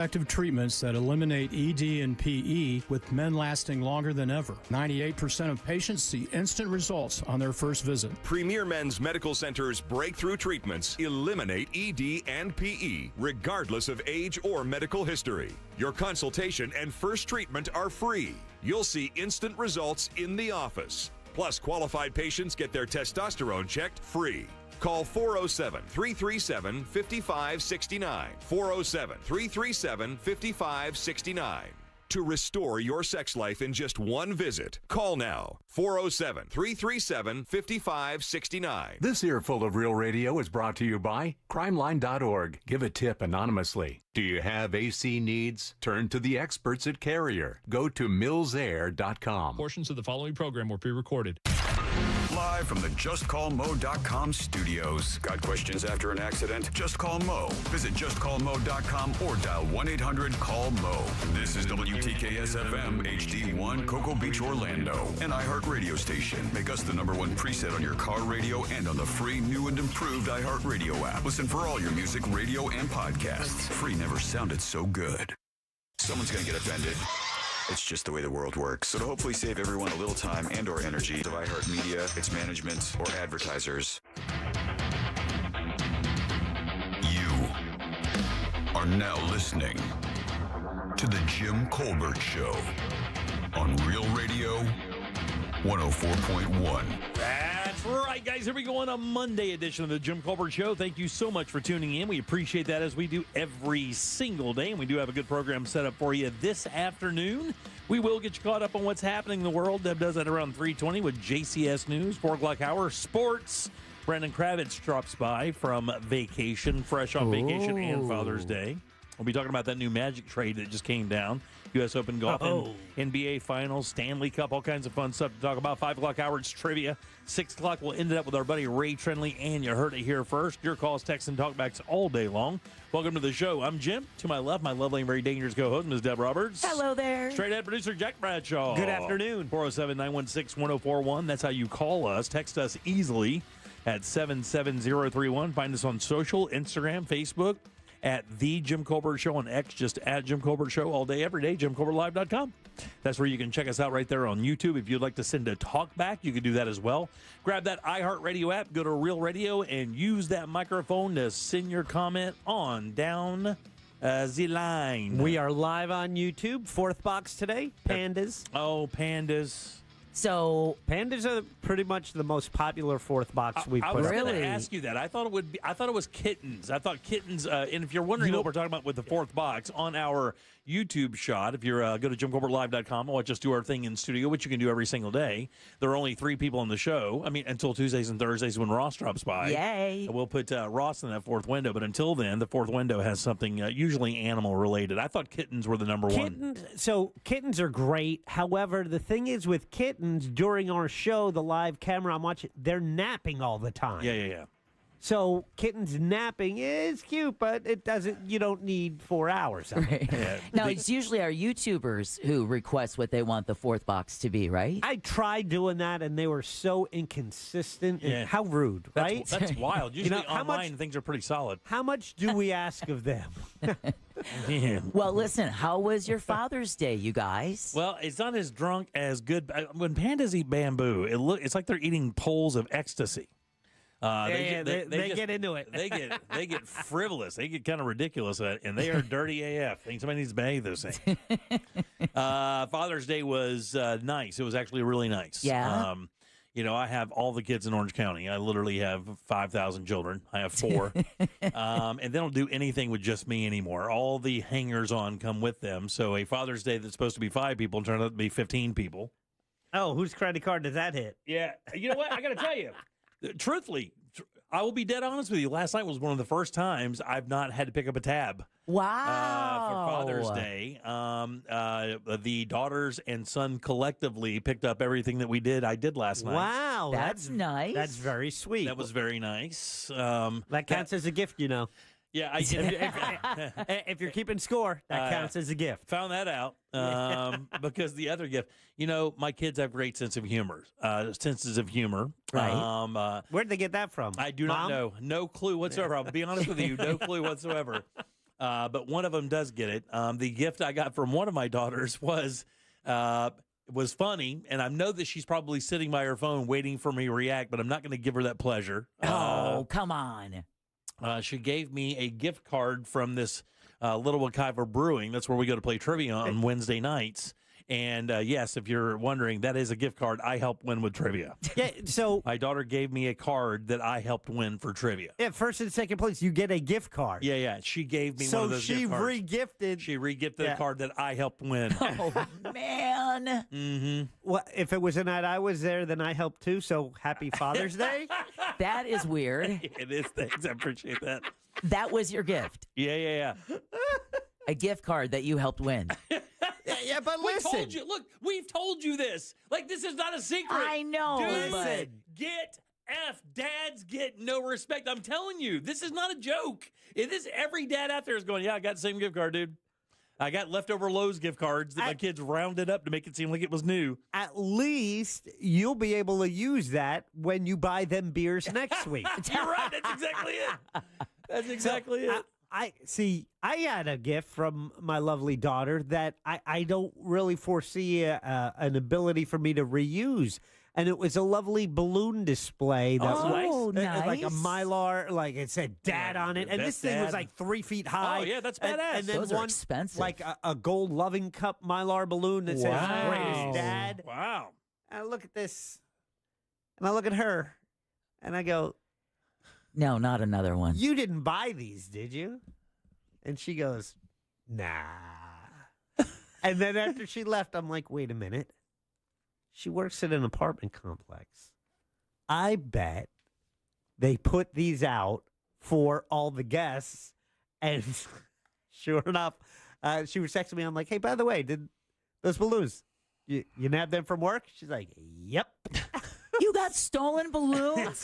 Effective treatments that eliminate ED and PE, with men lasting longer than ever. 98% of patients see instant results on their first visit. Premier Men's Medical Center's breakthrough treatments eliminate ED and PE, regardless of age or medical history. Your consultation and first treatment are free. You'll see instant results in the office. Plus, qualified patients get their testosterone checked free. Call 407-337-5569. 407-337-5569. To restore your sex life in just one visit, call now. 407-337-5569. This earful of Real Radio is brought to you by crimeline.org. Give a tip anonymously. Do you have AC needs? Turn to the experts at Carrier. Go to millsair.com. Portions of the following program were pre-recorded. Live from the JustCallMo.com studios. Got questions after an accident? Just call Mo. Visit JustCallMo.com or dial 1-800-CALL-MO. This is WTKS-FM HD1 Cocoa Beach, Orlando. An iHeart radio station. Make us the #1 preset on your car radio and on the free, new and improved iHeart radio app. Listen for all your music, radio, and podcasts. Free never sounded so good. Someone's going to get offended. It's just the way the world works. So to hopefully save everyone a little time and or energy of iHeartMedia, its management, or advertisers, you are now listening to The Jim Colbert Show on Real Radio 104.1. That's right, guys. Here we go on a Monday edition of The Jim Colbert Show. Thank you so much for tuning in. We appreciate that, as we do every single day. And we do have a good program set up for you this afternoon. We will get you caught up on what's happening in the world. Deb does that around 3:20 with JCS News, 4 o'clock hour, sports. Brandon Kravitz drops by from vacation, fresh on vacation and Father's Day. We'll be talking about that new Magic trade that just came down. U.S. Open golf, NBA Finals, Stanley Cup, all kinds of fun stuff to talk about. 5 o'clock hour, it's trivia. 6 o'clock, we'll end it up with our buddy Ray Trenley, and you heard it here first. Your calls, texts, and talkbacks all day long. Welcome to the show. I'm Jim. To my left, my lovely and very dangerous co-host, Ms. Deb Roberts. Hello there. Straight ahead producer, Jack Bradshaw. Good afternoon. 407-916-1041. That's how you call us. Text us easily at 77031. Find us on social, Instagram, Facebook, at The Jim Colbert Show, on X, just at Jim Colbert Show, all day, every day, JimColbertLive.com. That's where you can check us out right there on YouTube. If you'd like to send a talk back, you can do that as well. Grab that iHeartRadio app, go to Real Radio, and use that microphone to send your comment on down the line. We are live on YouTube. Fourth box today, pandas. Oh, pandas. So Pandas are pretty much the most popular fourth box we I put was up. going to Really? ask you that. I thought it was kittens. I thought kittens. And if you're wondering what we're talking about with the fourth box on our YouTube shot, if you're go to JimColbertLive.com and watch us do our thing in studio, which you can do every single day. There are only 3 people on the show. I mean, until Tuesdays and Thursdays when Ross drops by. Yay. And we'll put Ross in that fourth window. But until then, the fourth window has something usually animal related. I thought kittens were the number one. So kittens are great. However, the thing is with kittens, during our show, the live camera I'm watching, they're napping all the time. Yeah. So kittens napping is cute, but it doesn't. You don't need 4 hours of it. Yeah. now it's usually our YouTubers who request what they want the fourth box to be, right? I tried doing that, and they were so inconsistent. Yeah. How rude, right? That's wild. Usually how online, things are pretty solid. How much do we ask of them? Yeah. Well, listen, how was your Father's Day, you guys? Well, it's not as drunk as good. When pandas eat bamboo, it's like they're eating poles of ecstasy. They get into it. They get frivolous. They get kind of ridiculous, and they are dirty AF. I think somebody needs to behave those things. Father's Day was nice. It was actually really nice. Yeah. I have all the kids in Orange County. I literally have 5,000 children. I have 4. And they don't do anything with just me anymore. All the hangers-on come with them. So a Father's Day that's supposed to be 5 people turned out to be 15 people. Oh, whose credit card does that hit? Yeah. You know what? I got to tell you, truthfully, I will be dead honest with you. Last night was one of the first times I've not had to pick up a tab. Wow. For Father's Day. The daughters and son collectively picked up everything that I did last night. Wow. That's nice. That's very sweet. That was very nice. That counts as a gift, you know. Yeah. If you're keeping score, that counts as a gift. Found that out because the other gift, my kids have great senses of humor. Right. Where'd they get that from? I do not know. No clue whatsoever. I'll be honest with you. No clue whatsoever. but one of them does get it. The gift I got from one of my daughters was funny, and I know that she's probably sitting by her phone waiting for me to react, but I'm not going to give her that pleasure. Oh, come on. She gave me a gift card from this Little Wekiva Brewing. That's where we go to play trivia on Wednesday nights. And yes, if you're wondering, that is a gift card I helped win with trivia. Yeah, so My daughter gave me a card that I helped win for trivia. yeah, first and second place, you get a gift card. Yeah. She gave me one So of those she gift cards. re-gifted. She re-gifted Yeah. a card that I helped win. Oh, man. Mm-hmm. Well, if it was a night I was there, then I helped too. So happy Father's Day. That is weird. It is. Thanks. I appreciate that. That was your gift. Yeah. A gift card that you helped win. Yeah, but We listen. told you. Look, we've told you this. Like, this is not a secret. I know, Dudes but- get F. Dads get no respect. I'm telling you, this is not a joke. It is. Every dad out there is going, yeah, I got the same gift card, dude. I got leftover Lowe's gift cards that my kids rounded up to make it seem like it was new. At least you'll be able to use that when you buy them beers next week. You're right. That's exactly it. That's exactly it. I see. I had a gift from my lovely daughter that I don't really foresee an ability for me to reuse, and it was a lovely balloon display that was nice. like a Mylar, like it said "Dad" on it, and Best this thing was dad. like 3 feet high. Oh, yeah, that's And- badass. And then Those are one expensive. like a gold loving cup Mylar balloon that says Wow. "Greatest Dad." Wow. And I look at this, and I look at her, and I go, No, not another one. "You didn't buy these, did you?" And she goes, "Nah." And then after she left, I'm like, "Wait a minute. She works at an apartment complex. I bet they put these out for all the guests." And sure enough, she was texting me. I'm like, "Hey, by the way, did those balloons, you nabbed them from work?" She's like, "Yep." You got stolen balloons?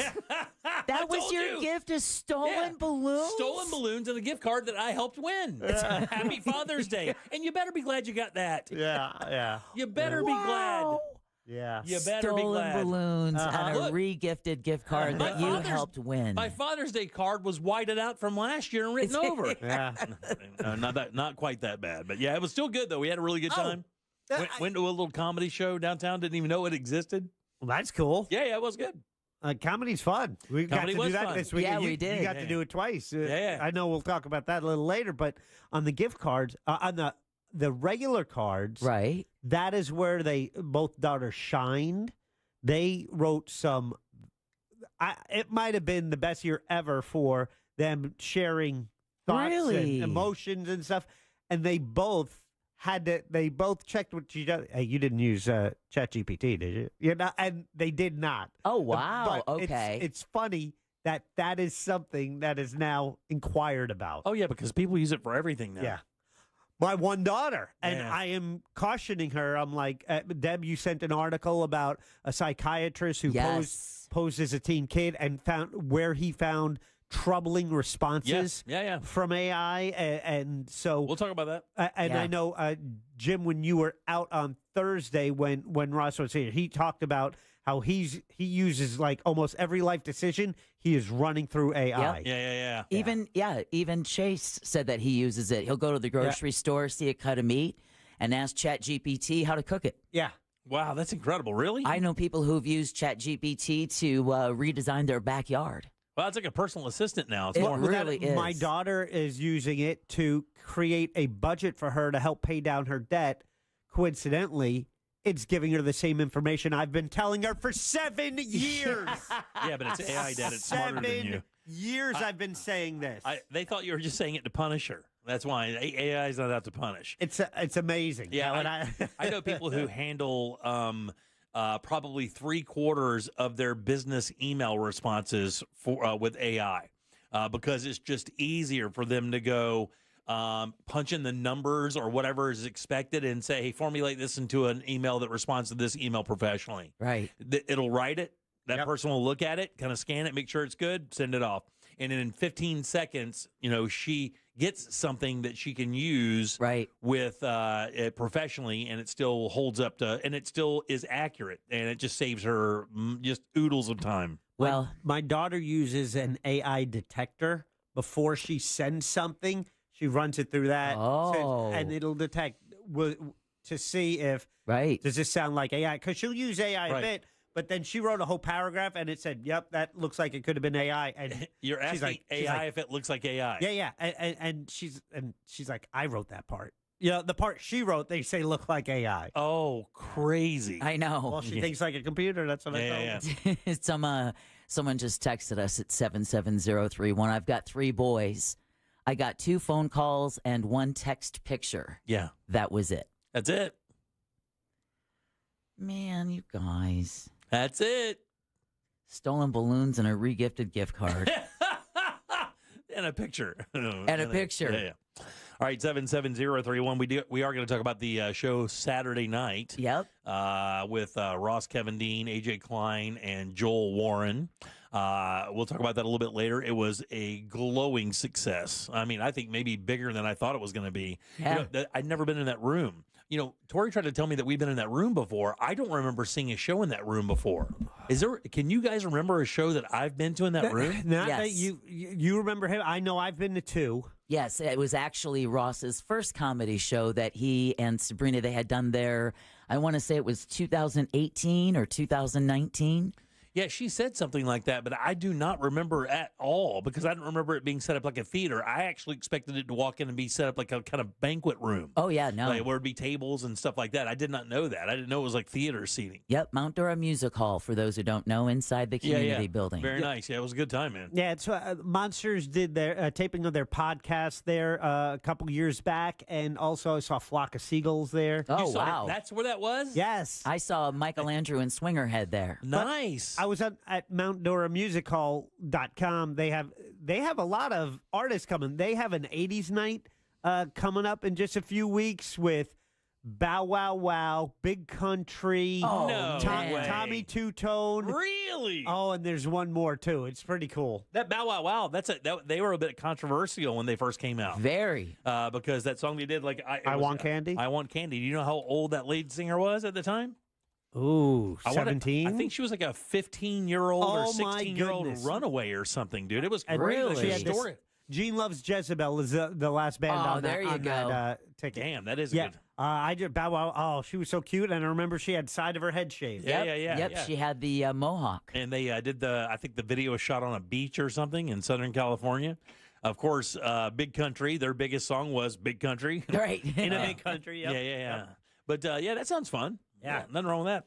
I That was told your you. gift is stolen Yeah. balloons? Stolen balloons and a gift card that I helped win. Happy Father's Day. And you better be glad you got that. Yeah. You better be glad. Wow. Yeah. You better be Stolen glad. balloons and a Look. re-gifted gift card that you Father's- helped win. My Father's Day card was whited out from last year and written over. Yeah. No, not quite that bad. But yeah, it was still good, though. We had a really good Oh, time. Went to a little comedy show downtown. Didn't even know it existed. Well, that's cool. Yeah, it was good. Comedy's fun. We got Comedy to do was that fun. this week. Yeah, You- we did. You got to Yeah. do it twice. Yeah. I know we'll talk about that a little later, but on the gift cards, on the regular cards, right. that is where they both daughters shined. They wrote some. It might have been the best year ever for them sharing thoughts Really? and emotions and stuff. And they both had to. They both checked what you done. Hey, you didn't use ChatGPT, did you? You know, and they did not. Oh, wow. But Okay. It's funny that is something that is now inquired about. Oh, yeah, because people use it for everything now. Yeah. My one daughter. And Yeah. I am cautioning her. I'm like, Deb, you sent an article about a psychiatrist who Yes. posed as a teen kid and found where he found troubling responses Yeah. from AI. And so We'll talk about that. and Yeah. I know, Jim, when you were out on Thursday when Ross was here, he talked about how he uses like almost every life decision he is running through AI. Yeah. Even Chase said that he uses it. He'll go to the grocery store, see a cut of meat, and ask ChatGPT how to cook it. Yeah. Wow, that's incredible. Really? I know people who've used ChatGPT to redesign their backyard. Well, it's like a personal assistant now. It's It more. really is. My daughter is using it to create a budget for her to help pay down her debt. Coincidentally, it's giving her the same information I've been telling her for 7 years. Yeah, but it's AI dad. It's smarter than you. 7 years I've been saying this. They thought you were just saying it to punish her. That's why AI is not out to punish. It's amazing. Yeah, And I know people who handle probably 3/4 of their business email responses for with AI because it's just easier for them to go punch in the numbers or whatever is expected and say, hey, formulate this into an email that responds to this email professionally. Right. It'll write it. That Yep. person will look at it, kind of scan it, make sure it's good, send it off. And in 15 seconds, she gets something that she can use Right. with it professionally, and it still holds up to, and it still is accurate, and it just saves her just oodles of time. Well, my daughter uses an AI detector before she sends something. She runs it through that. Oh. And it'll detect to see if, Right. does this sound like AI? Because she'll use AI Right. a bit, but then she wrote a whole paragraph and it said, yep, that looks like it could have been AI. And You're she's asking she's AI if it looks like AI. yeah. And she's like, I wrote that part. Yeah, the part she wrote, they say look like AI. Oh, crazy. I know. Well, she thinks like a computer. That's what I told Someone just texted us at 77031. I've got 3 boys. I got 2 phone calls and 1 text picture. Yeah. That was it. That's it. Man, you guys. That's it. Stolen balloons and a regifted gift card. And a picture. And a picture. Yeah. All right, 77031. We are going to talk about the show Saturday night. Yep. With Ross Kevin Dean, AJ Klein, and Joel Warren. We'll talk about that a little bit later. It was a glowing success. I mean, I think maybe bigger than I thought it was going to be. Yeah. I'd never been in that room. Tori tried to tell me that we've been in that room before. I don't remember seeing a show in that room before. Can you guys remember a show that I've been to in that room? Not Yes. that you remember him. I know I've been to 2. Yes, it was actually Ross's first comedy show that he and Sabrina, they had done there. I want to say it was 2018 or 2019. Yeah, she said something like that, but I do not remember at all because I don't remember it being set up like a theater. I actually expected it to walk in and be set up like a kind of banquet room. Oh, yeah, no. Like, where it'd be tables and stuff like that. I did not know that. I didn't know it was like theater seating. Yep, Mount Dora Music Hall, for those who don't know, inside the community building. Very nice. Yeah, it was a good time, man. Yeah, it's Monsters did their taping of their podcast there a couple years back, and also I saw a flock of seagulls there. Oh, You saw wow. That's where that was? Yes, I saw Michael Andrew and Swingerhead there. Nice. I was at MountDoraMusicHall.com. They have a lot of artists coming. They have an 80s night coming up in just a few weeks with Bow Wow Wow, Big Country, Oh, no way. Tommy Two-Tone. Really? Oh, and there's one more too. It's pretty cool. That Bow Wow Wow, they were a bit controversial when they first came out. Very. Because that song they did, like I Want Candy? I Want Candy. Do you know how old that lead singer was at the time? Ooh, I 17? I think she was like a 15-year-old or Oh, my 16-year-old goodness. runaway or something, dude. It was And great. really? She She had had story. Gene Loves Jezebel is the last band Oh, on there you that, go. that ticket. Damn, that is Yeah, good. I just Bow Wow. Oh, she was so cute, and I remember she had side of her head shaved. Yeah, Yep, yeah. she had the mohawk. And they did I think the video was shot on a beach or something in Southern California. Of course, Big Country, their biggest song was Big Country. Right. In a big country. Yep. Yeah. But that sounds fun. Yeah. Nothing wrong with that.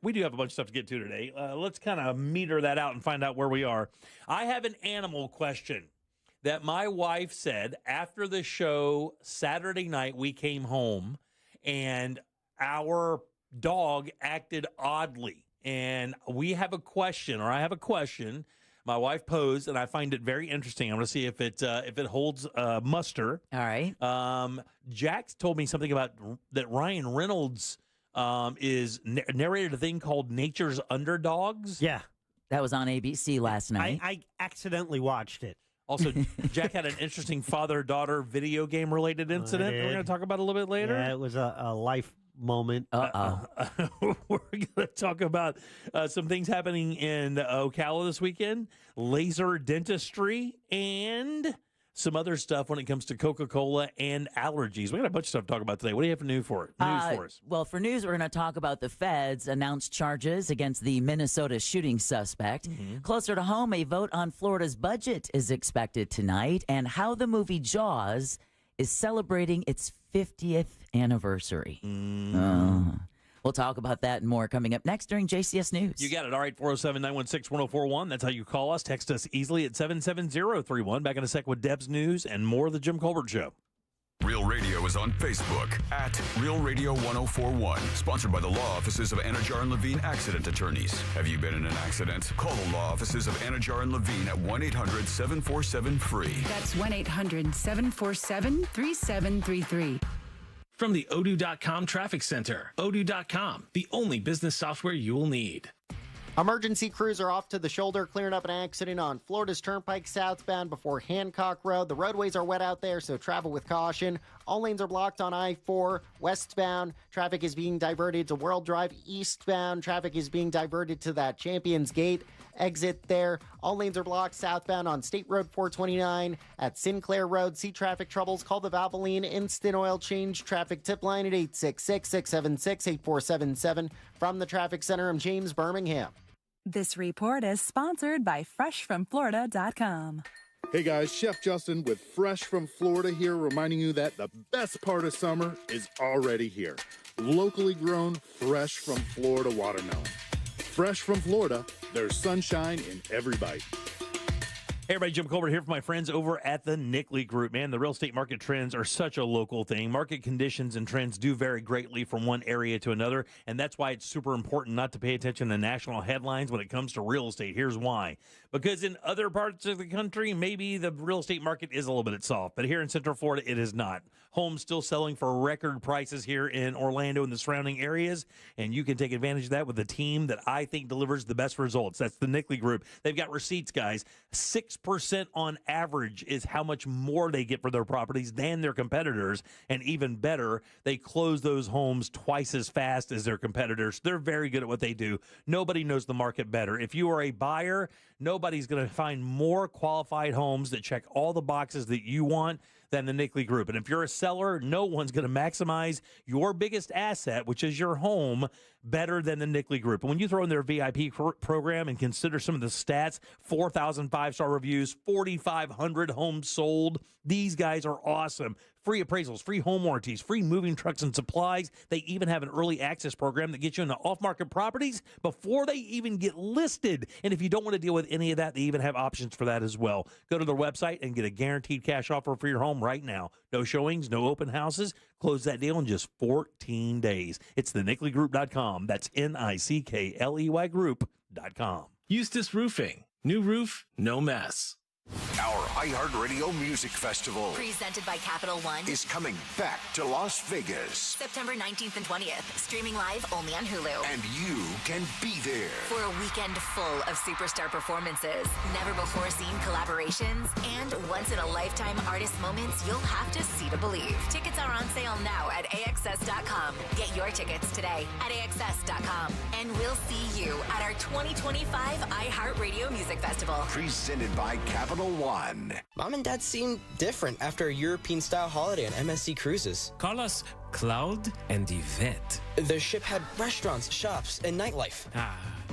We do have a bunch of stuff to get to today. Let's kind of meter that out and find out where we are. I have an animal question that my wife said after the show Saturday night. We came home and our dog acted oddly, and I have a question. My wife posed, and I find it very interesting. I'm going to see if it holds muster. All right. Jax told me something about that Ryan Reynolds is narrated a thing called Nature's Underdogs. Yeah. That was on ABC last night. I accidentally watched it. Also, Jack had an interesting father-daughter video game-related incident did. we're going to talk about a little bit later. Yeah, it was a life moment. Uh-oh. We're going to talk about some things happening in Ocala this weekend, laser dentistry, and some other stuff when it comes to Coca-Cola and allergies. We got a bunch of stuff to talk about today. What do you have for news for us? Well, for news, we're going to talk about the feds announced charges against the Minnesota shooting suspect. Closer to home, a vote on Florida's budget is expected tonight, and how the movie Jaws is celebrating its 50th anniversary. We'll talk about that and more coming up next during JCS News. You got it. All right, 407-916-1041. That's how you call us. Text us easily at 77031. Back in a sec with Deb's News and more of The Jim Colbert Show. Real Radio is on Facebook at Real Radio 1041. Sponsored by the law offices of Anajar and Levine Accident Attorneys. Have you been in an accident? Call the law offices of Anajar and Levine at 1-800-747-FREE. That's 1-800-747-3733. From the Odoo.com Traffic Center, Odoo.com, the only business software you will need. Emergency crews are off to the shoulder, clearing up an accident on Florida's Turnpike southbound before Hancock Road. The roadways are wet out there, so travel with caution. All lanes are blocked on I-4 westbound. Traffic is being diverted to World Drive eastbound. Traffic is being diverted to that Champions Gate exit there. All lanes are blocked southbound on State Road 429 at Sinclair Road. See traffic troubles? Call the Valvoline Instant Oil Change traffic tip line at 866-676-8477. From the Traffic Center, I'm James Birmingham. This report is sponsored by FreshFromFlorida.com. Hey guys, Chef Justin with Fresh from Florida here, reminding you that the best part of summer is already here. Locally grown, fresh from Florida watermelon. Fresh from Florida, there's sunshine in every bite. Hey everybody, Jim Colbert here for my friends over at the Nickley Group. Man, the real estate market trends are such a local thing. Market conditions and trends do vary greatly from one area to another, and that's why it's super important not to pay attention to national headlines when it comes to real estate. Here's why. Because in other parts of the country, maybe the real estate market is a little bit soft, but here in Central Florida, it is not. Homes still selling for record prices here in Orlando and the surrounding areas, and you can take advantage of that with a team that I think delivers the best results. That's the Nickley Group. They've got receipts, guys. 6% on average is how much more they get for their properties than their competitors, and even better, they close those homes twice as fast as their competitors. They're very good at what they do. Nobody knows the market better. If you are a buyer, nobody's going to find more qualified homes that check all the boxes that you want than the Nickley Group. And if you're a seller, no one's going to maximize your biggest asset, which is your home, better than the Nickley Group. And when you throw in their VIP program and consider some of the stats, 4,000 five-star reviews, 4,500 homes sold, these guys are awesome. Free appraisals, free home warranties, free moving trucks and supplies. They even have an early access program that gets you into off-market properties before they even get listed. And if you don't want to deal with any of that, they even have options for that as well. Go to their website and get a guaranteed cash offer for your home right now. No showings, no open houses. Close that deal in just 14 days. It's thenickley.com. That's Nickley Group.com. Eustace Roofing. New roof, no mess. Our iHeartRadio Music Festival, presented by Capital One, is coming back to Las Vegas. September 19th and 20th, streaming live only on Hulu. And you can be there for a weekend full of superstar performances, never-before-seen collaborations, and once-in-a-lifetime artist moments you'll have to see to believe. Tickets are on sale now at AXS.com. Get your tickets today at AXS.com. And we'll see you at our 2025 iHeartRadio Music Festival. Presented by Capital One. Mom and Dad seem different after a European-style holiday on MSC Cruises. Call us Cloud and Yvette. The ship had restaurants, shops, and nightlife.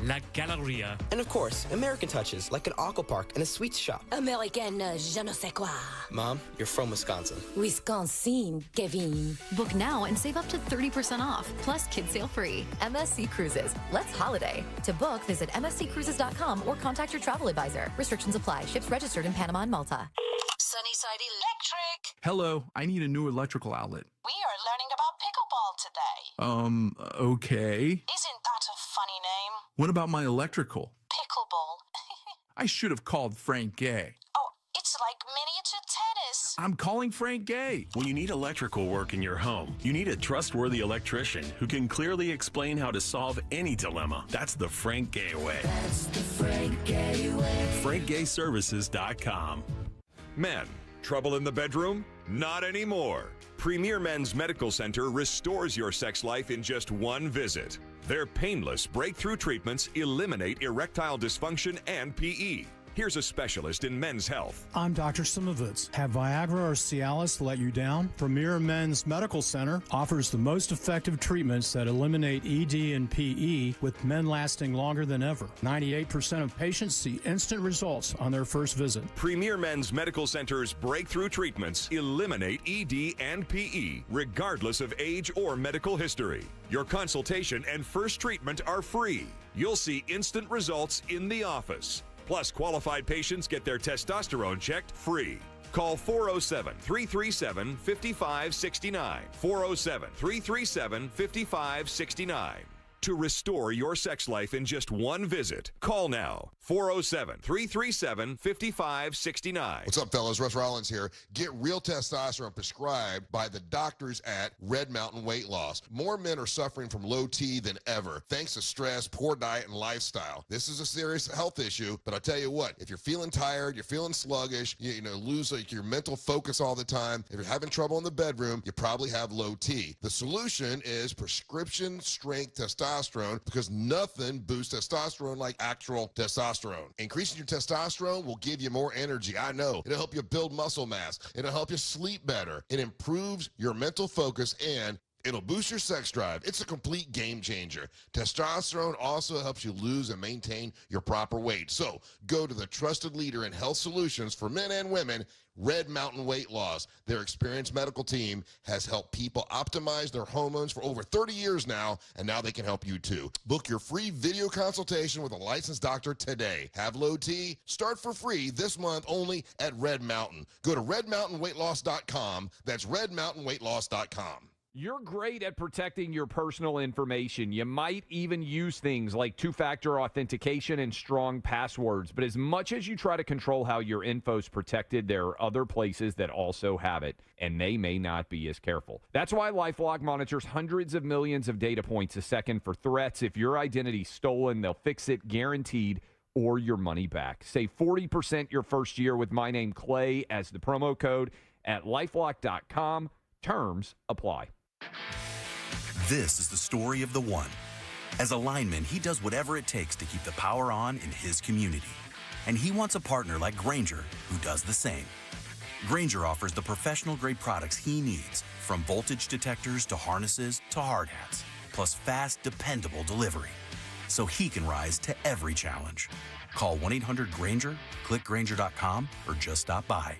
La Galleria. And of course, American touches like an aqua park and a sweets shop. American je ne sais quoi. Mom, you're from Wisconsin. Wisconsin, Kevin. Book now and save up to 30% off, plus kids sale free. MSC Cruises. Let's holiday. To book, visit msccruises.com or contact your travel advisor. Restrictions apply. Ships registered in Panama and Malta. Sunnyside Electric. Hello, I need a new electrical outlet. We are learning about pickleball today. Okay. Isn't that a funny name? What about my electrical? Pickleball. I should have called Frank Gay. Oh, it's like miniature tennis. I'm calling Frank Gay. When you need electrical work in your home, you need a trustworthy electrician who can clearly explain how to solve any dilemma. That's the Frank Gay way. That's the Frank Gay way. FrankGayServices.com. Men, trouble in the bedroom? Not anymore. Premier Men's Medical Center restores your sex life in just one visit. Their painless breakthrough treatments eliminate erectile dysfunction and PE. Here's a specialist in men's health. I'm Dr. Simovitz. Have Viagra or Cialis let you down? Premier Men's Medical Center offers the most effective treatments that eliminate ED and PE, with men lasting longer than ever. 98% of patients see instant results on their first visit. Premier Men's Medical Center's breakthrough treatments eliminate ED and PE, regardless of age or medical history. Your consultation and first treatment are free. You'll see instant results in the office. Plus, qualified patients get their testosterone checked free. Call 407-337-5569. 407-337-5569. to restore your sex life in just one visit. Call now, 407-337-5569. What's up, fellas? Russ Rollins here. Get real testosterone prescribed by the doctors at Red Mountain Weight Loss. More men are suffering from low T than ever, thanks to stress, poor diet, and lifestyle. This is a serious health issue, but I'll tell you what, if you're feeling tired, you're feeling sluggish, you lose your mental focus all the time, if you're having trouble in the bedroom, you probably have low T. The solution is prescription strength testosterone, because nothing boosts testosterone like actual testosterone. Increasing your testosterone will give you more energy. I know. It'll help you build muscle mass. It'll help you sleep better. It improves your mental focus, and it'll boost your sex drive. It's a complete game changer. Testosterone also helps you lose and maintain your proper weight. So go to the trusted leader in health solutions for men and women, Red Mountain Weight Loss. Their experienced medical team has helped people optimize their hormones for over 30 years now, and now they can help you too. Book your free video consultation with a licensed doctor today. Have low T? Start for free this month only at Red Mountain. Go to redmountainweightloss.com. That's redmountainweightloss.com. You're great at protecting your personal information. You might even use things like two-factor authentication and strong passwords. But as much as you try to control how your info's protected, there are other places that also have it, and they may not be as careful. That's why LifeLock monitors hundreds of millions of data points a second for threats. If your identity's stolen, they'll fix it guaranteed, or your money back. Save 40% your first year with my name, Clay, as the promo code at LifeLock.com. Terms apply. This is the story of the one. As a lineman, he does whatever it takes to keep the power on in his community. And he wants a partner like Grainger who does the same. Grainger offers the professional-grade products he needs, from voltage detectors to harnesses to hard hats, plus fast, dependable delivery, so he can rise to every challenge. Call 1-800-GRAINGER, click Grainger.com, or just stop by.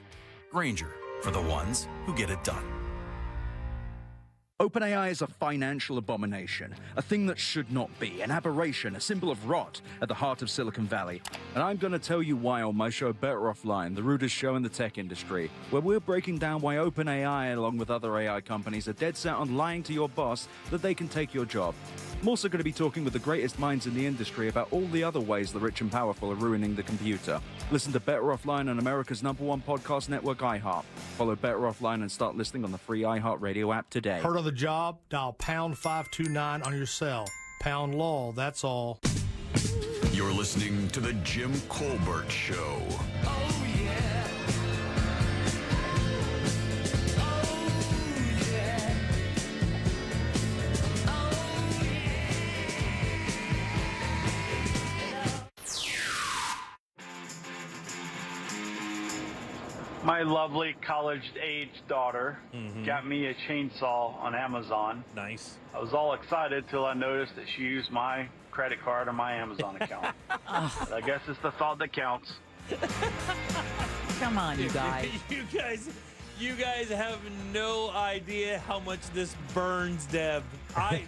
Grainger, for the ones who get it done. OpenAI is a financial abomination, a thing that should not be, an aberration, a symbol of rot at the heart of Silicon Valley. And I'm going to tell you why on my show Better Offline, the rudest show in the tech industry, where we're breaking down why OpenAI, along with other AI companies, are dead set on lying to your boss that they can take your job. I'm also going to be talking with the greatest minds in the industry about all the other ways the rich and powerful are ruining the computer. Listen to Better Offline on America's #1 podcast network, iHeart. Follow Better Offline and start listening on the free iHeart Radio app today. Heard of the job? Dial pound 529 on your cell. Pound law, that's all. You're listening to The Jim Colbert Show. My lovely college-age daughter got me a chainsaw on Amazon. Nice. I was all excited till I noticed that she used my credit card on my Amazon account. But I guess it's the thought that counts. Come on, you guys. You guys have no idea how much this burns Deb.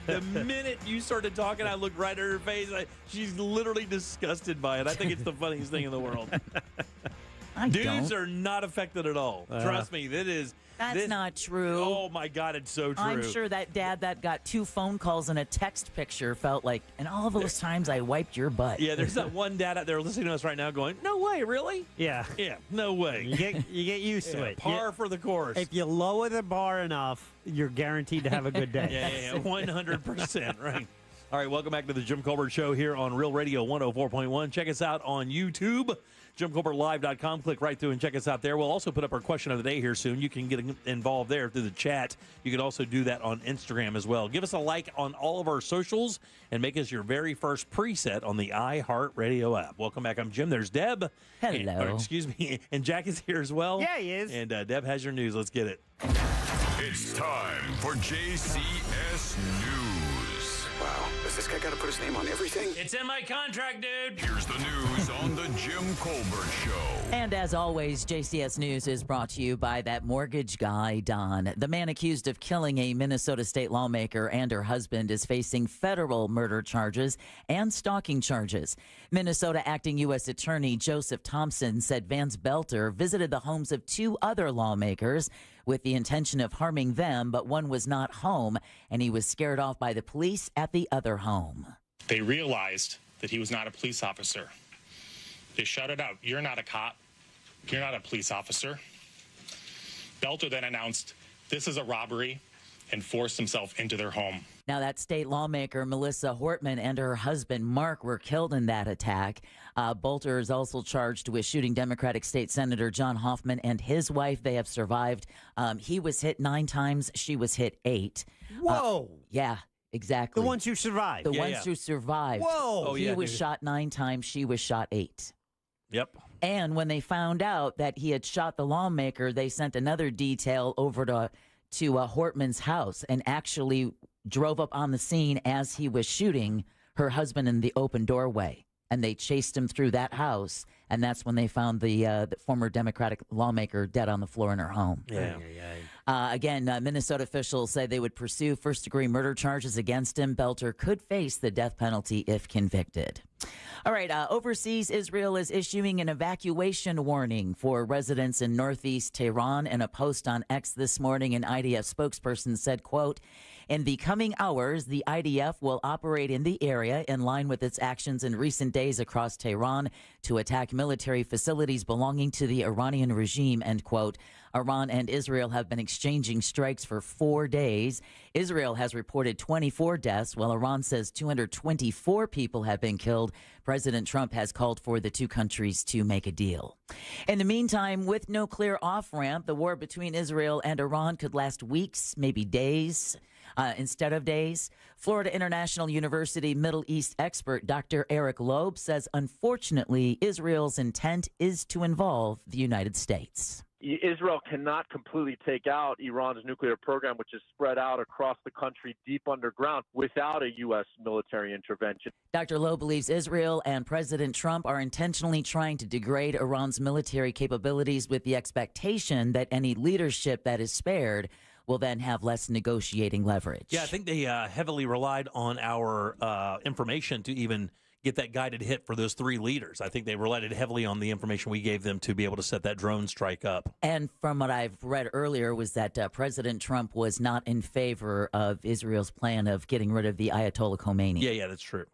The minute you started talking, I looked right at her face. She's literally disgusted by it. I think it's the funniest thing in the world. Dudes are not affected at all. Trust me, That's not true. Oh my God, it's so true. I'm sure that dad that got 2 phone calls and a text picture felt like, and all those times I wiped your butt. Yeah, there's that one dad out there listening to us right now going, no way, really? Yeah. Yeah, no way. You get used to it. Par for the course. If you lower the bar enough, you're guaranteed to have a good day. Yeah, 100%, right. All right, welcome back to the Jim Colbert Show here on Real Radio 104.1. Check us out on YouTube, JimColbertLive.com. Click right through and check us out there. We'll also put up our question of the day here soon. You can get involved there through the chat. You can also do that on Instagram as well. Give us a like on all of our socials and make us your very first preset on the iHeartRadio app. Welcome back. I'm Jim. There's Deb. Hello. Excuse me. And Jack is here as well. Yeah, he is. And Deb has your news. Let's get it. It's time for JCS News. Wow, does this guy got to put his name on everything? It's in my contract, dude. Here's the news on the Jim Colbert Show. And as always, JCS News is brought to you by that mortgage guy, Don. The man accused of killing a Minnesota state lawmaker and her husband is facing federal murder charges and stalking charges. Minnesota Acting U.S. Attorney Joseph Thompson said Vance Belter visited the homes of 2 other lawmakers with the intention of harming them, but one was not home, and he was scared off by the police at the other home. They realized that he was not a police officer. They shouted out, "You're not a cop. You're not a police officer." Belter then announced, "This is a robbery," and forced himself into their home. Now, that state lawmaker, Melissa Hortman, and her husband, Mark, were killed in that attack. Bolter is also charged with shooting Democratic State Senator John Hoffman and his wife. They have survived. He was hit 9 times. She was hit 8. Whoa. Yeah, exactly. The ones who survived. The ones who survived. Whoa. Oh, he was shot 9 times. She was shot 8. Yep. And when they found out that he had shot the lawmaker, they sent another detail over to Hortman's house and actually drove up on the scene as he was shooting her husband in the open doorway. And they chased him through that house. And that's when they found the former Democratic lawmaker dead on the floor in her home. Yeah. Again, Minnesota officials say they would pursue first-degree murder charges against him. Belter could face the death penalty if convicted. All right, overseas, Israel is issuing an evacuation warning for residents in northeast Tehran. In a post on X this morning, an IDF spokesperson said, quote, "In the coming hours, the IDF will operate in the area in line with its actions in recent days across Tehran to attack military facilities belonging to the Iranian regime," end quote. Iran and Israel have been exchanging strikes for 4 days. Israel has reported 24 deaths, while Iran says 224 people have been killed. President Trump has called for the two countries to make a deal. In the meantime, with no clear off-ramp, the war between Israel and Iran could last weeks, maybe days. Instead of days. Florida International University Middle East expert Dr. Eric Loeb says, unfortunately, Israel's intent is to involve the United States. Israel cannot completely take out Iran's nuclear program, which is spread out across the country deep underground, without a U.S. military intervention. Dr. Lowe believes Israel and President Trump are intentionally trying to degrade Iran's military capabilities with the expectation that any leadership that is spared will then have less negotiating leverage. Yeah, I think they heavily relied on our information to even get that guided hit for those 3 leaders. I think they relied heavily on the information we gave them to be able to set that drone strike up. And from what I've read earlier was that President Trump was not in favor of Israel's plan of getting rid of the Ayatollah Khomeini. Yeah, that's true.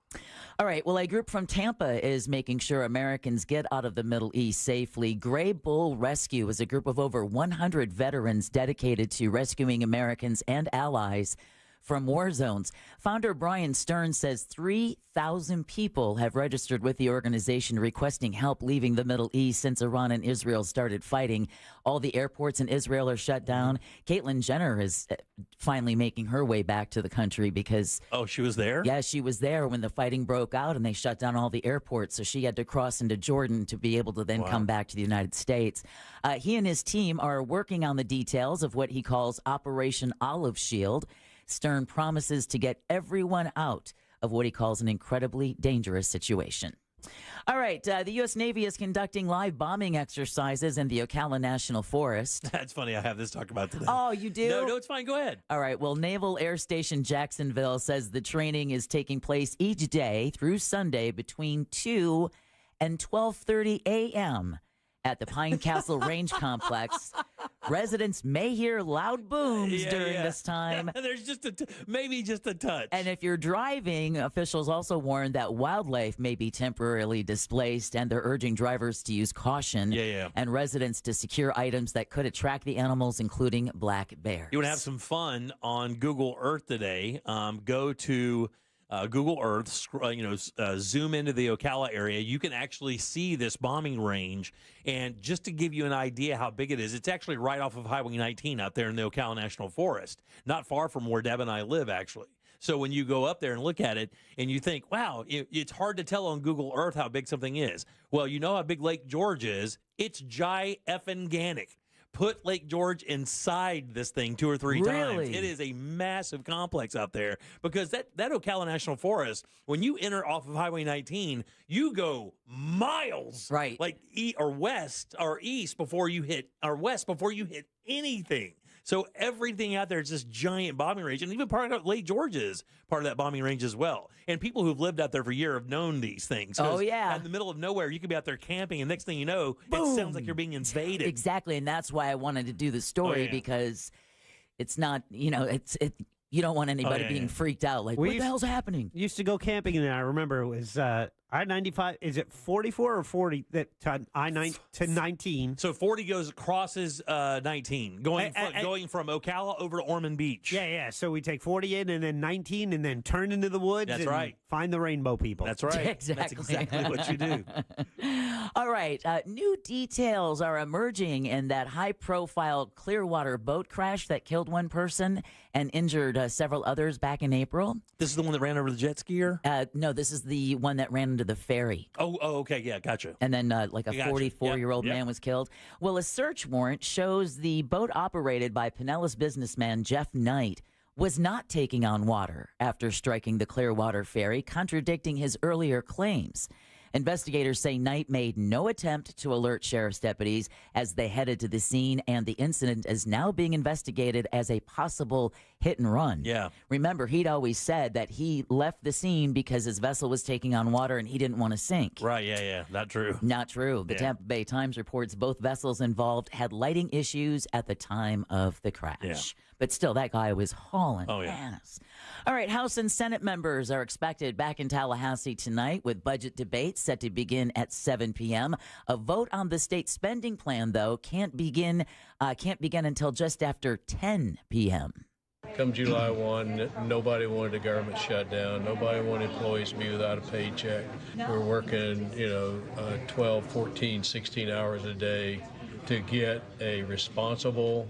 All right, well, a group from Tampa is making sure Americans get out of the Middle East safely. Gray Bull Rescue is a group of over 100 veterans dedicated to rescuing Americans and allies from war zones. Founder Brian Stern says 3,000 people have registered with the organization requesting help leaving the Middle East since Iran and Israel started fighting. All the airports in Israel are shut down. Caitlyn Jenner is finally making her way back to the country because... Oh, she was there? Yeah, she was there when the fighting broke out and they shut down all the airports. So she had to cross into Jordan to be able to then come back to the United States. He and his team are working on the details of what he calls Operation Olive Shield. Stern promises to get everyone out of what he calls an incredibly dangerous situation. All right, the U.S. Navy is conducting live bombing exercises in the Ocala National Forest. That's funny. I have this to talk about today. Oh, you do? No, it's fine. Go ahead. All right, well, Naval Air Station Jacksonville says the training is taking place each day through Sunday between 2 and 12:30 a.m. at the Pine Castle Range Complex. Residents may hear loud booms during this time. There's just maybe just a touch. And if you're driving, officials also warn that wildlife may be temporarily displaced, and they're urging drivers to use caution and residents to secure items that could attract the animals, including black bears. You want to have some fun on Google Earth today? Go to Google Earth, zoom into the Ocala area. You can actually see this bombing range. And just to give you an idea how big it is, it's actually right off of Highway 19 out there in the Ocala National Forest, not far from where Deb and I live, actually. So when you go up there and look at it and you think, wow, it's hard to tell on Google Earth how big something is. Well, you know how big Lake George is. It's gi-effing-ganic. Put Lake George inside this thing 2 or 3 times. It is a massive complex out there because that Ocala National Forest, when you enter off of Highway 19, you go miles, right? Like west or east before you hit anything. So everything out there is this giant bombing range, and even part of Lake George is part of that bombing range as well. And people who've lived out there for years have known these things. Oh, yeah. In the middle of nowhere, you could be out there camping, and next thing you know, Boom. it sounds like you're being invaded. Exactly, and that's why I wanted to do the story because it's not, you don't want anybody being freaked out. Like, what the hell's happening? Used to go camping, and I remember it was I-95. Is it 44 or 40 that I-9 to 19? So 40 crosses 19, going from Ocala over to Ormond Beach. Yeah. So we take 40 in, and then 19, and then turn into the woods. That's and right. Find the rainbow people. That's right. Exactly. That's exactly what you do. All right. New details are emerging in that high-profile Clearwater boat crash that killed one person and injured several others back in April. This is the one that ran over the jet skier? No, this is the one that ran into the ferry. Oh, okay. Yeah, gotcha. And then like a 44-year-old man was killed. Well, a search warrant shows the boat operated by Pinellas businessman Jeff Knight was not taking on water after striking the Clearwater ferry, contradicting his earlier claims. Investigators say Knight made no attempt to alert sheriff's deputies as they headed to the scene, and the incident is now being investigated as a possible hit and run. Yeah. Remember, he'd always said that he left the scene because his vessel was taking on water and he didn't want to sink. Right, yeah. Not true. Not true. The Tampa Bay Times reports both vessels involved had lighting issues at the time of the crash. Yeah. But still, that guy was hauling ass. All right, House and Senate members are expected back in Tallahassee tonight with budget debates set to begin at 7 p.m. A vote on the state spending plan, though, can't begin until just after 10 p.m. Come July 1, nobody wanted the government shut down. Nobody wanted employees to be without a paycheck. We're working, 12, 14, 16 hours a day to get a responsible,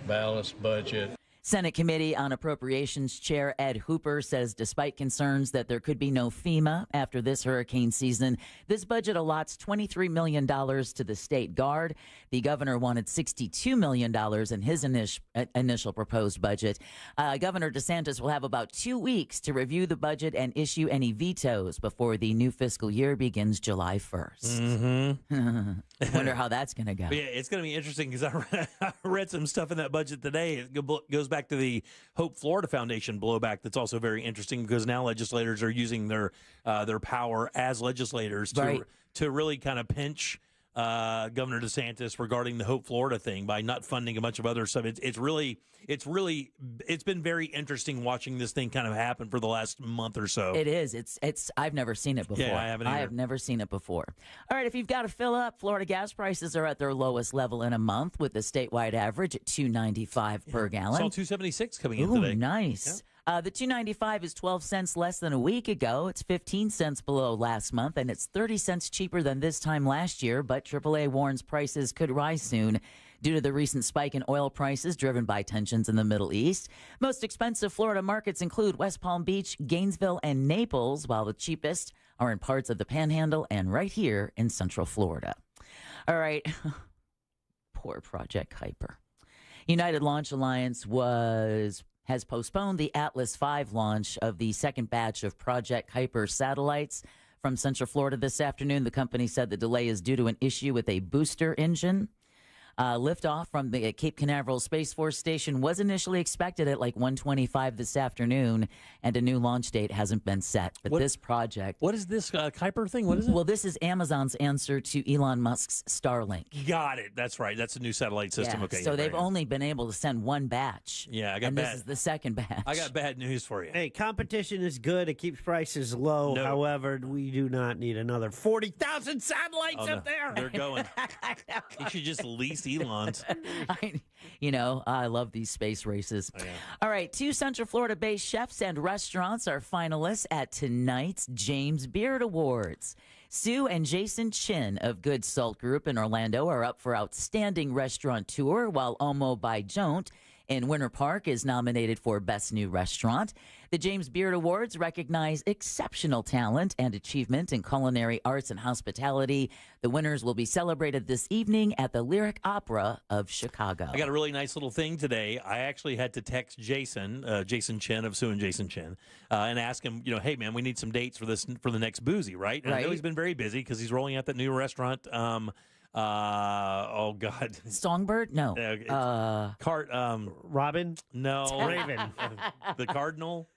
balanced budget. Senate Committee on Appropriations Chair Ed Hooper says despite concerns that there could be no FEMA after this hurricane season, this budget allots $23 million to the state guard. The governor wanted $62 million in his initial proposed budget. Governor DeSantis will have about 2 weeks to review the budget and issue any vetoes before the new fiscal year begins July 1st. I wonder how that's going to go. But yeah, it's going to be interesting because I read some stuff in that budget today. It goes back to the Hope Florida Foundation blowback. That's also very interesting because now legislators are using their power as legislators to really kind of pinch Governor DeSantis regarding the Hope Florida thing by not funding a bunch of other stuff. It's been very interesting watching this thing kind of happen for the last month or so. It is. It's. I've never seen it before. Yeah, I haven't either. I have never seen it before. All right, if you've got to fill up, Florida gas prices are at their lowest level in a month, with the statewide average at $2.95 per gallon. Saw $2.76 coming in Ooh, today. Nice. Yeah. The $2.95 is 12 cents less than a week ago. It's 15 cents below last month, and it's 30 cents cheaper than this time last year. But AAA warns prices could rise soon due to the recent spike in oil prices driven by tensions in the Middle East. Most expensive Florida markets include West Palm Beach, Gainesville, and Naples, while the cheapest are in parts of the Panhandle and right here in Central Florida. All right. Poor Project Kuiper. United Launch Alliance has postponed the Atlas V launch of the second batch of Project Kuiper satellites from Central Florida this afternoon. The company said the delay is due to an issue with a booster engine. Liftoff from the Cape Canaveral Space Force Station was initially expected at like 1:25 this afternoon, and a new launch date hasn't been set. But this project... What is this Kuiper thing? What is it? Well, this is Amazon's answer to Elon Musk's Starlink. Got it. That's right. That's a new satellite system. Yeah, okay. So they've only been able to send one batch. Yeah, this is the second batch. I got bad news for you. Hey, competition is good. It keeps prices low. No. However, we do not need another 40,000 satellites up there. They're going. You should just lease Elon's. I love these space races. Oh, yeah. All right, 2 Central Florida-based chefs and restaurants are finalists at tonight's James Beard Awards. Sue and Jason Chin of Good Salt Group in Orlando are up for Outstanding Restaurateur, while Omo by Don't in Winter Park is nominated for Best New Restaurant. The James Beard Awards recognize exceptional talent and achievement in culinary arts and hospitality. The winners will be celebrated this evening at the Lyric Opera of Chicago. I got a really nice little thing today. I actually had to text Jason Chin of Sue and Jason Chin, and ask him, hey, man, we need some dates for the next Boozy, right? And I know he's been very busy because he's rolling out that new restaurant Oh God, Songbird? No. Robin? No. Raven. The cardinal.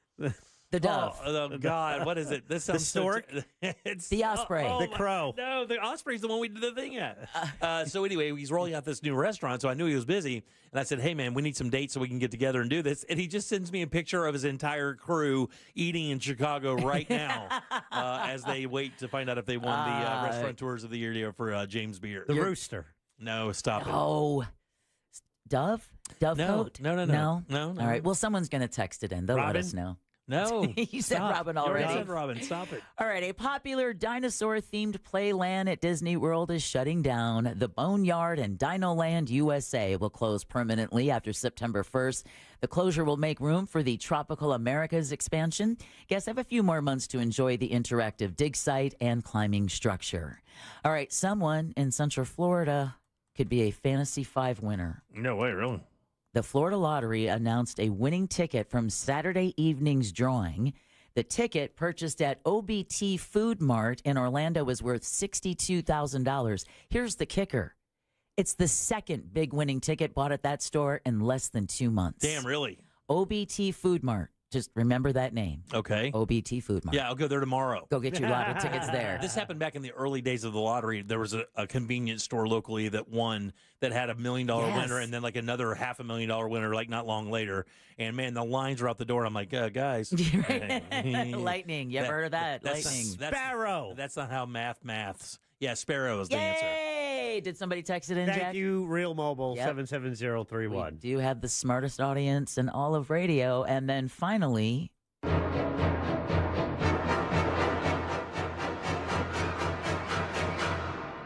The dove. Oh God, what is it? This sounds the stork. It's The osprey. The crow. No, the osprey's the one we did the thing at. So anyway, he's rolling out this new restaurant, so I knew he was busy, and I said, "Hey man, we need some dates so we can get together and do this." And he just sends me a picture of his entire crew eating in Chicago right now, as they wait to find out if they won the Restaurateurs of the Year deal for James Beard. The rooster. No, stop it. Oh, Dove? Dove coat? No. All right. Well, someone's going to text it in. They'll let us know. No. You said Robin already. You said Robin. Stop it. All right. A popular dinosaur-themed playland at Disney World is shutting down. The Boneyard and Dinoland USA will close permanently after September 1st. The closure will make room for the Tropical Americas expansion. Guests have a few more months to enjoy the interactive dig site and climbing structure. All right. Someone in Central Florida could be a Fantasy 5 winner. No way, really? The Florida Lottery announced a winning ticket from Saturday evening's drawing. The ticket, purchased at OBT Food Mart in Orlando, was worth $62,000. Here's the kicker. It's the second big winning ticket bought at that store in less than 2 months. Damn, really? OBT Food Mart. Just remember that name. Okay. OBT Food Mart. Yeah, I'll go there tomorrow. Go get your lotto tickets there. This happened back in the early days of the lottery. There was a convenience store locally that won, that had $1 million winner, and then like another $500,000 winner like not long later. And man, the lines were out the door. I'm like, guys. Lightning. You ever heard of that? Lightning. Sparrow. That's not how maths. Yeah, Sparrow is the answer. Yay! Did somebody text it in, Jack? Thank you, Real Mobile, Yep. 77031. We do have the smartest audience in all of radio. And then finally,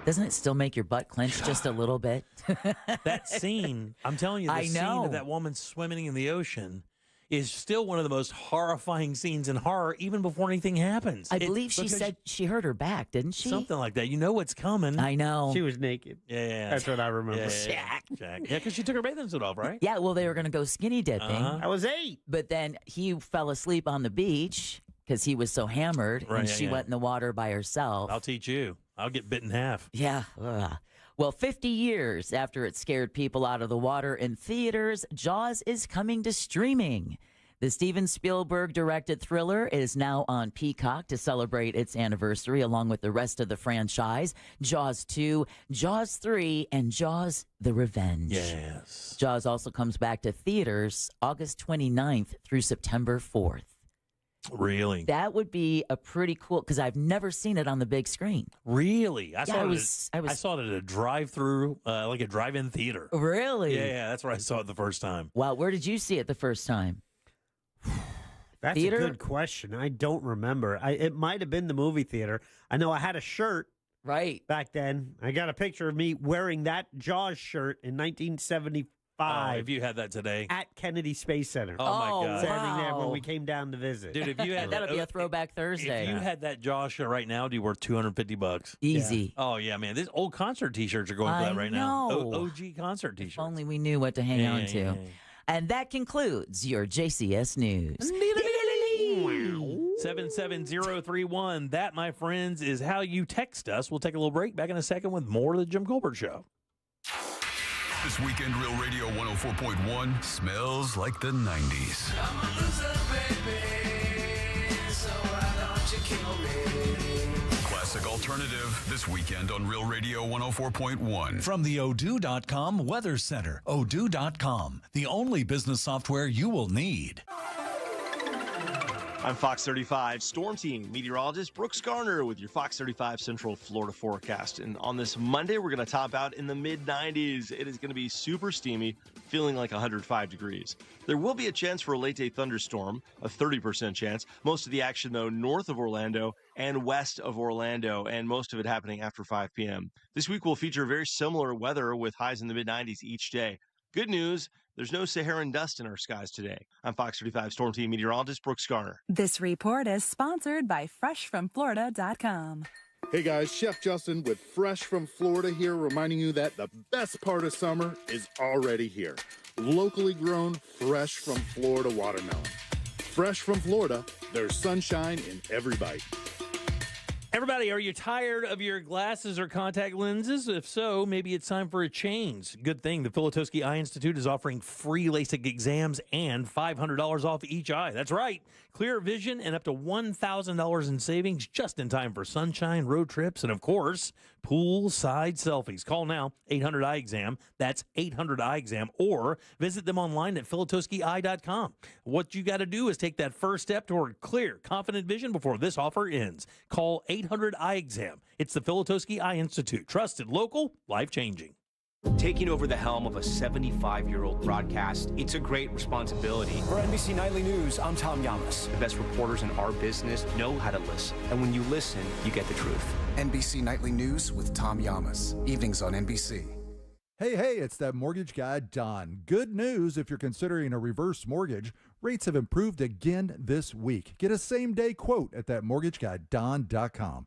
doesn't it still make your butt clench just a little bit? That scene, I'm telling you, the I scene know. of that woman swimming in the ocean is still one of the most horrifying scenes in horror, even before anything happens. I believe she said she hurt her back, didn't she? Something like that. You know what's coming. I know. She was naked. Yeah. That's what I remember. Jack. Yeah, because she took her bathing suit off, right? Yeah, well, they were going to go skinny dipping. Uh-huh. I was 8. But then he fell asleep on the beach because he was so hammered, Right, and yeah, she yeah. went in the water by herself. I'll teach you. I'll get bit in half. Yeah. Ugh. Well, 50 years after it scared people out of the water in theaters, Jaws is coming to streaming. The Steven Spielberg-directed thriller is now on Peacock to celebrate its anniversary, along with the rest of the franchise, Jaws 2, Jaws 3, and Jaws the Revenge. Yes. Jaws also comes back to theaters August 29th through September 4th. Really? That would be a pretty cool, because I've never seen it on the big screen. Really? I saw it at a drive-through, like a drive-in theater. Really? Yeah, that's where I saw it the first time. Wow, where did you see it the first time? That's Theater? a good question. I don't remember. It might have been the movie theater. I know I had a shirt right back then. I got a picture of me wearing that Jaws shirt in 1975. Oh, if you had that today. At Kennedy Space Center. Oh, my God. Standing there when wow. we came down to visit. Dude, if you had That'll be a throwback Thursday. If you had that Jaws shirt right now, it'd be worth $250. Easy. Oh, yeah, man. These old concert T-shirts are going for that right now. know. OG concert T-shirts. If only we knew what to hang on to. Yeah. And that concludes your JCS News. 77031. That, my friends, is how you text us. We'll take a little break. Back in a second with more of the Jim Colbert Show. This weekend, Real Radio 104.1 smells like the 90s. I'm a loser, baby, so why don't you kill me? Classic alternative this weekend on Real Radio 104.1. From the Odoo.com Weather Center. Odoo.com, the only business software you will need. I'm Fox 35 Storm Team meteorologist Brooks Garner with your Fox 35 Central Florida forecast. And on this Monday, we're going to top out in the mid-90s. It is going to be super steamy, feeling like 105 degrees. There will be a chance for a late-day thunderstorm, a 30% chance. Most of the action, though, north of Orlando and west of Orlando, and most of it happening after 5 p.m. This week will feature very similar weather with highs in the mid-90s each day. Good news, there's no Saharan dust in our skies today. I'm Fox 35 Storm Team meteorologist Brooks Garner. This report is sponsored by FreshFromFlorida.com. Hey guys, Chef Justin with Fresh from Florida here, reminding you that the best part of summer is already here. Locally grown, fresh from Florida watermelon. Fresh from Florida, there's sunshine in every bite. Everybody, are you tired of your glasses or contact lenses? If so, maybe it's time for a change. Good thing the Filatowski Eye Institute is offering free LASIK exams and $500 off each eye. That's right. Clear vision and up to $1,000 in savings just in time for sunshine, road trips, and of course, poolside selfies. Call now, 800-EYE-EXAM. That's 800-EYE-EXAM. Or visit them online at filatowskieye.com. What you got to do is take that first step toward clear, confident vision before this offer ends. Call 800-EYE-EXAM. It's the Filatowski Eye Institute. Trusted, local, life-changing. Taking over the helm of a 75-year-old broadcast, it's a great responsibility. For NBC Nightly News, I'm Tom Yamas. The best reporters in our business know how to listen. And when you listen, you get the truth. NBC Nightly News with Tom Yamas. Evenings on NBC. Hey, it's that mortgage guy, Don. Good news if you're considering a reverse mortgage. Rates have improved again this week. Get a same-day quote at thatmortgageguyDon.com.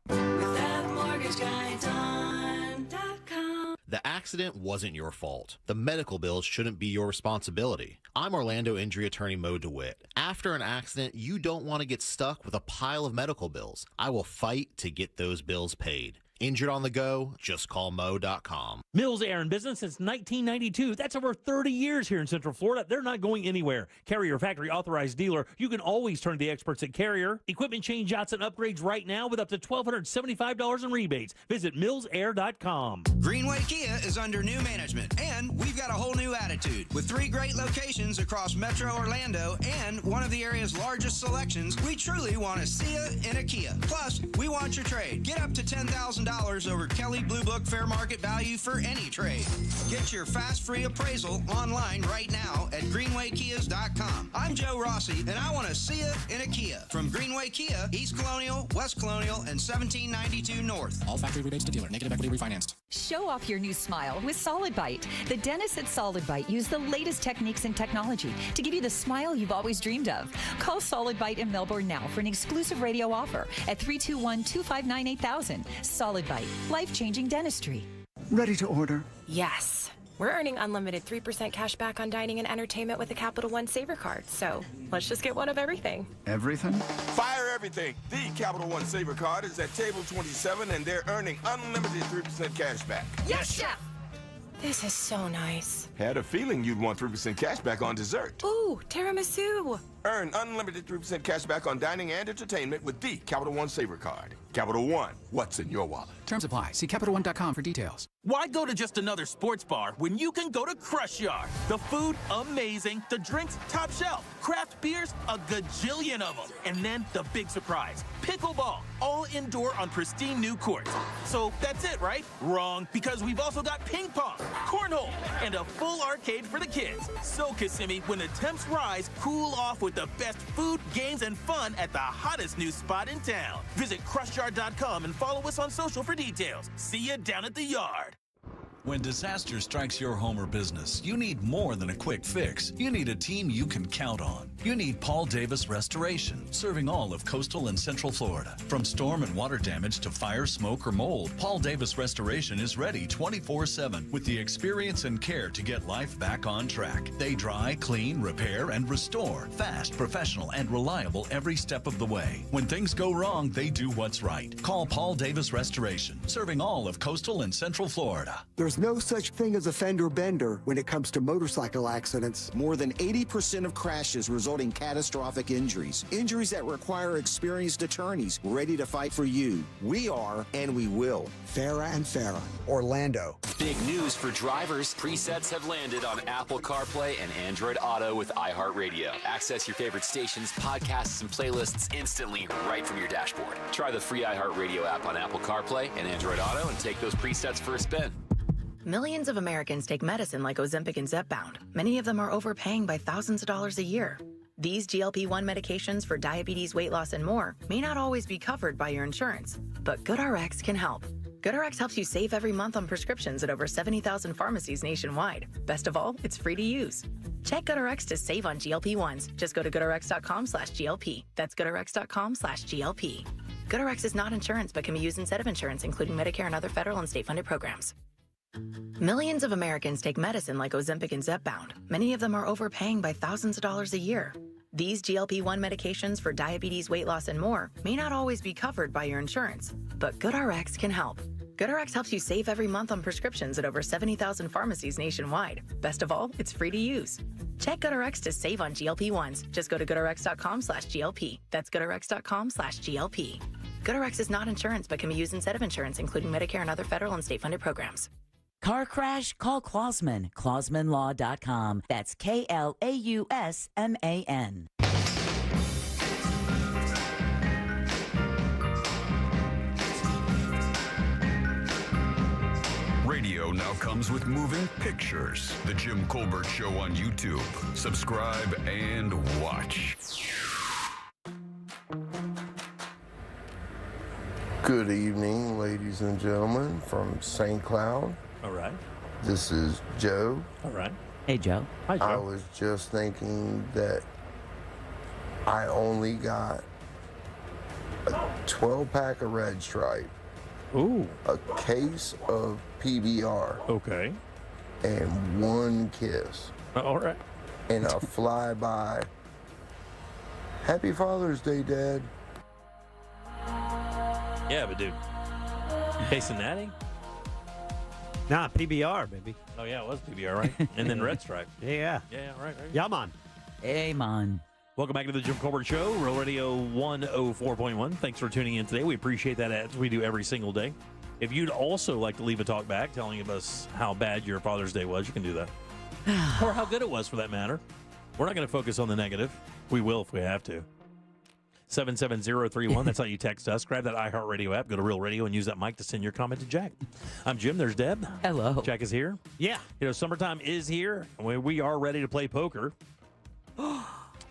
The accident wasn't your fault. The medical bills shouldn't be your responsibility. I'm Orlando injury attorney Mo DeWitt. After an accident, you don't want to get stuck with a pile of medical bills. I will fight to get those bills paid. Injured on the go? Just call Mo.com. Mills Air in business since 1992. That's over 30 years here in Central Florida. They're not going anywhere. Carrier factory authorized dealer. You can always turn to the experts at Carrier. Equipment change outs and upgrades right now with up to $1,275 in rebates. Visit millsair.com. Greenway Kia is under new management, and we've got a whole new attitude. With 3 great locations across Metro Orlando and one of the area's largest selections, we truly want to see you in a Kia. Plus, we want your trade. Get up to $10,000 over Kelly Blue Book fair market value for any trade. Get your fast free appraisal online right now at greenwaykias.com. I'm Joe Rossi, and I want to see you in a Kia. From Greenway Kia, East Colonial, West Colonial, and 1792 North. All factory rebates to dealer. Negative equity refinanced. Show off your new smile with Solid Bite. The dentists at Solid Bite use the latest techniques and technology to give you the smile you've always dreamed of. Call Solid Bite in Melbourne now for an exclusive radio offer at 321-259-8000. Solid Bite. Life-changing dentistry. Ready to order? Yes. We're earning unlimited 3% cash back on dining and entertainment with the Capital One Saver Card. So let's just get one of everything. Everything? Fire everything. The Capital One Saver Card is at table 27, and they're earning unlimited 3% cash back. Yes, Chef! This is so nice. Had a feeling you'd want 3% cash back on dessert. Ooh, tiramisu. Earn unlimited 3% cash back on dining and entertainment with the Capital One Saver Card. Capital One, what's in your wallet? Terms apply. See CapitalOne.com for details. Why go to just another sports bar when you can go to Crush Yard? The food, amazing. The drinks, top shelf. Craft beers, a gajillion of them. And then the big surprise, pickleball, all indoor on pristine new courts. So that's it, right? Wrong, because we've also got ping pong, cornhole, and a full arcade for the kids. So, Kissimmee, when the temps rise, cool off with the best food, games, and fun at the hottest new spot in town. Visit CrushYard.com and follow us on social for details. See you down at the yard. When disaster strikes your home or business, you need more than a quick fix. You need a team you can count on. You need Paul Davis Restoration, serving all of coastal and central Florida. From storm and water damage to fire, smoke, or mold, Paul Davis Restoration is ready 24/7 with the experience and care to get life back on track. They dry, clean, repair, and restore. Fast, professional, and reliable every step of the way. When things go wrong, they do what's right. Call Paul Davis Restoration, serving all of coastal and central Florida. There's no such thing as a fender bender when it comes to motorcycle accidents. More than 80% of crashes result in catastrophic injuries. Injuries that require experienced attorneys ready to fight for you. We are, and we will. Farah and Farah, Orlando. Big news for drivers. Presets have landed on Apple CarPlay and Android Auto with iHeartRadio. Access your favorite stations, podcasts, and playlists instantly right from your dashboard. Try the free iHeartRadio app on Apple CarPlay and Android Auto and take those presets for a spin. Millions of Americans take medicine like Ozempic and Zepbound. Many of them are overpaying by thousands of dollars a year. These GLP-1 medications for diabetes, weight loss, and more may not always be covered by your insurance, but GoodRx can help. GoodRx helps you save every month on prescriptions at over 70,000 pharmacies nationwide. Best of all, it's free to use. Check GoodRx to save on GLP-1s. Just go to GoodRx.com/GLP. That's GoodRx.com/GLP. GoodRx is not insurance, but can be used instead of insurance, including Medicare and other federal and state-funded programs. Millions of Americans take medicine like Ozempic and Zepbound. Many of them are overpaying by thousands of dollars a year. These GLP-1 medications for diabetes, weight loss, and more may not always be covered by your insurance, but GoodRx can help. GoodRx helps you save every month on prescriptions at over 70,000 pharmacies nationwide. Best of all, it's free to use. Check GoodRx to save on GLP-1s. Just go to goodrx.com/GLP. That's goodrx.com/GLP. GoodRx is not insurance, but can be used instead of insurance, including Medicare and other federal and state-funded programs. Car crash? Call Klausman. KlausmanLaw.com. That's KLAUSMAN. Radio now comes with moving pictures. The Jim Colbert Show on YouTube. Subscribe and watch. Good evening, ladies and gentlemen, from St. Cloud. All right. This is Joe. All right. Hey, Joe. Hi, Joe. I was just thinking that I only got a 12-pack of Red Stripe. Ooh. A case of PBR. Okay. And one kiss. All right. And a flyby. Happy Father's Day, Dad. Yeah, but dude, Casey Natty? Nah, PBR, baby. Oh, yeah, it was PBR, right? And then Red Stripe. Yeah. Yeah, right. Yeah, man. Hey, man. Welcome back to the Jim Colbert Show, Real Radio 104.1. Thanks for tuning in today. We appreciate that as we do every single day. If you'd also like to leave a talk back telling us how bad your Father's Day was, you can do that. Or how good it was, for that matter. We're not going to focus on the negative. We will if we have to. 77031, that's how you text us. Grab that iHeartRadio app, go to Real Radio, and use that mic to send your comment to Jack. I'm Jim, there's Deb. Hello. Jack is here. Yeah. You know, summertime is here, and we are ready to play poker.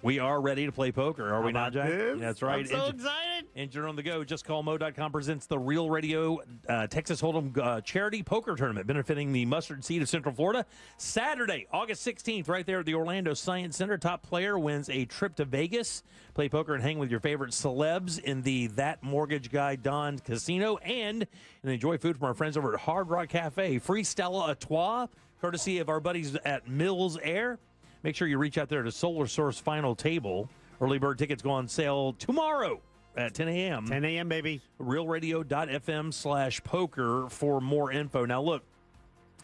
We are ready to play poker, are we not, Jack? This? That's right. I'm so excited. Engine on the go. JustCallMo.com presents the Real Radio Texas Hold'em Charity Poker Tournament, benefiting the Mustard Seed of Central Florida. Saturday, August 16th, right there at the Orlando Science Center. Top player wins a trip to Vegas. Play poker and hang with your favorite celebs in the That Mortgage Guy Don Casino, and enjoy food from our friends over at Hard Rock Cafe. Free Stella Artois, courtesy of our buddies at Mills Air. Make sure you reach out there to Solar Source Final Table. Early bird tickets go on sale tomorrow at 10 a.m. 10 a.m., baby. realradio.fm/poker for more info. Now, look,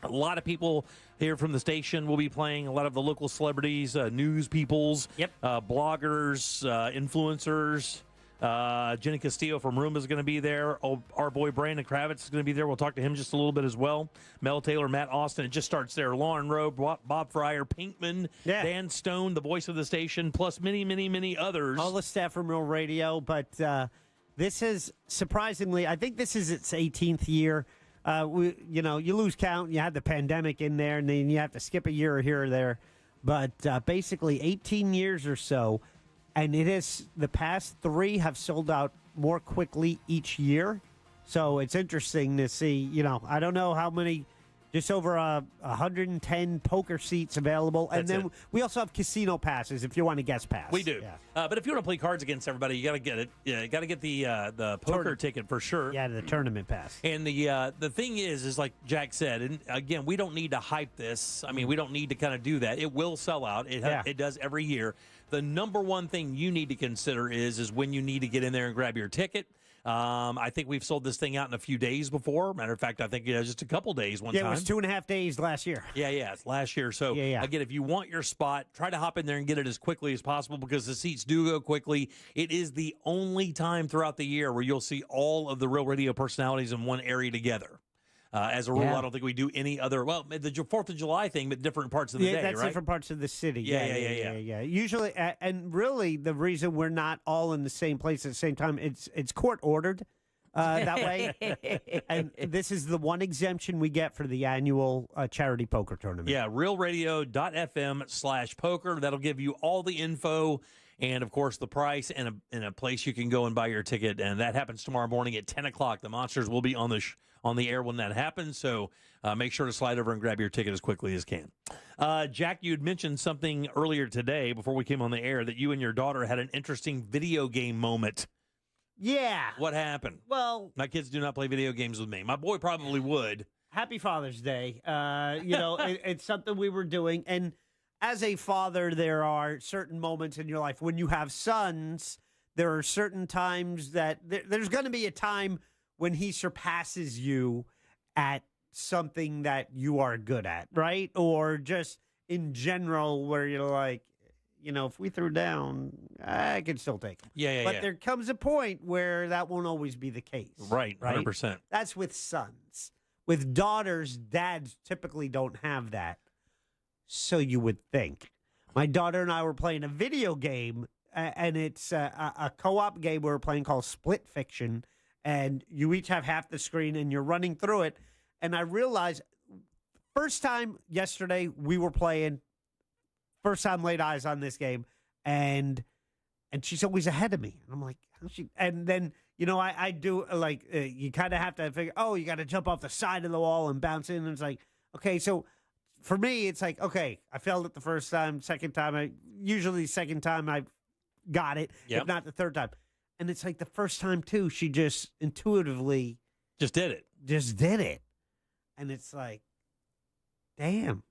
a lot of people here from the station will be playing. A lot of the local celebrities, news peoples, bloggers, influencers. Jenny Castillo from Roomba is going to be there. Our boy Brandon Kravitz is going to be there. We'll talk to him just a little bit as well. Mel Taylor, Matt Austin. It just starts there. Lauren Rowe, Bob Fryer, Pinkman, Dan Stone, the voice of the station, plus many, many, many others. All the staff from Real Radio. But this is surprisingly, I think this is its 18th year. You lose count. You had the pandemic in there, and then you have to skip a year here or there. But basically 18 years or so. And it is, the past three have sold out more quickly each year. So it's interesting to see, I don't know how many, just over 110 poker seats available. And then we also have casino passes if you want a guest pass. We do. Yeah. But if you want to play cards against everybody, you got to get it. Yeah, you got to get the poker ticket for sure. Yeah, the tournament pass. And the thing is like Jack said, and again, we don't need to hype this. I mean, we don't need to kind of do that. It will sell out. It does every year. The number one thing you need to consider is when you need to get in there and grab your ticket. I think we've sold this thing out in a few days before. Matter of fact, I think just a couple days one time. Yeah, it was 2.5 days last year. Yeah, it's last year. So, again, if you want your spot, try to hop in there and get it as quickly as possible because the seats do go quickly. It is the only time throughout the year where you'll see all of the Real Radio personalities in one area together. As a rule, I don't think we do any other. Well, the 4th of July thing, but different parts of the day, that's right? different parts of the city. Yeah. Usually, and really, the reason we're not all in the same place at the same time, it's court ordered that way. And this is the one exemption we get for the annual charity poker tournament. Yeah, realradio.fm/poker. That'll give you all the info. And, of course, the price and a place you can go and buy your ticket. And that happens tomorrow morning at 10 o'clock. The Monsters will be on the air when that happens. So make sure to slide over and grab your ticket as quickly as can. Jack, you had mentioned something earlier today before we came on the air that you and your daughter had an interesting video game moment. Yeah. What happened? Well, my kids do not play video games with me. My boy probably would. Happy Father's Day. It's something we were doing. And as a father, there are certain moments in your life when you have sons. There are certain times that there's going to be a time when he surpasses you at something that you are good at, right? Or just in general, where you're like, if we threw down, I can still take him. Yeah. But there comes a point where that won't always be the case. Right, 100%. That's with sons. With daughters, dads typically don't have that. So you would think. My daughter and I were playing a video game, and it's a co-op game we were playing called Split Fiction, and you each have half the screen, and you're running through it. And I realized, first time yesterday we were playing, first time laid eyes on this game, and she's always ahead of me. And I'm like, how's she? And then, I do, like, you kind of have to figure, you got to jump off the side of the wall and bounce in. And it's like, okay, so for me, it's like, okay, I failed it the first time, second time, usually second time I got it, if not the third time. And it's like the first time, too, she just intuitively just did it. And it's like, damn.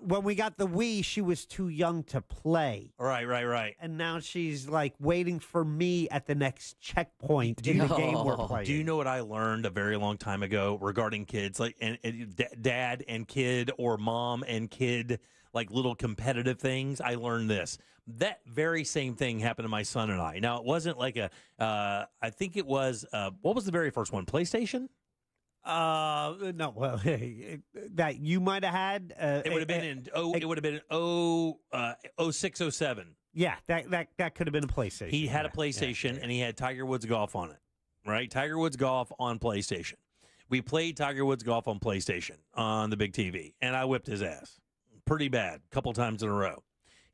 When we got the Wii, she was too young to play. Right. And now she's like waiting for me at the next checkpoint in the game we're playing. Do you know what I learned a very long time ago regarding kids, like and dad and kid, or mom and kid, like little competitive things? I learned this. That very same thing happened to my son and I. Now, it wasn't like I think it was, what was the very first one? PlayStation? No, well, that you might have had. It would have been it would have been 06, 07. Yeah, that could have been a PlayStation. He had a PlayStation, and he had Tiger Woods Golf on it, right? Tiger Woods Golf on PlayStation. We played Tiger Woods Golf on PlayStation on the big TV, and I whipped his ass pretty bad a couple times in a row.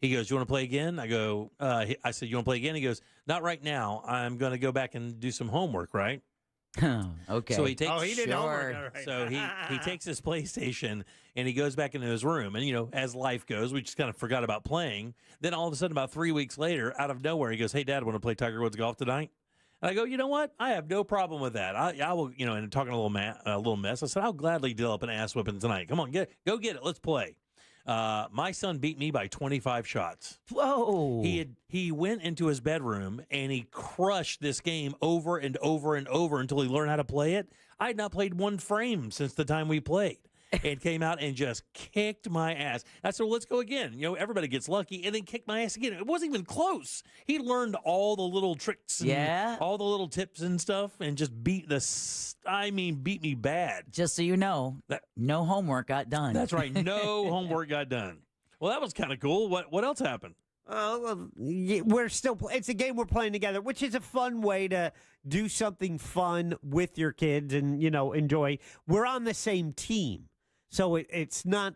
He goes, "You want to play again?" I go, I said, "You want to play again?" He goes, "Not right now. I'm going to go back and do some homework, right?" Okay. So he takes. he did homework. Right. So he takes his PlayStation and he goes back into his room. And as life goes, we just kind of forgot about playing. Then all of a sudden, about 3 weeks later, out of nowhere, he goes, "Hey, Dad, want to play Tiger Woods Golf tonight?" And I go, "You know what? I have no problem with that. I will." And talking a little mess. I said, "I'll gladly deal up an ass whipping tonight. Come on, go get it. Let's play." My son beat me by 25 shots. Whoa. He went into his bedroom and he crushed this game over and over and over until he learned how to play it. I had not played one frame since the time we played. And came out and just kicked my ass. I said, "Well, let's go again." Everybody gets lucky, and then kicked my ass again. It wasn't even close. He learned all the little tricks, and all the little tips and stuff, and just beat me bad. Just so you know, no homework got done. That's right. No homework got done. Well, that was kind of cool. What else happened? We're still. It's a game we're playing together, which is a fun way to do something fun with your kids and enjoy. We're on the same team. So it's not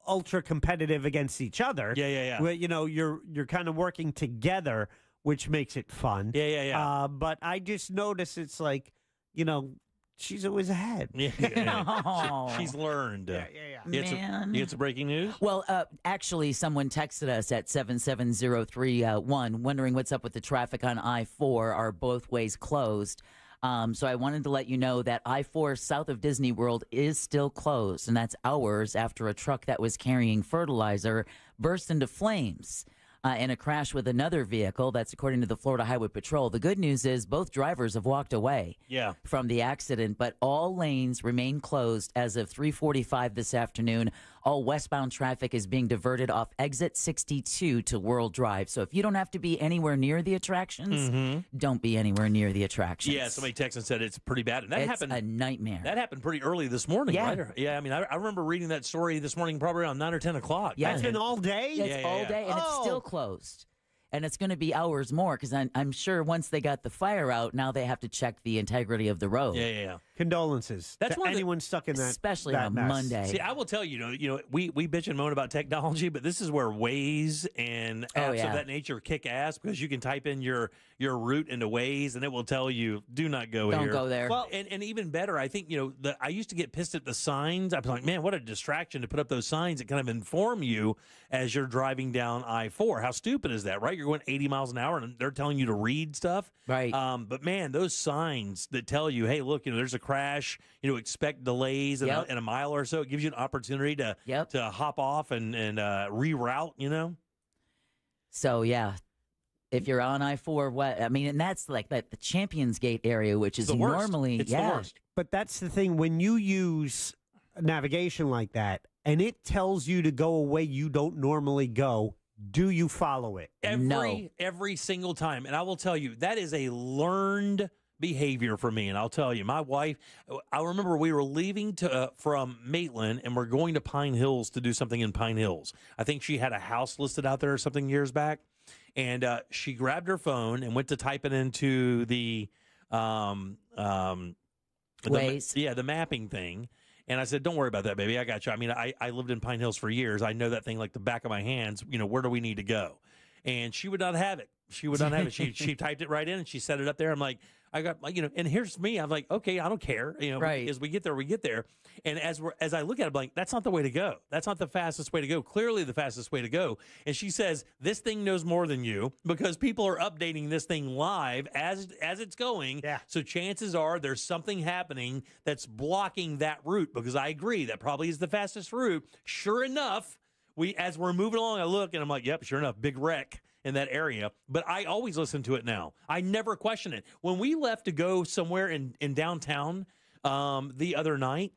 ultra competitive against each other. Yeah. Where, you're kind of working together, which makes it fun. Yeah. But I just notice it's like, she's always ahead. Yeah. She's learned. Yeah. You had some breaking news? Well, actually, someone texted us at 77031 wondering what's up with the traffic on I-4. Are both ways closed? So I wanted to let you know that I-4 south of Disney World is still closed, and that's hours after a truck that was carrying fertilizer burst into flames in a crash with another vehicle. That's according to the Florida Highway Patrol. The good news is both drivers have walked away from the accident, but all lanes remain closed as of 3:45 this afternoon. All westbound traffic is being diverted off exit 62 to World Drive. So if you don't have to be anywhere near the attractions, don't be anywhere near the attractions. Yeah, somebody texted and said it's pretty bad. And that it's happened a nightmare. That happened pretty early this morning, Yeah. right? Yeah, I mean, I remember reading that story this morning probably around 9 or 10 o'clock. Yeah. It's been all day? It's all day, and it's still closed. And it's going to be hours more because I'm sure once they got the fire out, now they have to check the integrity of the road. Yeah. Condolences. That's to one anyone stuck in that, especially that on mess. Monday. See, I will tell you, we bitch and moan about technology, but this is where Waze and apps of that nature kick ass because you can type in your route into Waze and it will tell you, do not go here. Don't go there. Well, and even better, I think, I used to get pissed at the signs. I was like, man, what a distraction to put up those signs that kind of inform you as you're driving down I-4. How stupid is that, right? you're going 80 miles an hour and they're telling you to read stuff. Right. But man, those signs that tell you, hey, look, there's a crash, expect delays in a mile or so. It gives you an opportunity to hop off and reroute, So, yeah. If you're on I-4, and that's like the Champions Gate area, which is normally, it's the worst. But that's the thing. When you use navigation like that and it tells you to go a way you don't normally go, do you follow it? Every single time. And I will tell you, that is a learned behavior for me. And I'll tell you, my wife, I remember we were leaving from Maitland and we're going to Pine Hills to do something in Pine Hills. I think she had a house listed out there or something years back. And she grabbed her phone and went to type it into the Waze. The mapping thing. And I said, don't worry about that, baby. I got you. I mean, I lived in Pine Hills for years. I know that thing like the back of my hands. Where do we need to go? And she would not have it. She would not have it. She typed it right in and she set it up there. I'm like, I got, and here's me. I'm like, okay, I don't care. Right. As we get there, we get there. And as I look at it, I'm like, that's not the way to go. That's not the fastest way to go. Clearly the fastest way to go. And she says, this thing knows more than you because people are updating this thing live as it's going. Yeah. So chances are there's something happening that's blocking that route because I agree that probably is the fastest route. Sure enough, as we're moving along, I look and I'm like, yep, sure enough, big wreck in that area. But I always listen to it now. I never question it. When we left to go somewhere in downtown the other night,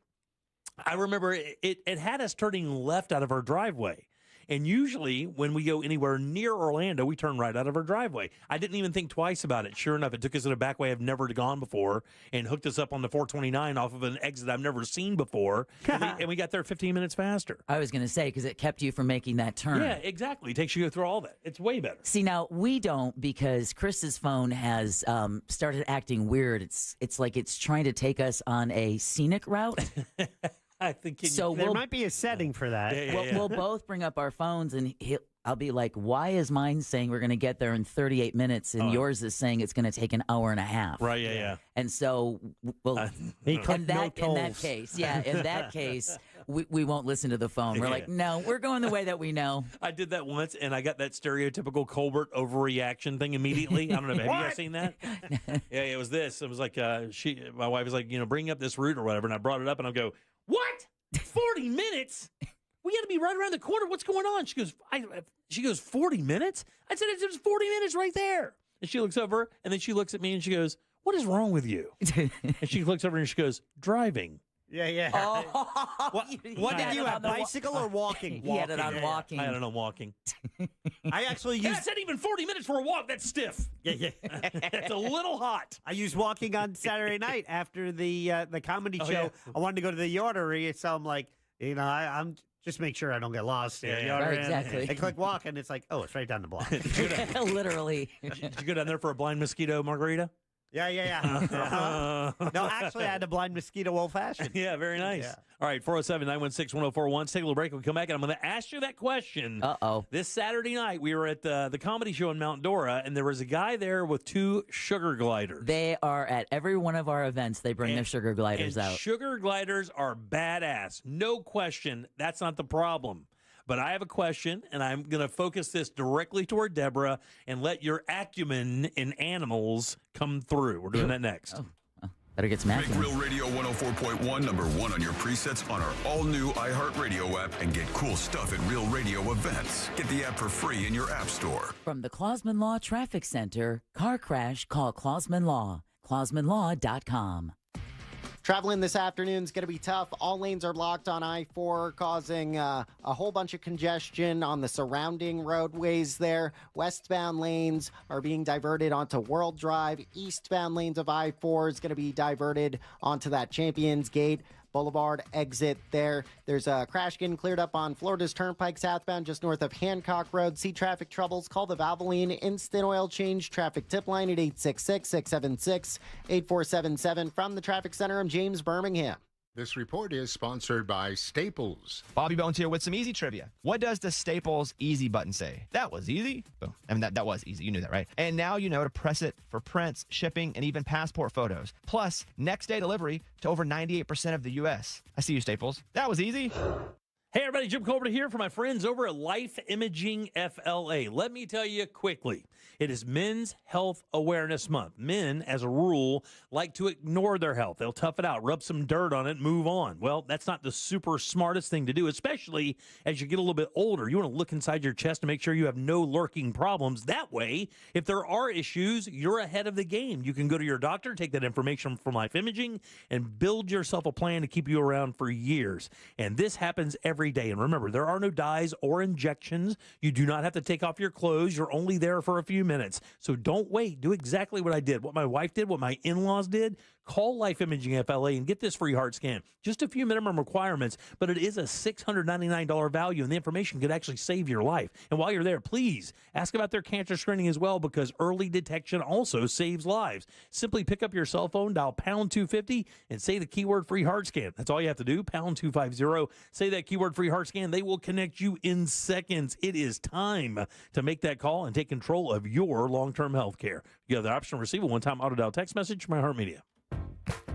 I remember it had us turning left out of our driveway. And usually when we go anywhere near Orlando, we turn right out of our driveway. I didn't even think twice about it. Sure enough, it took us in a back way I've never gone before and hooked us up on the 429 off of an exit I've never seen before. and we got there 15 minutes faster. I was going to say, because it kept you from making that turn. Yeah, exactly. It takes you through all that. It's way better. See, now we don't because Chris's phone has started acting weird. It's like it's trying to take us on a scenic route. I think there might be a setting for that. We'll both bring up our phones and I'll be like, why is mine saying we're going to get there in 38 minutes and yours is saying it's going to take an hour and a half? Right, yeah. And so, in that case, we won't listen to the phone. We're like, no, we're going the way that we know. I did that once, and I got that stereotypical Colbert overreaction thing immediately. I don't know. Have you guys seen that? Yeah, it was this. It was like my wife was like, bring up this route or whatever, and I brought it up, and I go, what? 40 minutes? We got to be right around the corner. What's going on? She goes, 40 minutes? I said, it's 40 minutes right there. And she looks over, and then she looks at me, and she goes, what is wrong with you? And she looks over, and she goes, driving. Yeah. Oh, what did you have, bicycle or walking? He had it on walking. I had it on walking. I actually used... I said even 40 minutes for a walk. That's stiff. Yeah. It's a little hot. I used walking on Saturday night after the comedy show. Yeah. I wanted to go to the Yardery, so I'm like, I'm... Just make sure I don't get lost. Right, exactly. I click walk, and it's like, oh, it's right down the block. Literally. Did you go down there for a blind mosquito margarita? Yeah. No, actually, I had a blind mosquito old-fashioned. Yeah, very nice. Yeah. All right, 407-916-1041. Let's take a little break. When we come back, and I'm going to ask you that question. Uh-oh. This Saturday night, we were at the comedy show in Mount Dora, and there was a guy there with 2 sugar gliders. They are at every one of our events. They bring their sugar gliders out. Sugar gliders are badass. No question. That's not the problem. But I have a question, and I'm going to focus this directly toward Deborah and let your acumen in animals come through. We're doing that next. Better get some acumen. Make Real Radio 104.1 #1 on your presets on our all-new iHeartRadio app and get cool stuff at Real Radio events. Get the app for free in your app store. From the Clausman Law Traffic Center, car crash, call Clausman Law. ClausmanLaw.com. Traveling this afternoon is going to be tough. All lanes are blocked on I-4, causing a whole bunch of congestion on the surrounding roadways there. Westbound lanes are being diverted onto World Drive. Eastbound lanes of I-4 is going to be diverted onto that Champions Gate Boulevard exit there. There's a crash getting cleared up on Florida's Turnpike southbound just north of Hancock Road. See traffic troubles? Call the Valvoline Instant Oil Change Traffic Tip Line at 866-676-8477. From the Traffic Center, I'm James Birmingham. This report is sponsored by Staples. Bobby Bones here with some easy trivia. What does the Staples easy button say? That was easy. Boom. I mean, that was easy. You knew that, right? And now you know to press it for prints, shipping, and even passport photos. Plus, next day delivery to over 98% of the U.S. I see you, Staples. That was easy. Hey, everybody, Jim Colbert here for my friends over at Life Imaging FLA. Let me tell you quickly, it is Men's Health Awareness Month. Men, as a rule, like to ignore their health. They'll tough it out, rub some dirt on it, move on. Well, that's not the super smartest thing to do, especially as you get a little bit older. You want to look inside your chest to make sure you have no lurking problems. That way, if there are issues, you're ahead of the game. You can go to your doctor, take that information from Life Imaging, and build yourself a plan to keep you around for years. And this happens every day. And remember, there are no dyes or injections. You do not have to take off your clothes. You're only there for a few minutes. So don't wait. Do exactly what I did, what my wife did, what my in-laws did. Call Life Imaging FLA and get this free heart scan. Just a few minimum requirements, but it is a $699 value, and the information could actually save your life. And while you're there, please ask about their cancer screening as well, because early detection also saves lives. Simply pick up your cell phone, dial pound 250, and say the keyword free heart scan. That's all you have to do, pound 250. Say that keyword free heart scan. They will connect you in seconds. It is time to make that call and take control of your long-term health care. You have the option to receive a one-time auto-dial text message from iHeartMedia.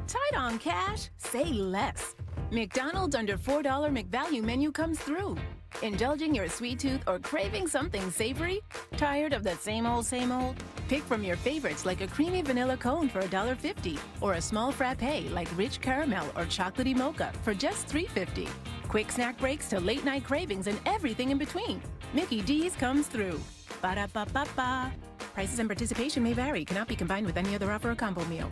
Tight on cash? Say less. McDonald's under $4 McValue menu comes through. Indulging your sweet tooth or craving something savory? Tired of the same old, same old? Pick from your favorites like a creamy vanilla cone for $1.50 or a small frappe like rich caramel or chocolatey mocha for just $3.50. Quick snack breaks to late night cravings and everything in between. Mickey D's comes through. Ba-da-ba-ba-ba. Prices and participation may vary. Cannot be combined with any other offer or combo meal.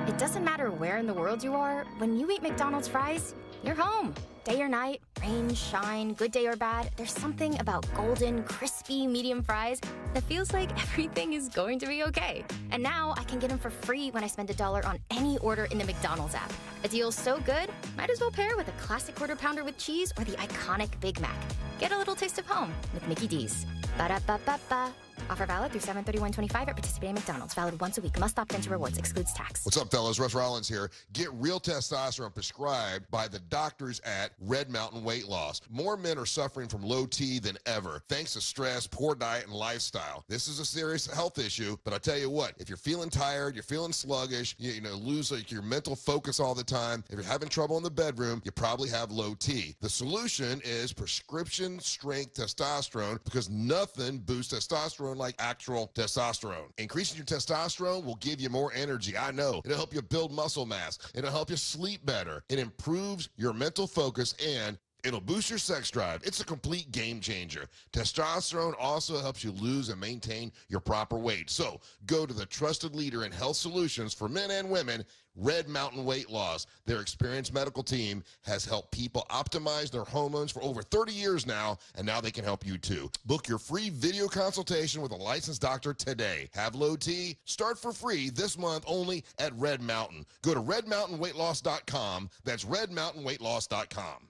It doesn't matter where in the world you are, when you eat McDonald's fries, you're home. Day or night, rain, shine, good day or bad, there's something about golden, crispy, medium fries that feels like everything is going to be okay. And now I can get them for free when I spend $1 on any order in the McDonald's app. A deal so good, might as well pair with a classic quarter pounder with cheese or the iconic Big Mac. Get a little taste of home with Mickey D's. Ba-da-ba-ba-ba. Offer valid through 7/31/25 at participating McDonald's. Valid once a week. Must opt into rewards. Excludes tax. What's up, fellas? Russ Rollins here. Get real testosterone prescribed by the doctors at Red Mountain Weight Loss. More men are suffering from low T than ever, thanks to stress, poor diet, and lifestyle. This is a serious health issue, but I tell you what, if you're feeling tired, you're feeling sluggish, you lose your mental focus all the time, if you're having trouble in the bedroom, you probably have low T. The solution is prescription strength testosterone, because nothing boosts testosterone like actual testosterone. Increasing your testosterone will give you more energy. I know. It'll help you build muscle mass. It'll help you sleep better. It improves your mental focus, and it'll boost your sex drive. It's a complete game changer. Testosterone also helps you lose and maintain your proper weight. So go to the trusted leader in health solutions for men and women, Red Mountain Weight Loss. Their experienced medical team has helped people optimize their hormones for over 30 years now, and now they can help you too. Book your free video consultation with a licensed doctor today. Have low T? Start for free this month only at Red Mountain. Go to redmountainweightloss.com. That's redmountainweightloss.com.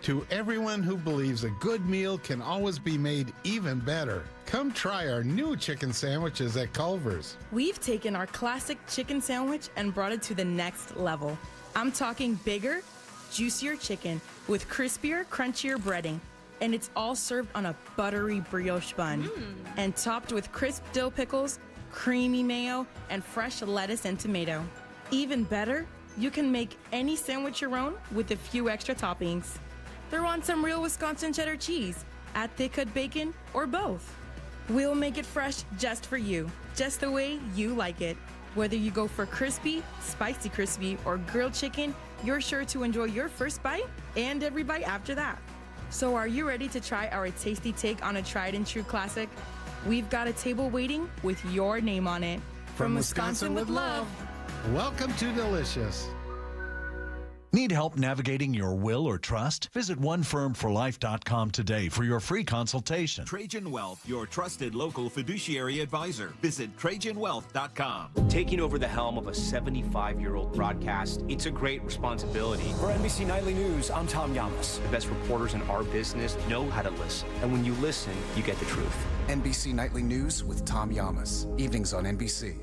To everyone who believes a good meal can always be made even better, come try our new chicken sandwiches at Culver's. We've taken our classic chicken sandwich and brought it to the next level. I'm talking bigger, juicier chicken with crispier, crunchier breading. And it's all served on a buttery brioche bun and topped with crisp dill pickles, creamy mayo, and fresh lettuce and tomato. Even better, you can make any sandwich your own with a few extra toppings. Throw on some real Wisconsin cheddar cheese, add thick-cut bacon, or both. We'll make it fresh just for you, just the way you like it. Whether you go for crispy, spicy crispy, or grilled chicken, you're sure to enjoy your first bite and every bite after that. So are you ready to try our tasty take on a tried and true classic? We've got a table waiting with your name on it. From Wisconsin with love. Welcome to Delicious. Need help navigating your will or trust? Visit onefirmforlife.com today for your free consultation. Trajan Wealth, your trusted local fiduciary advisor. Visit TrajanWealth.com. Taking over the helm of a 75-year-old broadcast, it's a great responsibility. For NBC Nightly News, I'm Tom Yamas. The best reporters in our business know how to listen. And when you listen, you get the truth. NBC Nightly News with Tom Yamas. Evenings on NBC.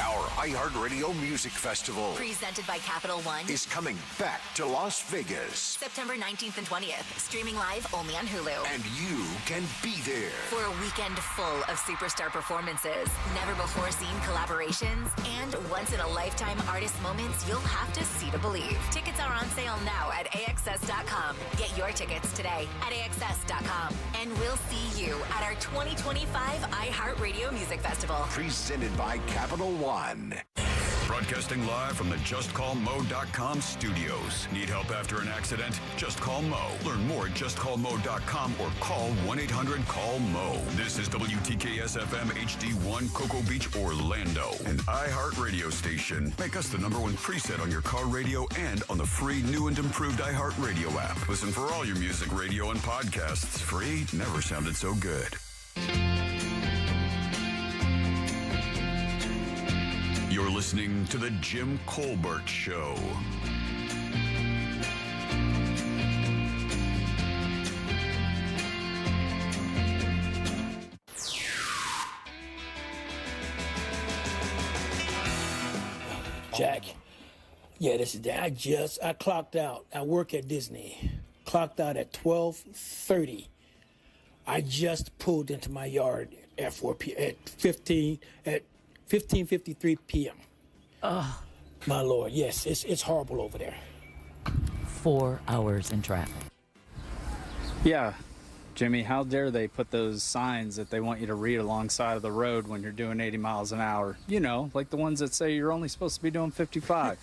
Our iHeartRadio Music Festival Presented by Capital One. is coming back to Las Vegas. September 19th and 20th. Streaming live only on Hulu. And you can be there. For a weekend full of superstar performances, never-before-seen collaborations, and once-in-a-lifetime artist moments you'll have to see to believe. Tickets are on sale now at AXS.com. Get your tickets today at AXS.com. And we'll see you at our 2025 iHeartRadio Music Festival. Presented by Capital One. Broadcasting live from the JustCallMo.com studios. Need help after an accident? Just call Mo. Learn more at JustCallMo.com or call 1-800-CALL-MO. This is WTKS-FM HD1 Cocoa Beach, Orlando, an iHeart radio station. Make us the #1 preset on your car radio and on the free new and improved iHeart Radio app. Listen for all your music, radio, and podcasts. Free never sounded so good. You're listening to The Jim Colbert Show. Jack, yeah, this is Dan. I clocked out. I work at Disney. Clocked out at 12:30. I just pulled into my yard at 15:53 p.m. Oh, my Lord, yes, it's horrible over there. 4 hours in traffic. Yeah, Jimmy, how dare they put those signs that they want you to read alongside of the road when you're doing 80 miles an hour? You know, like the ones that say you're only supposed to be doing 55.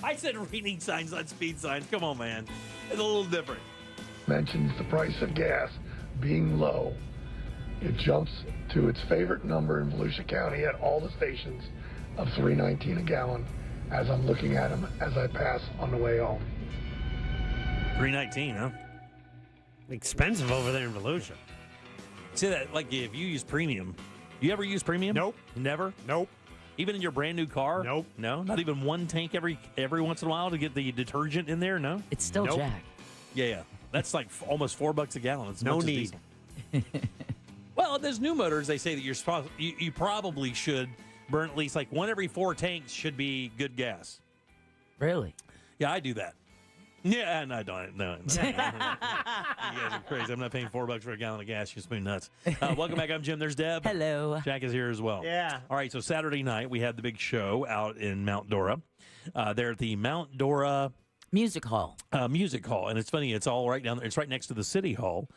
I said reading signs on speed signs. Come on, man. It's a little different. Mentions the price of gas being low. It jumps to its favorite number in Volusia County at all the stations of $3.19 a gallon as I'm looking at them as I pass on the way home. $3.19, huh? Expensive over there in Volusia. See that, like if you use premium, you ever use premium? Nope. Never? Nope. Even in your brand new car? Nope. No? Not even one tank every once in a while to get the detergent in there? No? It's still Jack. Yeah. That's like almost $4 a gallon. It's no need. Well, there's new motors. They say that you probably should burn at least like 1 every 4 tanks should be good gas. Really? Yeah, I do that. Yeah, no, I don't. No. You guys are crazy. I'm not paying $4 for a gallon of gas. You're smooth nuts. Welcome back. I'm Jim. There's Deb. Hello. Jack is here as well. Yeah. All right, so Saturday night, we had the big show out in Mount Dora. They're at the Mount Dora Music Hall. Music Hall. And it's funny, it's all right down there. It's right next to the City Hall.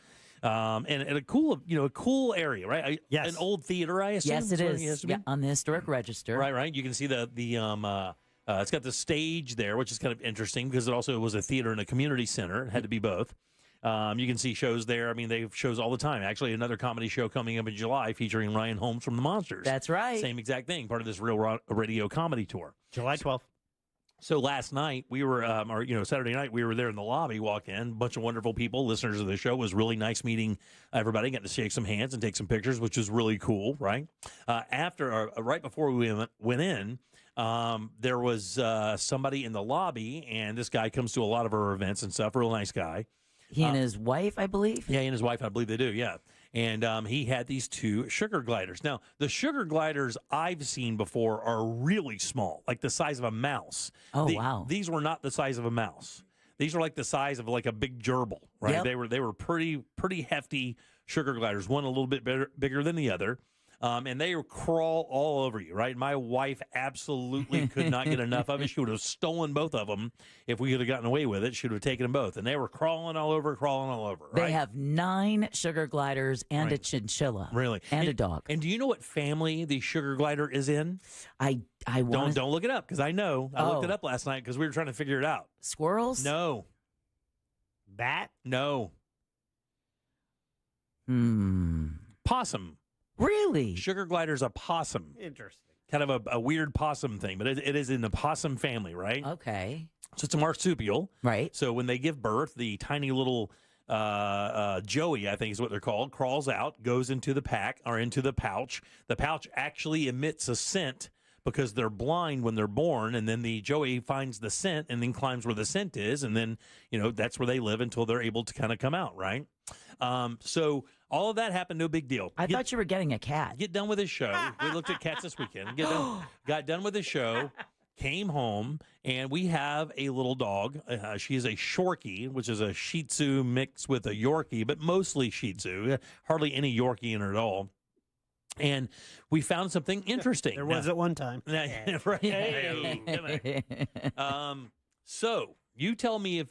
And a cool area, right? Yes. An old theater, I assume. Yes, it is. Yeah, on the historic register. Right. You can see the it's got the stage there, which is kind of interesting because it also was a theater and a community center. It had to be both. You can see shows there. I mean, they have shows all the time. Actually, another comedy show coming up in July featuring Ryan Holmes from The Monsters. That's right. Same exact thing, part of this Real Radio comedy tour. July 12th. So last night we were, Saturday night we were there in the lobby. Walk in, a bunch of wonderful people, listeners of the show. It was really nice meeting everybody. Got to shake some hands and take some pictures, which was really cool. Right right before we went in, there was somebody in the lobby, and this guy comes to a lot of our events and stuff. Real nice guy. He and his wife, I believe. Yeah, he and his wife, I believe they do. Yeah. And he had these 2 sugar gliders. Now, the sugar gliders I've seen before are really small, like the size of a mouse. Oh, wow. These were not the size of a mouse. These were like the size of like a big gerbil, right? Yep. They were pretty hefty sugar gliders, one a little bit bigger than the other. And they crawl all over you, right? My wife absolutely could not get enough of it. She would have stolen both of them if we could have gotten away with it. She would have taken them both. And they were crawling all over, right? They have 9 sugar gliders and Right. a chinchilla. Really? And a dog. And do you know what family the sugar glider is in? I Don't look it up because I know. I looked Oh. it up last night because we were trying to figure it out. Squirrels? No. Bat? No. Possum. Really? Sugar glider's a possum. Interesting. Kind of a weird possum thing, but it is in the possum family, right? Okay. So it's a marsupial. Right. So when they give birth, the tiny little Joey, I think is what they're called, crawls out, goes into the pack or into the pouch. The pouch actually emits a scent because they're blind when they're born, and then the Joey finds the scent and then climbs where the scent is, and then, that's where they live until they're able to kind of come out, right? So all of that happened, no big deal. I thought you were getting a cat. Get done with his show. We looked at cats this weekend. Got done with his show, came home, and we have a little dog. She is a Shorkie, which is a Shih Tzu mixed with a Yorkie, but mostly Shih Tzu. Hardly any Yorkie in her at all. And we found something interesting. There was at one time. So you tell me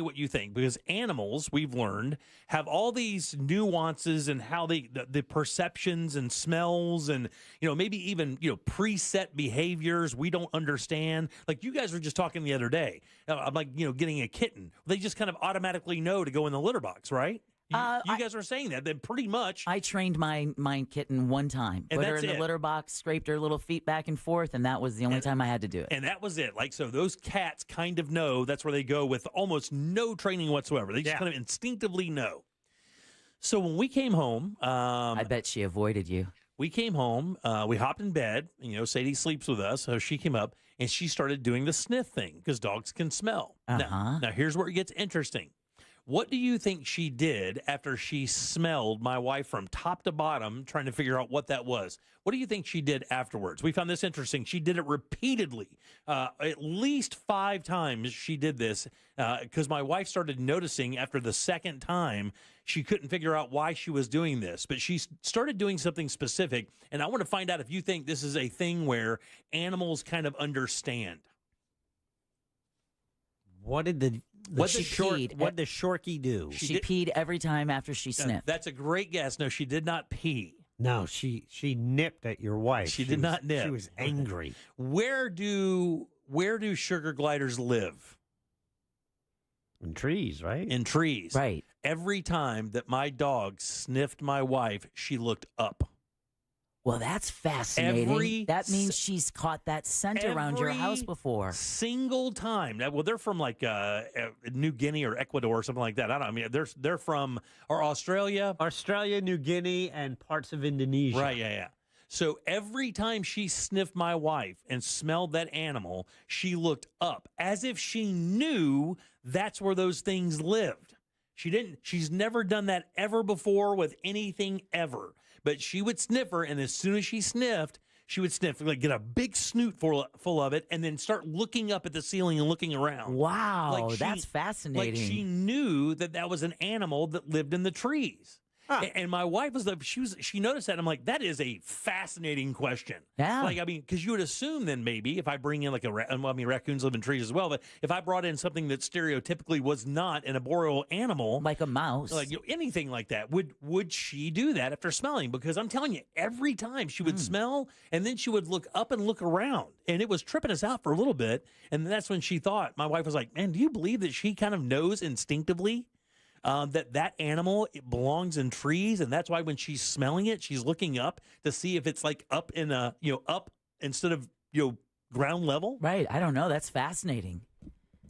what you think, because animals, we've learned, have all these nuances and how the perceptions and smells and maybe even preset behaviors we don't understand. Like you guys were just talking the other day. I'm like getting a kitten. They just kind of automatically know to go in the litter box, right? You guys were saying that pretty much. I trained my kitten one time. And put her in the litter box, scraped her little feet back and forth, and that was the only time I had to do it. And that was it. Like, so those cats kind of know that's where they go with almost no training whatsoever. They just kind of instinctively know. So when we came home, I bet she avoided you. We came home, we hopped in bed, Sadie sleeps with us, so she came up and she started doing the sniff thing because dogs can smell. Now here's where it gets interesting. What do you think she did after she smelled my wife from top to bottom, trying to figure out what that was? What do you think she did afterwards? We found this interesting. She did it repeatedly. At least 5 times she did this because my wife started noticing after the second time she couldn't figure out why she was doing this. But she started doing something specific, and I want to find out if you think this is a thing where animals kind of understand. What did the Shorkie do? She peed every time after she sniffed. That's a great guess. No, she did not pee. No, she nipped at your wife. She did not nip. She was angry. Where do sugar gliders live? In trees, right? In trees. Right. Every time that my dog sniffed my wife, she looked up. Well, that's fascinating. That means she's caught that scent around your house before. Single time. Well, they're from like New Guinea or Ecuador or something like that. I don't know. I mean, they're from Australia. Australia, New Guinea, and parts of Indonesia. Right, yeah. So every time she sniffed my wife and smelled that animal, she looked up as if she knew that's where those things lived. She's never done that ever before with anything ever. But she would sniff her, and as soon as she sniffed, she would sniff, like get a big snoot full of it, and then start looking up at the ceiling and looking around. Wow, that's fascinating. Like she knew that was an animal that lived in the trees. Huh. And my wife she noticed that. And I'm like, that is a fascinating question. Yeah. Like, I mean, because you would assume then maybe if I bring in like raccoons live in trees as well, but if I brought in something that stereotypically was not an arboreal animal, like a mouse, like anything like that, would she do that after smelling? Because I'm telling you, every time she would smell and then she would look up and look around, and it was tripping us out for a little bit. And that's when she thought, my wife was like, man, do you believe that she kind of knows instinctively that animal belongs in trees, and that's why when she's smelling it, she's looking up to see if it's like up in up instead of ground level. Right. I don't know. That's fascinating.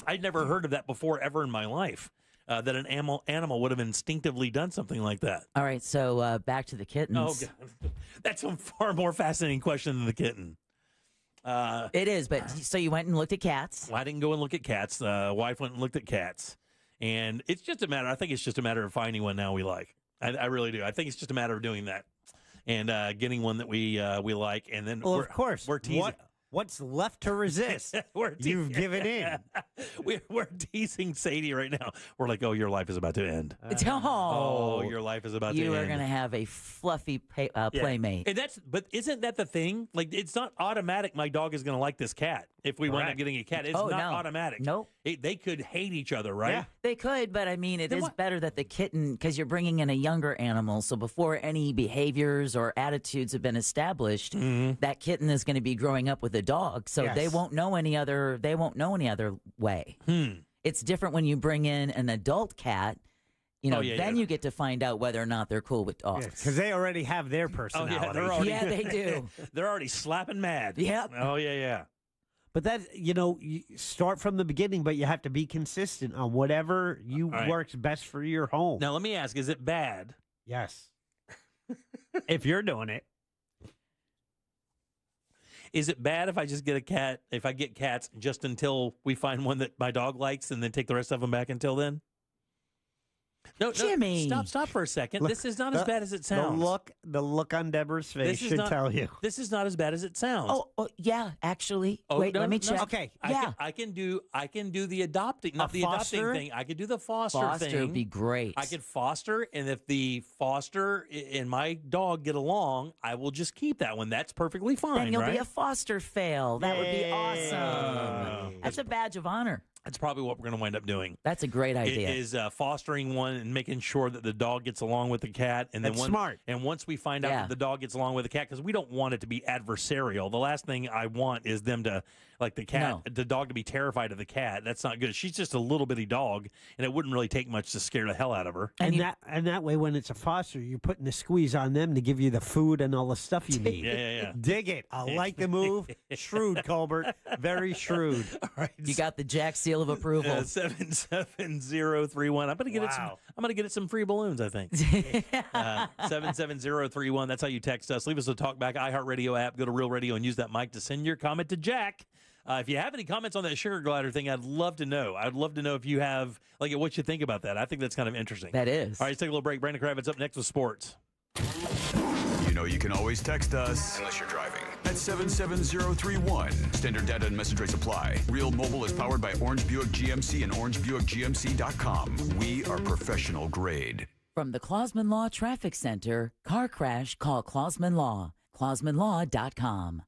I'd never heard of that before ever in my life. That an animal would have instinctively done something like that. All right. So back to the kittens. Oh, God. That's a far more fascinating question than the kitten. It is. But so you went and looked at cats. Well, I didn't go and look at cats. Wife went and looked at cats. And it's just a matter. I think it's just a matter of finding one now we like. I really do. I think it's just a matter of doing that and getting one that we like. And then, of course, we're teasing. What's left to resist? You've given in. We're teasing Sadie right now. We're like, oh, your life is about to end. Oh, your life is about to end. You are going to have a fluffy playmate. And but isn't that the thing? Like, it's not automatic. My dog is going to like this cat. If we wind up getting a cat, it's not automatic. Nope. They could hate each other, right? Yeah. They could, but I mean, it is better that the kitten, because you're bringing in a younger animal. So before any behaviors or attitudes have been established, that kitten is going to be growing up with a dog. So they won't know any other. They won't know any other way. It's different when you bring in an adult cat. Then you get to find out whether or not they're cool with dogs. Because they already have their personality. Yeah, they do. They're already slapping mad. Yep. Oh, yeah. But that, you start from the beginning, but you have to be consistent on whatever works best for your home. Now, let me ask, is it bad? Yes. If you're doing it. Is it bad if I just get a cat, if I get cats just until we find one that my dog likes and then take the rest of them back until then? No, Jimmy. Stop for a second. This is not as bad as it sounds. The look on Deborah's face should tell you. This is not as bad as it sounds. Oh yeah, actually. Oh, Wait, no, let me no, check. Okay. I can do the adopting, not the adopting foster? thing. I could do the foster thing. Foster would be great. I could foster, and if the foster and my dog get along, I will just keep that one. That's perfectly fine. Then you'll right? be a foster fail. That would be awesome. That's a badge of honor. That's probably what we're going to wind up doing. That's a great idea. Is fostering one and making sure that the dog gets along with the cat. And then That's smart. And once we find out that the dog gets along with the cat, because we don't want it to be adversarial. The last thing I want is them to, like the cat, the dog to be terrified of the cat. That's not good. She's just a little bitty dog, and it wouldn't really take much to scare the hell out of her. And that way, when it's a foster, you're putting the squeeze on them to give you the food and all the stuff you need. Yeah. Dig it. I like the move. Shrewd, Colbert. Very shrewd. All right. You got the Jack seal of approval. 77031. I'm gonna get it. I'm gonna get it some free balloons. I think. 77031. That's how you text us. Leave us a talkback iHeartRadio app. Go to Real Radio and use that mic to send your comment to Jack. If you have any comments on that sugar glider thing, I'd love to know. I'd love to know if you have, like, what you think about that. I think that's kind of interesting. That is. All right, let's take a little break. Brandon Kravitz up next with sports. You know you can always text us, unless you're driving, at 77031. Standard data and message rates apply. Real Mobile is powered by Orange Buick GMC and OrangeBuickGMC.com. We are professional grade. From the Clausman Law Traffic Center, car crash, call Clausman Law. ClausmanLaw.com.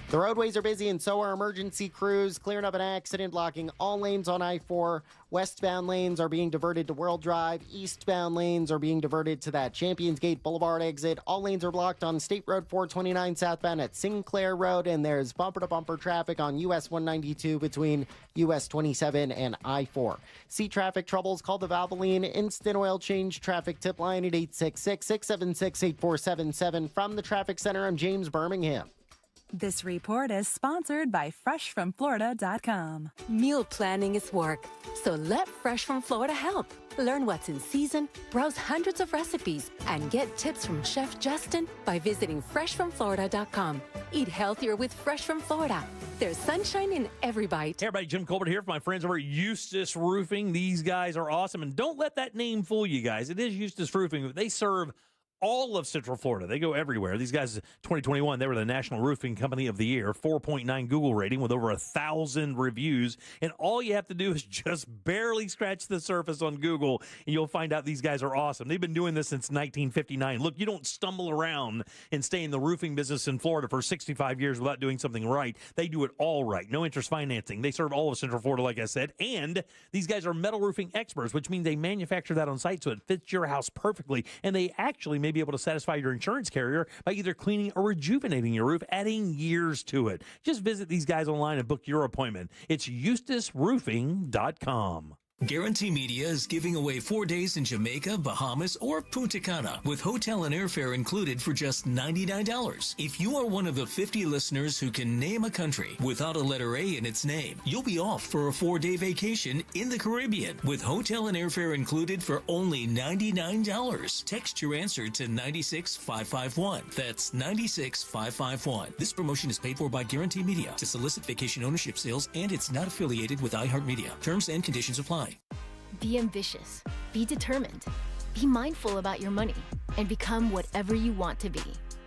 The roadways are busy, and so are emergency crews clearing up an accident, blocking all lanes on I-4. Westbound lanes are being diverted to World Drive. Eastbound lanes are being diverted to that Champions Gate Boulevard exit. All lanes are blocked on State Road 429 southbound at Sinclair Road, and there's bumper-to-bumper traffic on US 192 between US 27 and I-4. See traffic troubles? Call the Valvoline Instant Oil Change Traffic Tip Line at 866-676-8477. From the Traffic Center, I'm James Birmingham. This report is sponsored by FreshFromFlorida.com. Meal planning is work, so let Fresh from Florida help. Learn what's in season, browse hundreds of recipes, and get tips from Chef Justin by visiting FreshFromFlorida.com. Eat healthier with Fresh from Florida. There's sunshine in every bite. Hey everybody, Jim Colbert here for my friends over at Eustace Roofing. These guys are awesome, and don't let that name fool you guys. It is Eustace Roofing. They serve all of Central Florida. They go everywhere. These guys, 2021, they were the National Roofing Company of the Year, 4.9 Google rating with over 1,000 reviews. And all you have to do is just barely scratch the surface on Google, and you'll find out these guys are awesome. They've been doing this since 1959. Look, you don't stumble around and stay in the roofing business in Florida for 65 years without doing something right. They do it all right. No interest financing. They serve all of Central Florida, like I said. And these guys are metal roofing experts, which means they manufacture that on site so it fits your house perfectly. And they actually may be able to satisfy your insurance carrier by either cleaning or rejuvenating your roof, adding years to it. Just visit these guys online and book your appointment. It's EustaceRoofing.com. Guarantee Media is giving away 4 days in Jamaica, Bahamas, or Punta Cana with hotel and airfare included for just $99. If you are one of the 50 listeners who can name a country without a letter A in its name, you'll be off for a 4-day vacation in the Caribbean with hotel and airfare included for only $99. Text your answer to 96551. That's 96551. This promotion is paid for by Guarantee Media to solicit vacation ownership sales, and it's not affiliated with iHeartMedia. Terms and conditions apply. Be ambitious, be determined, be mindful about your money, and become whatever you want to be.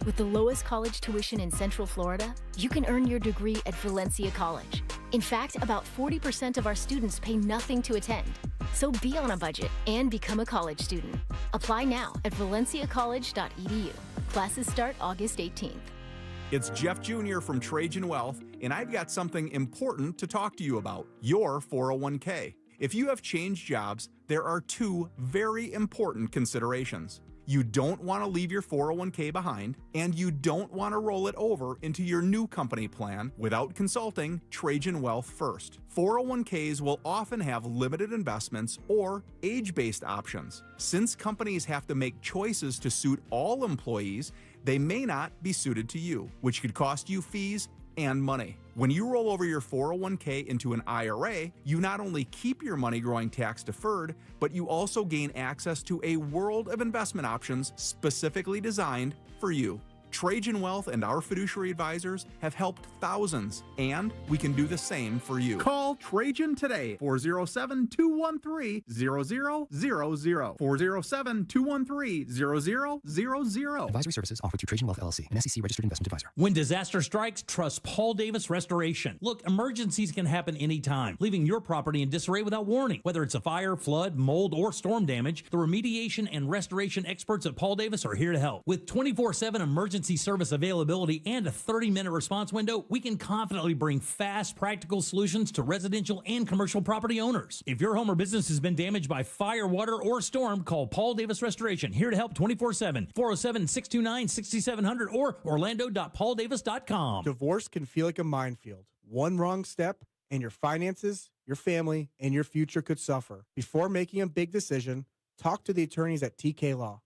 With the lowest college tuition in Central Florida, you can earn your degree at Valencia College. In fact, about 40% of our students pay nothing to attend. So be on a budget and become a college student. Apply now at valenciacollege.edu. Classes start August 18th. It's Jeff Jr. from Trajan Wealth, and I've got something important to talk to you about, your 401k. If you have changed jobs, there are 2 very important considerations. You don't want to leave your 401k behind, and you don't want to roll it over into your new company plan without consulting Trajan Wealth first. 401ks will often have limited investments or age-based options. Since companies have to make choices to suit all employees, they may not be suited to you, which could cost you fees and money. When you roll over your 401k into an IRA, you not only keep your money growing tax deferred, but you also gain access to a world of investment options specifically designed for you. Trajan Wealth and our fiduciary advisors have helped thousands, and we can do the same for you. Call Trajan today, 407-213-0000. 407-213-0000. Advisory services offered through Trajan Wealth LLC, an SEC registered investment advisor. When disaster strikes, trust Paul Davis Restoration. Look, emergencies can happen anytime, leaving your property in disarray without warning. Whether it's a fire, flood, mold, or storm damage, the remediation and restoration experts at Paul Davis are here to help. With 24/7 emergency service availability and a 30-minute response window, we can confidently bring fast, practical solutions to residential and commercial property owners. If your home or business has been damaged by fire, water, or storm, call Paul Davis Restoration. Here to help 24/7, 407-629-6700 or orlando.pauldavis.com. Divorce can feel like a minefield. One wrong step, and your finances, your family, and your future could suffer. Before making a big decision, talk to the attorneys at TK Law.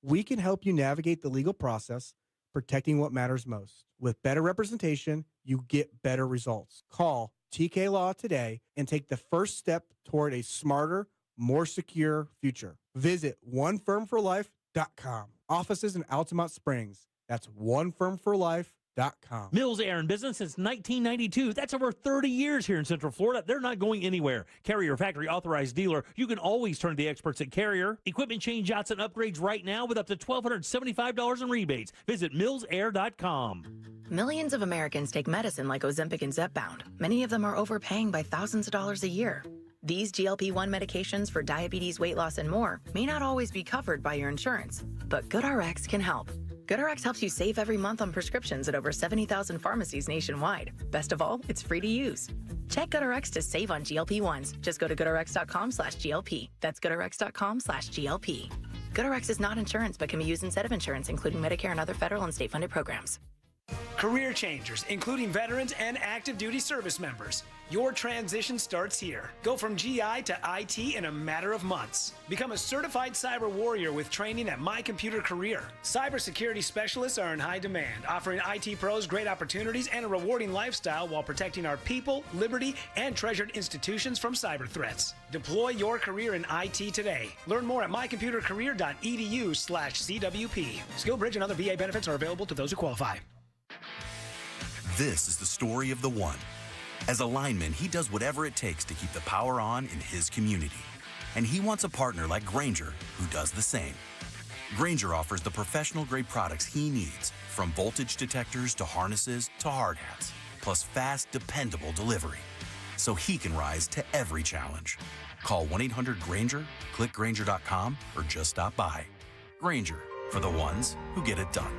We can help you navigate the legal process, protecting what matters most. With better representation, you get better results. Call TK Law today and take the first step toward a smarter, more secure future. Visit onefirmforlife.com. Offices in Altamont Springs. That's onefirmforlife.com. Mills Air in business since 1992. That's over 30 years here in Central Florida. They're not going anywhere. Carrier factory authorized dealer. You can always turn to the experts at Carrier. Equipment change outs and upgrades right now with up to $1,275 in rebates. Visit millsair.com. Millions of Americans take medicine like Ozempic and Zepbound. Many of them are overpaying by thousands of dollars a year. These GLP-1 medications for diabetes, weight loss, and more may not always be covered by your insurance, but GoodRx can help. GoodRx helps you save every month on prescriptions at over 70,000 pharmacies nationwide. Best of all, it's free to use. Check GoodRx to save on GLP-1s. Just go to goodrx.com/GLP. That's goodrx.com/GLP. GoodRx is not insurance, but can be used instead of insurance, including Medicare and other federal and state-funded programs. Career changers, including veterans and active duty service members. Your transition starts here. Go from GI to IT in a matter of months. Become a certified cyber warrior with training at My Computer Career. Cybersecurity specialists are in high demand, offering IT pros great opportunities and a rewarding lifestyle while protecting our people, liberty, and treasured institutions from cyber threats. Deploy your career in IT today. Learn more at mycomputercareer.edu/CWP. SkillBridge and other VA benefits are available to those who qualify. This is the story of the one. As a lineman, he does whatever it takes to keep the power on in his community. And he wants a partner like Grainger who does the same. Grainger offers the professional-grade products he needs, from voltage detectors to harnesses to hard hats, plus fast, dependable delivery, so he can rise to every challenge. Call 1-800-GRAINGER, click Grainger.com, or just stop by. Grainger, for the ones who get it done.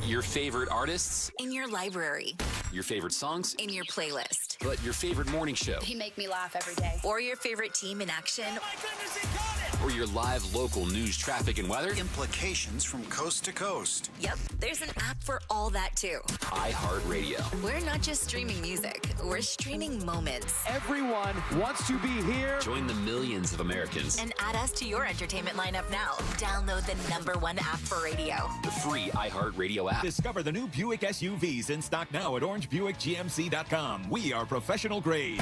Your favorite artists? In your library. Your favorite songs? In your playlist. But your favorite morning show? They make me laugh every day. Or your favorite team in action. Oh my goodness, he caught it! Or your live local news, traffic, and weather? Implications from coast to coast. Yep, there's an app for all that too. iHeartRadio. We're not just streaming music, we're streaming moments. Everyone wants to be here. Join the millions of Americans. And add us to your entertainment lineup now. Download the #1 app for radio. The free iHeartRadio app. Discover the new Buick SUVs in stock now at orangebuickgmc.com. We are professional grade.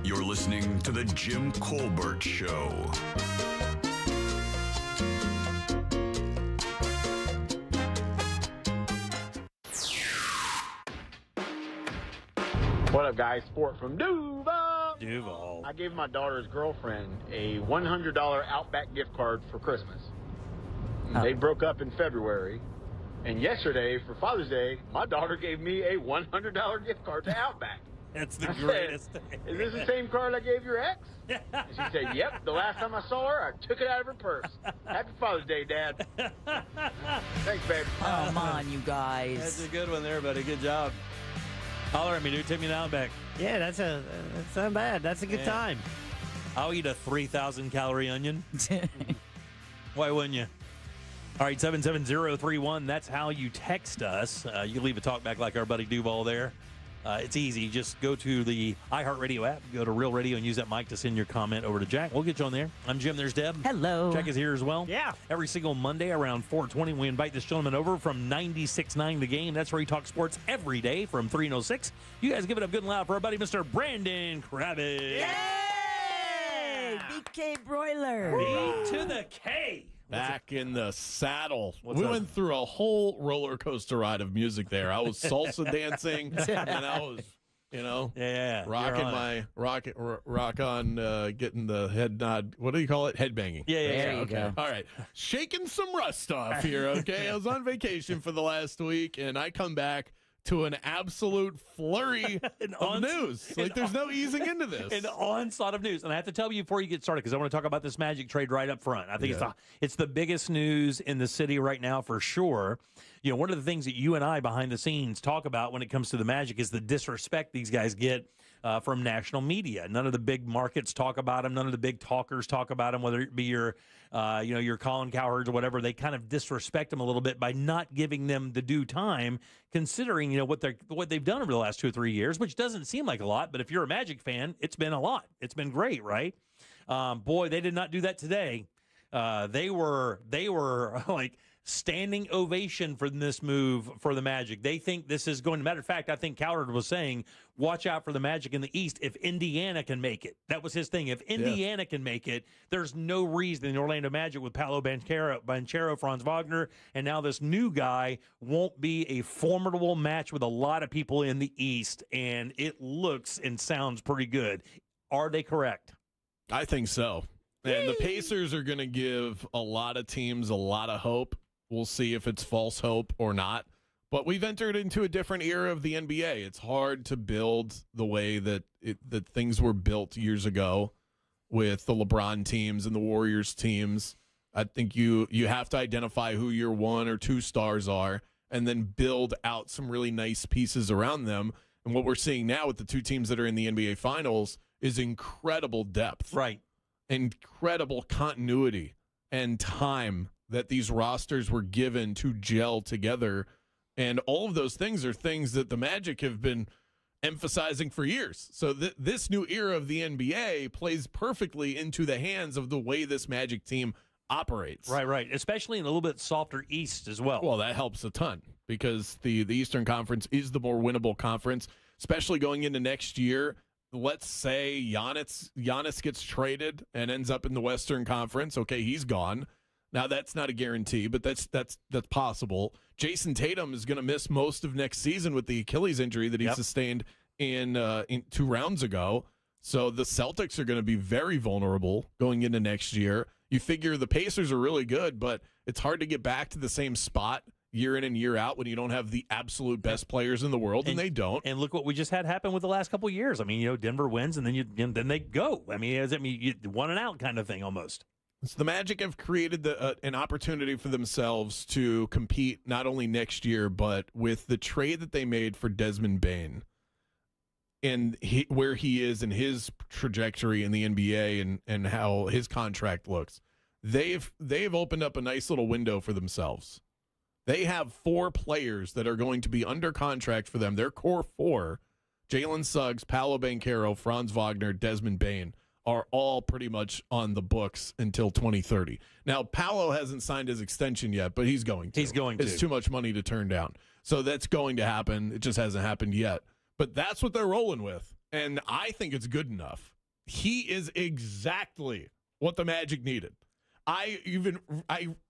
You're listening to The Jim Colbert Show. What up, guys? Sport from Duval. Duval. I gave my daughter's girlfriend a $100 Outback gift card for Christmas. They broke up in February. And yesterday, for Father's Day, my daughter gave me a $100 gift card to Outback. That's the I greatest said, thing. Is this the same card I gave your ex? And she said, yep. The last time I saw her, I took it out of her purse. Happy Father's Day, Dad. Thanks, babe. Come on, you guys. That's a good one there, buddy. Good job. Holler at me, dude. Take me to Outback. Yeah, that's not bad. That's a good time. I'll eat a 3,000-calorie onion. Why wouldn't you? All right, 77031. That's how you text us. You can leave a talk back like our buddy Duval there. It's easy. Just go to the iHeartRadio app, go to Real Radio, and use that mic to send your comment over to Jack. We'll get you on there. I'm Jim. There's Deb. Hello. Jack is here as well. Yeah. Every single Monday around 4:20, we invite this gentleman over from 96.9 The Game. That's where he talks sports every day from 3 to 6. You guys give it up good and loud for our buddy, Mr. Brandon Kravitz. Yay! BK Broiler. B to the K. Back in the saddle. What's We up? went through a whole roller coaster ride of music there. I was salsa dancing, and I was, Yeah, rock on, getting the head nod. What do you call it? Head banging. Yeah, There you Okay. go. All right. Shaking some rust off here, okay? I was on vacation for the last week, and I come back to an absolute flurry of news. Like, there's no easing into this. An onslaught of news. And I have to tell you before you get started, because I want to talk about this Magic trade right up front. I think it's the biggest news in the city right now for sure. One of the things that you and I behind the scenes talk about when it comes to the Magic is the disrespect these guys get from national media. None of the big markets talk about them. None of the big talkers talk about them, whether it be your Colin Cowherds or whatever. They kind of disrespect them a little bit by not giving them the due time, considering what they've done over the last 2 or 3 years, which doesn't seem like a lot. But if you're a Magic fan, it's been a lot. It's been great, right? Boy, they did not do that today. They were like standing ovation for this move for the Magic. They think this is going to matter of fact, I think Cowherd was saying, watch out for the Magic in the East if Indiana can make it. That was his thing. If Indiana can make it, there's no reason the Orlando Magic with Paolo Banchero, Franz Wagner, and now this new guy won't be a formidable match with a lot of people in the East, and it looks and sounds pretty good. Are they correct? I think so. And the Pacers are going to give a lot of teams a lot of hope. We'll see if it's false hope or not. But we've entered into a different era of the NBA. It's hard to build the way that things were built years ago with the LeBron teams and the Warriors teams. I think you have to identify who your 1 or 2 stars are and then build out some really nice pieces around them. And what we're seeing now with the 2 teams that are in the NBA Finals is incredible depth. Right. Incredible continuity and time that these rosters were given to gel together. And all of those things are things that the Magic have been emphasizing for years. So this new era of the NBA plays perfectly into the hands of the way this Magic team operates. Right. Especially in a little bit softer East as well. Well, that helps a ton because the Eastern Conference is the more winnable conference, especially going into next year. Let's say Giannis gets traded and ends up in the Western Conference. Okay, he's gone. Now, that's not a guarantee, but that's possible. Jason Tatum is going to miss most of next season with the Achilles injury that he sustained in 2 rounds ago. So the Celtics are going to be very vulnerable going into next year. You figure the Pacers are really good, but it's hard to get back to the same spot year in and year out when you don't have the absolute best players in the world, and they don't. And look what we just had happen with the last couple of years. I mean, Denver wins, and then they go. I mean, you one and out kind of thing almost. So the Magic have created an opportunity for themselves to compete not only next year, but with the trade that they made for Desmond Bane and where he is in his trajectory in the NBA and how his contract looks. They've opened up a nice little window for themselves. They have 4 players that are going to be under contract for them. Their core 4, Jalen Suggs, Paolo Banchero, Franz Wagner, Desmond Bane, are all pretty much on the books until 2030. Now, Paolo hasn't signed his extension yet, but he's going to. It's too much money to turn down. So that's going to happen. It just hasn't happened yet. But that's what they're rolling with, and I think it's good enough. He is exactly what the Magic needed. I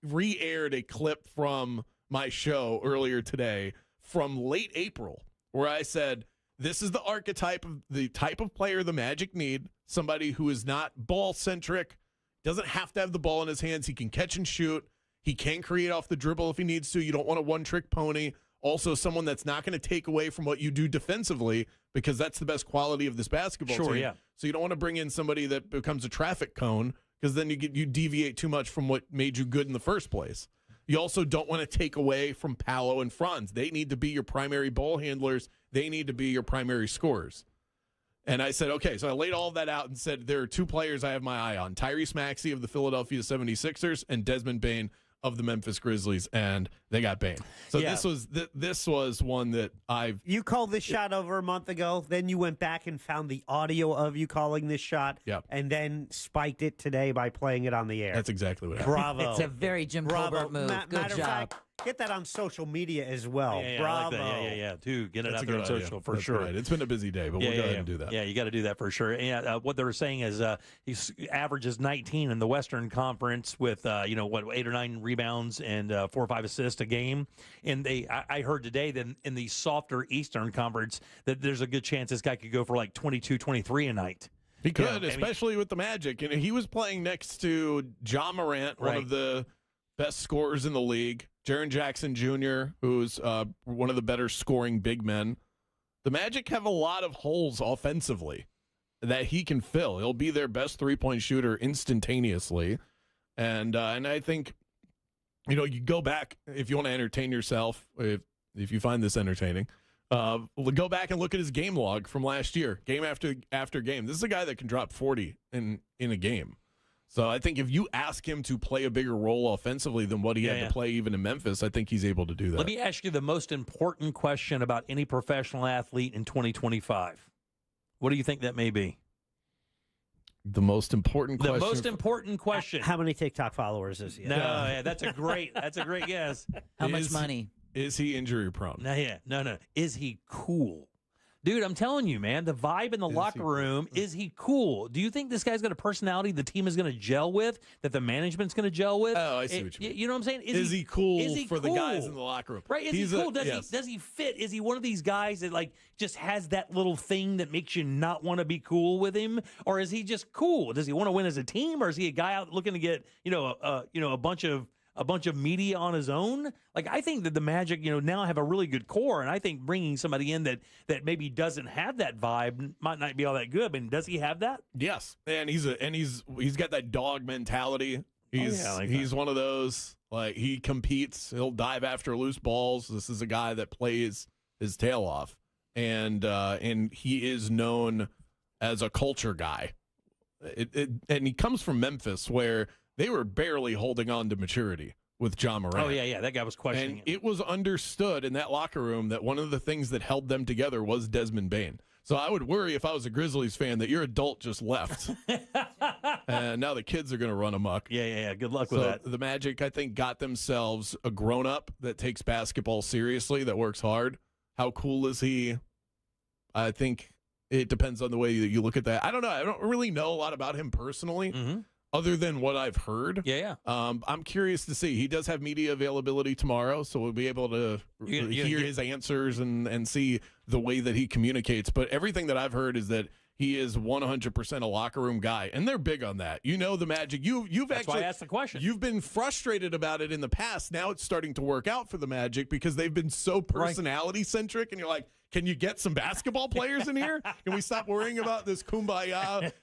re-aired a clip from my show earlier today from late April where I said, this is the archetype of the type of player the Magic need, somebody who is not ball-centric, doesn't have to have the ball in his hands. He can catch and shoot. He can create off the dribble if he needs to. You don't want a one-trick pony. Also, someone that's not going to take away from what you do defensively because that's the best quality of this basketball team. Yeah. So you don't want to bring in somebody that becomes a traffic cone because then you deviate too much from what made you good in the first place. You also don't want to take away from Paolo and Franz. They need to be your primary ball handlers. They need to be your primary scorers. And I said, okay, so I laid all of that out and said there are 2 players I have my eye on, Tyrese Maxey of the Philadelphia 76ers and Desmond Bane of the Memphis Grizzlies, and they got Bane. So Yeah. this was one that You called this shot over a month ago. Then you went back and found the audio of you calling this shot. Yep. And then spiked it today by playing it on the air. That's exactly what happened. Bravo. It's a very Jim Colbert move. Good Matter of job. fact, get that on social media as well. Yeah, I Bravo. like that. Yeah. Too. Get it That's out a there on good idea. social for That's sure. right. It's been a busy day, but we'll go ahead and do that. Yeah, you got to do that for sure. Yeah, what they were saying is he averages 19 in the Western Conference with 8 or 9 rebounds and 4 or 5 assists a game. And I heard today that in the softer Eastern Conference that there's a good chance this guy could go for like 22, 23 a night. He could, especially with the Magic. And he was playing next to Ja Morant, one of the best scorers in the league. Jaren Jackson Jr., who's one of the better scoring big men. The Magic have a lot of holes offensively that he can fill. He'll be their best three-point shooter instantaneously. And I think, you go back, if you want to entertain yourself, if you find this entertaining, go back and look at his game log from last year, game after game. This is a guy that can drop 40 in a game. So I think if you ask him to play a bigger role offensively than what he had to play even in Memphis, I think he's able to do that. Let me ask you the most important question about any professional athlete in 2025. What do you think that may be? The most important question. The most important question. How many TikTok followers is he? No, that's a great guess. How much money? Is he injury prone? No. Is he cool? Dude, I'm telling you, man, the vibe in the locker room, is he cool? Do you think this guy's got a personality the team is going to gel with, that the management's going to gel with? Oh, I see what you mean. You know what I'm saying? Is he cool for the guys in the locker room? Right, is he cool? Does he fit? Is he one of these guys that just has that little thing that makes you not want to be cool with him? Or is he just cool? Does he want to win as a team? Or is he a guy out looking to get, a bunch of media on his own? I think that the Magic, now have a really good core, and I think bringing somebody in that maybe doesn't have that vibe might not be all that good. But does he have that? Yes, and he's got that dog mentality. He's one of those, he competes. He'll dive after loose balls. This is a guy that plays his tail off, and he is known as a culture guy. And he comes from Memphis, where they were barely holding on to maturity with Ja Morant. Oh, yeah, that guy was questioning it was understood in that locker room that one of the things that held them together was Desmond Bane. So I would worry if I was a Grizzlies fan that your adult just left. And now the kids are going to run amok. Yeah. Good luck with that. The Magic, I think, got themselves a grown-up that takes basketball seriously, that works hard. How cool is he? I think it depends on the way that you look at that. I don't know. I don't really know a lot about him personally. Mm-hmm. Other than what I've heard. Yeah. I'm curious to see. He does have media availability tomorrow, so we'll be able to hear his answers and see the way that he communicates. But everything that I've heard is that he is 100% a locker room guy, and they're big on that. The Magic. That's why I asked the question. You've been frustrated about it in the past. Now it's starting to work out for the Magic because they've been so personality-centric, and you're like, can you get some basketball players in here? Can we stop worrying about this kumbaya,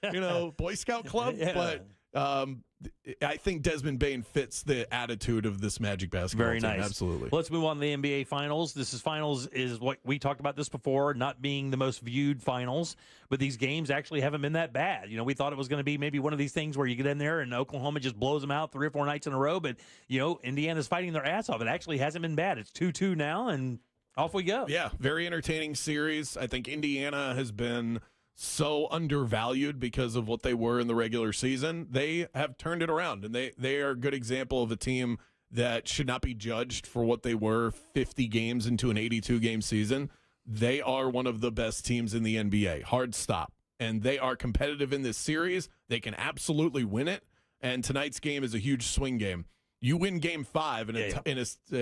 Boy Scout club? Yeah. But I think Desmond Bane fits the attitude of this Magic basketball Very team. nice. Absolutely. Let's move on to the NBA Finals. Finals is what we talked about this before, not being the most viewed finals, but these games actually haven't been that bad. We thought it was going to be maybe one of these things where you get in there and Oklahoma just blows them out 3 or 4 nights in a row, but Indiana's fighting their ass off. It actually hasn't been bad. It's 2-2 now, and off we go. Yeah, very entertaining series. I think Indiana has been so undervalued because of what they were in the regular season. They have turned it around, and they are a good example of a team that should not be judged for what they were 50 games into an 82-game season. They are one of the best teams in the NBA. Hard stop. And they are competitive in this series. They can absolutely win it, and tonight's game is a huge swing game. You win Game 5 in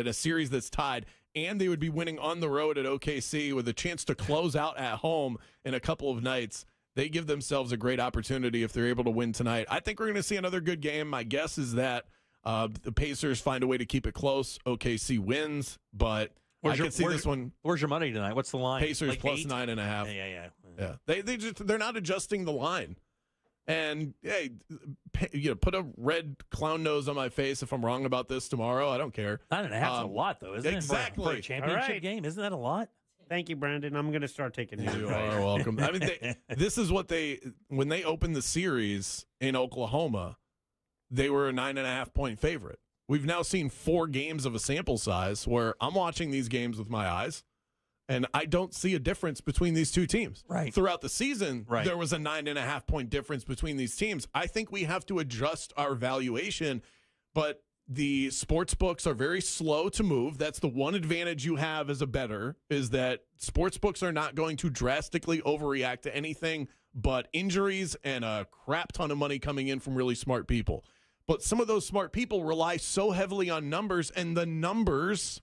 a series that's tied, and they would be winning on the road at OKC with a chance to close out at home in a couple of nights. They give themselves a great opportunity if they're able to win tonight. I think we're going to see another good game. My guess is that the Pacers find a way to keep it close. OKC wins, but I can see this one. Where's your money tonight? What's the line? Pacers plus 8? 9.5. Yeah. They're not adjusting the line. And hey, put a red clown nose on my face if I'm wrong about this tomorrow. I don't care. 9.5 is a lot, though, isn't exactly. it? For a championship game, isn't that a lot? Thank you, Brandon. I'm going to start taking these. You are welcome. I mean, this is what when they opened the series in Oklahoma, they were a 9.5 point favorite we've now seen 4 games of a sample size where I'm watching these games with my eyes, and I don't see a difference between these two teams. Right. Throughout the season, there was a 9.5 point difference between these teams. I think we have to adjust our valuation, but the sports books are very slow to move. That's the one advantage you have as a bettor, is that sports books are not going to drastically overreact to anything but injuries and a crap ton of money coming in from really smart people. But some of those smart people rely so heavily on numbers, and the numbers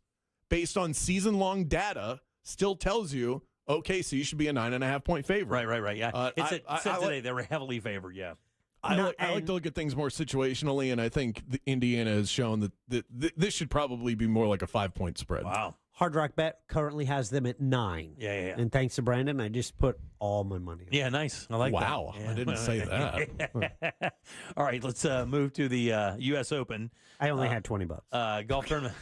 based on season-long data still tells you, okay, so you should be a 9.5 point favorite. Right. Yeah. Today they were heavily favored, yeah. I like to look at things more situationally, and I think Indiana has shown that this should probably be more like a 5 point spread. Wow. Hard Rock Bet currently has them at 9. Yeah. And thanks to Brandon, I just put all my money on. Yeah, nice. I like that. Wow. Yeah. I didn't say that. All right, let's move to the U.S. Open. I only had $20. Golf tournament.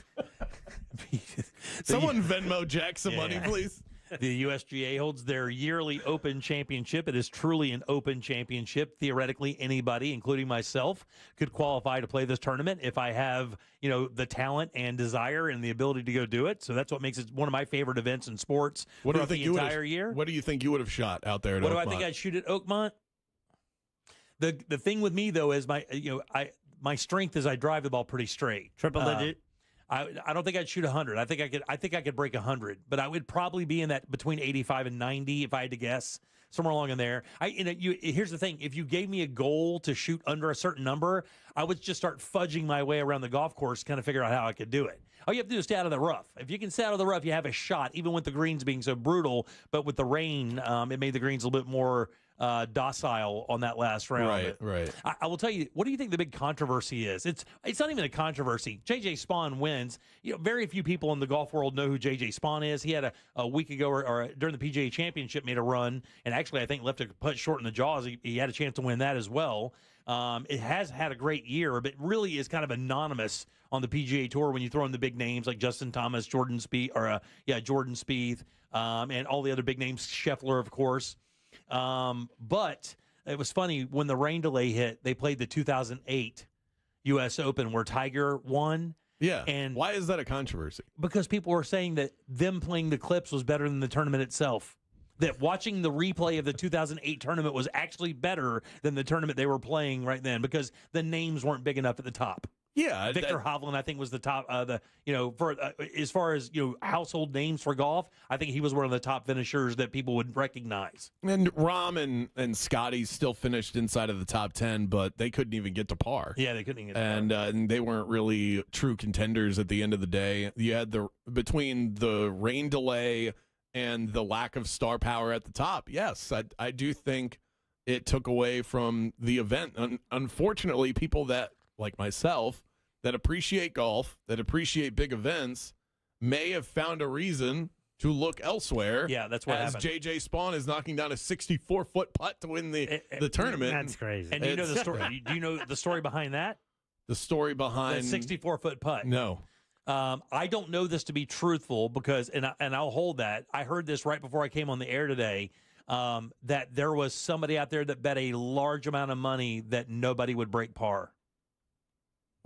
Someone Venmo Jack some money, please. The USGA holds their yearly Open Championship. It is truly an Open Championship. Theoretically, anybody, including myself, could qualify to play this tournament if I have, the talent and desire and the ability to go do it. So that's what makes it one of my favorite events in sports throughout the entire year. What do you think you would have shot out there at What Oakmont? do I think I'd shoot at Oakmont? The thing with me though is my strength is I drive the ball pretty straight. Triple digit. I don't think I'd shoot 100. I think I could break 100, but I would probably be in that between 85 and 90 if I had to guess, somewhere along in there. Here's the thing: if you gave me a goal to shoot under a certain number, I would just start fudging my way around the golf course, kind of figure out how I could do it. All you have to do is stay out of the rough. If you can stay out of the rough, you have a shot, even with the greens being so brutal. But with the rain, it made the greens a little bit more docile on that last round. Right. I will tell you, what do you think the big controversy is? It's not even a controversy. J.J. Spawn wins. Very few people in the golf world know who J.J. Spawn is. He had a week ago or during the PGA Championship made a run, and actually I think left a putt short in the jaws. He had a chance to win that as well. It has had a great year, but really is kind of anonymous on the PGA Tour when you throw in the big names like Justin Thomas, Jordan Spieth, and all the other big names, Scheffler, of course. But it was funny when the rain delay hit, they played the 2008 U.S. Open where Tiger won. Yeah. And why is that a controversy? Because people were saying that them playing the clips was better than the tournament itself. That watching the replay of the 2008 tournament was actually better than the tournament they were playing right then because the names weren't big enough at the top. Yeah, Victor Hovland, I think, was the top. As far as household names for golf, I think he was one of the top finishers that people would recognize. And Rahm and Scotty still finished inside of the top 10, but they couldn't even get to par. Yeah, they couldn't even get to par. And they weren't really true contenders at the end of the day. You had between the rain delay and the lack of star power at the top. Yes, I do think it took away from the event. Unfortunately, people that, like myself, that appreciate golf, that appreciate big events, may have found a reason to look elsewhere. Yeah, that's what happened. As J.J. Spawn is knocking down a 64-foot putt to win the tournament. That's crazy. And do you know the story? Do you know the story behind that? The story behind the 64-foot putt. No. I don't know this to be truthful because, and I'll hold that. I heard this right before I came on the air today, that there was somebody out there that bet a large amount of money that nobody would break par.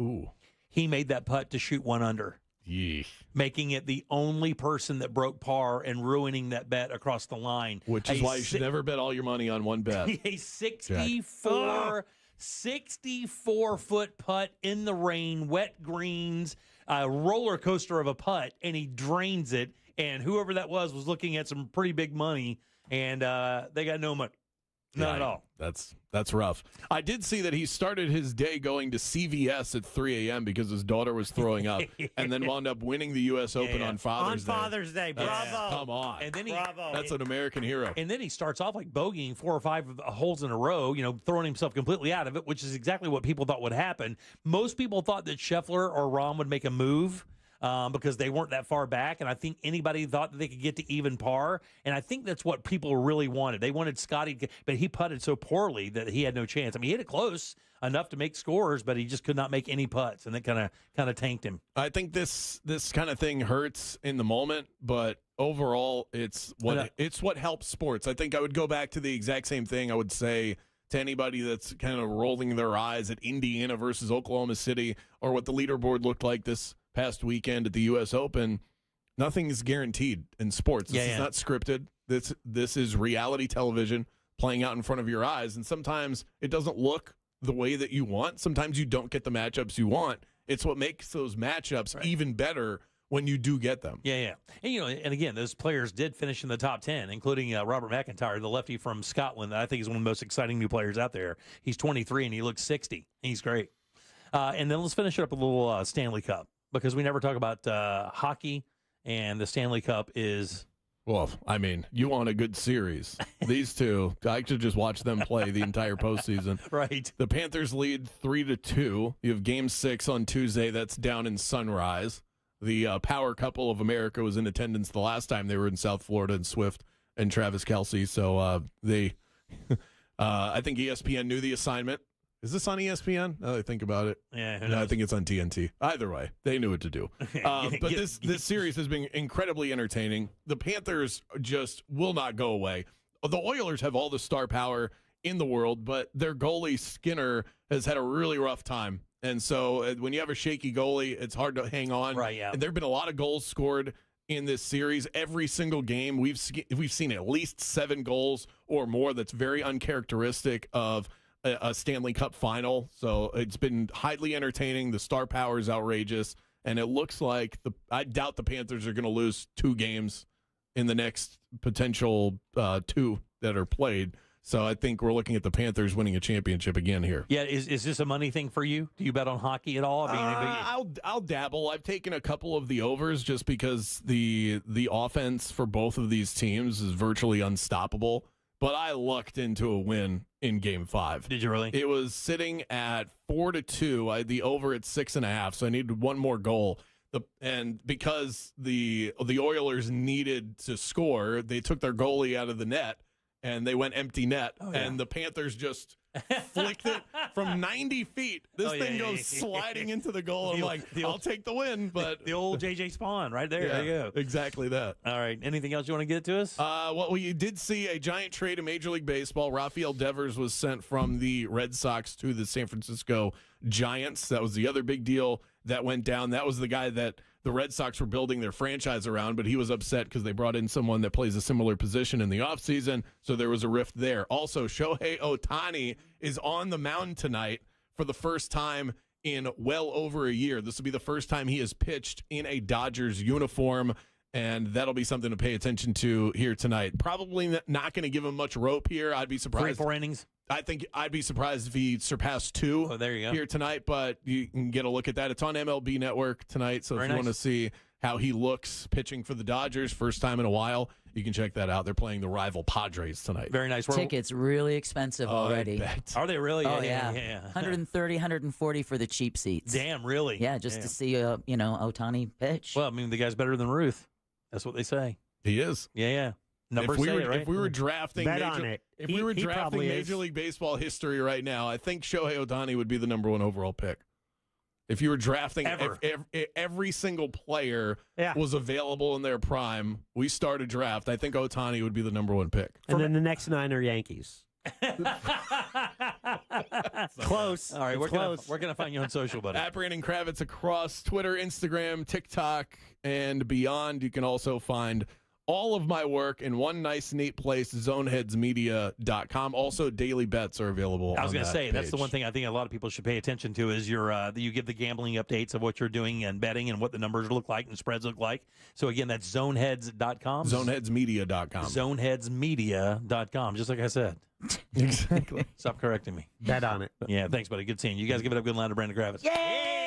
Ooh. He made that putt to shoot one under. Yeesh. Making it the only person that broke par and ruining that bet across the line. Which is why you should never bet all your money on one bet. A 64-foot putt in the rain, wet greens, a roller coaster of a putt, and he drains it. And whoever that was looking at some pretty big money, and they got no money. Not at all. That's rough. I did see that he started his day going to CVS at 3 a.m. because his daughter was throwing up, and then wound up winning the U.S. Open on Father's Day. On Father's Day, bravo! Come on, and then bravo! That's an American hero. And then he starts off like bogeying 4 or 5 holes in a row, throwing himself completely out of it, which is exactly what people thought would happen. Most people thought that Scheffler or Rahm would make a move. Because they weren't that far back, and I think anybody thought that they could get to even par, and I think that's what people really wanted. They wanted Scotty, but he putted so poorly that he had no chance. I mean, he hit it close enough to make scores, but he just could not make any putts, and that kind of tanked him. I think this kind of thing hurts in the moment, but overall, it's what helps sports. I think I would go back to the exact same thing. I would say to anybody that's kind of rolling their eyes at Indiana versus Oklahoma City or what the leaderboard looked like this past weekend at the U.S. Open, nothing is guaranteed in sports. This is not scripted. This is reality television playing out in front of your eyes, and sometimes it doesn't look the way that you want. Sometimes you don't get the matchups you want. It's what makes those matchups even better when you do get them. Yeah. And, and again, those players did finish in the top 10, including Robert McIntyre, the lefty from Scotland. That I think is one of the most exciting new players out there. He's 23, and he looks 60. He's great. And then let's finish it up with a little Stanley Cup, because we never talk about hockey, and the Stanley Cup is... Well, I mean, you want a good series. These two, I could just watch them play the entire postseason. Right. The Panthers lead 3-2. You have Game 6 on Tuesday. That's down in Sunrise. The power couple of America was in attendance the last time they were in South Florida, and Swift and Travis Kelce. So I think ESPN knew the assignment. Is this on ESPN? Now that I think about it. Yeah, no, I think it's on TNT. Either way, they knew what to do. But this series has been incredibly entertaining. The Panthers just will not go away. The Oilers have all the star power in the world, but their goalie, Skinner, has had a really rough time. And so when you have a shaky goalie, it's hard to hang on. Right, yeah. And there have been a lot of goals scored in this series. Every single game, we've seen at least 7 goals or more. That's very uncharacteristic of a Stanley Cup final. So it's been highly entertaining. The star power is outrageous. And it looks like I doubt the Panthers are going to lose 2 games in the next potential 2 that are played. So I think we're looking at the Panthers winning a championship again here. Yeah, is this a money thing for you? Do you bet on hockey at all? I mean, I'll dabble. I've taken a couple of the overs just because the offense for both of these teams is virtually unstoppable. But I lucked into a win in Game 5. Did you really? It was sitting at 4-2. I had the over at 6.5, so I needed one more goal. And because the Oilers needed to score, they took their goalie out of the net, and they went empty net, and the Panthers just flicked it from 90 feet. This thing goes sliding into the goal. I'm like, I'll take the win, but the old JJ Spawn right there. There you go. Exactly that. All right. Anything else you want to get to us? Well, we did see a giant trade in Major League Baseball. Rafael Devers was sent from the Red Sox to the San Francisco Giants. That was the other big deal that went down. That was the guy that the Red Sox were building their franchise around, but he was upset because they brought in someone that plays a similar position in the offseason, so there was a rift there. Also, Shohei Ohtani is on the mound tonight for the first time in well over a year. This will be the first time he has pitched in a Dodgers uniform, and that'll be something to pay attention to here tonight. Probably not going to give him much rope here. I'd be surprised. 3 or 4 innings? I think I'd be surprised if he surpassed 2 there you go. here tonight, but you can get a look at that. It's on MLB Network tonight, so if you want to see how he looks pitching for the Dodgers, first time in a while, you can check that out. They're playing the rival Padres tonight. Very nice. Tickets really expensive already. Are they really? Oh, yeah. 130, 140 for the cheap seats. Damn, really? Yeah, just to see, Ohtani pitch. Well, I mean, the guy's better than Ruth. That's what they say. He is. Yeah. Numbers if we say were, it, right? If we were drafting Bet on it. If we were drafting Major League Baseball history right now, I think Shohei Ohtani would be the number 1 overall pick. If you were drafting every single player was available in their prime, we start a draft, I think Ohtani would be the number 1 pick. And then the next 9 are Yankees. Close. All right, we're gonna find you on social, buddy. At Brandon Kravitz across Twitter, Instagram, TikTok, and beyond. You can also find all of my work in one nice, neat place, zoneheadsmedia.com. Also, daily bets are available. I was going to say, page. that's the one thing I think a lot of people should pay attention to is you give the gambling updates of what you're doing and betting and what the numbers look like and spreads look like. So, again, that's zoneheads.com. Zoneheadsmedia.com. Zoneheadsmedia.com, just like I said. Exactly. Stop correcting me. Bet on it. Yeah, thanks, buddy. Good seeing you. You guys give it up good line to Brandon Kravitz. Yay!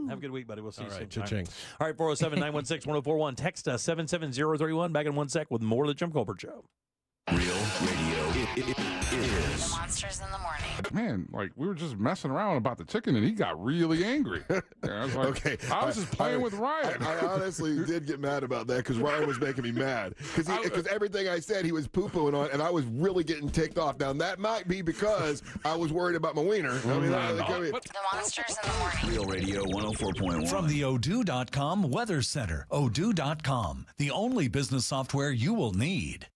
Have a good week, buddy. We'll see you soon. Cha-ching. All right, 407-916-1041. Text us 77031. Back in 1 sec with more of the Jim Colbert Show. Real radio is Monsters in the Morning. Man, like, we were just messing around about the chicken, and he got really angry. I was like, Okay. I was just playing with Ryan. I honestly did get mad about that because Ryan was making me mad. Because everything I said he was poo-pooing on, and I was really getting ticked off. Now, that might be because I was worried about my wiener. The Monsters in the Morning. Real Radio 104.1. From the Odoo.com Weather Center. Odoo.com, the only business software you will need.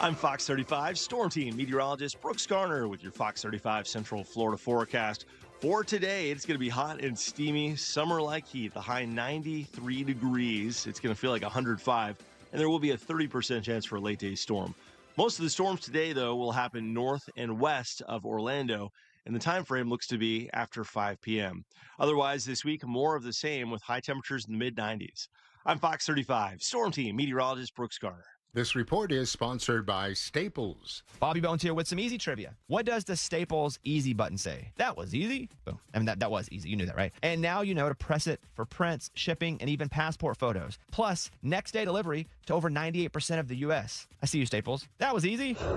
I'm Fox 35 Storm Team meteorologist Brooks Garner with your Fox 35 Central Florida forecast. For today, it's going to be hot and steamy, summer-like heat, the high 93 degrees. It's going to feel like 105, and there will be a 30% chance for a late-day storm. Most of the storms today, though, will happen north and west of Orlando, and the time frame looks to be after 5 p.m. Otherwise, this week, more of the same with high temperatures in the mid-90s. I'm Fox 35 Storm Team meteorologist Brooks Garner. This report is sponsored by Staples. Bobby Bones here with some easy trivia. What does the Staples easy button say? That was easy. Boom. I mean, that was easy. You knew that, right? And now you know to press it for prints, shipping, and even passport photos. Plus, next day delivery to over 98% of the U.S. I see you, Staples. That was easy. Hey,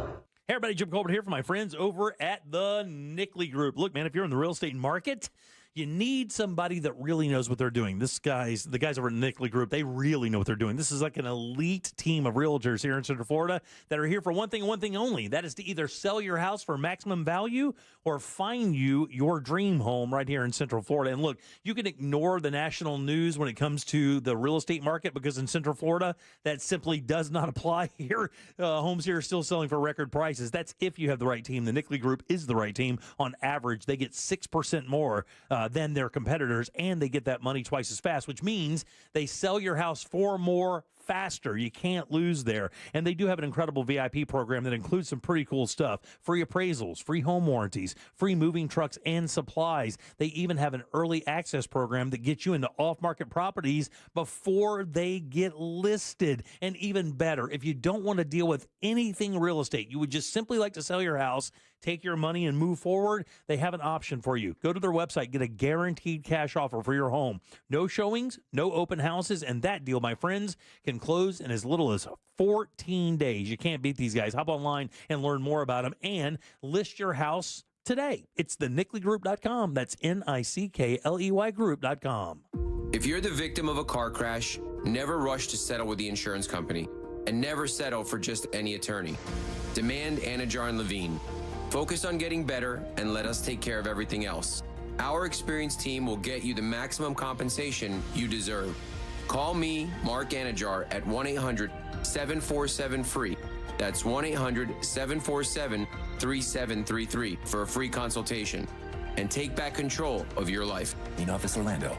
everybody, Jim Colbert here for my friends over at the Nickley Group. Look, man, if you're in the real estate market, you need somebody that really knows what they're doing. The guys over at Nickley Group, they really know what they're doing. This is like an elite team of realtors here in Central Florida that are here for one thing and one thing only. That is to either sell your house for maximum value or find you your dream home right here in Central Florida. And look, you can ignore the national news when it comes to the real estate market because in Central Florida, that simply does not apply here. Homes here are still selling for record prices. That's if you have the right team. The Nickley Group is the right team. On average, they get 6% more than their competitors, and they get that money twice as fast, which means they sell your house for more faster. You can't lose there. And they do have an incredible VIP program that includes some pretty cool stuff. Free appraisals, free home warranties, free moving trucks and supplies. They even have an early access program that gets you into off-market properties before they get listed. And even better, if you don't want to deal with anything real estate, you would just simply like to sell your house, take your money and move forward, they have an option for you. Go to their website, get a guaranteed cash offer for your home. No showings, no open houses, and that deal, my friends, can close in as little as 14 days. You can't beat these guys. Hop online and learn more about them and list your house today. It's the NickleyGroup.com. That's NICKLEY Group.com. If you're the victim of a car crash, never rush to settle with the insurance company and never settle for just any attorney. Demand Anajar and Levine. Focus on getting better and let us take care of everything else. Our experienced team will get you the maximum compensation you deserve. Call me, Mark Anajar, at 1-800-747-FREE. That's 1-800-747-3733 for a free consultation. And take back control of your life. In Office Orlando.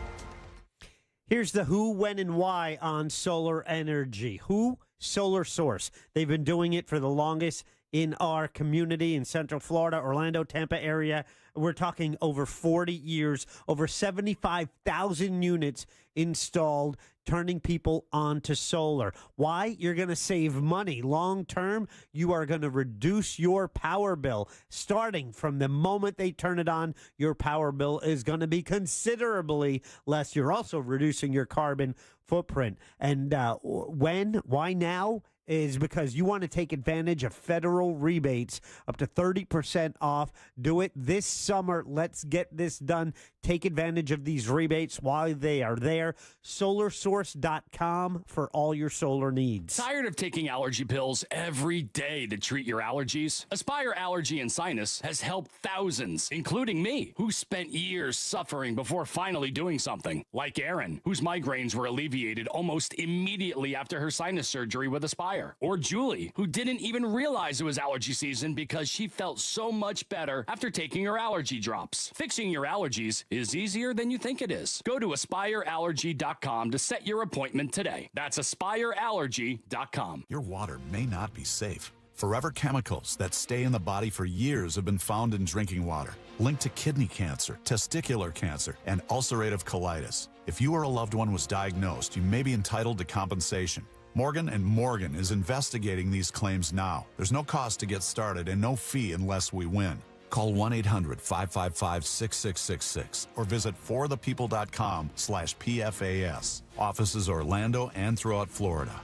Here's the who, when, and why on solar energy. Who? Solar Source. They've been doing it for the longest in our community in Central Florida, Orlando, Tampa area. We're talking over 40 years, over 75,000 units installed, turning people onto solar. Why? You're going to save money. Long term, you are going to reduce your power bill. Starting from the moment they turn it on, your power bill is going to be considerably less. You're also reducing your carbon footprint. And why now? Is because you want to take advantage of federal rebates up to 30% off. Do it this summer. Let's get this done. Take advantage of these rebates while they are there. SolarSource.com for all your solar needs. Tired of taking allergy pills every day to treat your allergies? Aspire Allergy and Sinus has helped thousands, including me, who spent years suffering before finally doing something. Like Erin, whose migraines were alleviated almost immediately after her sinus surgery with Aspire. Or Julie, who didn't even realize it was allergy season because she felt so much better after taking her allergy drops. Fixing your allergies is easier than you think it is. Go to AspireAllergy.com to set your appointment today. That's AspireAllergy.com. Your water may not be safe. Forever chemicals that stay in the body for years have been found in drinking water, linked to kidney cancer, testicular cancer, and ulcerative colitis. If you or a loved one was diagnosed, you may be entitled to compensation. Morgan & Morgan is investigating these claims now. There's no cost to get started and no fee unless we win. Call 1-800-555-6666 or visit forthepeople.com/PFAS. Offices Orlando and throughout Florida.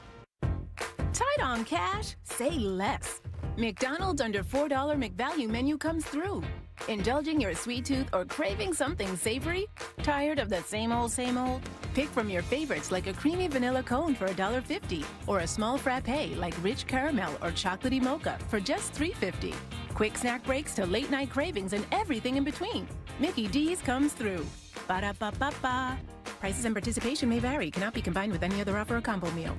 Tight on cash? Say less. McDonald's under $4 McValue menu comes through. Indulging your sweet tooth or craving something savory? Tired of the same old, same old? Pick from your favorites like a creamy vanilla cone for $1.50 or a small frappe like rich caramel or chocolatey mocha for just $3.50. Quick snack breaks to late night cravings and everything in between. Mickey D's comes through. Ba-da-ba-ba-ba. Prices and participation may vary. Cannot be combined with any other offer or combo meal.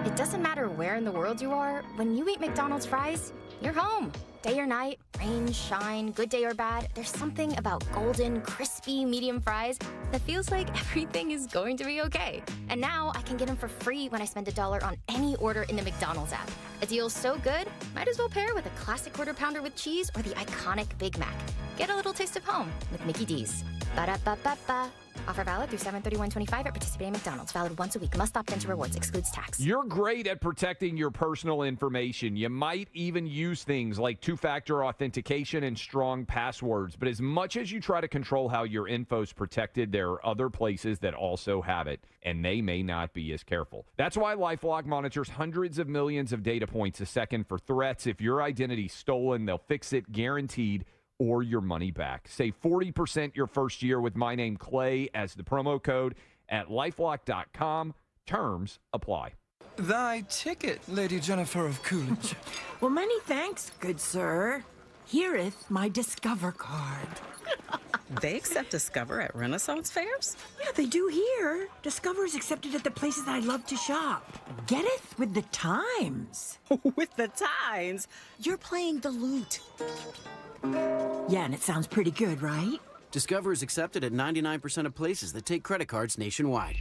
It doesn't matter where in the world you are, when you eat McDonald's fries, you're home. Day or night, rain, shine, good day or bad, there's something about golden, crispy, medium fries that feels like everything is going to be okay. And now I can get them for free when I spend $1 on any order in the McDonald's app. A deal so good, might as well pair with a classic quarter pounder with cheese or the iconic Big Mac. Get a little taste of home with Mickey D's. Ba-da-ba-ba-ba. Offer valid through 7/31/25 at participating McDonald's. Valid once a week. Must opt into rewards. Excludes tax. You're great at protecting your personal information. You might even use things like two-factor authentication and strong passwords. But as much as you try to control how your info's protected, there are other places that also have it, and they may not be as careful. That's why LifeLock monitors hundreds of millions of data points a second for threats. If your identity's stolen, they'll fix it guaranteed, or your money back. Save 40% your first year with my name Clay as the promo code at lifelock.com. Terms apply. Thy ticket, Lady Jennifer of Coolidge. Well, many thanks, good sir. Here'th my Discover card. They accept Discover at Renaissance fairs? Yeah, they do here. Discover is accepted at the places I love to shop. Getteth with the times. With the times? You're playing the lute. Yeah, and it sounds pretty good, right? Discover is accepted at 99% of places that take credit cards nationwide.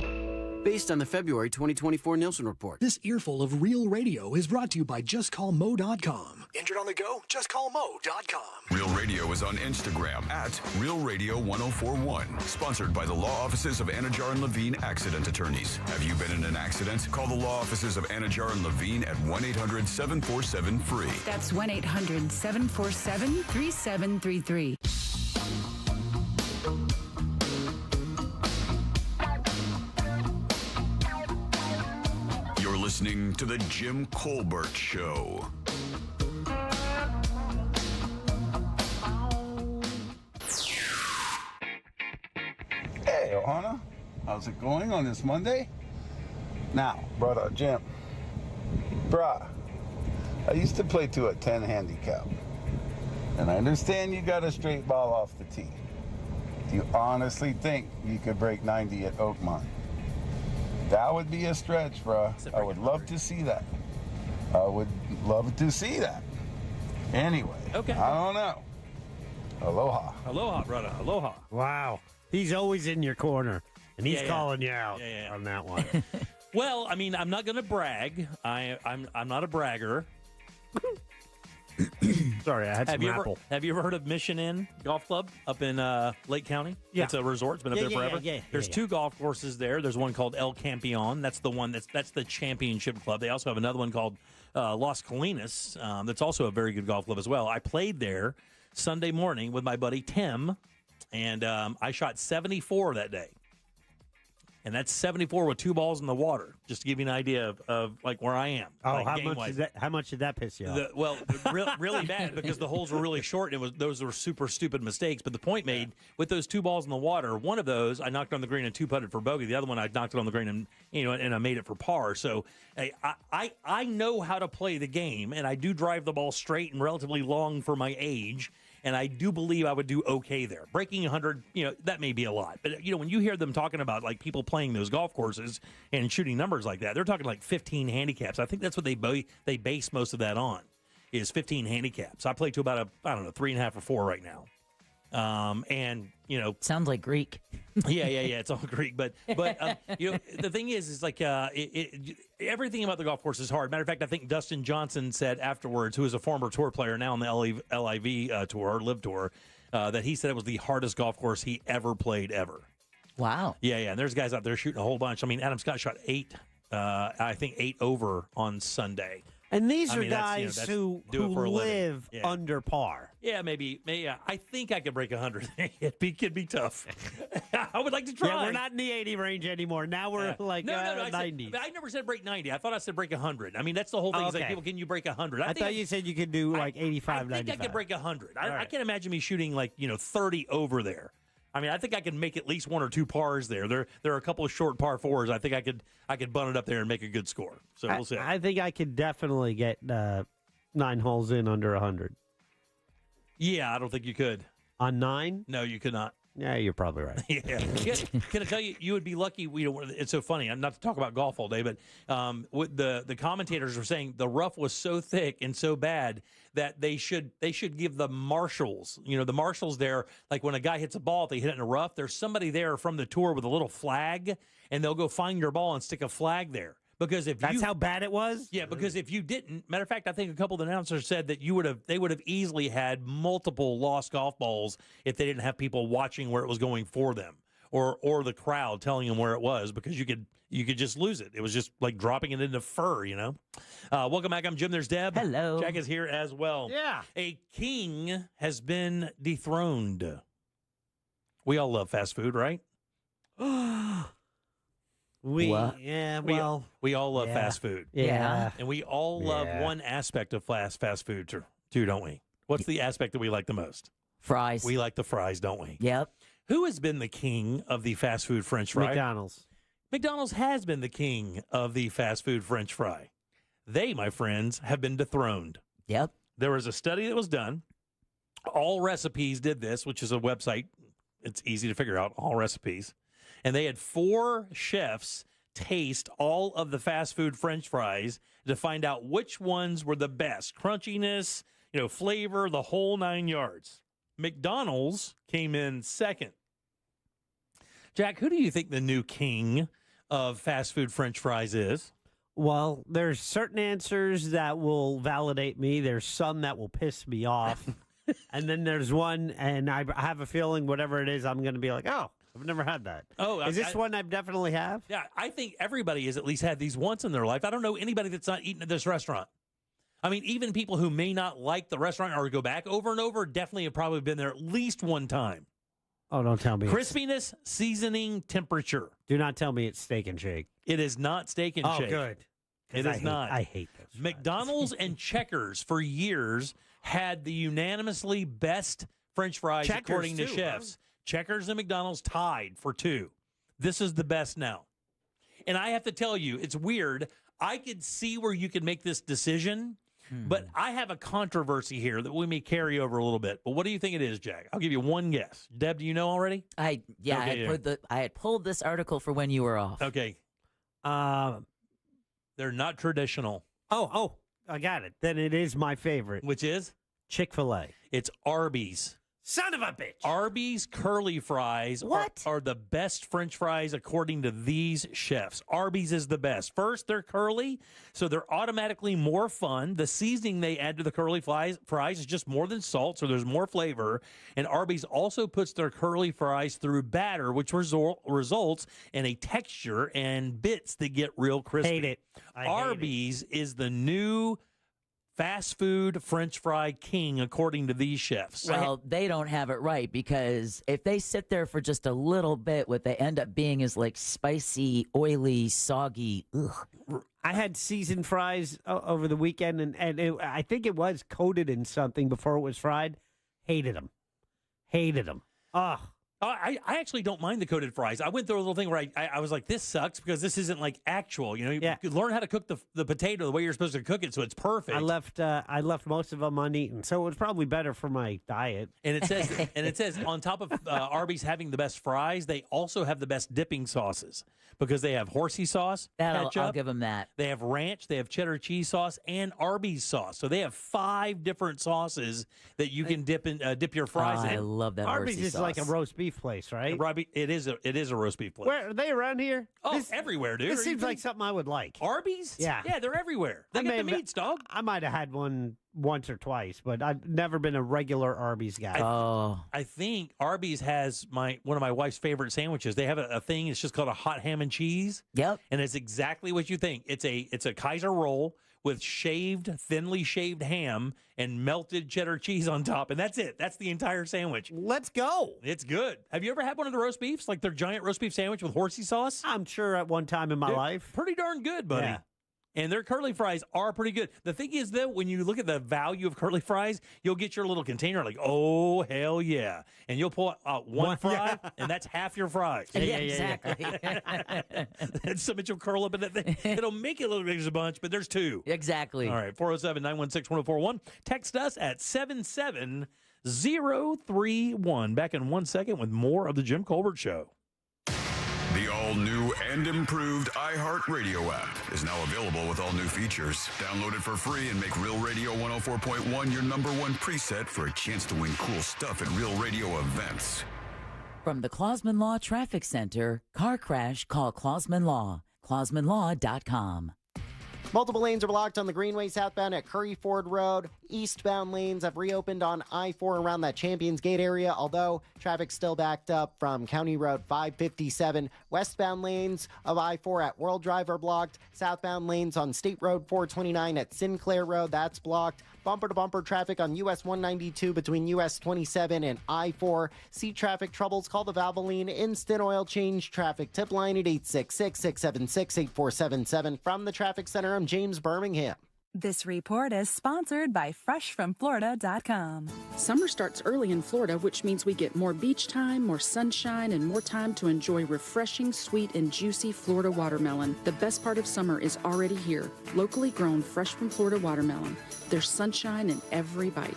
Based on the February 2024 Nielsen report. This earful of real radio is brought to you by JustCallMo.com. Injured on the go? JustCallMo.com. Real Radio is on Instagram at RealRadio1041. Sponsored by the law offices of Anajar and Levine Accident Attorneys. Have you been in an accident? Call the law offices of Anajar and Levine at 1-800-747-FREE. That's 1-800-747-3733. You're listening to The Jim Colbert Show. Hey, Ohana. How's it going on this Monday? Now, brother Jim. Bruh, I used to play to a 10 handicap. And I understand you got a straight ball off the tee. Do you honestly think you could break 90 at Oakmont? That would be a stretch, bruh. I would love to see that. I would love to see that. Anyway, okay. I don't know. Aloha. Aloha, brother. Aloha. Wow. He's always in your corner, and he's Yeah, yeah. calling you out Yeah. on that one. Well, I mean, I'm not going to brag. I'm not a bragger. Sorry, I had some apple. Have you ever heard of Mission Inn Golf Club up in Lake County? Yeah. It's a resort. It's been up there forever. There's two golf courses there. There's one called El Campeon. That's the one that's the championship club. They also have another one called Las Colinas. That's also a very good golf club as well. I played there Sunday morning with my buddy Tim, and I shot 74 that day. And that's 74 with two balls in the water, just to give you an idea of like where I am. Oh, like how much did that piss you off? Really bad because the holes were really short, and those were super stupid mistakes. But the point made, with those two balls in the water, one of those I knocked on the green and two putted for bogey. The other one I knocked it on the green and and I made it for par. So I know how to play the game, and I do drive the ball straight and relatively long for my age. And I do believe I would do okay there. Breaking 100, that may be a lot. But, when you hear them talking about, like, people playing those golf courses and shooting numbers like that, they're talking like 15 handicaps. I think that's what they base most of that on, is 15 handicaps. I play to about 3.5 or 4 right now. Sounds like Greek. Yeah. It's all Greek. But the thing is like everything about the golf course is hard. Matter of fact, I think Dustin Johnson said afterwards, who is a former tour player now on the LIV tour, Live Tour, that he said it was the hardest golf course he ever played ever. Wow. Yeah. And there's guys out there shooting a whole bunch. I mean, Adam Scott shot 8 over on Sunday. And these are guys who live under par. Yeah, maybe. I think I could break 100. It could be tough. I would like to try. Yeah, we're not in the 80 range anymore. Now we're like 90. I never said break 90. I thought I said break 100. I mean, that's the whole thing. It's like, people, can you break 100? I thought you said you could do like 85, I think 95. I could break 100. I right. can't imagine me shooting like 30 over there. I mean, I think I can make at least 1 or 2 pars there. There are a couple of short par 4s. I think I could bunt it up there and make a good score. So we'll see. I think I could definitely get 9 holes in under 100. Yeah, I don't think you could. On 9? No, you could not. Yeah, you're probably right. Yeah. Can I tell you, you would be lucky. It's so funny. I'm not to talk about golf all day, but what the commentators were saying, the rough was so thick and so bad that they should give the marshals, the marshals there, like when a guy hits a ball, if they hit it in a rough, there's somebody there from the tour with a little flag, and they'll go find your ball and stick a flag there. Because that's how bad it was? Yeah, because if you didn't, matter of fact, I think a couple of announcers said that they would have easily had multiple lost golf balls if they didn't have people watching where it was going for them, or the crowd telling them where it was, because you could just lose it. It was just like dropping it into fur, Welcome back. I'm Jim. There's Deb. Hello. Jack is here as well. Yeah. A king has been dethroned. We all love fast food, right? We all love fast food. Yeah. And we all love one aspect of fast food too, don't we? What's the aspect that we like the most? Fries. We like the fries, don't we? Yep. Who has been the king of the fast food French fry? McDonald's. McDonald's has been the king of the fast food French fry. They, my friends, have been dethroned. Yep. There was a study that was done. All Recipes did this, which is a website. It's easy to figure out, All Recipes. And they had 4 chefs taste all of the fast food French fries to find out which ones were the best. Crunchiness, flavor, the whole 9 yards. McDonald's came in second. Jack, who do you think the new king of fast food French fries is? Well, there's certain answers that will validate me. There's some that will piss me off. And then there's one, and I have a feeling whatever it is, I'm going to be like, oh, I've never had that. Oh, is this one I definitely have? Yeah, I think everybody has at least had these once in their life. I don't know anybody that's not eaten at this restaurant. I mean, even people who may not like the restaurant or go back over and over definitely have probably been there at least one time. Oh, don't tell me. Crispiness, seasoning, temperature. Do not tell me it's Steak and Shake. It is not Steak and Shake. Oh, good. It is not. I hate those. McDonald's and Checkers for years had the unanimously best French fries Checkers according to too, chefs. Checkers and McDonald's tied for 2. This is the best now. And I have to tell you, it's weird. I could see where you could make this decision, but I have a controversy here that we may carry over a little bit. But what do you think it is, Jack? I'll give you one guess. Deb, do you know already? I had pulled this article for when you were off. Okay. They're not traditional. Oh, I got it. Then it is my favorite. Which is? Chick-fil-A. It's Arby's. Son of a bitch. Arby's curly fries are the best French fries according to these chefs. Arby's is the best. First, they're curly, so they're automatically more fun. The seasoning they add to the curly fries is just more than salt, so there's more flavor. And Arby's also puts their curly fries through batter, which results in a texture and bits that get real crispy. Hate it. Arby's is the new fast food French fry king, according to these chefs. Well, they don't have it right, because if they sit there for just a little bit, what they end up being is like spicy, oily, soggy. Ugh. I had seasoned fries over the weekend, and I think it was coated in something before it was fried. Hated them. Ugh. I actually don't mind the coated fries. I went through a little thing where I was like, this sucks because this isn't like actual. You could learn how to cook the potato the way you're supposed to cook it, so it's perfect. I left most of them uneaten, so it was probably better for my diet. And it says on top of Arby's having the best fries, they also have the best dipping sauces, because they have horsey sauce, ketchup. I'll give them that. They have ranch, they have cheddar cheese sauce, and Arby's sauce. So they have 5 different sauces that you can dip your fries in. I love that. Arby's horsey is sauce. like a roast beef place, right? It is a roast beef place. Where are they around here? Oh, everywhere, dude. This seems like something I would like. Arby's? Yeah, they're everywhere. They get the meats, dog. I might have had one once or twice, but I've never been a regular Arby's guy. I think Arby's has one of my wife's favorite sandwiches. They have a thing. It's just called a hot ham and cheese. Yep. And it's exactly what you think. It's a Kaiser roll with thinly shaved ham and melted cheddar cheese on top, and that's it. That's the entire sandwich. Let's go. It's good. Have you ever had one of the roast beefs, like their giant roast beef sandwich with horsey sauce? I'm sure at one time in my life. Pretty darn good, buddy. Yeah. And their curly fries are pretty good. The thing is, though, when you look at the value of curly fries, you'll get your little container like, oh, hell yeah. And you'll pull out one fry, and that's half your fries. Yeah, exactly. And so much will curl up in that thing. It'll make it a little bit of a bunch, but there's 2. Exactly. All right, 407-916-1041. Text us at 77000. 888-203-1031. Back in 1 second with more of the Jim Colbert Show. The all-new and improved iHeartRadio app is now available with all new features. Download it for free and make Real Radio 104.1 your number one preset for a chance to win cool stuff at Real Radio events. From the Clausman Law Traffic Center, car crash, call Clausman Law. ClausmanLaw.com. Multiple lanes are blocked on the Greenway southbound at Curry Ford Road. Eastbound lanes have reopened on I-4 around that Champions Gate area, although traffic's still backed up from County Road 557. Westbound lanes of I-4 at World Drive are blocked. Southbound lanes on State Road 429 at Sinclair Road, that's blocked. Bumper-to-bumper traffic on US 192 between US 27 and I-4. See traffic troubles, call the Valvoline Instant Oil Change Traffic Tip Line at 866-676-8477. From the Traffic Center, I'm James Birmingham. This report is sponsored by FreshFromFlorida.com. Summer starts early in Florida, which means we get more beach time, more sunshine, and more time to enjoy refreshing, sweet, and juicy Florida watermelon. The best part of summer is already here. Locally grown, fresh from Florida watermelon. There's sunshine in every bite.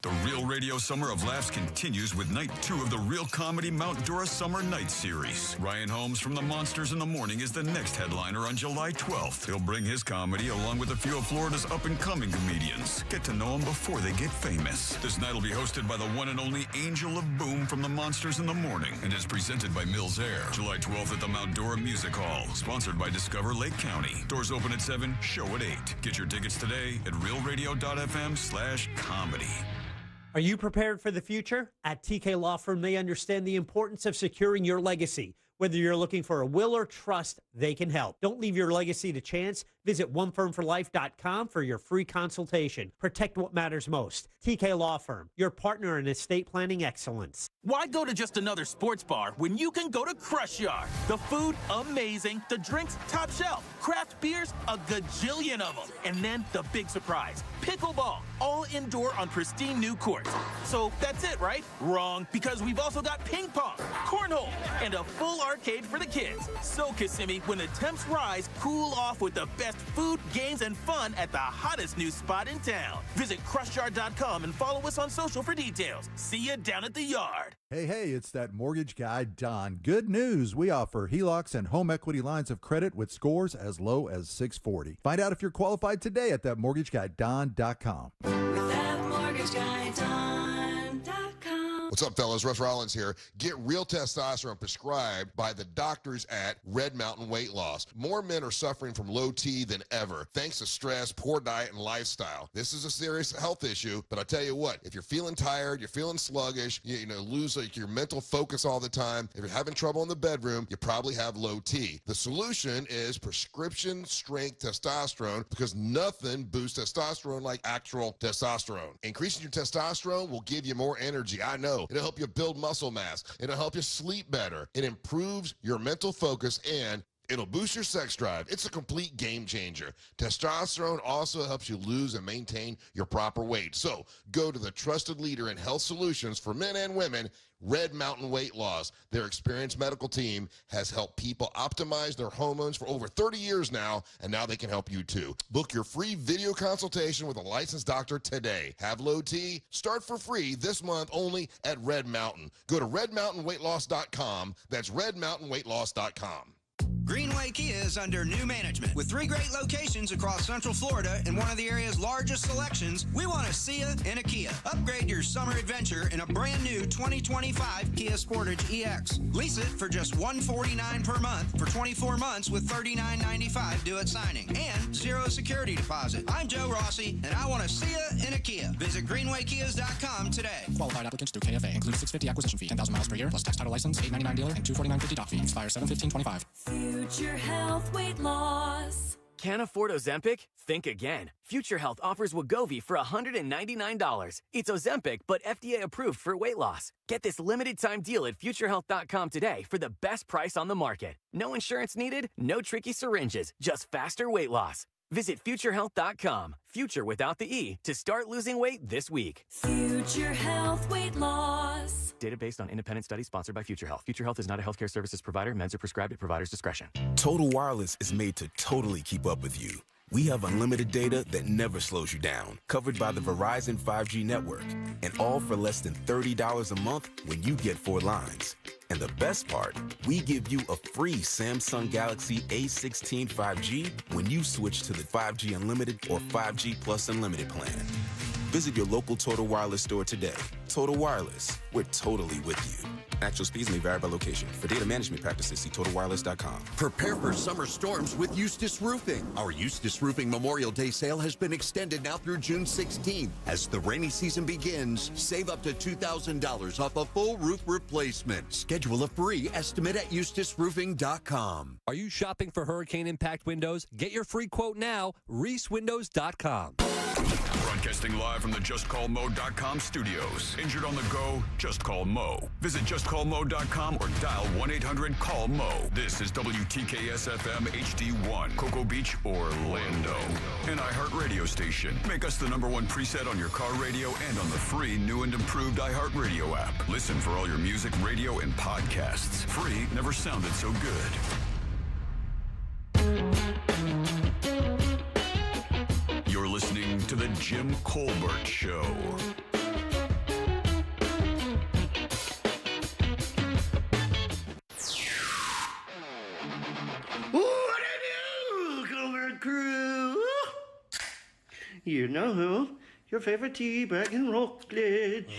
The Real Radio Summer of Laughs continues with night 2 of the Real Comedy Mount Dora Summer Night Series. Ryan Holmes from The Monsters in the Morning is the next headliner on July 12th. He'll bring his comedy along with a few of Florida's up-and-coming comedians. Get to know them before they get famous. This night will be hosted by the one and only Angel of Boom from The Monsters in the Morning and is presented by Mills Air. July 12th at the Mount Dora Music Hall. Sponsored by Discover Lake County. Doors open at 7, show at 8. Get your tickets today at realradio.fm/comedy. Are you prepared for the future? At TK Law Firm, they understand the importance of securing your legacy. Whether you're looking for a will or trust, they can help. Don't leave your legacy to chance. Visit onefirmforlife.com for your free consultation. Protect what matters most. TK Law Firm, your partner in estate planning excellence. Why go to just another sports bar when you can go to Crush Yard? The food, amazing. The drinks, top shelf. Craft beers, a gajillion of them. And then the big surprise, pickleball, all indoor on pristine new courts. So that's it, right? Wrong, because we've also got ping pong, cornhole, and a full arcade for the kids. So, Kissimmee, when the temps rise, cool off with the best food, games, and fun at the hottest new spot in town. Visit crushyard.com and follow us on social for details. See you down at the yard. Hey, it's that mortgage guy, Don. Good news. We offer HELOCs and home equity lines of credit with scores as low as 640. Find out if you're qualified today at thatmortgageguyDon.com. What's up, fellas? Russ Rollins here. Get real testosterone prescribed by the doctors at Red Mountain Weight Loss. More men are suffering from low T than ever, thanks to stress, poor diet, and lifestyle. This is a serious health issue, but I tell you what, if you're feeling tired, you're feeling sluggish, you lose your mental focus all the time, if you're having trouble in the bedroom, you probably have low T. The solution is prescription strength testosterone, because nothing boosts testosterone like actual testosterone. Increasing your testosterone will give you more energy. I know. It'll help you build muscle mass. It'll help you sleep better. It improves your mental focus, and it'll boost your sex drive. It's a complete game changer. Testosterone also helps you lose and maintain your proper weight. So go to the trusted leader in health solutions for men and women, Red Mountain Weight Loss. Their experienced medical team has helped people optimize their hormones for over 30 years now, and now they can help you too. Book your free video consultation with a licensed doctor today. Have low T? Start for free this month only at Red Mountain. Go to redmountainweightloss.com. That's redmountainweightloss.com. Greenway Kia is under new management. With 3 great locations across Central Florida and one of the area's largest selections, we want to see you in a Kia. Upgrade your summer adventure in a brand new 2025 Kia Sportage EX. Lease it for just $149 per month for 24 months with $39.95 due at signing and 0 security deposit. I'm Joe Rossi, and I want to see you in a Kia. Visit greenwaykias.com today. Qualified applicants through KFA. Includes $650 acquisition fee, 10,000 miles per year, plus tax title license, $899 dealer, and $249.50 doc fee. Expire 7/15/25. Future Health Weight Loss. Can't afford Ozempic? Think again. Future Health offers Wegovy for $199. It's Ozempic, but FDA approved for weight loss. Get this limited time deal at futurehealth.com today for the best price on the market. No insurance needed, no tricky syringes, just faster weight loss. Visit futurehealth.com, future without the E, to start losing weight this week. Future Health Weight Loss. Data based on independent studies sponsored by Future Health. Future Health is not a healthcare services provider. Meds are prescribed at provider's discretion. Total Wireless is made to totally keep up with you. We have unlimited data that never slows you down, covered by the Verizon 5G network, and all for less than $30 a month when you get 4 lines. And the best part, we give you a free Samsung Galaxy A16 5G when you switch to the 5G Unlimited or 5G Plus Unlimited plan. Visit your local Total Wireless store today. Total Wireless, we're totally with you. Actual speeds may vary by location. For data management practices, see TotalWireless.com. Prepare for summer storms with Eustace Roofing. Our Eustace Roofing Memorial Day sale has been extended now through June 16th. As the rainy season begins, save up to $2,000 off a full roof replacement. Schedule a free estimate at EustaceRoofing.com. Are you shopping for hurricane impact windows? Get your free quote now, ReeseWindows.com. Broadcasting live from the JustCallMo.com studios. Injured on the go? Just call Mo. Visit JustCallMo.com or dial 1-800-CALL-MO. This is WTKS-FM HD1, Cocoa Beach, Orlando. An iHeartRadio station. Make us the #1 preset on your car radio and on the free new and improved iHeartRadio app. Listen for all your music, radio, and podcasts. Free never sounded so good. You're listening to The Jim Colbert Show. What do, Colbert Crew? You know who? Your favorite tea bag and Rockledge.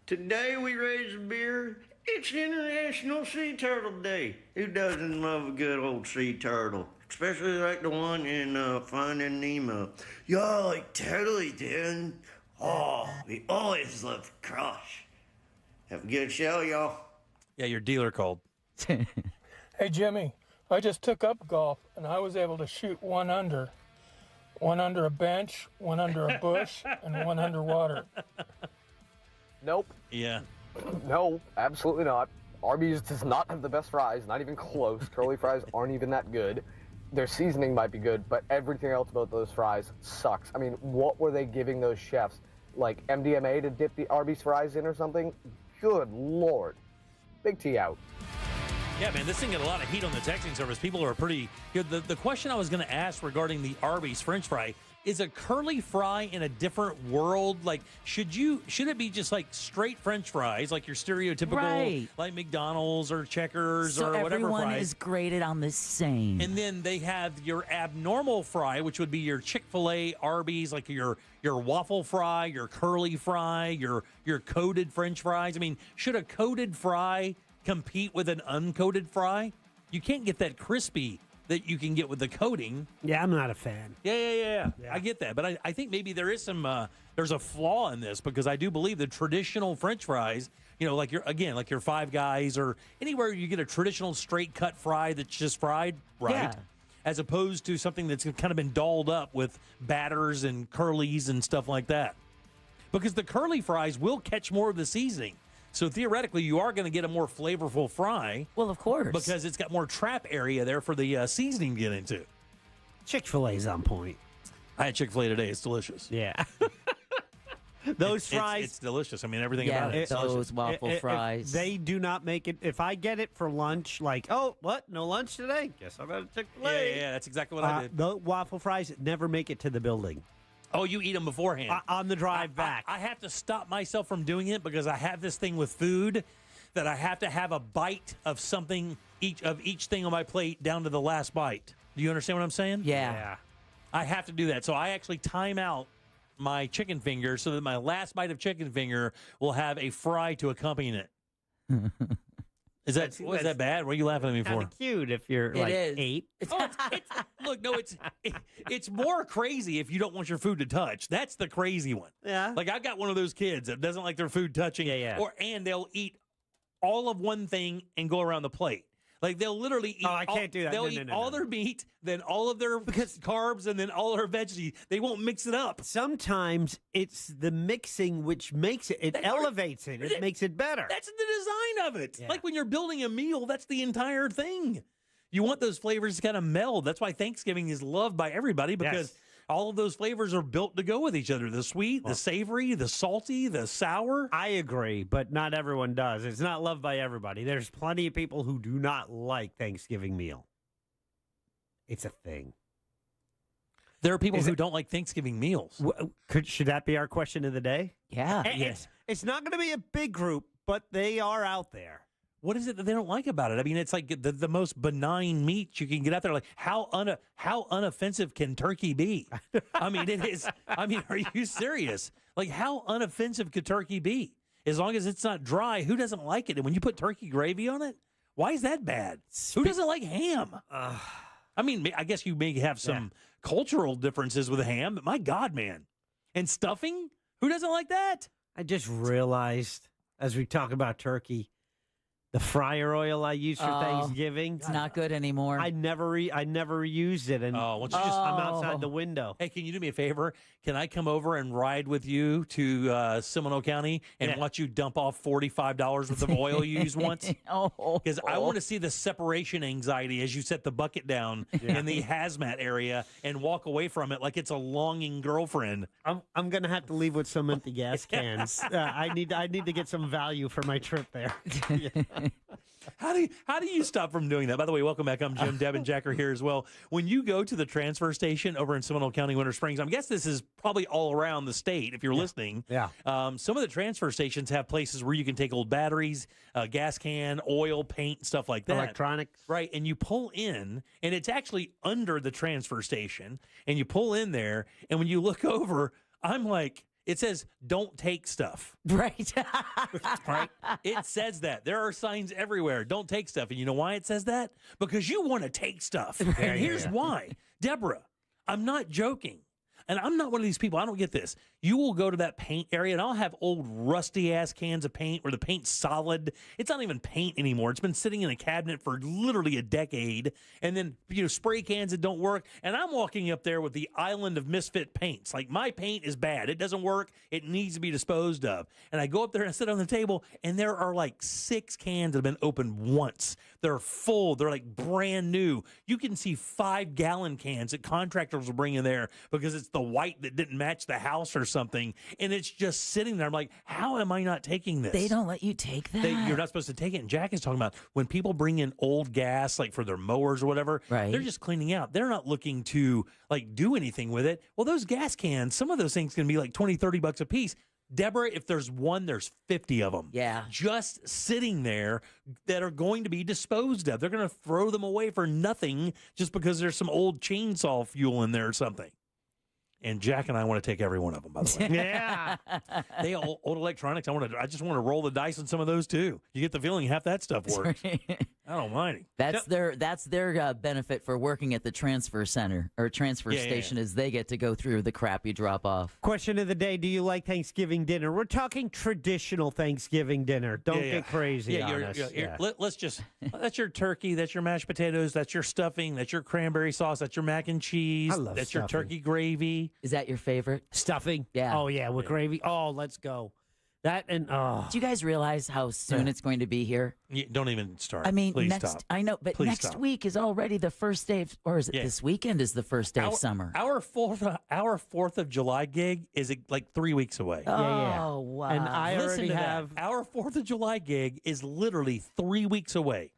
Today we raise a beer. It's International Sea Turtle Day. Who doesn't love a good old sea turtle? Especially like the one in Finding Nemo. Y'all like totally did. Oh, we always love Crush. Have a good show, y'all. Yeah, your dealer called. Hey, Jimmy, I just took up golf, and I was able to shoot one under. One under a bench, one under a bush, and one underwater. Nope. Yeah. No, absolutely not. Arby's does not have the best fries, not even close. Curly fries aren't even that good. Their seasoning might be good, but everything else about those fries sucks. I mean, what were they giving those chefs? Like MDMA to dip the Arby's fries in or something? Good Lord. Big T out. Yeah, man, this thing got a lot of heat on the texting service. People are pretty good. The question I was going to ask regarding the Arby's French fry, is a curly fry in a different world? Like, should it be just like straight French fries, like your stereotypical, Right. like McDonald's or Checkers So or whatever everyone fries? is graded on the same. And then they have your abnormal fry, which would be your Chick-fil-A, Arby's, like your waffle fry, your curly fry, your coated French fries. I mean, should a coated fry compete with an uncoated fry? You can't get that crispy that you can get with the coating. Yeah, I'm not a fan. Yeah. I get that. But I think maybe there is there's a flaw in this, because I do believe the traditional French fries, like your Five Guys or anywhere you get a traditional straight cut fry that's just fried, right? Yeah. As opposed to something that's kind of been dolled up with batters and curlies and stuff like that. Because the curly fries will catch more of the seasoning. So theoretically, you are going to get a more flavorful fry. Well, of course. Because it's got more trap area there for the seasoning to get into. Chick-fil-A's on point. I had Chick-fil-A today. It's delicious. Yeah. Those fries. It's delicious. I mean, everything about it. Those waffle fries. If they do not make it. If I get it for lunch, like, oh, what? No lunch today? Guess I'll go to Chick-fil-A. Yeah, that's exactly what I did. The waffle fries never make it to the building. Oh, you eat them beforehand. On the drive back. I have to stop myself from doing it because I have this thing with food that I have to have a bite of something, each thing on my plate down to the last bite. Do you understand what I'm saying? Yeah. I have to do that. So I actually time out my chicken finger so that my last bite of chicken finger will have a fry to accompany it. Is that bad? What are you laughing at me for? Kind of cute if you're like 8. Look, no, it's more crazy if you don't want your food to touch. That's the crazy one. Yeah. Like, I've got one of those kids that doesn't like their food touching. Yeah. And they'll eat all of one thing and go around the plate. Like, they'll literally eat. Oh, I can't do that. They'll eat all their meat, then all of their carbs, and then all their veggies. They won't mix it up. Sometimes it's the mixing which makes it. It elevates it. It makes it better. That's the design of it. Yeah. Like when you're building a meal, that's the entire thing. You want those flavors to kind of meld. That's why Thanksgiving is loved by everybody, because all of those flavors are built to go with each other. The sweet, the savory, the salty, the sour. I agree, but not everyone does. It's not loved by everybody. There's plenty of people who do not like Thanksgiving meal. It's a thing. There are people who don't like Thanksgiving meals. Should that be our question of the day? Yeah. It's not going to be a big group, but they are out there. What is it that they don't like about it? I mean, it's like the most benign meat you can get out there. Like, how unoffensive can turkey be? I mean, it is. I mean, are you serious? Like, how unoffensive could turkey be? As long as it's not dry, who doesn't like it? And when you put turkey gravy on it, why is that bad? Who doesn't like ham? I mean, I guess you may have some cultural differences with ham, but my God, man. And stuffing? Who doesn't like that? I just realized, as we talk about turkey, the fryer oil I use for Thanksgiving. It's not good anymore. I never used it, and I'm outside the window. Hey, can you do me a favor? Can I come over and ride with you to Seminole County and watch you dump off $45 worth of oil you used once? Because I want to see the separation anxiety as you set the bucket down in the hazmat area and walk away from it like it's a longing girlfriend. I'm going to have to leave with some empty gas cans. I need to get some value for my trip there. How do you stop from doing that? By the way, welcome back. I'm Jim. Deb and Jack are here as well. When you go to the transfer station over in Seminole County, Winter Springs, I guess this is probably all around the state if you're listening. Yeah. Some of the transfer stations have places where you can take old batteries, gas can, oil, paint, stuff like that. Electronics. Right. And you pull in, and it's actually under the transfer station, and you pull in there, and when you look over, I'm like, it says, don't take stuff. Right. Right? It says that. There are signs everywhere. Don't take stuff. And you know why it says that? Because you want to take stuff. And here's why. Deborah, I'm not joking. And I'm not one of these people. I don't get this. You will go to that paint area, and I'll have old rusty-ass cans of paint where the paint's solid. It's not even paint anymore. It's been sitting in a cabinet for literally a decade. And then, spray cans that don't work. And I'm walking up there with the island of misfit paints. Like, my paint is bad. It doesn't work. It needs to be disposed of. And I go up there and I sit on the table, and there are like 6 cans that have been opened once. They're full. They're like brand new. You can see 5-gallon cans that contractors will bring in there because it's the white that didn't match the house or something, and it's just sitting there. I'm like, how am I not taking this? They don't let you take that. You're not supposed to take it. And Jack is talking about when people bring in old gas, like for their mowers or whatever, they're just cleaning out. They're not looking to like do anything with it. Well, those gas cans, some of those things can be like $20-$30 a piece. Deborah, if there's one, there's 50 of them. Yeah. Just sitting there that are going to be disposed of. They're going to throw them away for nothing just because there's some old chainsaw fuel in there or something. And Jack and I want to take every one of them, by the way. Yeah. They old electronics. I just want to roll the dice on some of those too. You get the feeling half that stuff works. I don't mind it. That's their benefit for working at the transfer center or transfer station is they get to go through the crap you drop off. Question of the day: do you like Thanksgiving dinner? We're talking traditional Thanksgiving dinner. Don't get crazy on us. Let's just. That's your turkey. That's your mashed potatoes. That's your stuffing. That's your cranberry sauce. That's your mac and cheese. That's your turkey gravy. Is that your favorite? Stuffing? Yeah. Oh, yeah, with gravy. Oh, let's go. That and Do you guys realize how soon it's going to be here? Don't even start. I mean, Please stop. I know, but Please next stop. week is already the first day of, or is it this weekend is the first day of summer? Our 4th of July gig is like 3 weeks away. Oh, wow. And I Listen already to have. that. Our 4th of July gig is literally 3 weeks away.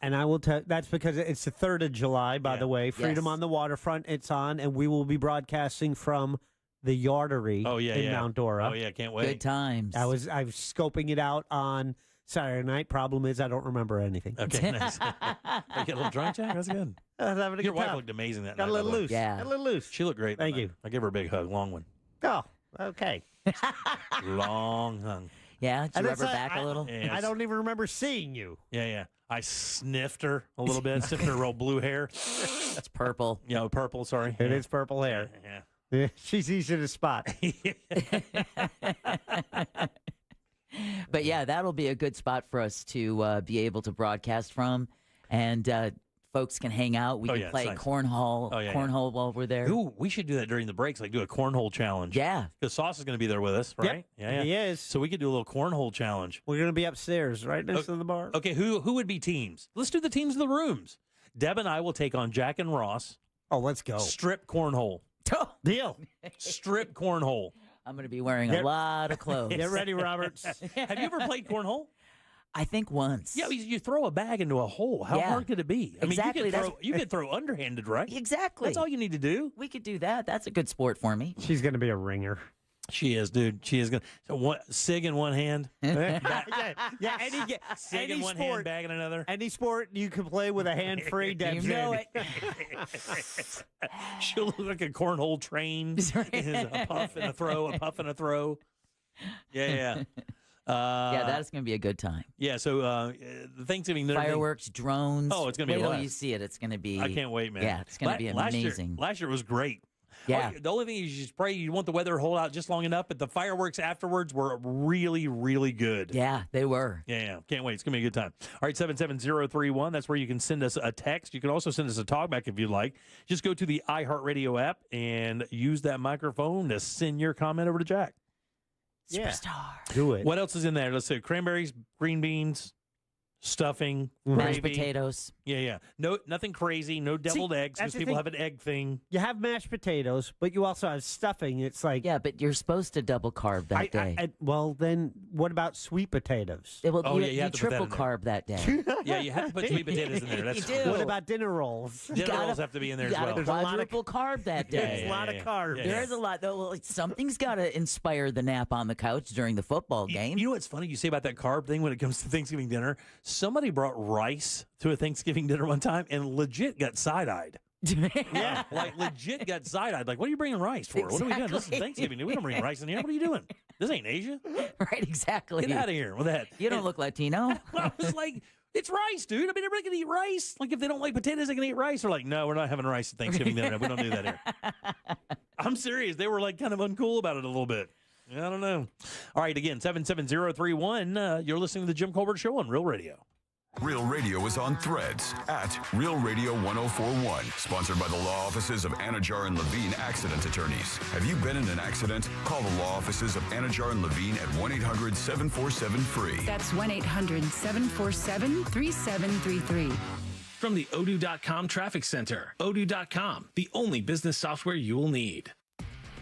And I will tell that's because it's the 3rd of July, by the way. Freedom on the Waterfront, it's on, and we will be broadcasting from the Yardery in Mount Dora. Oh, yeah, can't wait. Good times. I was scoping it out on Saturday night. Problem is, I don't remember anything. Okay, nice. You get a little drunk, Jack? That's good. I was having a Your good wife time. looked amazing that Got night. a little loose. Yeah. Got a little loose. She looked great. Thank that you. night. I gave her a big hug, long one. Oh, okay. Long hug. Yeah, did you rub her back a little? Yeah, I don't even remember seeing you. Yeah. I sniffed her a little bit, sniffed her real blue hair. That's purple. Yeah, purple, sorry. It is purple hair. Yeah. She's easy to spot. But yeah, that'll be a good spot for us to be able to broadcast from, and folks can hang out. We can play nice. cornhole while we're there. Ooh, we should do that during the breaks, like do a cornhole challenge. Yeah. Because Sauce is going to be there with us, right? Yep. Yeah. He is. So we could do a little cornhole challenge. We're going to be upstairs, right next to the bar. Okay, who would be teams? Let's do the teams of the rooms. Deb and I will take on Jack and Ross. Oh, let's go. Strip cornhole. Deal. Strip cornhole. I'm going to be wearing a lot of clothes. Get ready, Roberts. Have you ever played cornhole? I think once. Yeah, you throw a bag into a hole. How hard could it be? I mean, Exactly. you could throw underhanded, right? Exactly. That's all you need to do. We could do that. That's a good sport for me. She's going to be a ringer. She is, dude. She is going to. Sig in one hand. Yeah, Sig in any one sport, hand, bag in another. Any sport you can play with a hand free. You know it. She'll look like a cornhole train. A puff and a throw, a puff and a throw. Yeah. Yeah, that's going to be a good time. Yeah, so the Thanksgiving dinner Fireworks, drones. Oh, it's going to be a Wait till blast. you see it. It's going to be. I can't wait, man. Yeah, it's going to be amazing. Last year was great. Yeah. The only thing is you just pray you want the weather to hold out just long enough, but the fireworks afterwards were really, really good. Yeah, they were. Yeah. Can't wait. It's going to be a good time. All right, 77031. That's where you can send us a text. You can also send us a talkback if you'd like. Just go to the iHeartRadio app and use that microphone to send your comment over to Jack. Superstar. Do it. What else is in there? Let's see. Cranberries, green beans, stuffing, Mashed gravy. potatoes. Yeah. No, nothing crazy. No deviled eggs because that's the people thing. have an egg thing. You have mashed potatoes, but you also have stuffing. It's like Yeah, but you're supposed to double carb that day. well, then what about sweet potatoes? Well, Oh, you, yeah, you you have to put that triple in there. carb that day. Yeah, you have to put sweet potatoes in there. That's You do. What about dinner rolls? Dinner rolls have to be in there You as got well. to quadruple carb that day. There's a lot of carbs. Yeah. There's a lot, though. Well, something's got to inspire the nap on the couch during the football game. You know what's funny? You say about that carb thing when it comes to Thanksgiving dinner. Somebody brought rice to a Thanksgiving dinner one time and legit got side-eyed. Yeah. Like legit got side-eyed. Like, what are you bringing rice for? What are we doing? This is Exactly. Thanksgiving. We don't bring rice in here. What are you doing? This ain't Asia. Right, exactly. Get out of here with that. You don't look Latino. I was like, it's rice, dude. I mean, everybody can eat rice. Like, if they don't like potatoes, they can eat rice. They're like, no, we're not having rice at Thanksgiving dinner. We don't do that here. I'm serious. They were like kind of uncool about it a little bit. I don't know. All right, again, 77031. You're listening to the Jim Colbert Show on Real Radio. Real Radio is on Threads at Real Radio 1041. Sponsored by the law offices of Anajar and Levine Accident Attorneys. Have you been in an accident? Call the law offices of Anajar and Levine at 1-800-747-FREE. That's 1-800-747-3733. From the Odoo.com Traffic Center. Odoo.com, the only business software you will need.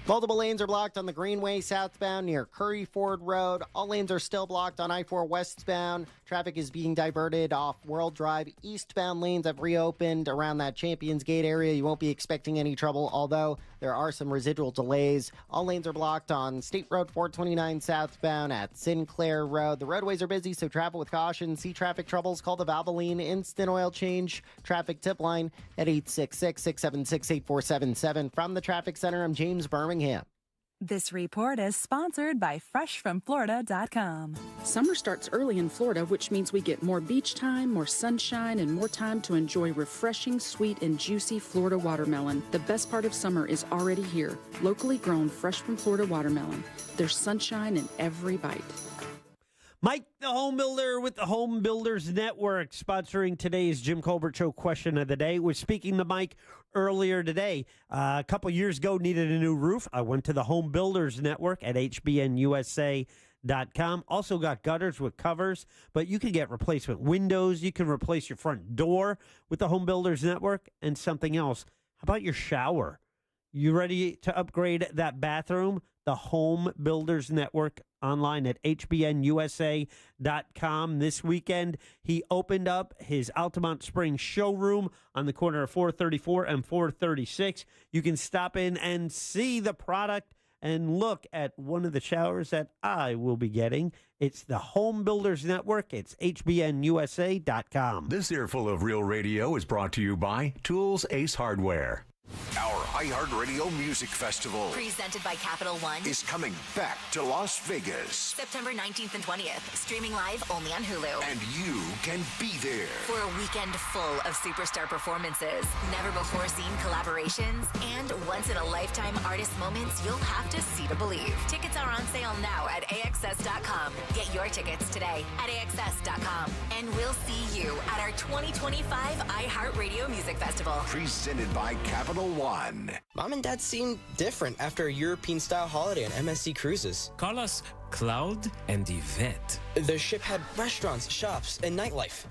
Multiple lanes are blocked on the Greenway southbound near Curry Ford Road. All lanes are still blocked on I-4 westbound. Traffic is being diverted off World Drive. Eastbound lanes have reopened around that Champions Gate area. You won't be expecting any trouble, although there are some residual delays. All lanes are blocked on State Road 429 southbound at Sinclair Road. The roadways are busy, so travel with caution. See traffic troubles, call the Valvoline Instant Oil Change traffic tip line at 866-676-8477. From the Traffic Center, I'm James Birmingham. This report is sponsored by FreshFromFlorida.com. Summer starts early in Florida, which means we get more beach time, more sunshine, and more time to enjoy refreshing, sweet, and juicy Florida watermelon. The best part of summer is already here. Locally grown, fresh from Florida watermelon. There's sunshine in every bite. Mike, the home builder with the Home Builders Network, sponsoring today's Jim Colbert Show question of the day. We're speaking to Mike earlier today. A couple years ago, needed a new roof. I went to the Home Builders Network at hbnusa.com. Also got gutters with covers, but you can get replacement windows. You can replace your front door with the Home Builders Network and something else. How about your shower? You ready to upgrade that bathroom? The Home Builders Network online at hbnusa.com. This weekend, he opened up his Altamont Springs showroom on the corner of 434 and 436. You can stop in and see the product and look at one of the showers that I will be getting. It's the Home Builders Network. It's hbnusa.com. This earful of Real Radio is brought to you by Tools Ace Hardware. Our iHeartRadio Music Festival, presented by Capital One, is coming back to Las Vegas. September 19th and 20th, streaming live only on Hulu. And you can be there for a weekend full of superstar performances, never-before-seen collaborations, and once-in-a-lifetime artist moments you'll have to see to believe. Tickets are on sale now at AXS.com. Get your tickets today at AXS.com. And we'll see you at our 2025 iHeartRadio Music Festival. Presented by Capital One. Mom and Dad seem different after a European-style holiday on MSC Cruises. Call us Cloud and Yvette. The ship had restaurants, shops, and nightlife.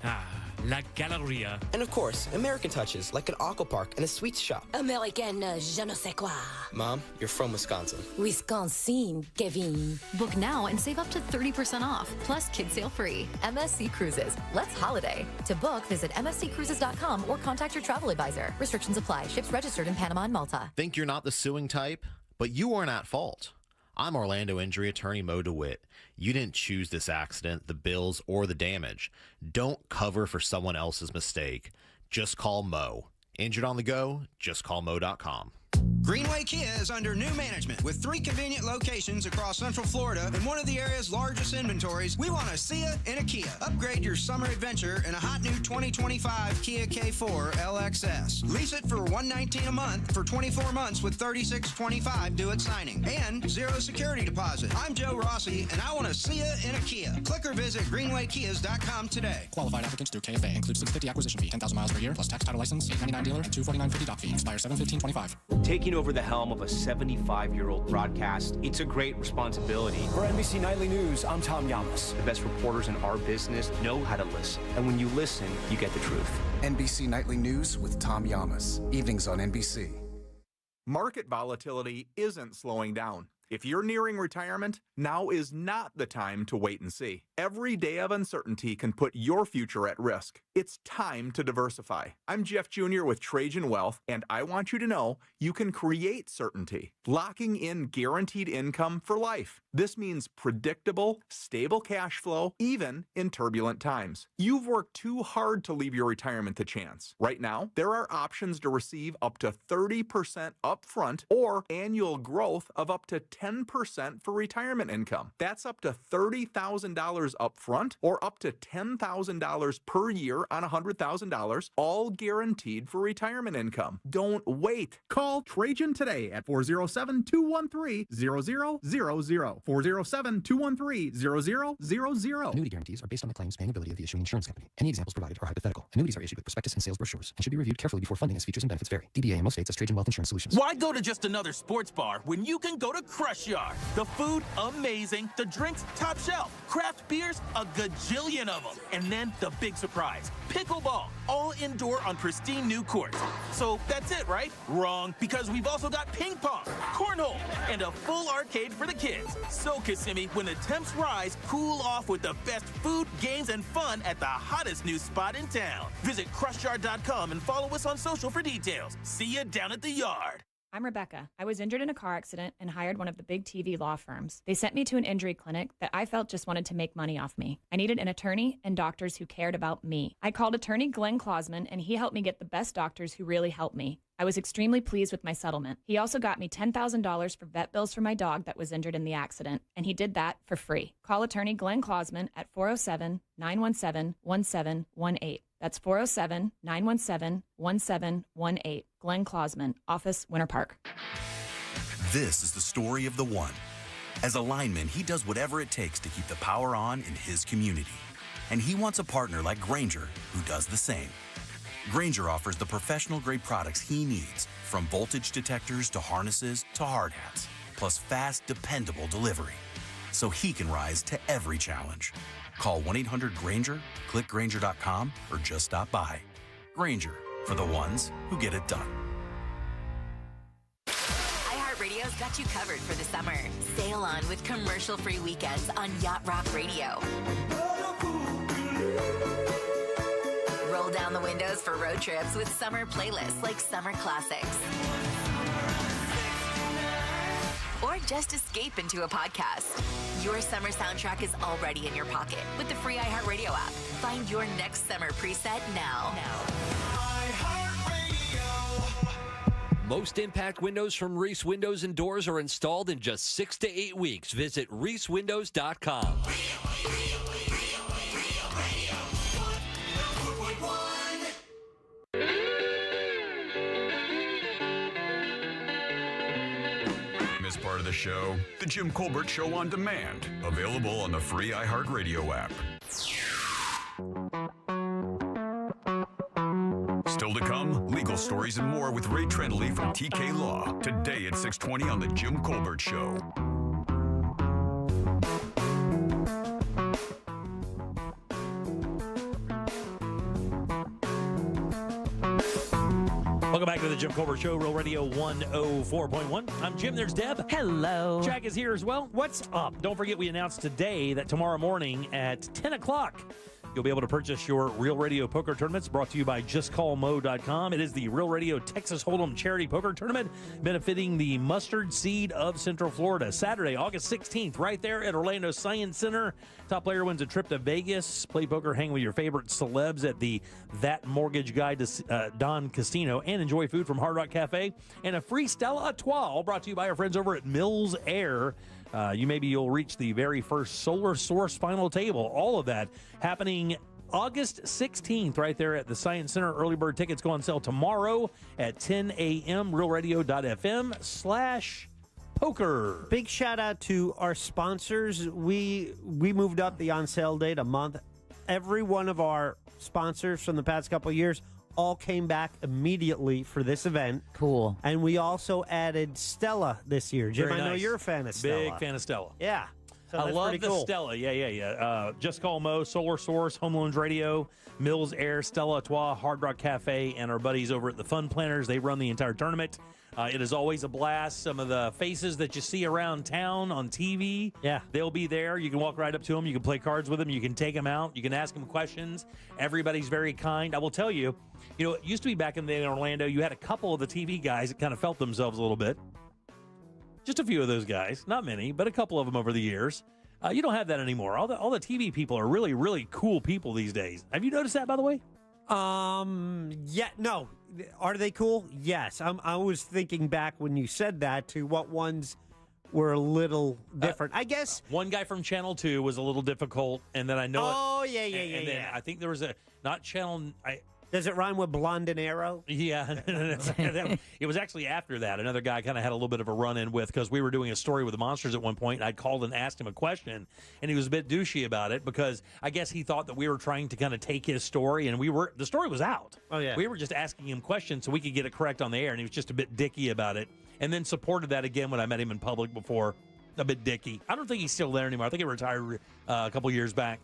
La Galleria. And of course, American touches like an aqua park and a sweets shop. American je ne sais quoi. Mom, you're from Wisconsin. Wisconsin, Kevin. Book now and save up to 30% off, plus kids sale free. MSC Cruises. Let's holiday. To book, visit msccruises.com or contact your travel advisor. Restrictions apply. Ships registered in Panama and Malta. Think you're not the suing type? But you weren't at fault. I'm Orlando injury attorney Mo DeWitt. You didn't choose this accident, the bills, or the damage. Don't cover for someone else's mistake. Just call Mo. Injured on the go? Just call Mo.com. Greenway Kia is under new management with 3 convenient locations across Central Florida and one of the area's largest inventories. We want to see you in a Kia. Upgrade your summer adventure in a hot new 2025 Kia K4 LXS. Lease it for $119 a month for 24 months with $36.25 due at signing and 0 security deposit. I'm Joe Rossi, and I want to see you in a Kia. Click or visit greenwaykias.com today. Qualified applicants through KFA includes $650 acquisition fee, 10,000 miles per year, plus tax, title, license, $899 dealer, and $249.50 doc fee. Expires 7/15/25. Taking over the helm of a 75-year-old broadcast, it's a great responsibility. For NBC Nightly News, I'm Tom Yamas. The best reporters in our business know how to listen. And when you listen, you get the truth. NBC Nightly News with Tom Yamas. Evenings on NBC. Market volatility isn't slowing down. If you're nearing retirement, now is not the time to wait and see. Every day of uncertainty can put your future at risk. It's time to diversify. I'm Jeff Jr. with Trajan Wealth, and I want you to know you can create certainty, locking in guaranteed income for life. This means predictable, stable cash flow, even in turbulent times. You've worked too hard to leave your retirement to chance. Right now, there are options to receive up to 30% upfront or annual growth of up to 10% for retirement income. That's up to $30,000 upfront or up to $10,000 per year on $100,000, all guaranteed for retirement income. Don't wait. Call Trajan today at 407-213-0000. 407-213-0000. Annuity guarantees are based on the claims paying ability of the issuing insurance company. Any examples provided are hypothetical. Annuities are issued with prospectus and sales brochures and should be reviewed carefully before funding as features and benefits vary. DBA in most states as Trajan Wealth Insurance Solutions. Why go to just another sports bar when you can go to Crush Yard? The food, amazing. The drinks, top shelf. Craft beers, a gajillion of them. And then the big surprise, pickleball, all indoor on pristine new courts. So that's it, right? Wrong, because we've also got ping pong, cornhole, and a full arcade for the kids. So Kissimmee, when the temps rise, cool off with the best food, games, and fun at the hottest new spot in town. Visit crushyard.com and follow us on social for details. See you down at the yard. I'm Rebecca. I was injured in a car accident and hired one of the big TV law firms. They sent me to an injury clinic that I felt just wanted to make money off me. I needed an attorney and doctors who cared about me. I called attorney Glenn Klausman, and he helped me get the best doctors who really helped me. I was extremely pleased with my settlement. He also got me $10,000 for vet bills for my dog that was injured in the accident, and he did that for free. Call attorney Glenn Klausman at 407-917-1718. That's 407-917-1718. Glenn Klausman, Office, Winter Park. This is the story of the one. As a lineman, he does whatever it takes to keep the power on in his community. And he wants a partner like Grainger who does the same. Grainger offers the professional-grade products he needs, from voltage detectors to harnesses to hard hats, plus fast, dependable delivery, so he can rise to every challenge. Call 1-800-GRAINGER, click Grainger.com, or just stop by. Grainger, for the ones who get it done. iHeartRadio's got you covered for the summer. Sail on with commercial-free weekends on Yacht Rock Radio. Roll down the windows for road trips with summer playlists like Summer Classics. Or just escape into a podcast. Your summer soundtrack is already in your pocket with the free iHeartRadio app. Find your next summer preset now. Most impact windows from Reese Windows and Doors are installed in just 6 to 8 weeks. Visit reesewindows.com. Miss part of the show? The Jim Colbert Show on Demand. Available on the free iHeartRadio app. Still to come, legal stories and more with Ray Trendley from TK Law. Today at 6:20 on The Jim Colbert Show. Welcome back to the Jim Colbert Show, Real Radio 104.1. I'm Jim. There's Deb. Hello. Jack is here as well. What's up? Don't forget, we announced today that tomorrow morning at 10 o'clock, you'll be able to purchase your Real Radio Poker Tournaments, brought to you by JustCallMo.com. It is the Real Radio Texas Hold'em Charity Poker Tournament, benefiting the Mustard Seed of Central Florida. Saturday, August 16th, right there at Orlando Science Center. Top player wins a trip to Vegas. Play poker, hang with your favorite celebs at the That Mortgage Guy Don Casino, and enjoy food from Hard Rock Cafe. And a free Stella Artois, all brought to you by our friends over at Mills Air. You'll reach the very first Solar Source final table. All of that happening August 16th right there at the Science Center. Early bird tickets go on sale tomorrow at 10 a.m. realradio.fm/poker. Big shout out to our sponsors. We moved up the on sale date a month. Every one of our sponsors from the past couple of years all came back immediately for this event. Cool. And we also added Stella this year. Jim, Very I know nice. you're a fan of Stella. Big fan of Stella. Yeah. So I that's love pretty the cool. Stella. Yeah. Just Call Mo, Solar Source, Home Loans Radio, Mills Air, Stella Artois, Hard Rock Cafe, and our buddies over at the Fun Planners. They run the entire tournament. It is always a blast. Some of the faces that you see around town on TV, they'll be there. You can walk right up to them. You can play cards with them. You can take them out. You can ask them questions. Everybody's very kind. I will tell you, it used to be back in the day in Orlando, you had a couple of the TV guys that kind of felt themselves a little bit. Just a few of those guys. Not many, but a couple of them over the years. You don't have that anymore. All the TV people are really, really cool people these days. Have you noticed that, by the way? Yeah, no. Are they cool? Yes. I was thinking back when you said that to what ones were a little different. I guess one guy from Channel 2 was a little difficult, and then I know Oh, yeah. and then I think there was not Channel... Does it rhyme with Blondinero? Yeah. It was actually after that. Another guy kind of had a little bit of a run-in with, because we were doing a story with the Monsters at one point, and I'd called and asked him a question, and he was a bit douchey about it, because I guess he thought that we were trying to kind of take his story, and the story was out. Oh, yeah. We were just asking him questions so we could get it correct on the air, and he was just a bit dicky about it, and then supported that again when I met him in public before. A bit dicky. I don't think he's still there anymore. I think he retired a couple years back.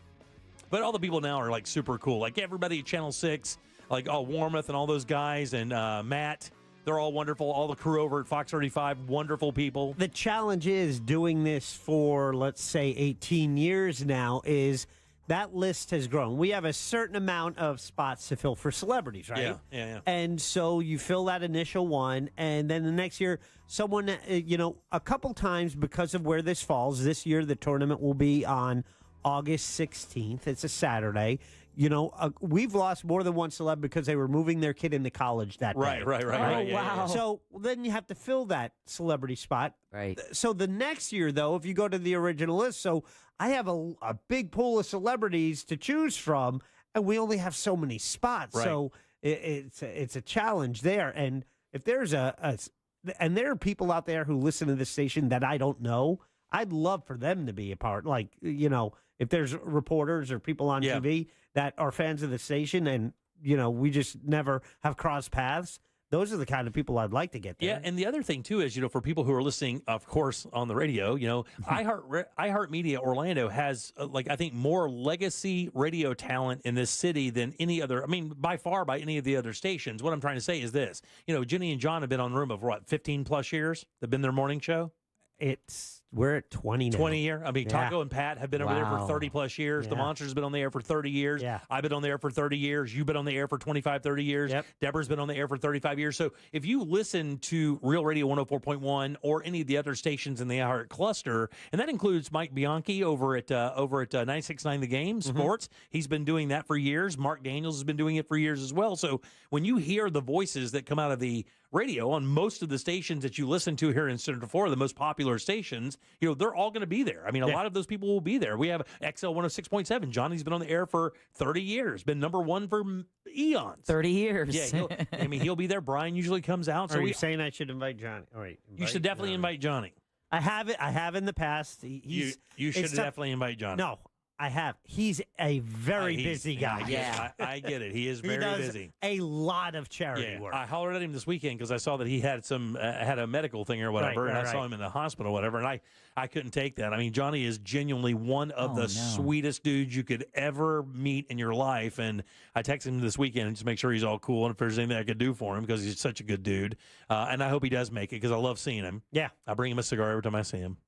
But all the people now are like super cool. Like everybody at Channel 6, like Warmoth and all those guys, and Matt, they're all wonderful. All the crew over at Fox 35, wonderful people. The challenge is doing this for, let's say, 18 years now, is that list has grown. We have a certain amount of spots to fill for celebrities, right? Yeah. And so you fill that initial one, and then the next year, someone, a couple times, because of where this falls, this year the tournament will be on August 16th. It's a Saturday. We've lost more than one celeb because they were moving their kid into college that day. Right. Wow. So then you have to fill that celebrity spot. Right. So the next year, though, if you go to the original list, so I have a big pool of celebrities to choose from, and we only have so many spots. Right. So it's a challenge there. And if there's and there are people out there who listen to this station that I don't know, I'd love for them to be a part. Like, if there's reporters or people on TV that are fans of the station and, we just never have crossed paths, those are the kind of people I'd like to get there. Yeah, and the other thing, too, is, for people who are listening, of course, on the radio, iHeartMedia Orlando has, I think, more legacy radio talent in this city than any other, by far by any of the other stations. What I'm trying to say is this. Ginny and John have been on the room of, 15-plus years? They've been their morning show? We're at 20 now. 20 year. Taco and Pat have been over there for 30-plus years. Yeah. The Monsters have been on the air for 30 years. Yeah. I've been on the air for 30 years. You've been on the air for 25, 30 years. Yep. Deborah's been on the air for 35 years. So if you listen to Real Radio 104.1 or any of the other stations in the iHeart cluster, and that includes Mike Bianchi over at 96.9 The Game Sports. He's been doing that for years. Mark Daniels has been doing it for years as well. So when you hear the voices that come out of the radio on most of the stations that you listen to here in Central Florida, the most popular stations, they're all going to be there. A lot of those people will be there. We have XL 106.7. Johnny's been on the air for 30 years, been number one for eons. 30 years. Yeah, he'll be there. Brian usually comes out. So are you saying I should invite Johnny? All right. You should definitely invite Johnny. I have in the past. You should definitely invite Johnny. No, I have. He's a very busy guy. I get it. He is very does busy. A lot of charity work. I hollered at him this weekend because I saw that he had had a medical thing or whatever, and I saw him in the hospital or whatever, and I couldn't take that. I mean, Johnny is genuinely one of the sweetest dudes you could ever meet in your life, and I texted him this weekend just to make sure he's all cool and if there's anything I could do for him because he's such a good dude, and I hope he does make it because I love seeing him. Yeah. I bring him a cigar every time I see him.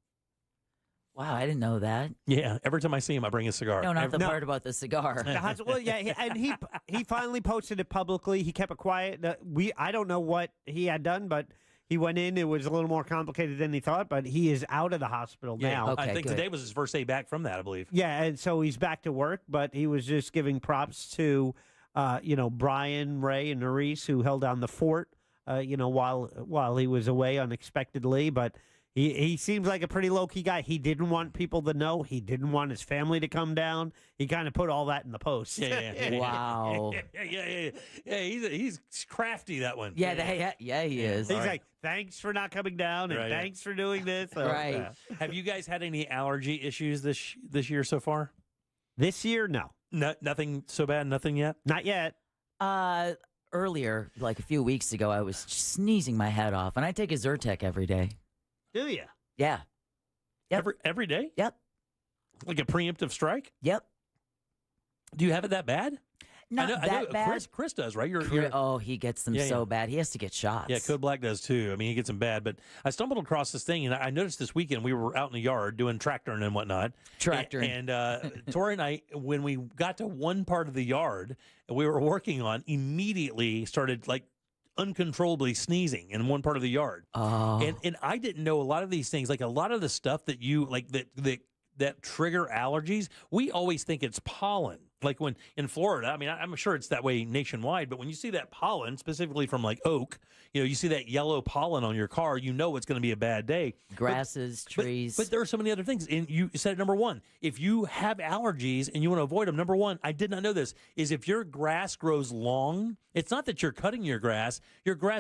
Wow, I didn't know that. Yeah, every time I see him, I bring a cigar. No, not the part about the cigar. Well, yeah, and he finally posted it publicly. He kept it quiet. I don't know what he had done, but he went in. It was a little more complicated than he thought, but he is out of the hospital now. Okay, I think today was his first day back from that, I believe. Yeah, and so he's back to work, but he was just giving props to, Brian, Ray, and Nerese, who held down the fort, while he was away unexpectedly, but. He seems like a pretty low-key guy. He didn't want people to know. He didn't want his family to come down. He kind of put all that in the post. Yeah. Wow. Yeah. He's crafty, that one. Yeah, he is. He's like, thanks for not coming down, and thanks for doing this. Right. Have you guys had any allergy issues this year so far? This year, no. Nothing so bad? Nothing yet? Not yet. Earlier, like a few weeks ago, I was sneezing my head off, and I take a Zyrtec every day. Do you? Yeah. Yep. Every day? Yep. Like a preemptive strike? Yep. Do you have it that bad? Not I know bad. Chris does, right? He gets them so bad. He has to get shots. Yeah, Code Black does too. I mean, he gets them bad. But I stumbled across this thing, and I noticed this weekend we were out in the yard doing tractoring and whatnot. Tractoring. And Tori and I, when we got to one part of the yard we were working on, immediately started like uncontrollably sneezing in one part of the yard. Oh. And I didn't know a lot of these things, like a lot of the stuff that you like that trigger allergies, we always think it's pollen. Like when in Florida, I mean, I'm sure it's that way nationwide, but when you see that pollen, specifically from like oak, you see that yellow pollen on your car, it's going to be a bad day. Grasses, trees. But there are so many other things. And you said number one, if you have allergies and you want to avoid them, number one, I did not know this, is if your grass grows long, it's not that you're cutting your grass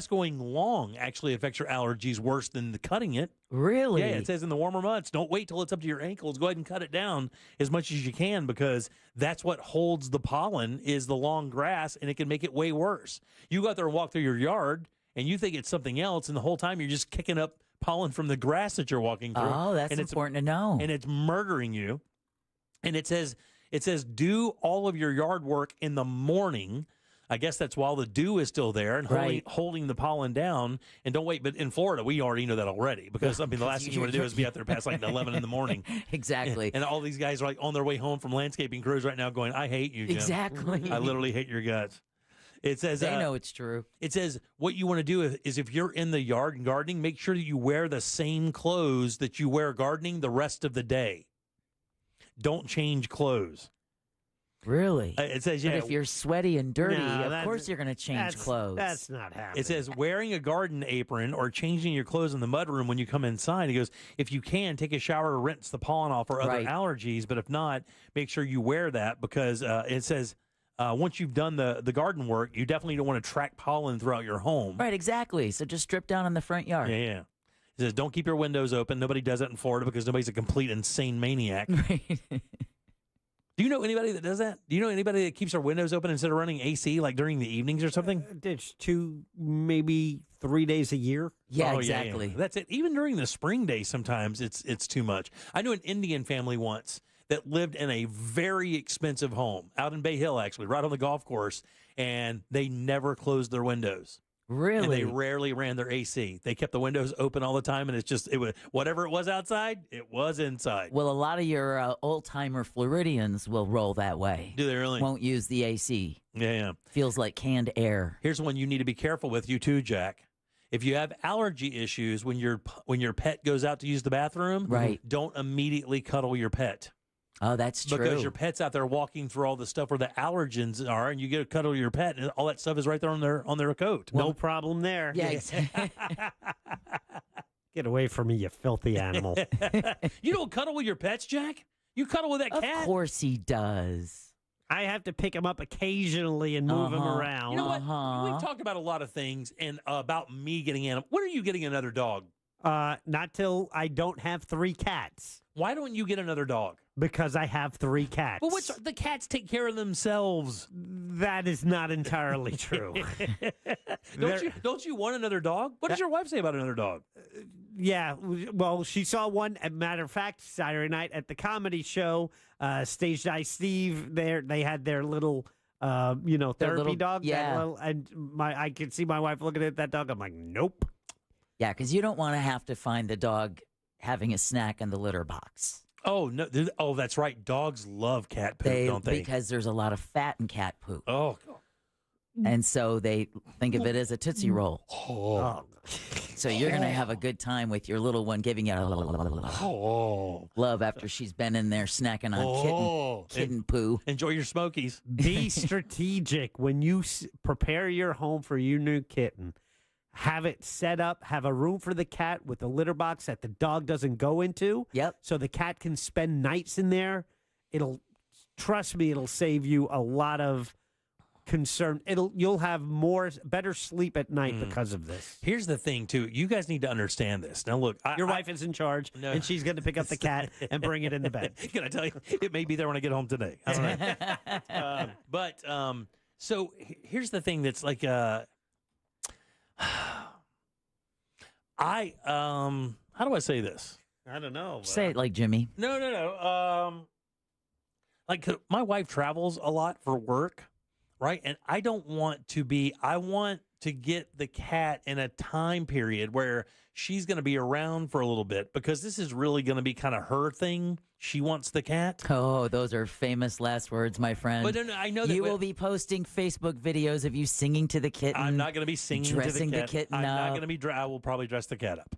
going long actually affects your allergies worse than the cutting it. Really? Yeah, it says in the warmer months, don't wait till it's up to your ankles. Go ahead and cut it down as much as you can because that's what holds the pollen is the long grass, and it can make it way worse. You go out there and walk through your yard, and you think it's something else, and the whole time you're just kicking up pollen from the grass that you're walking through. Oh, that's important to know. And it's murdering you. And it says do all of your yard work in the morning. I guess that's while the dew is still there and holding the pollen down. And don't wait. But in Florida, we already know that already because, I mean, the last thing you want to do is be out there past like 11 in the morning. Exactly. And all these guys are like on their way home from landscaping crews right now going, I hate you, Jim. Exactly. I literally hate your guts. It says they know it's true. It says what you want to do is if you're in the yard and gardening, make sure that you wear the same clothes that you wear gardening the rest of the day. Don't change clothes. Really? It says, but if you're sweaty and dirty, of course you're going to change clothes. That's not happening. It says wearing a garden apron or changing your clothes in the mudroom when you come inside. He goes, if you can, take a shower to rinse the pollen off or other allergies. But if not, make sure you wear that because it says once you've done the garden work, you definitely don't want to track pollen throughout your home. Right, exactly. So just strip down in the front yard. Yeah. It says don't keep your windows open. Nobody does that in Florida because nobody's a complete insane maniac. Right. Do you know anybody that does that? Do you know anybody that keeps their windows open instead of running AC like during the evenings or something? It's 2, maybe 3 days a year. Yeah, exactly. Yeah. That's it. Even during the spring days, sometimes it's too much. I knew an Indian family once that lived in a very expensive home out in Bay Hill, actually, right on the golf course, and they never closed their windows. Really? And they rarely ran their AC. They kept the windows open all the time, and it was whatever it was outside, it was inside. Well, a lot of your old-timer Floridians will roll that way. Do they really? Won't use the AC. Yeah. Feels like canned air. Here's one you need to be careful with, you too, Jack. If you have allergy issues when your pet goes out to use the bathroom, don't immediately cuddle your pet. Oh, that's true. Because your pet's out there walking through all the stuff where the allergens are, and you get to cuddle your pet, and all that stuff is right there on their coat. No problem there. Yeah, exactly. Get away from me, you filthy animal. You don't cuddle with your pets, Jack? You cuddle with that cat? Of course he does. I have to pick him up occasionally and move him around. You know what? We've talked about a lot of things and about me getting animals. When are you getting another dog? Not till I don't have 3 cats. Why don't you get another dog? Because I have 3 cats. Well, the cats take care of themselves. That is not entirely true. Don't you want another dog? What does your wife say about another dog? Yeah, well, she saw one. As a matter of fact, Saturday night at the comedy show, Stage Dive Steve. They had their little, therapy dog. Yeah. And I could see my wife looking at that dog. I'm like, nope. Yeah, because you don't want to have to find the dog having a snack in the litter box. Oh no! Oh, that's right. Dogs love cat poop, don't they? Because there's a lot of fat in cat poop. Oh. And so they think of it as a Tootsie Roll. Oh. So you're going to have a good time with your little one giving you love after she's been in there snacking on kitten poo. Enjoy your Smokies. Be strategic when you prepare your home for your new kitten. Have it set up, have a room for the cat with a litter box that the dog doesn't go into. Yep. So the cat can spend nights in there. Trust me, it'll save you a lot of concern. You'll have better sleep at night because of this. Here's the thing, too. You guys need to understand this. Now, look. Your wife is in charge, and she's going to pick up the cat and bring it in the bed. Can I tell you? It may be there when I get home today. I don't know. So here's the thing that's like... how do I say this? I don't know. Say it like Jimmy. No. Like my wife travels a lot for work, right? And I want to get the cat in a time period where she's going to be around for a little bit because this is really going to be kind of her thing. She wants the cat. Oh, those are famous last words, my friend. But I know that you will be posting Facebook videos of you singing to the kitten. I'm not going to be singing dressing to the cat. kitten I'm not up. going to be. I will probably dress the cat up.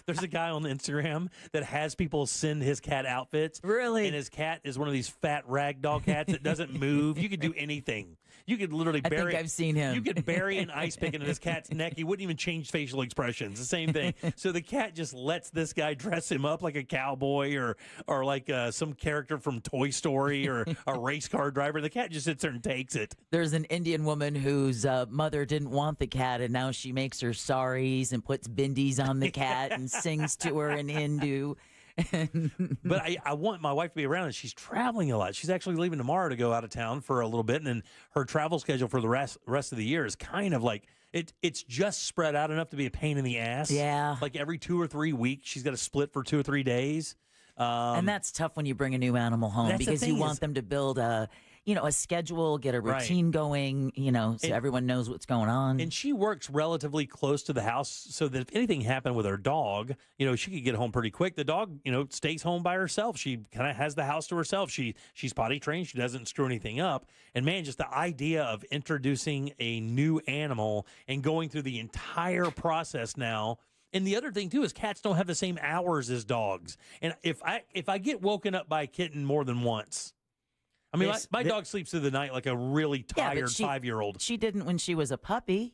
There's a guy on Instagram that has people send his cat outfits. Really? And his cat is one of these fat ragdoll cats that doesn't move. You could do anything. You could literally bury. I think I've seen him. You could bury an ice pick into this cat's neck. He wouldn't even change facial expressions. The same thing. So the cat just lets this guy dress him up like a cowboy or like some character from Toy Story or a race car driver. The cat just sits there and takes it. There's an Indian woman whose mother didn't want the cat, and now she makes her saris and puts bindis on the cat and sings to her in Hindu. But I want my wife to be around, and she's traveling a lot. She's actually leaving tomorrow to go out of town for a little bit, and then her travel schedule for the rest of the year is kind of like it's just spread out enough to be a pain in the ass. Yeah. Like every 2 or 3 weeks, she's got to split for 2 or 3 days. And that's tough when you bring a new animal home because you want them to build a schedule, get a routine going, so everyone knows what's going on. And she works relatively close to the house so that if anything happened with her dog, she could get home pretty quick. The dog, stays home by herself. She kind of has the house to herself. She's potty trained. She doesn't screw anything up. And man, just the idea of introducing a new animal and going through the entire process now. And the other thing, too, is cats don't have the same hours as dogs. And if I get woken up by a kitten more than once, I mean, my dog sleeps through the night like a really tired 5-year-old. She didn't when she was a puppy.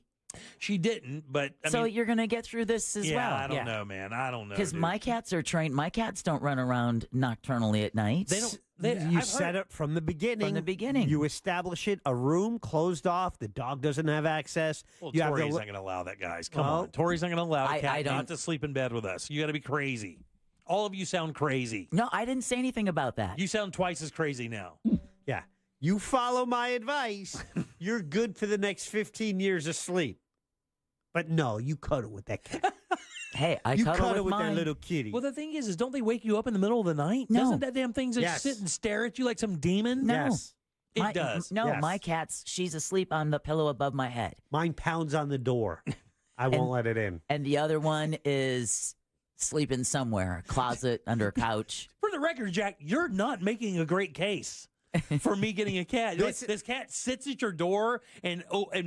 She didn't, but so you're going to get through this as well. I don't know, man. I don't know. Because my cats are trained. My cats don't run around nocturnally at night. They don't. You set it from the beginning. From the beginning. You establish it, a room closed off. The dog doesn't have access. Well, Tori's not going to allow that, guys. Come on. Tori's not going to allow a cat not to sleep in bed with us. You got to be crazy. All of you sound crazy. No, I didn't say anything about that. You sound twice as crazy now. Yeah. You follow my advice, you're good for the next 15 years of sleep. But no, you cuddle with that cat. Hey, I cuddle with that little kitty. Well, the thing is don't they wake you up in the middle of the night? No. Doesn't that damn thing just sit and stare at you like some demon? No. Yes. It does. No, Yes. my cat's, she's asleep on the pillow above my head. Mine pounds on the door. I won't let it in. And the other one is sleeping somewhere, a closet, under a couch. For the record, Jack, you're not making a great case for me getting a cat. This cat sits at your door and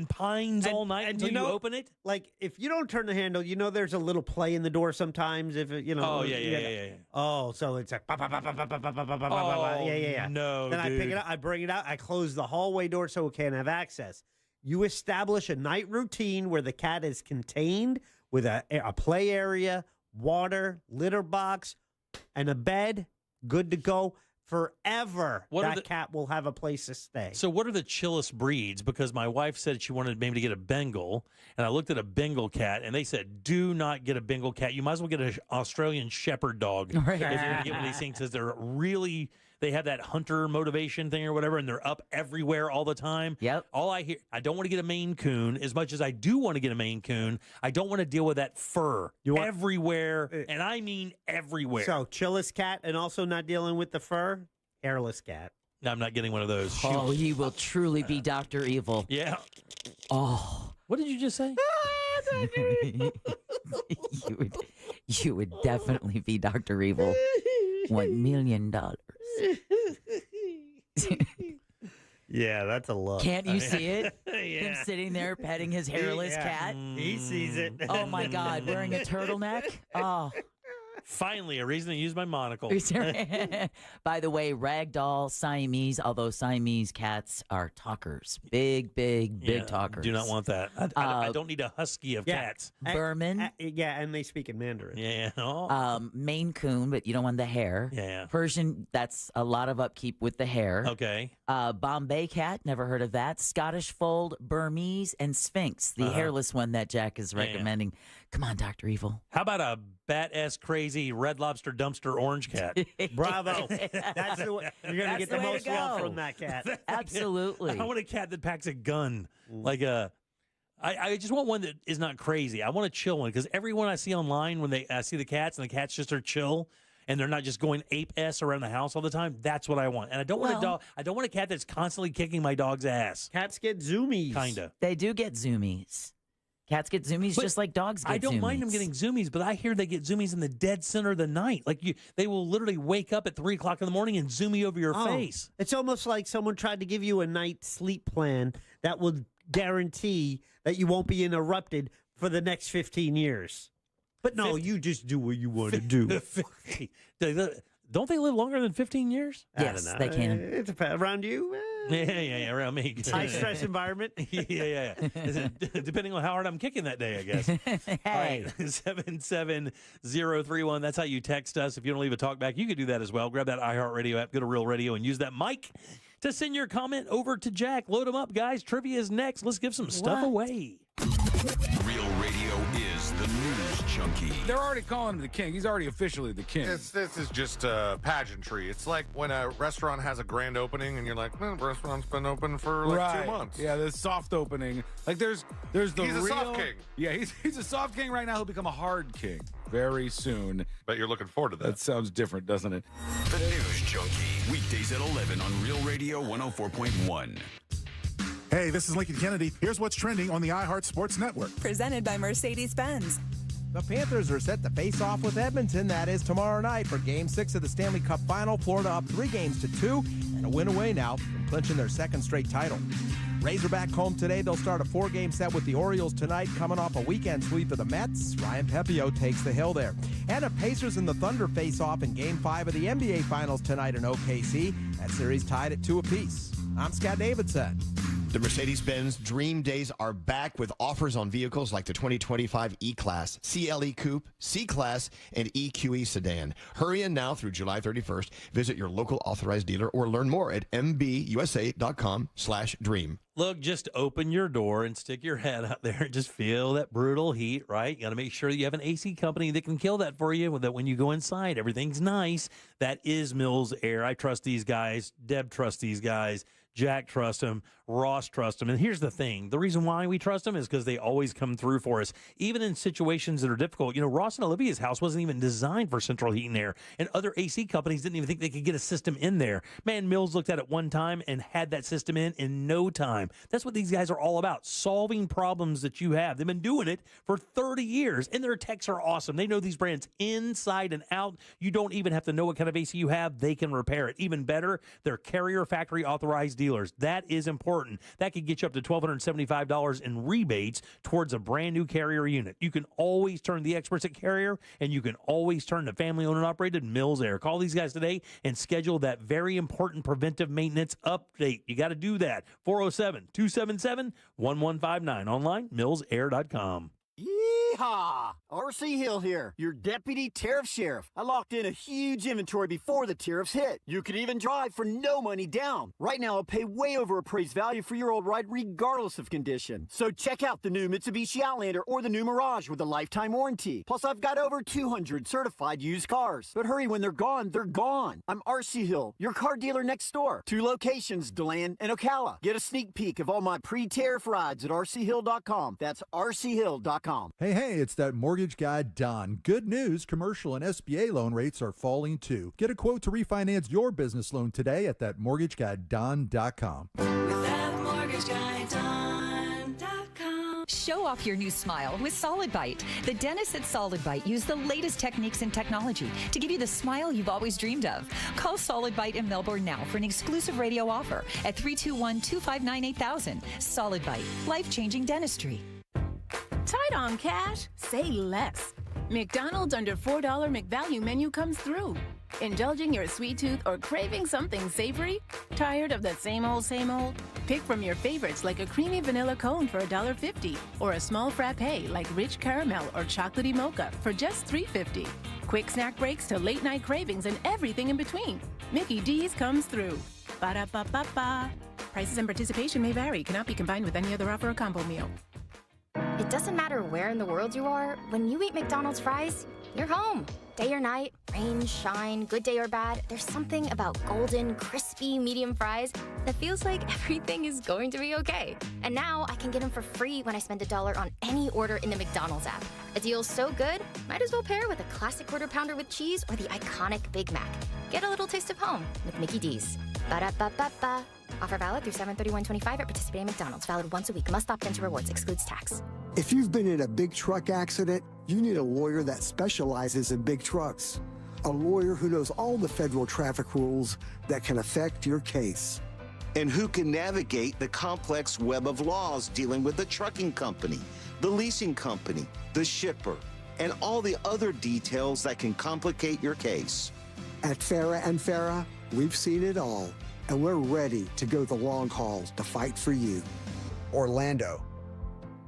pines all night until you open it. Like if you don't turn the handle, there's a little play in the door sometimes. If it, Oh yeah. Oh, so it's like yeah. No, then I pick it up, I bring it out, I close the hallway door so it can't have access. You establish a night routine where the cat is contained with a play area, water, litter box, and a bed. Good to go. forever that cat will have a place to stay. So what are the chillest breeds? Because my wife said she wanted maybe to get a Bengal, and I looked at a Bengal cat, and they said, do not get a Bengal cat. You might as well get an Australian Shepherd dog if you're going to get one of these things, because they're really... They have that hunter motivation thing or whatever, and they're up everywhere all the time. Yep. All I hear, I don't want to get a Maine Coon as much as I do want to get a Maine Coon. I don't want to deal with that fur everywhere, and I mean everywhere. So, chillest cat and also not dealing with the fur, hairless cat. No, I'm not getting one of those. Oh, he will truly be Dr. Evil. Yeah. Oh. What did you just say? you would definitely be Dr. Evil. $1 million. Yeah, that's a look. Can't you see it? Yeah. Him sitting there petting his hairless cat. He sees it. Oh my God, wearing a turtleneck. Oh. Finally, a reason to use my monocle. By the way, ragdoll Siamese, although Siamese cats are talkers. Big talkers. Do not want that. I don't need a husky of cats. Berman. And they speak in Mandarin. Yeah. Maine Coon, but you don't want the hair. Yeah. Persian, that's a lot of upkeep with the hair. Okay. Bombay cat, never heard of that. Scottish Fold, Burmese, and Sphinx, the hairless one that Jack is recommending. Come on, Dr. Evil. How about a bat-ass crazy Red Lobster dumpster orange cat? Bravo. That's the way. You're going to get the most love from that cat. Absolutely. I want a cat that packs a gun. Like I just want one that is not crazy. I want a chill one, because everyone I see online, when I see the cats and the cats just are chill, and they're not just going ape-ass around the house all the time, that's what I want. And I don't want a dog. I don't want a cat that's constantly kicking my dog's ass. Cats get zoomies. Kinda. They do get zoomies. Cats get zoomies just like dogs get zoomies. I don't mind them getting zoomies, but I hear they get zoomies in the dead center of the night. Like they will literally wake up at 3 o'clock in the morning and zoom me over your face. It's almost like someone tried to give you a night sleep plan that will guarantee that you won't be interrupted for the next 15 years. But no, you just do what you want to do. Don't they live longer than 15 years? Yes, they can. It's around you. Yeah, around me. High stress environment. Yeah. Depending on how hard I'm kicking that day, I guess. Hey. All right, 77031. That's how you text us. If you don't leave a talk back, you can do that as well. Grab that iHeartRadio app, go to Real Radio, and use that mic to send your comment over to Jack. Load them up, guys. Trivia is next. Let's give some stuff away. Real Radio is the news junkie. They're already calling him the king. He's already officially the king. This is just pageantry. It's like when a restaurant has a grand opening and you're like, the restaurant's been open for like 2 months. Yeah, the soft opening. Like there's the he's real... a soft king. Yeah, he's a soft king right now. He'll become a hard king very soon. Bet you're looking forward to that. That sounds different, doesn't it? The News Junkie. Weekdays at 11 on Real Radio 104.1. Hey, this is Lincoln Kennedy. Here's what's trending on the iHeart Sports Network. Presented by Mercedes-Benz. The Panthers are set to face off with Edmonton. That is tomorrow night for Game 6 of the Stanley Cup Final. Florida up 3-2 and a win away now from clinching their second straight title. Razorback home today. They'll start a 4-game set with the Orioles tonight, coming off a weekend sweep of the Mets. Ryan Pepio takes the hill there. And the Pacers and the Thunder face off in Game 5 of the NBA Finals tonight in OKC. That series tied at 2 apiece. I'm Scott Davidson. The Mercedes-Benz Dream Days are back with offers on vehicles like the 2025 E-Class, CLE Coupe, C-Class, and EQE Sedan. Hurry in now through July 31st. Visit your local authorized dealer or learn more at mbusa.com/dream. Look, just open your door and stick your head out there and just feel that brutal heat, right? You got to make sure that you have an AC company that can kill that for you, that when you go inside, everything's nice. That is Mills Air. I trust these guys. Deb trusts these guys. Jack trusts him. Ross trusts him. And here's the thing. The reason why we trust them is because they always come through for us, even in situations that are difficult. You know, Ross and Olivia's house wasn't even designed for central heat and air, and other AC companies didn't even think they could get a system in there. Man, Mills looked at it one time and had that system in no time. That's what these guys are all about, solving problems that you have. They've been doing it for 30 years, and their techs are awesome. They know these brands inside and out. You don't even have to know what kind of AC you have. They can repair it. Even better, they're Carrier Factory authorized dealers. That is important. That could get you up to $1,275 in rebates towards a brand new Carrier unit. You can always turn to the experts at Carrier, and you can always turn to family-owned and operated Mills Air. Call these guys today and schedule that very important preventive maintenance update. You got to do that. 407-277-1159. Online, millsair.com. Yeehaw! R.C. Hill here, your deputy tariff sheriff. I locked in a huge inventory before the tariffs hit. You could even drive for no money down. Right now, I'll pay way over appraised value for your old ride regardless of condition. So check out the new Mitsubishi Outlander or the new Mirage with a lifetime warranty. Plus, I've got over 200 certified used cars. But hurry, when they're gone, they're gone. I'm R.C. Hill, your car dealer next door. 2 locations, DeLand and Ocala. Get a sneak peek of all my pre-tariff rides at rchill.com. That's rchill.com. Hey, it's that mortgage guy, Don. Good news, commercial and SBA loan rates are falling too. Get a quote to refinance your business loan today at thatmortgageguyDon.com. Show off your new smile with Solid Bite. The dentists at Solid Bite use the latest techniques and technology to give you the smile you've always dreamed of. Call Solid Bite in Melbourne now for an exclusive radio offer at 321-259-8000. Solid Bite, life-changing dentistry. Tight on cash? Say less. McDonald's under $4 McValue menu comes through. Indulging your sweet tooth or craving something savory? Tired of the same old, same old? Pick from your favorites like a creamy vanilla cone for $1.50 or a small frappe like rich caramel or chocolatey mocha for just $3.50. Quick snack breaks to late night cravings and everything in between. Mickey D's comes through. Ba-da-ba-ba-ba. Prices and participation may vary. Cannot be combined with any other offer or combo meal. It doesn't matter where in the world you are, when you eat McDonald's fries, you're home. Day or night, rain, shine, good day or bad, there's something about golden, crispy, medium fries that feels like everything is going to be okay. And now I can get them for free when I spend $1 on any order in the McDonald's app. A deal so good, might as well pair with a classic quarter pounder with cheese or the iconic Big Mac. Get a little taste of home with Mickey D's. Ba-da-ba-ba-ba. Offer valid through 7/31/25 at participating McDonald's. Valid once a week. Must opt into rewards. Excludes tax. If you've been in a big truck accident, you need a lawyer that specializes in big trucks. A lawyer who knows all the federal traffic rules that can affect your case. And who can navigate the complex web of laws dealing with the trucking company, the leasing company, the shipper, and all the other details that can complicate your case. At Farah and Farah, we've seen it all, and we're ready to go the long haul to fight for you. Orlando.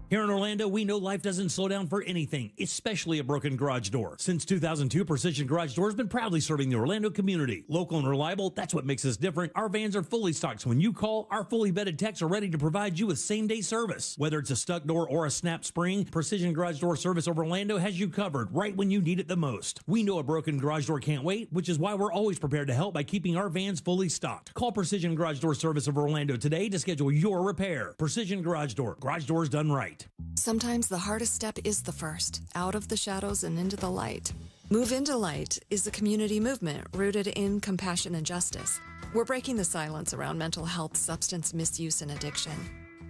Here in Orlando, we know life doesn't slow down for anything, especially a broken garage door. Since 2002, Precision Garage Door has been proudly serving the Orlando community. Local and reliable, that's what makes us different. Our vans are fully stocked, so when you call, our fully vetted techs are ready to provide you with same-day service. Whether it's a stuck door or a snap spring, Precision Garage Door Service of Orlando has you covered right when you need it the most. We know a broken garage door can't wait, which is why we're always prepared to help by keeping our vans fully stocked. Call Precision Garage Door Service of Orlando today to schedule your repair. Precision Garage Door. Garage doors done right. Sometimes the hardest step is the first, out of the shadows and into the light. Move Into Light is a community movement rooted in compassion and justice. We're breaking the silence around mental health, substance misuse, and addiction.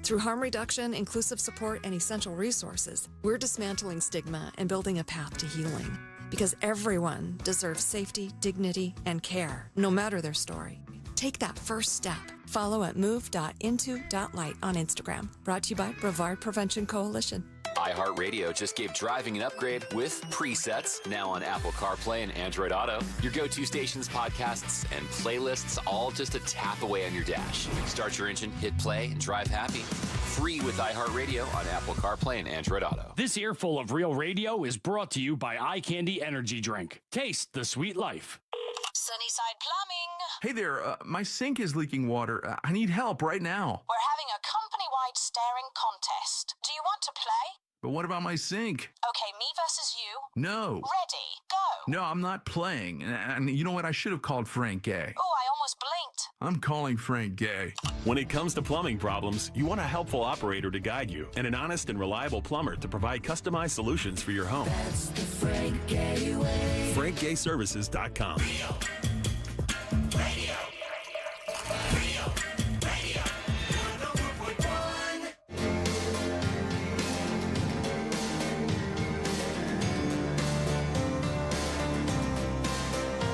Through harm reduction, inclusive support, and essential resources, we're dismantling stigma and building a path to healing. Because everyone deserves safety, dignity, and care, no matter their story. Take that first step. Follow at move.into.light on Instagram. Brought to you by Brevard Prevention Coalition. iHeartRadio just gave driving an upgrade with Presets, now on Apple CarPlay and Android Auto. Your go-to stations, podcasts, and playlists all just a tap away on your dash. Start your engine, hit play, and drive happy. Free with iHeartRadio on Apple CarPlay and Android Auto. This earful of Real Radio is brought to you by Eye Candy Energy Drink. Taste the sweet life. Sunnyside Plumbing. Hey there, my sink is leaking water. I need help right now. We're having a company-wide staring contest. Do you want to play? But what about my sink? Okay, me versus you. No. Ready, go. No, I'm not playing. And you know what? I should have called Frank Gay. Oh, I almost blinked. I'm calling Frank Gay. When it comes to plumbing problems, you want a helpful operator to guide you and an honest and reliable plumber to provide customized solutions for your home. That's the Frank Gay way. FrankGayServices.com. Radio.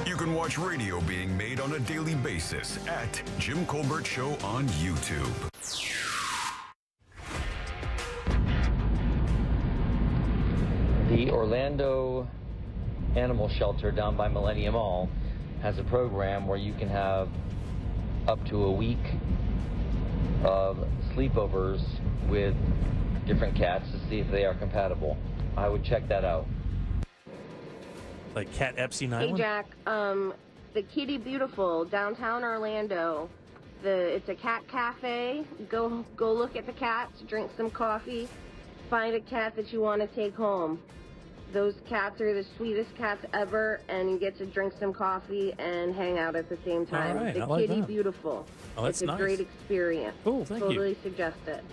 You can watch radio being made on a daily basis at Jim Colbert Show on YouTube. The Orlando Animal Shelter down by Millennium Mall has a program where you can have up to a week of sleepovers with different cats to see if they are compatible. I would check that out. Like Cat Epstein Hey, Island? Jack. The Kitty Beautiful, downtown Orlando. It's a cat cafe. Go look at the cats, drink some coffee, find a cat that you want to take home. Those cats are the sweetest cats ever, and you get to drink some coffee and hang out at the same time. All right, The I like Kitty that. Beautiful. Oh, that's it's a nice. great experience. Cool, thank you. Totally suggest it.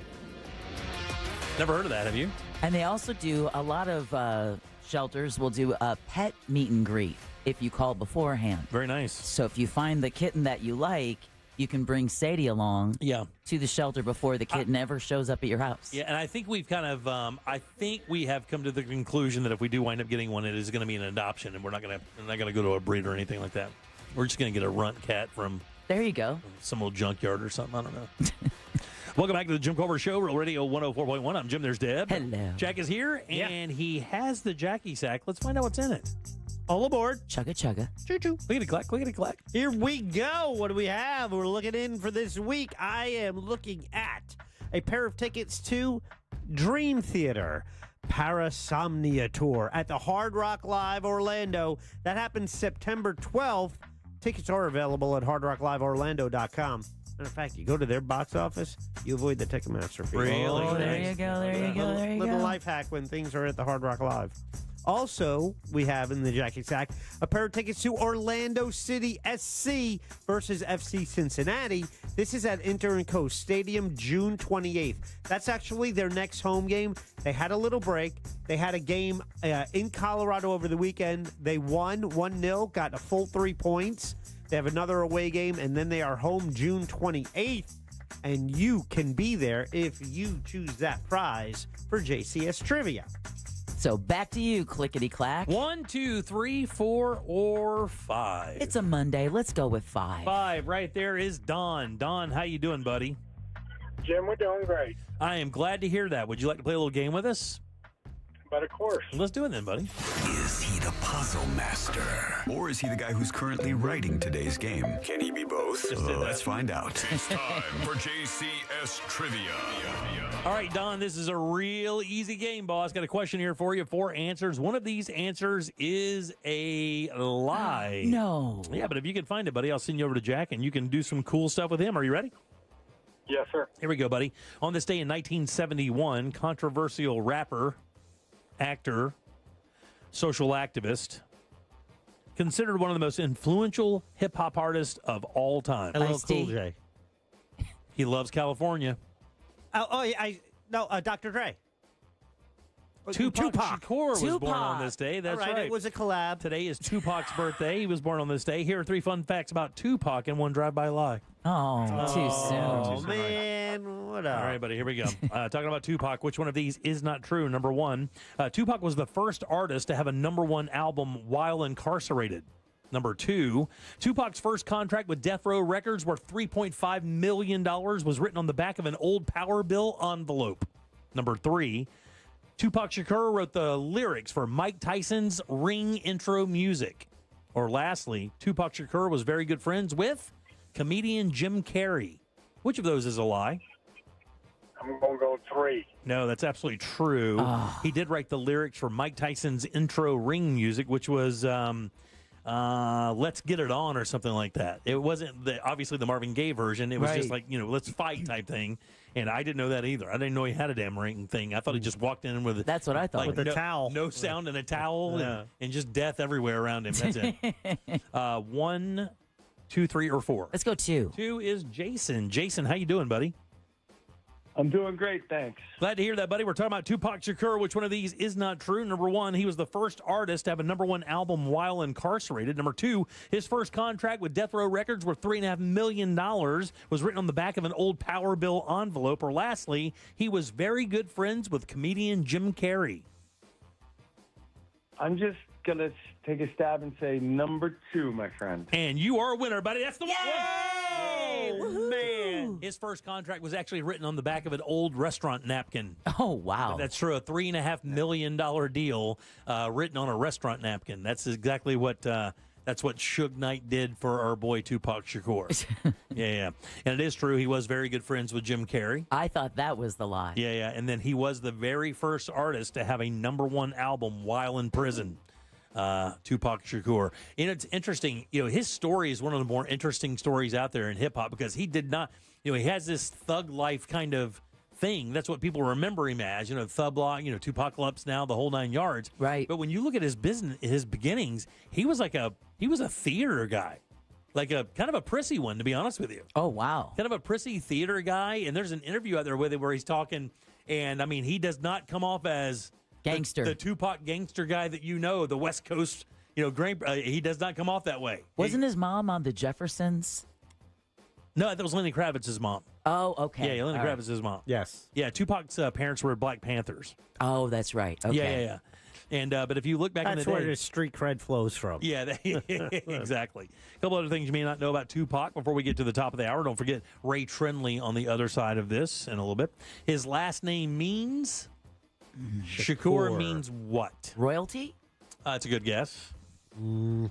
Never heard of that, have you? And they also do a lot of shelters will do a pet meet and greet if you call beforehand. Very nice. So if you find the kitten that you like, you can bring Sadie along to the shelter before the kitten ever shows up at your house. Yeah, and I think we've kind of, I think we have come to the conclusion that if we do wind up getting one, it is going to be an adoption, and we're not going to go to a breeder or anything like that. We're just going to get a runt cat from there you go, some old junkyard or something. I don't know. Welcome back to the Jim Culver Show, Real Radio 104.1. I'm Jim. There's Deb. Hello. Jack is here, and he has the Jackie sack. Let's find out what's in it. All aboard. Chugga chugga. Choo choo. Clickety clack, clickety clack. Here we go. What do we have? We're looking in for this week. I am looking at a pair of tickets to Dream Theater Parasomnia Tour at the Hard Rock Live Orlando. That happens September 12th. Tickets are available at hardrockliveorlando.com. Matter of fact, you go to their box office, you avoid the Ticketmaster fee. Really? Oh, there you go, there you go, there you Little go. life hack when things are at the Hard Rock Live. Also, we have in the Jackie Sack a pair of tickets to Orlando City SC versus FC Cincinnati. This is at Inter and Coast Stadium, June 28th. That's actually their next home game. They had a little break. They had a game in Colorado over the weekend. They won 1-0, got a full 3 points. They have another away game, and then they are home June 28th. And you can be there if you choose that prize for JCS Trivia. So back to you, clickety clack. 1, 2, 3, 4, or 5. It's a Monday. Let's go with 5. 5. Right there is Don. Don, how you doing, buddy? Jim, we're doing great. I am glad to hear that. Would you like to play a little game with us? But of course. Let's do it then, buddy. Is he the puzzle master? Or is he the guy who's currently writing today's game? Can he be both? Let's find out. It's time for JCS Trivia. All right, Don, this is a real easy game, boss. Got a question here for you. 4 answers. One of these answers is a lie. No. Yeah, but if you can find it, buddy, I'll send you over to Jack, and you can do some cool stuff with him. Are you ready? Yes, sir. Here we go, buddy. On this day in 1971, controversial rapper, actor, social activist, considered one of the most influential hip-hop artists of all time. LL Cool J. He loves California. Dr. Dre. Tupac Shakur was born on this day. That's All right. It was a collab. Today is Tupac's birthday. He was born on this day. Here are 3 fun facts about Tupac and 1 drive-by lie. Oh, too soon. Oh, man. What up? All right, buddy, here we go. Talking about Tupac, which one of these is not true? Number 1, Tupac was the first artist to have a number 1 album while incarcerated. Number 2, Tupac's first contract with Death Row Records worth $3.5 million was written on the back of an old Power Bill envelope. Number 3, Tupac Shakur wrote the lyrics for Mike Tyson's Ring intro music. Or lastly, Tupac Shakur was very good friends with comedian Jim Carrey. Which of those is a lie? I'm going to go 3. No, that's absolutely true. He did write the lyrics for Mike Tyson's intro Ring music, which was Let's Get It On or something like that. It wasn't obviously the Marvin Gaye version. It was just like, let's fight type thing. And I didn't know that either. I didn't know he had a damn ring thing. I thought he just walked in with That's what I thought. like With a towel. No sound and a towel and just death everywhere around him. That's it. 1, 2, 3, or 4. Let's go 2. 2 is Jason. Jason, how you doing, buddy? I'm doing great, thanks. Glad to hear that, buddy. We're talking about Tupac Shakur. Which one of these is not true? Number 1, he was the first artist to have a number 1 album while incarcerated. Number 2, his first contract with Death Row Records worth $3.5 million was written on the back of an old Power Bill envelope. Or lastly, he was very good friends with comedian Jim Carrey. I'm just going to take a stab and say number 2, my friend. And you are a winner, buddy. That's the one. Woohoo! Man. His first contract was actually written on the back of an old restaurant napkin. Oh, wow. That's true. A $3.5 million deal written on a restaurant napkin. That's exactly what That's what Suge Knight did for our boy Tupac Shakur. Yeah. And it is true. He was very good friends with Jim Carrey. I thought that was the lie. Yeah. And then he was the very first artist to have a #1 album while in prison. Tupac Shakur. And it's interesting, his story is one of the more interesting stories out there in hip hop because he did not, he has this thug life kind of thing. That's what people remember him as, thug life, Tupacalypse now, the whole 9 yards. Right. But when you look at his beginnings, he was a theater guy. Like a kind of a prissy one, to be honest with you. Oh, wow. Kind of a prissy theater guy. And there's an interview out there with him where he's talking, and I mean, he does not come off as gangster, the Tupac gangster guy that the West Coast, he does not come off that way. Wasn't his mom on the Jeffersons? No, that was Lenny Kravitz's mom. Oh, okay. Yeah, Lenny Kravitz's mom. Yes. Yeah, Tupac's parents were Black Panthers. Oh, that's right. Okay. Yeah. And but if you look back in the That's day, where the street cred flows from. Yeah, exactly. A couple other things you may not know about Tupac before we get to the top of the hour. Don't forget Ray Trindley on the other side of this in a little bit. His last name means Shakur means what? Royalty? It's a good guess.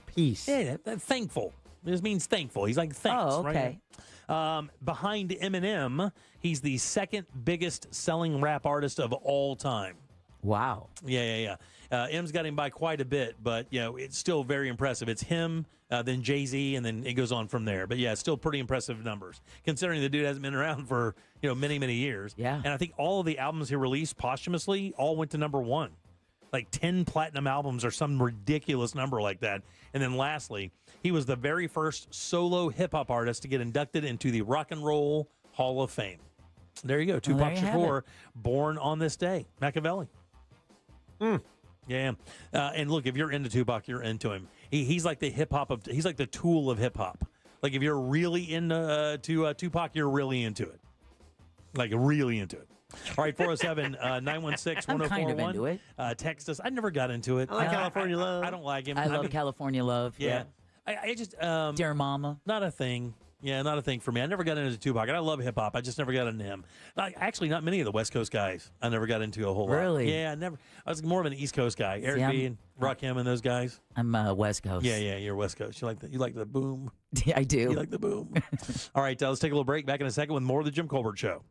Peace. Yeah, thankful. This means thankful. He's like thanks. Oh, okay. Right? Behind Eminem, he's the second biggest selling rap artist of all time. Wow. Yeah. M's got him by quite a bit, but it's still very impressive. It's him, then Jay-Z, and then it goes on from there. But yeah, it's still pretty impressive numbers considering the dude hasn't been around for many, many years. Yeah. And I think all of the albums he released posthumously all went to #1, like 10 platinum albums or some ridiculous number like that. And then lastly, he was the very first solo hip hop artist to get inducted into the Rock and Roll Hall of Fame. There you go, Tupac Shakur, born on this day, Machiavelli. Yeah, and look, if you're into Tupac, you're into him. He's like the hip hop he's like the Tool of hip hop. Like if you're really into Tupac, you're really into it. Like really into it. All right, 407-916-1041. I'm kind of into it. Text us. I never got into it. I like California Love. I don't like him. I love California Love. Yeah. I just Dear Mama. Not a thing. Yeah, not a thing for me. I never got into Tupac, and I love hip hop. I just never got into him. Actually, not many of the West Coast guys. I never got into a whole lot. Really? Yeah, I never. I was more of an East Coast guy. Eric B. and Rakim and those guys. I'm West Coast. Yeah, you're West Coast. You like the boom. Yeah, I do. You like the boom. All right, let's take a little break. Back in a second with more of the Jim Colbert Show.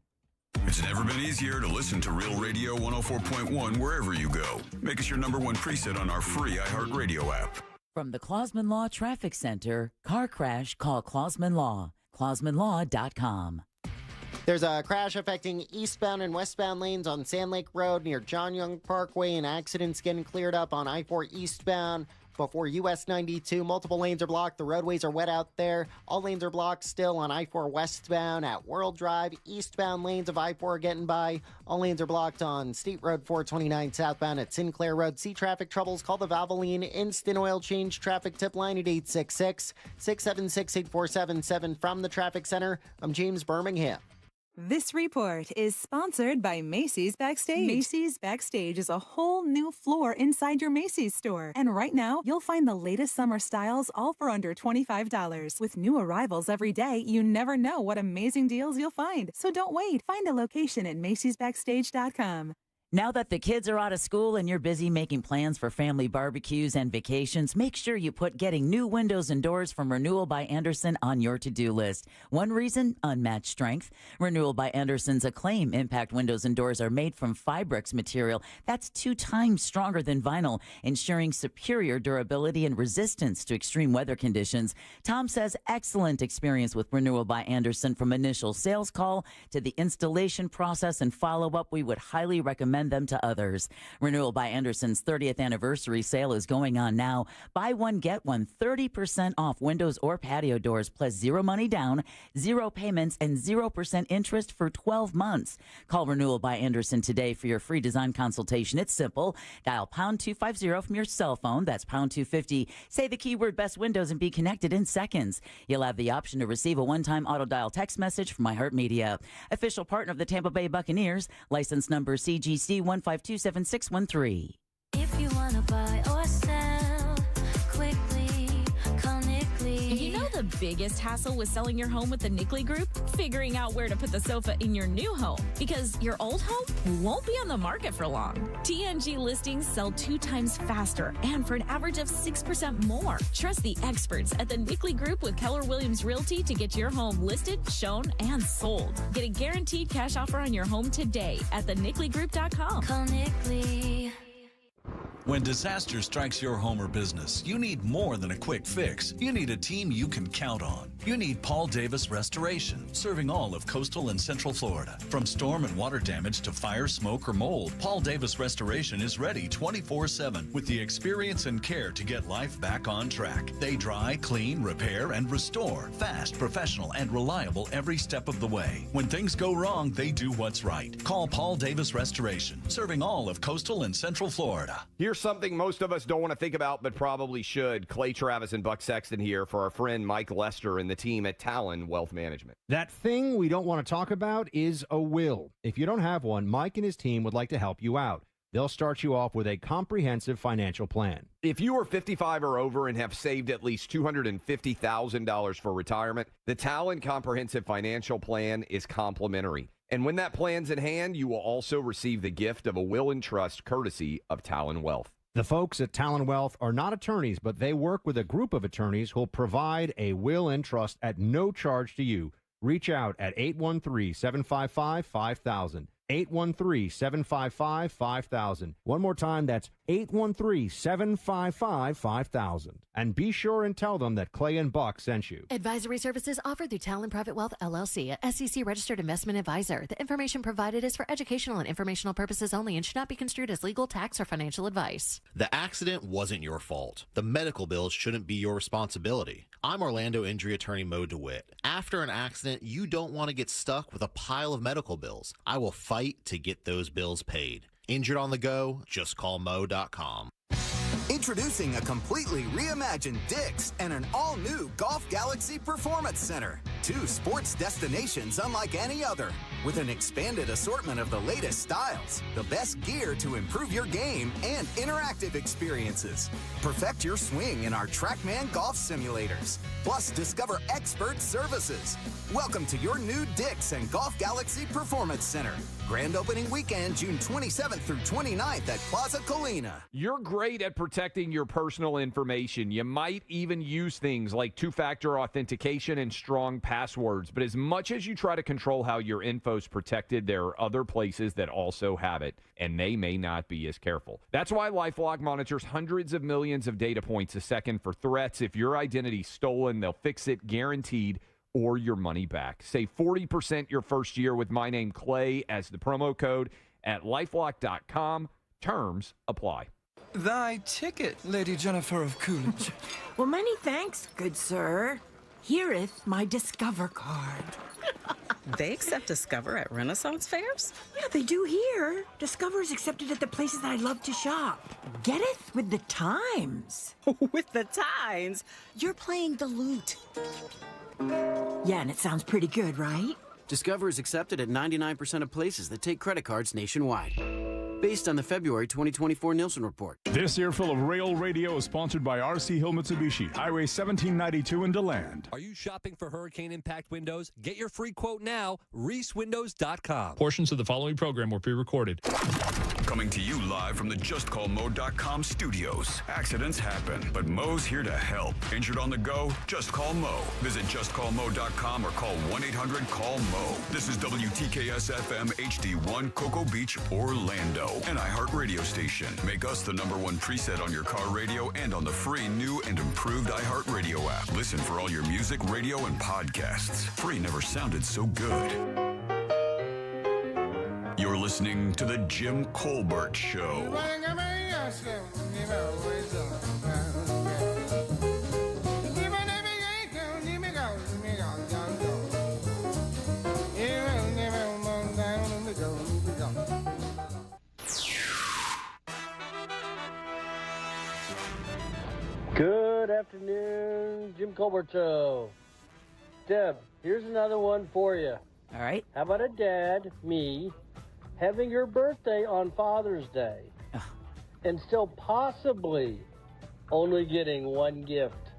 It's never been easier to listen to Real Radio 104.1 wherever you go. Make us your #1 preset on our free iHeartRadio app. From the Clausman Law Traffic Center, car crash, call Clausman Law. ClausmanLaw.com. There's a crash affecting eastbound and westbound lanes on Sand Lake Road near John Young Parkway, and accidents getting cleared up on I-4 eastbound before US 92. Multiple lanes are blocked. The roadways are wet out there. All lanes are blocked still on I-4 westbound at World Drive. Eastbound lanes of I-4 are getting by. All lanes are blocked on State Road 429 southbound at Sinclair Road. See traffic troubles? Call the Valvoline Instant Oil Change Traffic Tip Line at 866-676-8477. From the Traffic Center, I'm James Birmingham. This report is sponsored by Macy's Backstage. Macy's Backstage is a whole new floor inside your Macy's store. And right now, you'll find the latest summer styles all for under $25. With new arrivals every day, you never know what amazing deals you'll find. So don't wait. Find a location at Macy'sBackstage.com. Now that the kids are out of school and you're busy making plans for family barbecues and vacations, make sure you put getting new windows and doors from Renewal by Andersen on your to-do list. One reason, unmatched strength. Renewal by Andersen's Acclaim Impact windows and doors are made from Fibrex material that's 2 times stronger than vinyl, ensuring superior durability and resistance to extreme weather conditions. Tom says excellent experience with Renewal by Andersen from initial sales call to the installation process and follow-up. We would highly recommend them to others. Renewal by Andersen's 30th anniversary sale is going on now. Buy one, get one, 30% off windows or patio doors, plus 0 money down, 0 payments, and 0% interest for 12 months. Call Renewal by Andersen today for your free design consultation. It's simple. Dial pound 250 from your cell phone. That's pound 250. Say the keyword best windows and be connected in seconds. You'll have the option to receive a one-time auto dial text message from iHeartMedia. Official partner of the Tampa Bay Buccaneers. License number CGC 1527613. If you want to buy or sell quickly, call Nick Lee. You know the the biggest hassle with selling your home with the Nickley Group? Figuring out where to put the sofa in your new home, because your old home won't be on the market for long. TNG listings sell 2 times faster and for an average of 6% more. Trust the experts at the Nickley Group with Keller Williams Realty to get your home listed, shown, and sold. Get a guaranteed cash offer on your home today at thenickley.com. Call Nickley. When disaster strikes your home or business, you need more than a quick fix. You need a team you can count on. You need Paul Davis Restoration, serving all of coastal and central Florida. From storm and water damage to fire, smoke, or mold, Paul Davis Restoration is ready 24/7 with the experience and care to get life back on track. They dry, clean, repair, and restore. Fast, professional, and reliable every step of the way. When things go wrong, they do what's right. Call Paul Davis Restoration, serving all of coastal and central Florida. Here's something most of us don't want to think about, but probably should. Clay Travis and Buck Sexton here for our friend Mike Lester and the team at Talon Wealth Management. That thing we don't want to talk about is a will. If you don't have one, Mike and his team would like to help you out. They'll start you off with a comprehensive financial plan. If you are 55 or over and have saved at least $250,000 for retirement, the Talon Comprehensive Financial Plan is complimentary. And when that plan's in hand, you will also receive the gift of a will and trust courtesy of Talon Wealth. The folks at Talon Wealth are not attorneys, but they work with a group of attorneys who'll provide a will and trust at no charge to you. Reach out at 813-755-5000. 813-755-5000. One more time, that's 813-755-5000. And be sure and tell them that Clay and Buck sent you. Advisory services offered through Talon Private Wealth, LLC, a SEC-registered investment advisor. The information provided is for educational and informational purposes only and should not be construed as legal, tax, or financial advice. The accident wasn't your fault. The medical bills shouldn't be your responsibility. I'm Orlando injury attorney Mo DeWitt. After an accident, you don't want to get stuck with a pile of medical bills. I will fight to get those bills paid. Injured on the go? Just call Mo.com. Introducing a completely reimagined Dick's and an all-new Golf Galaxy Performance Center. 2 sports destinations unlike any other, with an expanded assortment of the latest styles, the best gear to improve your game, and interactive experiences. Perfect your swing in our TrackMan golf simulators. Plus, discover expert services. Welcome to your new Dick's and Golf Galaxy Performance Center. Grand opening weekend, June 27th through 29th at Plaza Colina. You're great at protecting your personal information. You might even use things like 2-factor authentication and strong passwords. But as much as you try to control how your info's protected, there are other places that also have it, and they may not be as careful. That's why LifeLock monitors hundreds of millions of data points a second for threats. If your identity's stolen, they'll fix it guaranteed, or your money back. Save 40% your first year with my name Clay as the promo code at lifelock.com. Terms apply. Thy ticket, Lady Jennifer of Coolidge. Well, many thanks, good sir. Here'th my Discover card. They accept Discover at Renaissance fairs? Yeah, they do here. Discover is accepted at the places that I love to shop. Getteth with the times. With the times? You're playing the lute. Yeah, and it sounds pretty good, right? Discover is accepted at 99% of places that take credit cards nationwide. Based on the February 2024 Nielsen report. This earful of Rail Radio is sponsored by RC Hill Mitsubishi, Highway 1792 in DeLand. Are you shopping for hurricane impact windows? Get your free quote now, reeswindows.com. Portions of the following program were pre-recorded. Coming to you live from the JustCallMo.com studios. Accidents happen, but Mo's here to help. Injured on the go? Just call Mo. Visit JustCallMo.com or call 1-800-CALL-MO. This is WTKS-FM HD1 Cocoa Beach, Orlando. An iHeart radio station. Make us the #1 preset on your car radio and on the free new and improved iHeart radio app. Listen for all your music, radio, and podcasts. Free never sounded so good. You're listening to The Jim Colbert Show. Good afternoon, Jim Colbert Show. Deb, here's another one for you. All right. How about a dad, me, having your birthday on Father's Day and still possibly only getting one gift?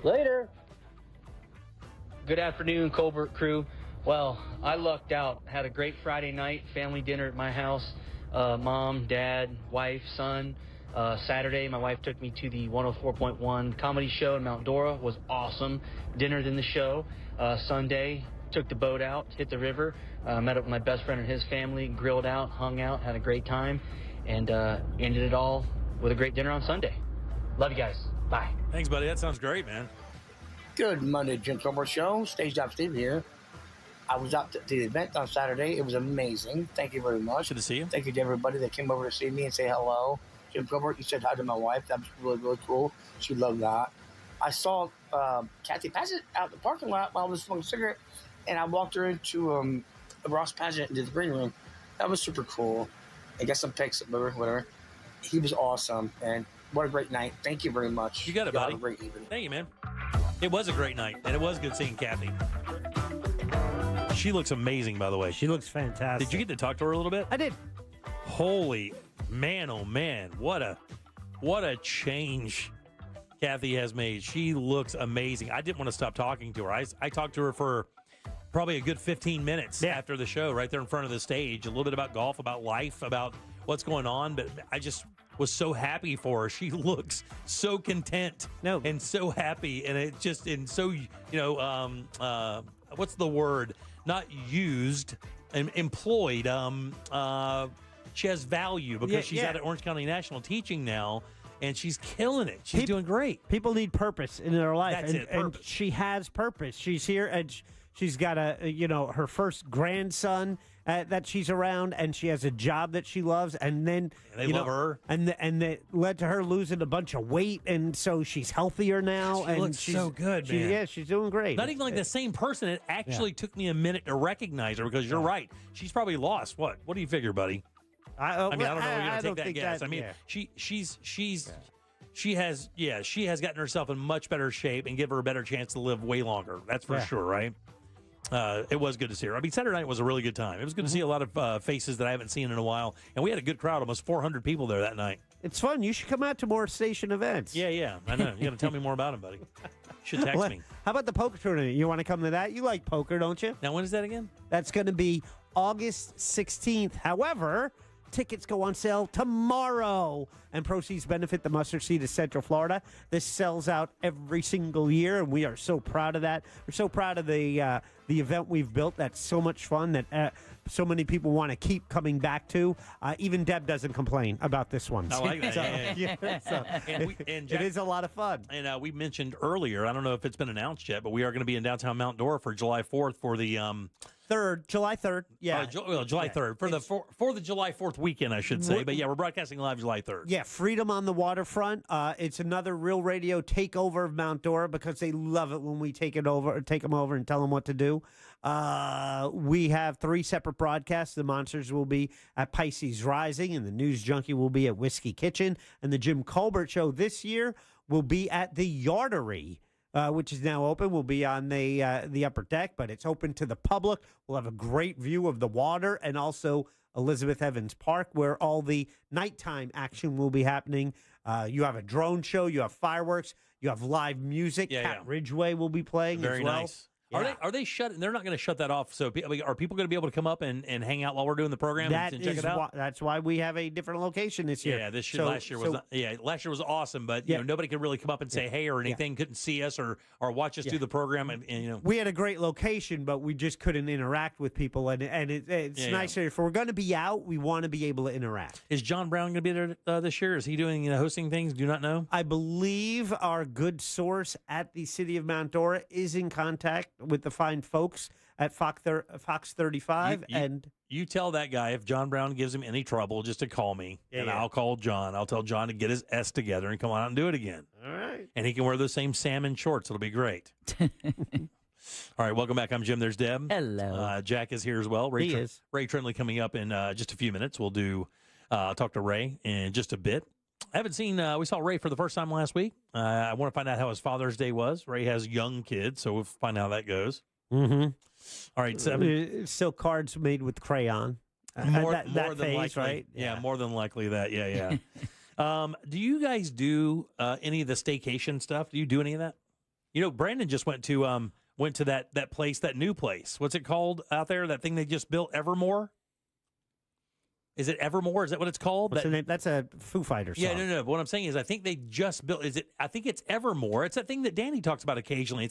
Later. Good afternoon, Colbert crew. Well, I lucked out. Had a great Friday night, family dinner at my house. Mom, dad, wife, son. Saturday, my wife took me to the 104.1 comedy show in Mount Dora. Was awesome. Dinner, then the show. Sunday, took the boat out, hit the river. Met up with my best friend and his family, grilled out, hung out, had a great time, and ended it all with a great dinner on Sunday. Love you guys. Bye. Thanks, buddy. That sounds great, man. Good Monday, Jim Colbert Show. Stage Job Steve here. I was out to the event on Saturday. It was amazing. Thank you very much. Good to see you. Thank you to everybody that came over to see me and say hello. Jim Colbert, you said hi to my wife. That was really, really cool. She loved that. I saw Kathy Paget out in the parking lot while I was smoking a cigarette, and I walked her into Ross Paget into the green room. That was super cool. I got some pics of her, whatever. He was awesome, and what a great night. Thank you very much. You got it, Y'all buddy. have a great evening. Thank you, man. It was a great night, and it was good seeing Kathy. She looks amazing, by the way. She looks fantastic. Did you get to talk to her a little bit? I did. Holy man, oh man, what a change Kathy has made. She looks amazing. I didn't want to stop talking to her. I talked to her for probably a good 15 minutes after the show, right there in front of the stage. A little bit about golf, about life, about what's going on. But I just was so happy for her. She looks so content and so happy. And it just, and so, what's the word? Not used, employed. She has value because she's out at Orange County National teaching now, and she's killing it. She's doing great. People need purpose in their life. That's it, and she has purpose. She's here, and she's got her first grandson that she's around, and she has a job that she loves, and then they love her, and that led to her losing a bunch of weight, and so she's healthier now. She and looks so good, man. Yeah, she's doing great. Not even like the same person. It actually took me a minute to recrecognize her because you're right. She's probably lost. What do you figure, buddy? I don't know. We're going to take that guess. I mean, she has gotten herself in much better shape and give her a better chance to live way longer. That's for sure, right? It was good to see her. I mean, Saturday night was a really good time. It was good to see a lot of faces that I haven't seen in a while, and we had a good crowd, almost 400 people there that night. It's fun. You should come out to more station events. Yeah, I know. You got to tell me more about them, buddy. Should text me. How about the poker tournament? You want to come to that? You like poker, don't you? Now, when is that again? That's going to be August 16th. However, tickets go on sale tomorrow, and proceeds benefit the Mustard Seed of Central Florida. This sells out every single year, and we are so proud of that. We're so proud of the event we've built. That's so much fun that so many people want to keep coming back to. Even Deb doesn't complain about this one. I like that. So, and Jack, it is a lot of fun. And we mentioned earlier, I don't know if it's been announced yet, but we are going to be in downtown Mount Dora for July 4th for the July 3rd. Yeah. July 3rd. For the July 4th weekend, I should say. But yeah, we're broadcasting live July 3rd. Yeah, Freedom on the Waterfront. It's another Real Radio takeover of Mount Dora because they love it when we take them over and tell them what to do. We have 3 separate broadcasts. The Monsters will be at Pisces Rising, and the News Junkie will be at Whiskey Kitchen, and the Jim Colbert Show this year will be at the Yardery, which is now open. We'll be on the upper deck, but it's open to the public. We'll have a great view of the water and also Elizabeth Evans Park, where all the nighttime action will be happening. You have a drone show. You have fireworks. You have live music. Cat Ridgway will be playing as well. Very nice. Yeah. Are they shut? They're not going to shut that off. So are people going to be able to come up and hang out while we're doing the program and check it out? That's why we have a different location this year. Yeah, last year was awesome, but nobody could really come up and say hey or anything. Couldn't see us or watch us do the program, and we had a great location, but we just couldn't interact with people, and it's nicer if we're going to be out. We want to be able to interact. Is John Brown going to be there this year? Is he doing hosting things? Do not know. I believe our good source at the City of Mount Dora is in contact with the fine folks at Fox 35. You tell that guy if John Brown gives him any trouble just to call me, I'll call John. I'll tell John to get his S together and come on out and do it again. All right. And he can wear those same salmon shorts. It'll be great. All right, welcome back. I'm Jim. There's Deb. Hello. Jack is here as well. He is. Ray Trindley coming up in just a few minutes. We'll do talk to Ray in just a bit. I haven't seen, we saw Ray for the first time last week. I want to find out how his Father's Day was. Ray has young kids, so we'll find out how that goes. Mm-hmm. All right, 7. Still cards made with crayon. More that than phase, likely, right? Yeah, more than likely that. Yeah. Do you guys do any of the staycation stuff? Do you do any of that? Brandon just went to that place, that new place. What's it called out there? That thing they just built, Evermore. Is it Evermore? Is that what it's called? What's the name? That's a Foo Fighters song. Yeah, no. But what I'm saying is, I think they just built. I think it's Evermore. It's that thing that Danny talks about occasionally.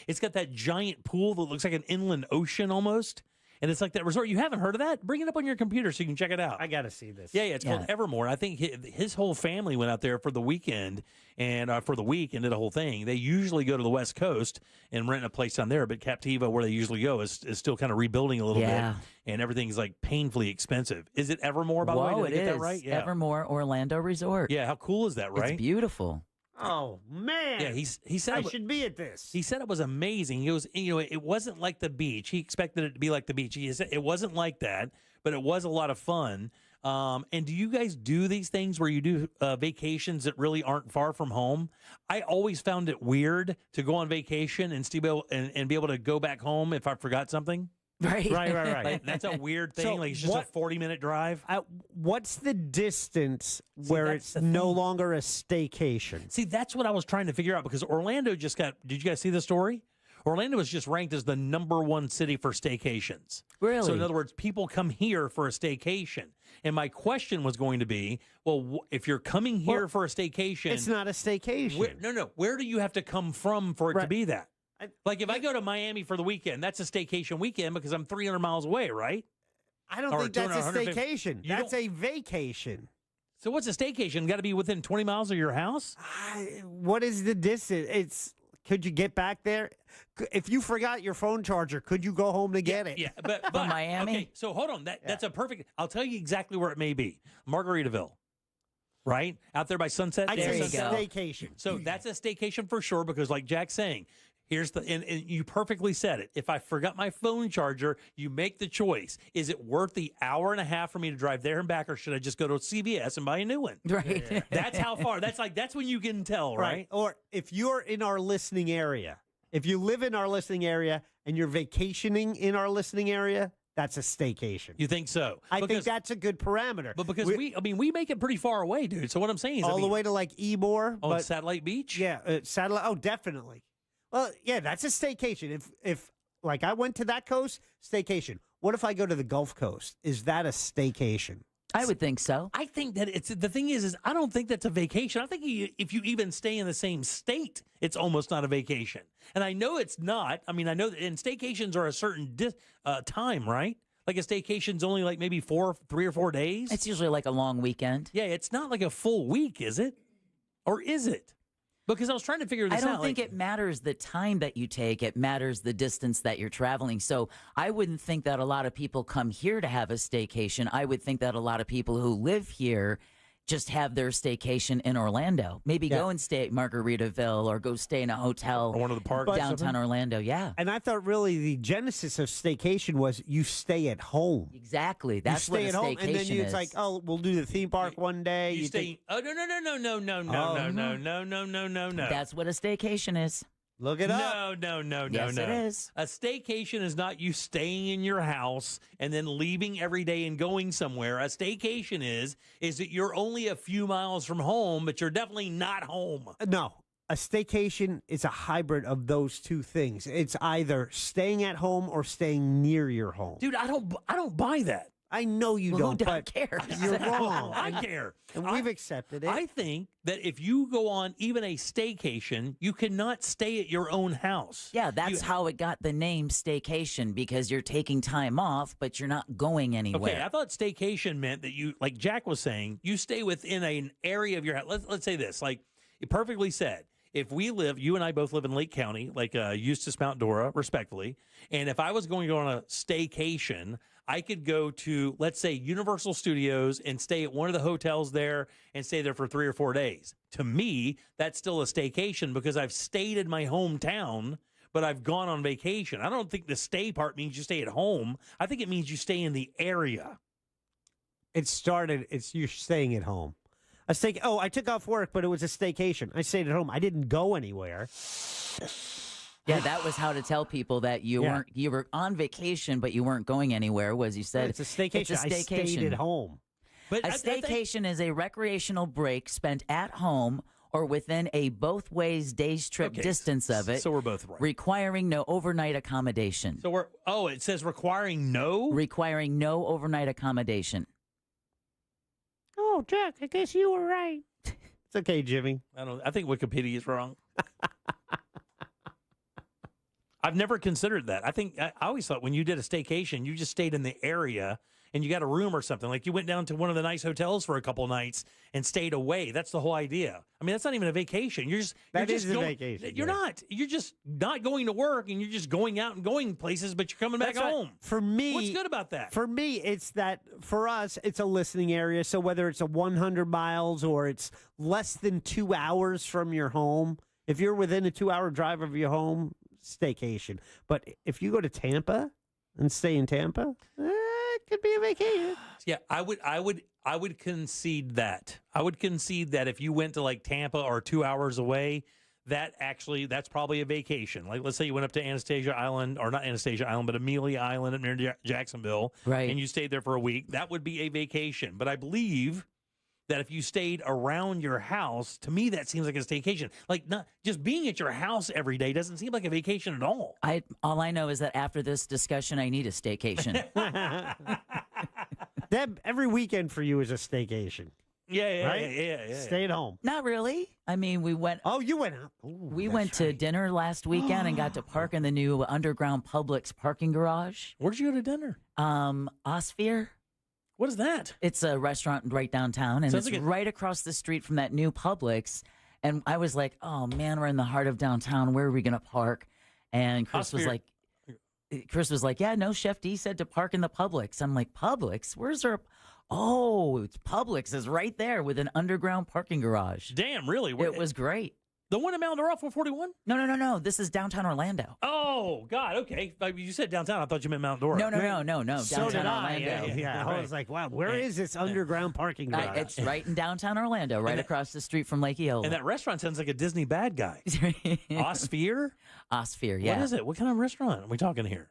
It's got that giant pool that looks like an inland ocean almost. And it's like that resort. You haven't heard of that? Bring it up on your computer so you can check it out. I got to see this. Yeah, it's called Evermore. I think his whole family went out there for the weekend and for the week and did a whole thing. They usually go to the West Coast and rent a place down there, but Captiva, where they usually go, is still kind of rebuilding a little bit, and everything's like painfully expensive. Is it Evermore, by the way? Did I get that right? Yeah. Evermore Orlando Resort. Yeah, how cool is that, right? It's beautiful. Oh man! Yeah, he said I should be at this. He said it was amazing. It wasn't like the beach. He expected it to be like the beach. He said it wasn't like that, but it was a lot of fun. And do you guys do these things where you do vacations that really aren't far from home? I always found it weird to go on vacation and still be able to go back home if I forgot something. Right. Like, that's a weird thing. Like, it's just a 40-minute drive. What's the distance where it's no longer a staycation? See, that's what I was trying to figure out, because Orlando just got. Did you guys see the story? Orlando was just ranked as the #1 city for staycations. Really? So in other words, people come here for a staycation. And my question was going to be, well, if you're coming here for a staycation, it's not a staycation. No. Where do you have to come from for it to be that? Like, if I go to Miami for the weekend, that's a staycation weekend because I'm 300 miles away, right? I don't think that's a staycation. That's a vacation. So what's a staycation? Got to be within 20 miles of your house? What is the distance? Could you get back there? If you forgot your phone charger, could you go home to get it? Yeah, but Miami? Okay, so hold on. That's a perfect. I'll tell you exactly where it may be. Margaritaville. Right? Out there by Sunset. There you go. Staycation. So that's a staycation for sure, because like Jack's saying, and you perfectly said it. If I forgot my phone charger, you make the choice. Is it worth the hour and a half for me to drive there and back, or should I just go to CVS and buy a new one? Right. Yeah. That's how far. That's when you can tell, right? Or if you're in our listening area, if you live in our listening area and you're vacationing in our listening area, that's a staycation. You think so? I think that's a good parameter. But because we make it pretty far away, dude. So what I'm saying is, all the way to like Ybor. Satellite Beach? Yeah, Satellite. Oh, definitely. Well, yeah, that's a staycation. If like I went to that coast, staycation. What if I go to the Gulf Coast? Is that a staycation? I would think so. I think that the thing is I don't think that's a vacation. I think if you even stay in the same state, it's almost not a vacation. And I know it's not. I mean, I know that, and staycations are a certain time, right? Like a staycation's only like maybe 3 or 4 days. It's usually like a long weekend. Yeah, it's not like a full week, is it? Or is it? Because I was trying to figure this out. I don't think it matters the time that you take. It matters the distance that you're traveling. So I wouldn't think that a lot of people come here to have a staycation. I would think that a lot of people who live here just have their staycation in Orlando. Maybe go and stay at Margaritaville or go stay in a hotel or one of the parks downtown Orlando. Yeah. And I thought really the genesis of staycation was you stay at home. Exactly. That's you stay what at a home, and then it's like, oh, we'll do the theme park one day. You stay. Oh no. That's what a staycation is. Look it up. No. Yes, it is. A staycation is not you staying in your house and then leaving every day and going somewhere. A staycation is that you're only a few miles from home, but you're definitely not home. No. A staycation is a hybrid of those two things. It's either staying at home or staying near your home. Dude, I don't buy that. I know you don't, but care. You're wrong. I care. And we've accepted it. I think that if you go on even a staycation, you cannot stay at your own house. Yeah, that's how it got the name staycation, because you're taking time off, but you're not going anywhere. Okay, I thought staycation meant that you, like Jack was saying, you stay within an area of your house. Let's say this, like it perfectly said. If we live, you and I both live in Lake County, like Eustis, Mount Dora, respectfully. And if I was going to go on a staycation, I could go to, let's say, Universal Studios and stay at one of the hotels there and stay there for 3 or 4 days. To me, that's still a staycation because I've stayed in my hometown, but I've gone on vacation. I don't think the stay part means you stay at home. I think it means you stay in the area. It's you're staying at home. I took off work, but it was a staycation. I stayed at home. I didn't go anywhere. Yeah, that was how to tell people that you were on vacation, but you weren't going anywhere. Was you said it's a staycation. I stayed at home. But a staycation is a recreational break spent at home or within a both ways days trip distance of it. So we're both right. Requiring no overnight accommodation. So it says requiring no? Requiring no overnight accommodation. Oh, Jack, I guess you were right. It's okay, Jimmy. I think Wikipedia is wrong. I've never considered that. I always thought when you did a staycation, you just stayed in the area and you got a room or something. Like you went down to one of the nice hotels for a couple nights and stayed away. That's the whole idea. I mean, that's not even a vacation. You're just a vacation. You're not. You're just not going to work and you're just going out and going places, but you're coming back home. For me, what's good about that? For me, it's that for us, it's a listening area. So whether it's a 100 miles or it's less than 2 hours from your home, if you're within a 2-hour drive of your home, staycation. But if you go to Tampa and stay in Tampa, it could be a vacation. Yeah, I would concede that. I would concede that if you went to like Tampa or 2 hours away, that's probably a vacation. Like let's say you went up to Anastasia Island, or not Anastasia Island, but Amelia Island near Jacksonville, right? And you stayed there for a week. That would be a vacation. But I believe that if you stayed around your house, to me that seems like a staycation. Like not just being at your house every day doesn't seem like a vacation at all. All I know is that after this discussion, I need a staycation. Deb, every weekend for you is a staycation. Yeah, right? Yeah. Stay at home. Not really. I mean, we went. Oh, you went out. We went to dinner last weekend and got to park in the new underground Publix parking garage. Where'd you go to dinner? Osphere. What is that? It's a restaurant right downtown, and it's right across the street from that new Publix. And I was like, oh, man, we're in the heart of downtown. Where are we going to park? And Chris was like, yeah, no, Chef D said to park in the Publix. I'm like, Publix? Where's our... Oh, it's Publix is right there with an underground parking garage. Damn, really? It was great. The one in Mount Laurel, 441? No. This is downtown Orlando. Oh, God. Okay. You said downtown. I thought you meant Mount Dora. No. So downtown did I. Orlando. Yeah. I was like, wow, where is this underground parking garage? It's right in downtown Orlando, right across the street from Lake Eola. And that restaurant sounds like a Disney bad guy. Osphere? Osphere, yeah. What is it? What kind of restaurant are we talking here?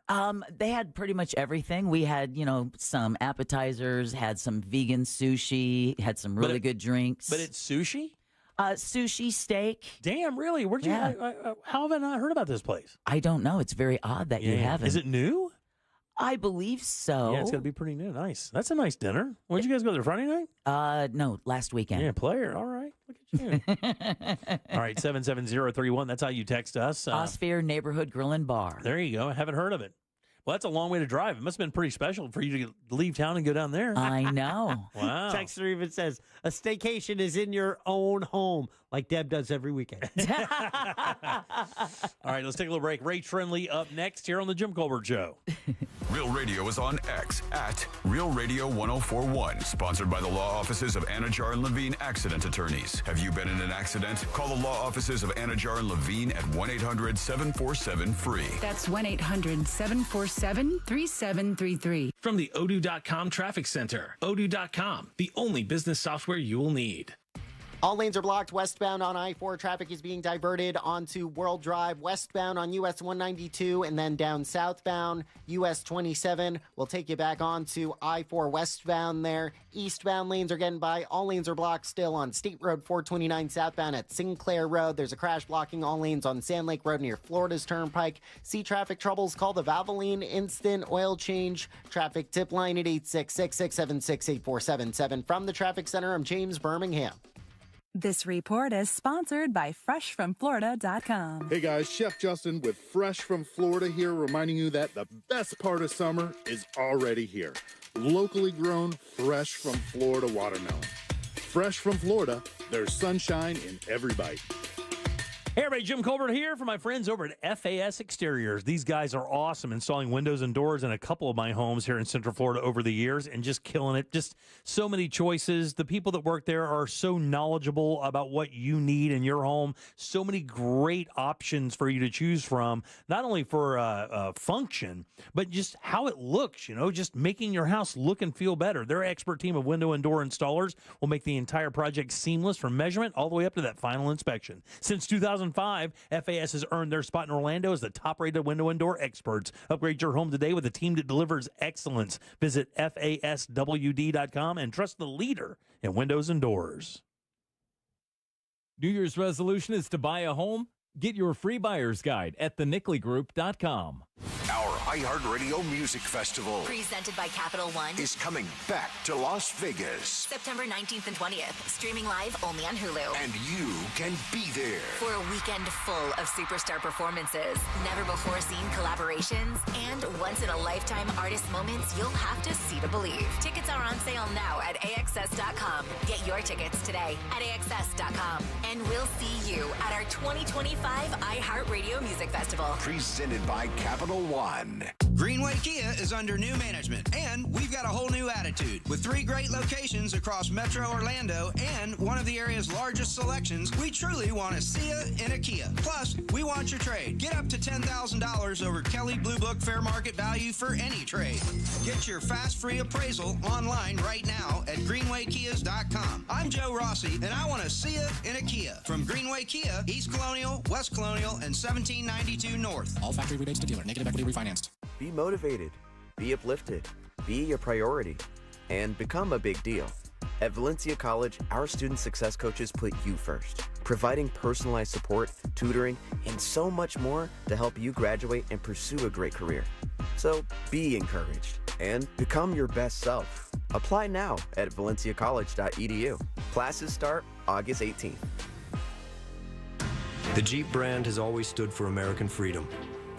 They had pretty much everything. We had, some appetizers, had some vegan sushi, had some really good drinks. But it's sushi? Sushi, steak. Damn, really? Where'd you? How have I not heard about this place? I don't know. It's very odd that you haven't. Is it new? I believe so. Yeah, it's got to be pretty new. Nice. That's a nice dinner. Where'd you guys go there? Friday night? No, last weekend. Yeah, player. All right. Look at you. All right, 77031. That's how you text us. Osphere Neighborhood Grill and Bar. There you go. I haven't heard of it. Well, that's a long way to drive. It must have been pretty special for you to leave town and go down there. I know. Wow. Texter even says, a staycation is in your own home, like Deb does every weekend. All right, let's take a little break. Ray Trinley up next here on the Jim Colbert Show. Real Radio is on X at Real Radio 1041. Sponsored by the law offices of Anajar and Levine Accident Attorneys. Have you been in an accident? Call the law offices of Anajar and Levine at 1-800-747-FREE. That's 1-800-747-3733. From the Odoo.com Traffic Center. Odoo.com, the only business software you will need. All lanes are blocked westbound on I-4. Traffic is being diverted onto World Drive westbound on US 192 and then down southbound US 27. We'll take you back onto I-4 westbound there. Eastbound lanes are getting by. All lanes are blocked still on State Road 429 southbound at Sinclair Road. There's a crash blocking all lanes on Sand Lake Road near Florida's Turnpike. See traffic troubles? Call the Valvoline Instant Oil Change Traffic Tip Line at 866-676-8477. From the Traffic Center, I'm James Birmingham. This report is sponsored by FreshFromFlorida.com. Hey guys, Chef Justin with Fresh from Florida here, reminding you that the best part of summer is already here. Locally grown, fresh from Florida watermelon. Fresh from Florida, there's sunshine in every bite. Hey everybody, Jim Colbert here for my friends over at FAS Exteriors. These guys are awesome installing windows and doors in a couple of my homes here in Central Florida over the years and just killing it. Just so many choices. The people that work there are so knowledgeable about what you need in your home. So many great options for you to choose from, not only for function, but just how it looks, just making your house look and feel better. Their expert team of window and door installers will make the entire project seamless from measurement all the way up to that final inspection. Since 2005, FAS has earned their spot in Orlando as the top-rated window and door experts. Upgrade your home today with a team that delivers excellence. Visit FASWD.com and trust the leader in windows and doors. New Year's resolution is to buy a home? Get your free buyer's guide at thenicklygroup.com. Our iHeartRadio Music Festival presented by Capital One is coming back to Las Vegas. September 19th and 20th, streaming live only on Hulu. And you can be there for a weekend full of superstar performances, never before seen collaborations, and once-in-a-lifetime artist moments you'll have to see to believe. Tickets are on sale now at AXS.com. Get your tickets today at AXS.com. And we'll see you at our 2025 iHeartRadio Music Festival. Presented by Capital One. Greenway Kia is under new management, and we've got a whole new attitude. With 3 great locations across Metro Orlando and one of the area's largest selections, we truly want to see you in a Kia. Plus, we want your trade. Get up to $10,000 over Kelly Blue Book fair market value for any trade. Get your fast free appraisal online right now at greenwaykias.com. I'm Joe Rossi, and I want to see you in a Kia. From Greenway Kia, East Colonial, West Colonial, and 1792 North. All factory rebates to dealer. Negative equity refinanced. Be motivated, be uplifted, be your priority, and become a big deal. At Valencia College, our student success coaches put you first, providing personalized support, tutoring, and so much more to help you graduate and pursue a great career. So be encouraged and become your best self. Apply now at valenciacollege.edu. Classes start August 18th. The Jeep brand has always stood for American freedom.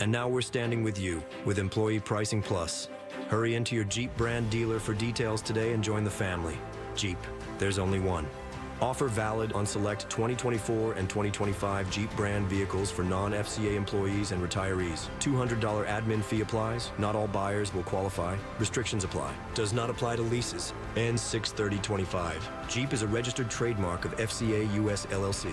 And now we're standing with you with Employee Pricing Plus. Hurry into your Jeep brand dealer for details today and join the family. Jeep, there's only one. Offer valid on select 2024 and 2025 Jeep brand vehicles for non-FCA employees and retirees. $200 admin fee applies. Not all buyers will qualify. Restrictions apply. Does not apply to leases. Ends 6/30/25. Jeep is a registered trademark of FCA US LLC.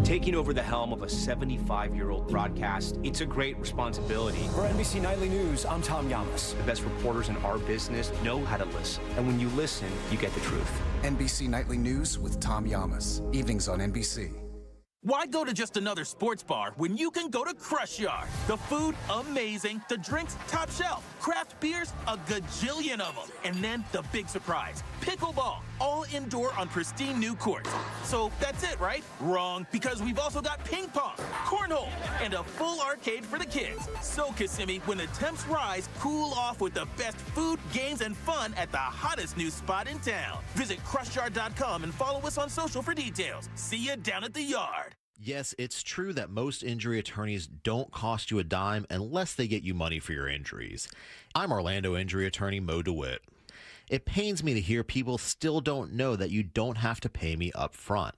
Taking over the helm of a 75-year-old broadcast, it's a great responsibility. For NBC Nightly News, I'm Tom Yamas. The best reporters in our business know how to listen. And when you listen, you get the truth. NBC Nightly News with Tom Yamas. Evenings on NBC. Why go to just another sports bar when you can go to Crush Yard? The food, amazing. The drinks, top shelf. Craft beers, a gajillion of them. And then the big surprise, pickleball, all indoor on pristine new courts. So that's it, right? Wrong, because we've also got ping pong, cornhole, and a full arcade for the kids. So, Kissimmee, when the temps rise, cool off with the best food, games, and fun at the hottest new spot in town. Visit crushyard.com and follow us on social for details. See you down at the yard. Yes, it's true that most injury attorneys don't cost you a dime unless they get you money for your injuries. I'm Orlando injury attorney Mo DeWitt. It pains me to hear people still don't know that you don't have to pay me up front.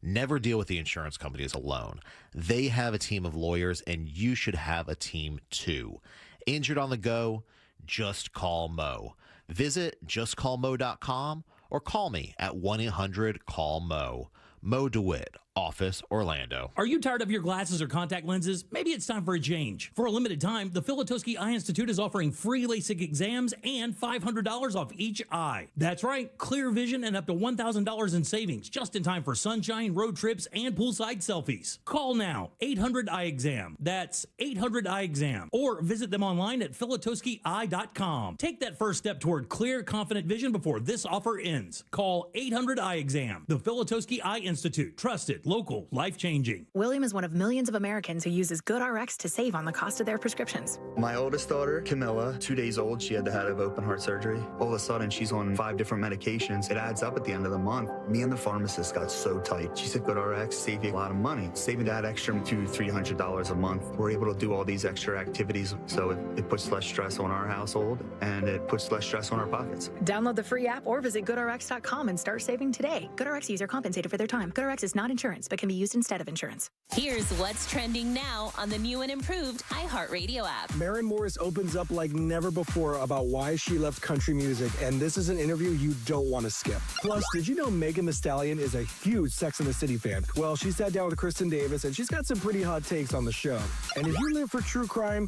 Never deal with the insurance companies alone. They have a team of lawyers, and you should have a team too. Injured on the go? Just call Mo. Visit justcallmo.com or call me at 1-800-CALL-MO. Mo DeWitt, Office, Orlando. Are you tired of your glasses or contact lenses? Maybe it's time for a change. For a limited time, the Filatowski Eye Institute is offering free LASIK exams and $500 off each eye. That's right, clear vision and up to $1,000 in savings, just in time for sunshine, road trips, and poolside selfies. Call now, 800-EYE-EXAM. That's 800-EYE-EXAM. Or visit them online at filatowskieye.com. Take that first step toward clear, confident vision before this offer ends. Call 800-EYE-EXAM. The Filatowski Eye Institute. Trusted, local, life-changing. William is one of millions of Americans who uses GoodRx to save on the cost of their prescriptions. My oldest daughter, Camilla, 2 days old, she had to have open heart surgery. All of a sudden, she's on 5 different medications. It adds up at the end of the month. Me and the pharmacist got so tight. She said, GoodRx save you a lot of money. Saving that extra $200-300 a month. We're able to do all these extra activities, so it puts less stress on our household, and it puts less stress on our pockets. Download the free app or visit GoodRx.com and start saving today. GoodRx user compensated for their time. GoodRx is not insurance, but can be used instead of insurance. Here's what's trending now on the new and improved iHeartRadio app. Maren Morris opens up like never before about why she left country music, and this is an interview you don't want to skip. Plus, did you know Megan Thee Stallion is a huge Sex and the City fan? Well, she sat down with Kristen Davis, and she's got some pretty hot takes on the show. And if you live for true crime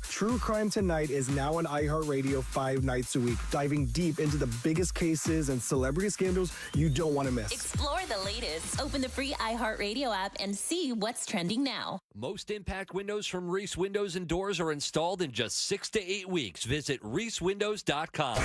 Tonight is now on iHeartRadio 5 nights a week, diving deep into the biggest cases and celebrity scandals you don't want to miss. Explore the latest. Open the free iHeartRadio app and see what's trending now. Most impact windows from Reese Windows and Doors are installed in just 6 to 8 weeks. Visit reesewindows.com.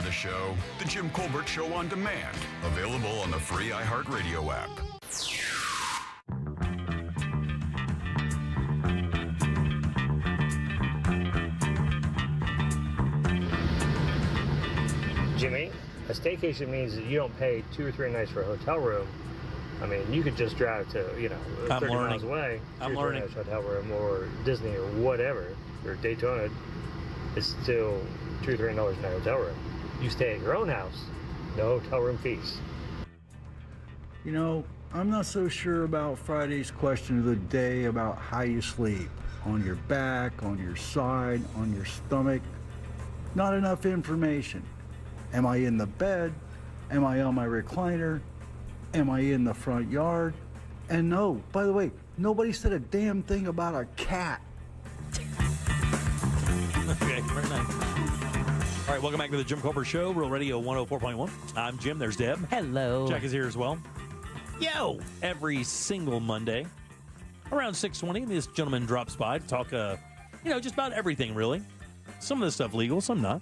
the show? The Jim Colbert Show on Demand. Available on the free iHeartRadio app. Jimmy, a staycation means that you don't pay 2 or 3 nights for a hotel room. I mean, you could just drive to, 30 miles away, 2 or 3 nights hotel room, or Disney or whatever, or Daytona. It's still $2 or $3 in a hotel room. You stay at your own house, no hotel room fees. I'm not so sure about Friday's question of the day about how you sleep. On your back, on your side, on your stomach. Not enough information. Am I in the bed? Am I on my recliner? Am I in the front yard? And no, by the way, nobody said a damn thing about a cat. Okay, very nice. All right, welcome back to the Jim Colbert Show, Real Radio 104.1. I'm Jim, there's Deb. Hello. Jack is here as well. Yo! Every single Monday, around 6:20, this gentleman drops by to talk, just about everything, really. Some of the stuff legal, some not.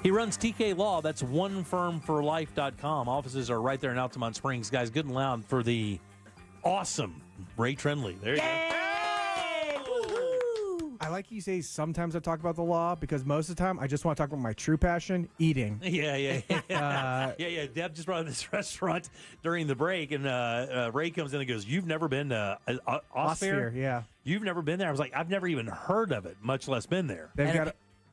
He runs TK Law. That's onefirmforlife.com. Offices are right there in Altamont Springs. Guys, good and loud for the awesome Ray Trendley. There you go. I like you say sometimes I talk about the law because most of the time I just want to talk about my true passion, eating. Yeah. Deb just brought up this restaurant during the break, and Ray comes in and goes, "You've never been to Osfair?" Yeah. You've never been there? I was like, I've never even heard of it, much less been there.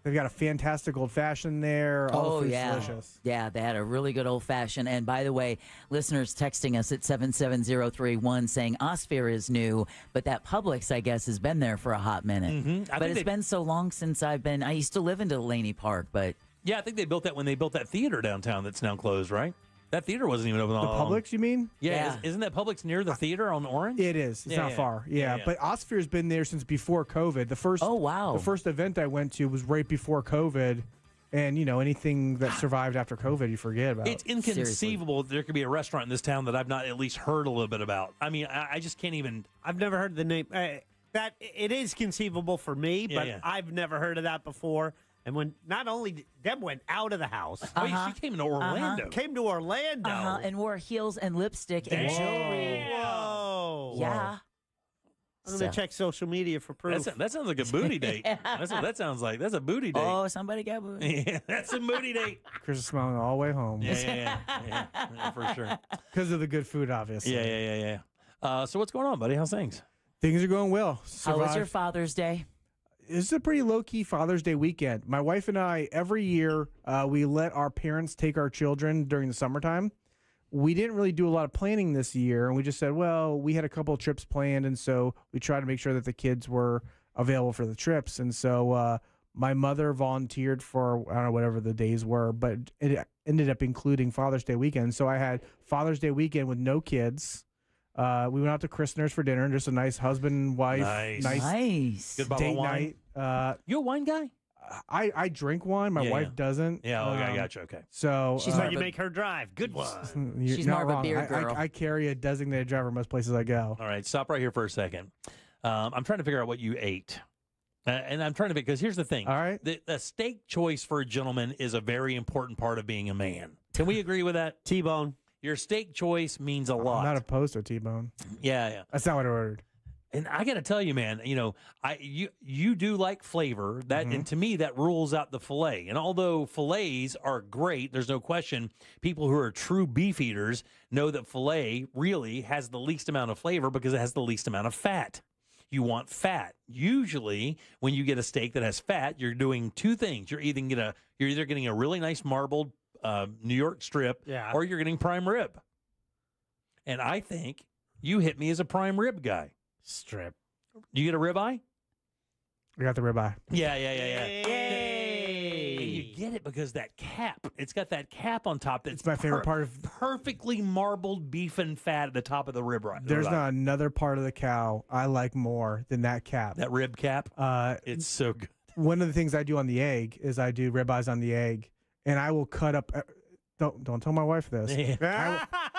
They've got a fantastic old fashioned there. All the food's delicious. Yeah, they had a really good old fashioned. And by the way, listeners texting us at 77031 saying Osfair is new, but that Publix, I guess, has been there for a hot minute. Mm-hmm. But it's been so long since I used to live in Delaney Park, but. Yeah, I think they built that when they built that theater downtown that's now closed, right? That theater wasn't even open. The Publix, you mean? Yeah. Isn't that Publix near the theater on Orange? It is. It's not far. Yeah. But Osfair's been there since before COVID. The first the first event I went to was right before COVID. And, anything that survived after COVID, you forget about. It's inconceivable that there could be a restaurant in this town that I've not at least heard a little bit about. I mean, I just can't even. I've never heard the name. That it is conceivable for me, but I've never heard of that before. And when not only Deb went out of the house, Wait, she came to Orlando. Came to Orlando and wore heels and lipstick and jewelry. Whoa! Yeah. I'm going to check social media for proof. That sounds like a booty date. That's what that sounds like. That's a booty date. Oh, somebody got booty. Yeah, that's a booty date. Chris is smiling all the way home. Yeah, for sure. Because of the good food, obviously. Yeah. So what's going on, buddy? How's things? Things are going well. How was your Father's Day? It's a pretty low-key Father's Day weekend. My wife and I, every year, we let our parents take our children during the summertime. We didn't really do a lot of planning this year, and we just said, well, we had a couple of trips planned, and so we tried to make sure that the kids were available for the trips. And so my mother volunteered for, I don't know, whatever the days were, but it ended up including Father's Day weekend. So I had Father's Day weekend with no kids. We went out to Christner's for dinner, just a nice husband and wife. Nice. Good bottle date of wine. night. You a wine guy? I drink wine. My wife doesn't. Yeah, I got you. Okay. So you make her drive. Good one. She's more of a beer girl. I carry a designated driver most places I go. All right, stop right here for a second. I'm trying to figure out what you ate. And I'm trying to, because here's the thing. All right. The steak choice for a gentleman is a very important part of being a man. Can we agree with that? T-bone. Your steak choice means a lot. I'm not opposed to a T-bone. Yeah. That's not what I ordered. And I got to tell you, man, you do like flavor, that, and to me that rules out the filet. And although fillets are great, there's no question, people who are true beef eaters know that filet really has the least amount of flavor because it has the least amount of fat. You want fat. Usually, when you get a steak that has fat, you're doing two things. You're either getting a really nice marbled New York strip, or you're getting prime rib. And I think you hit me as a prime rib guy. Strip. You get a ribeye? I got the ribeye. Yeah. Yay! And you get it because that cap. It's got that cap on top. That's it's my favorite part of perfectly marbled beef and fat at the top of the ribeye. There's not another part of the cow I like more than that cap. That rib cap. It's so good. One of the things I do on the egg is I do ribeyes on the egg, and I will cut up. Don't tell my wife this.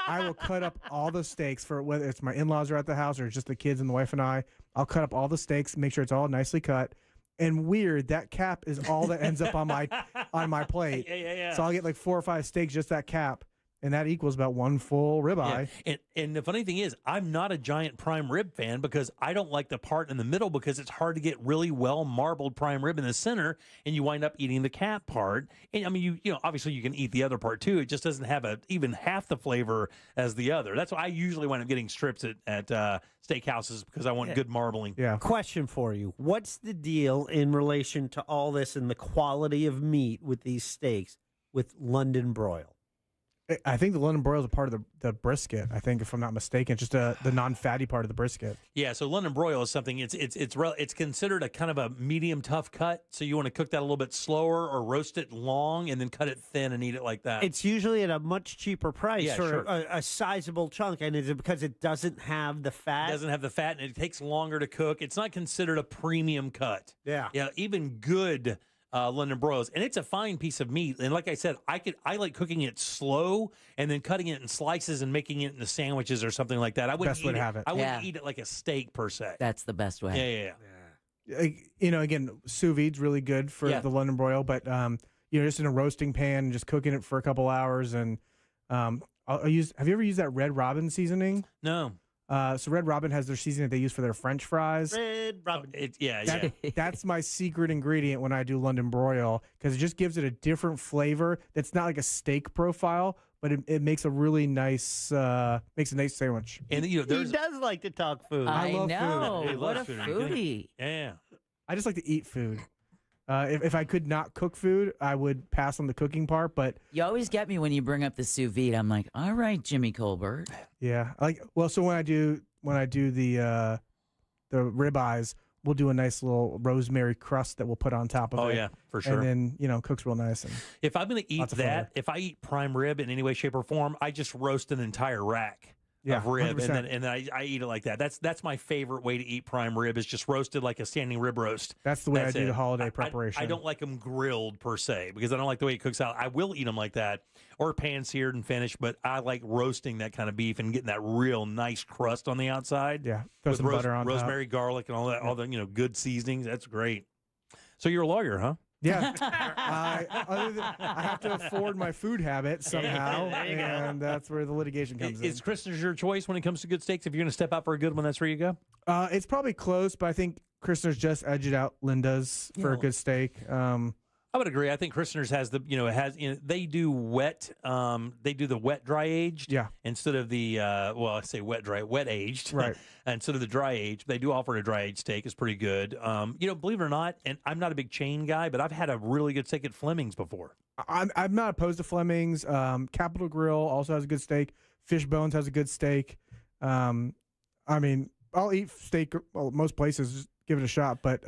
I will cut up all the steaks for whether it's my in-laws are at the house or it's just the kids and the wife and I. I'll cut up all the steaks, make sure it's all nicely cut. And weird, that cap is all that ends up on my plate. Yeah. So I'll get like 4 or 5 steaks, just that cap. And that equals about one full ribeye. Yeah. And the funny thing is, I'm not a giant prime rib fan because I don't like the part in the middle because it's hard to get really well marbled prime rib in the center, and you wind up eating the cap part. And I mean, you know, obviously you can eat the other part too. It just doesn't have even half the flavor as the other. That's why I usually wind up getting strips at steakhouses because I want good marbling. Yeah. Question for you: what's the deal in relation to all this and the quality of meat with these steaks with London broil? I think the London broil is a part of the brisket. I think, if I'm not mistaken, just the non-fatty part of the brisket. Yeah, so London broil is something. It's considered a kind of a medium tough cut. So you want to cook that a little bit slower or roast it long and then cut it thin and eat it like that. It's usually at a much cheaper price for sure. a sizable chunk, and is it because it doesn't have the fat? It doesn't have the fat, and it takes longer to cook. It's not considered a premium cut. Yeah, even good. London broils, and it's a fine piece of meat. And like I said, I like cooking it slow and then cutting it in slices and making it into sandwiches or something like that. I wouldn't Best way to have it. I wouldn't eat it like a steak per se. That's the best way. Yeah. You know, again, sous vide's really good for the London broil, but you know, just in a roasting pan and just cooking it for a couple hours. And have you ever used that Red Robin seasoning? No. So Red Robin has their seasoning that they use for their French fries. Red Robin. That's my secret ingredient when I do London broil, because it just gives it a different flavor. That's not like a steak profile, but it makes a really nice makes a nice sandwich. And you know, he does like to talk food. I love know. food. What a foodie. Yeah. I just like to eat food. If I could not cook food, I would pass on the cooking part. But you always get me when you bring up the sous vide. I'm like, all right, Jimmy Colbert. Yeah, so when I do the ribeyes, we'll do a nice little rosemary crust that we'll put on top of it. Oh yeah, for sure. And then cooks real nice. And if I'm going to eat that, if I eat prime rib in any way, shape, or form, I just roast an entire rack. Of rib, 100%. and then I eat it like that. That's my favorite way to eat prime rib, is just roasted like a standing rib roast. That's the way I do the holiday preparation. I don't like them grilled per se because I don't like the way it cooks out. I will eat them like that or pan-seared and finished, but I like roasting that kind of beef and getting that real nice crust on the outside. Yeah, throw some butter on rosemary, garlic, and all that, all the good seasonings. That's great. So you're a lawyer, huh? Yeah, I have to afford my food habit somehow, and that's where the litigation comes in. Is Christner's your choice when it comes to good steaks? If you're going to step out for a good one, that's where you go? It's probably close, but I think Christner's just edged out Linda's for a good steak. I would agree. I think Christner's has they do wet, they do the wet dry aged, instead of the I say wet aged, right? Instead of the dry aged, they do offer a dry aged steak. It's pretty good. Believe it or not, and I'm not a big chain guy, but I've had a really good steak at Fleming's before. I'm not opposed to Fleming's. Capitol Grill also has a good steak. Fishbones has a good steak. I mean, I'll eat steak. Well, most places, just give it a shot, but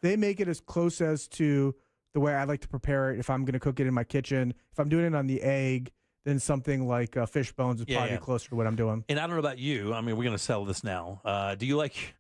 they make it as close as to the way I like to prepare it if I'm going to cook it in my kitchen. If I'm doing it on the egg, then something like fish bones is probably closer to what I'm doing. And I don't know about you. I mean, we're going to settle this now. Do you like